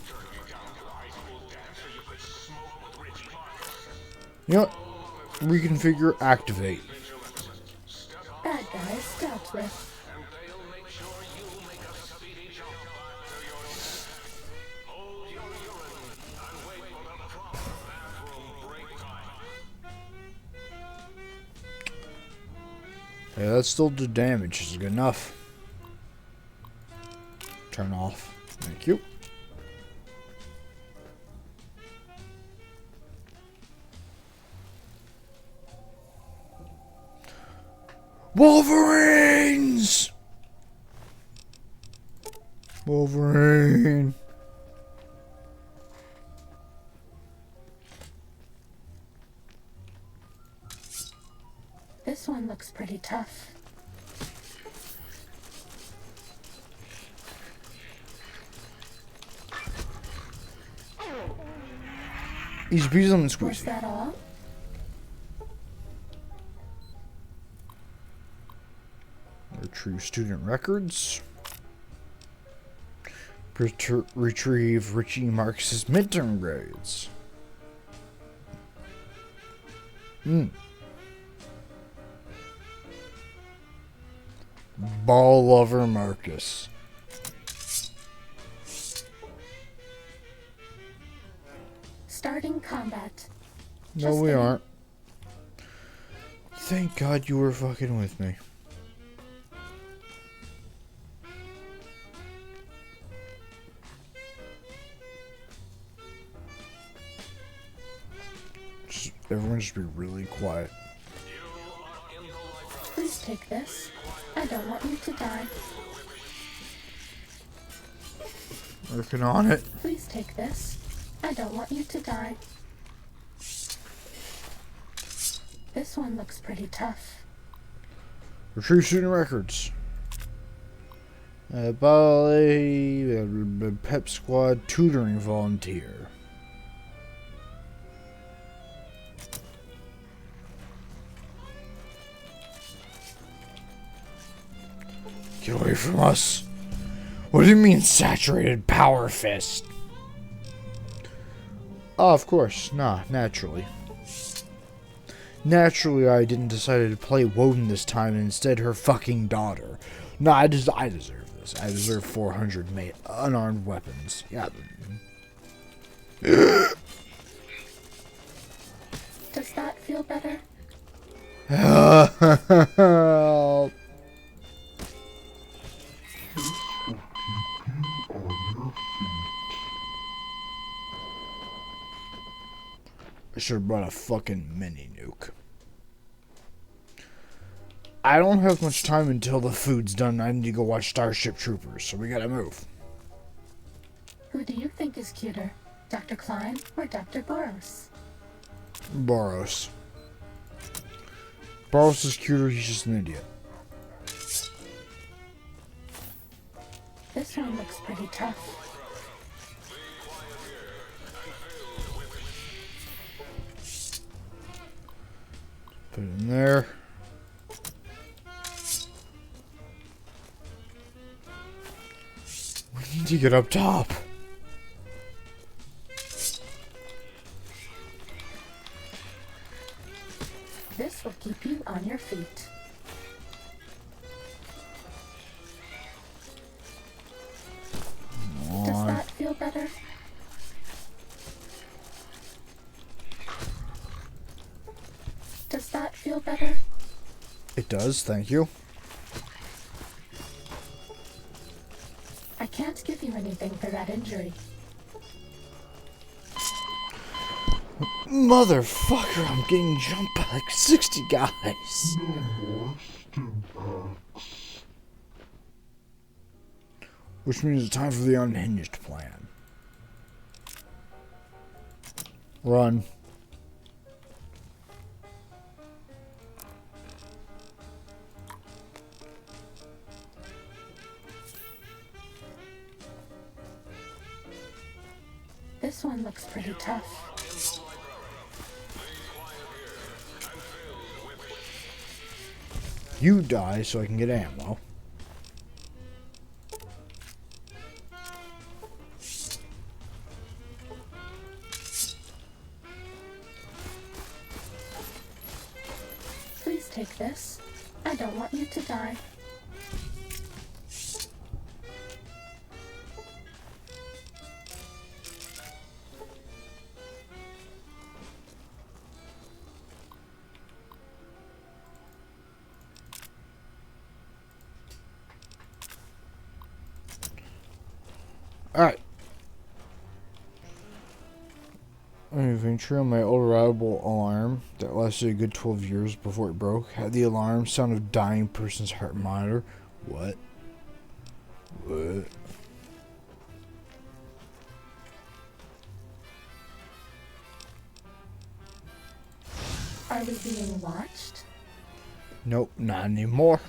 You know what? Reconfigure, activate. Bad guys dealt with. Yeah, that still did damage. Is good enough. Turn off. Thank you. Wolverines! Wolverine. This one looks pretty tough. Easy peasy lemon Was squeezy. that all? Retrieve student records. Retrieve Richie Marx's midterm grades. Ball lover Marcus. Starting combat. No, we aren't. Thank God you were fucking with me. Everyone just be really quiet. Please take this. I don't want you to die. Working on it. Please take this. I don't want you to die. This one looks pretty tough. Retrieve student records. Ballet, pep squad, tutoring volunteer. Get away from us. What do you mean saturated power fist? Oh, of course. Nah, naturally. Naturally, I didn't decide to play Woden this time and instead her fucking daughter. Nah, I deserve this. I deserve 400 unarmed weapons. Yeah. Does that feel better? Help. I should have brought a fucking mini nuke. I don't have much time until the food's done. I need to go watch Starship Troopers, so we gotta move. Who do you think is cuter? Dr. Klein or Dr. Boros? Boros. Boros is cuter, he's just an idiot. This one looks pretty tough. Put it in there. We need to get up top. This will keep you on your feet. Does that feel better? Does that feel better? It does, thank you. I can't give you anything for that injury. Motherfucker, I'm getting jumped by like 60 guys. Which means it's time for the unhinged plan. Run. This one looks pretty tough. You die so I can get ammo. take this. I don't want you to die. Alright. Eventually, my old reliable alarm that lasted a good 12 years before it broke had the alarm sound of dying person's heart monitor. What? What? Are we being watched? Nope, not anymore.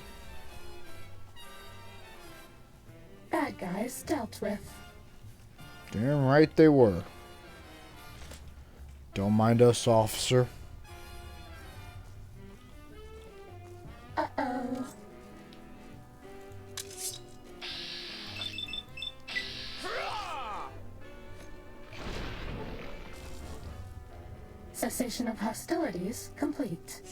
Bad guys dealt with. Damn right they were. Don't mind us, officer. Uh-oh. Cessation of hostilities complete.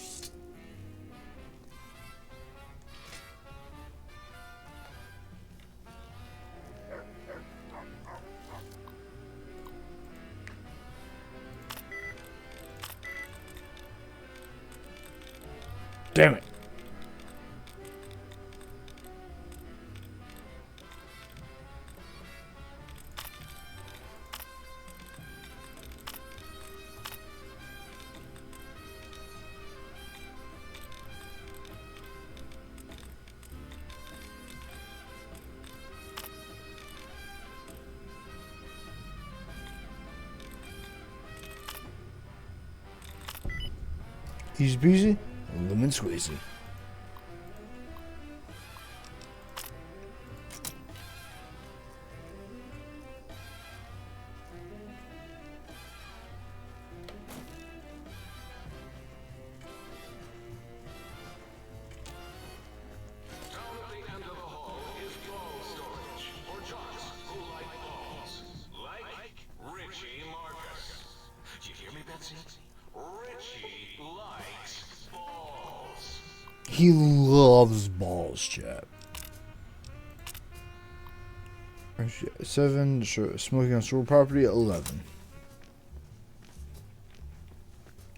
Damn it. Easy peasy, lemon squeezy. He loves balls, chat. 7, smoking on store property, 11.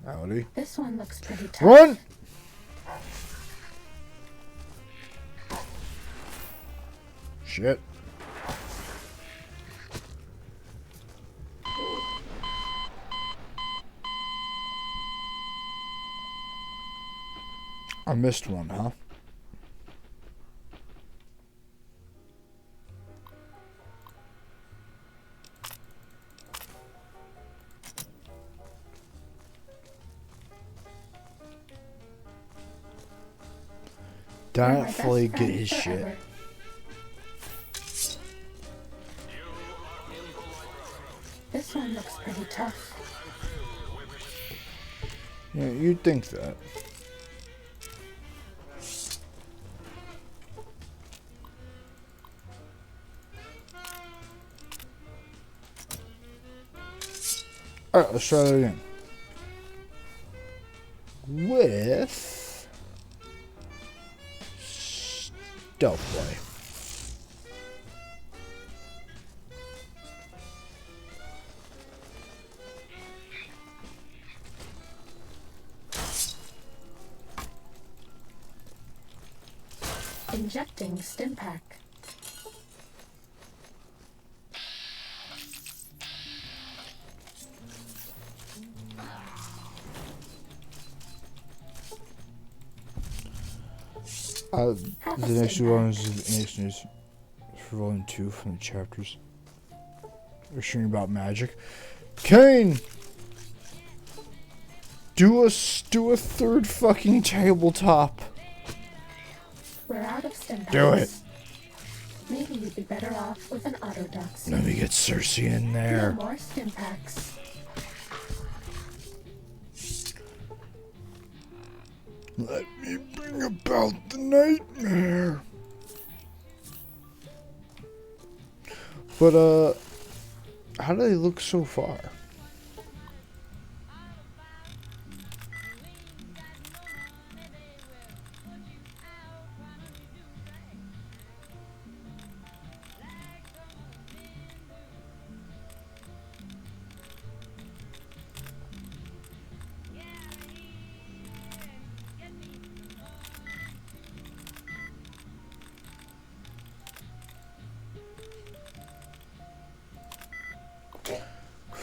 Howdy. This one looks pretty tough. Run! Shit. I missed one, huh? Don't fully get his shit. This one looks pretty tough. Yeah, you'd think that. Alright, let's try that again. With stealth play. Injecting stim pack. The next one is the next news for volume 2 from the chapters. We're sharing about magic. Kane! Do a third fucking tabletop. We're out of stim packs. Do it. Maybe you'd be better off with an autodox. Let me get Circe in there. No more stim packs. Let me bring about the nightmare. But, how do they look so far?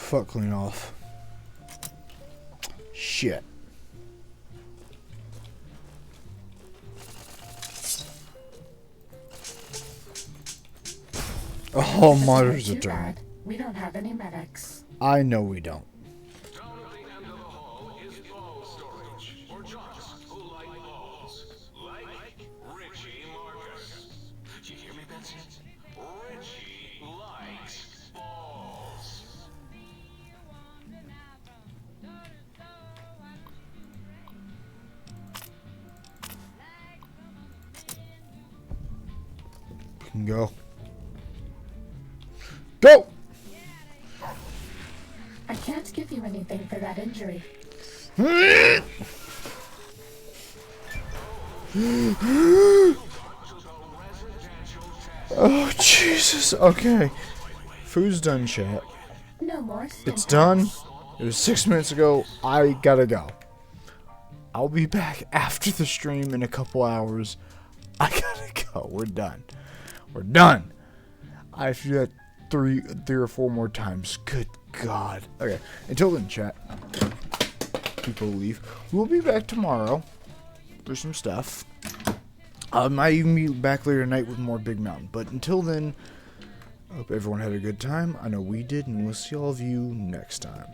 fuck clean off. Shit. Oh, mother's a Too turn. bad. We don't have any medics. I know we don't. Down at the end of the hall is ball storage for jocks who like balls. Like Richie Marcus. Do you hear me, Benson? Richie likes balls. We can go. Go! I can't give you anything for that injury. Oh, Jesus. Okay. Food's done, chat. No more It's done. It was 6 minutes ago. I gotta go. I'll be back after the stream in a couple hours. I gotta go. We're done. We're done. I have to do that three or four more times. Good God. Okay. Until then, chat. People leave. We'll be back tomorrow for some stuff. I might even be back later tonight with more Big Mountain. But until then, I hope everyone had a good time. I know we did, and we'll see all of you next time.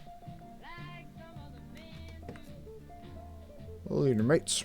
Later, mates.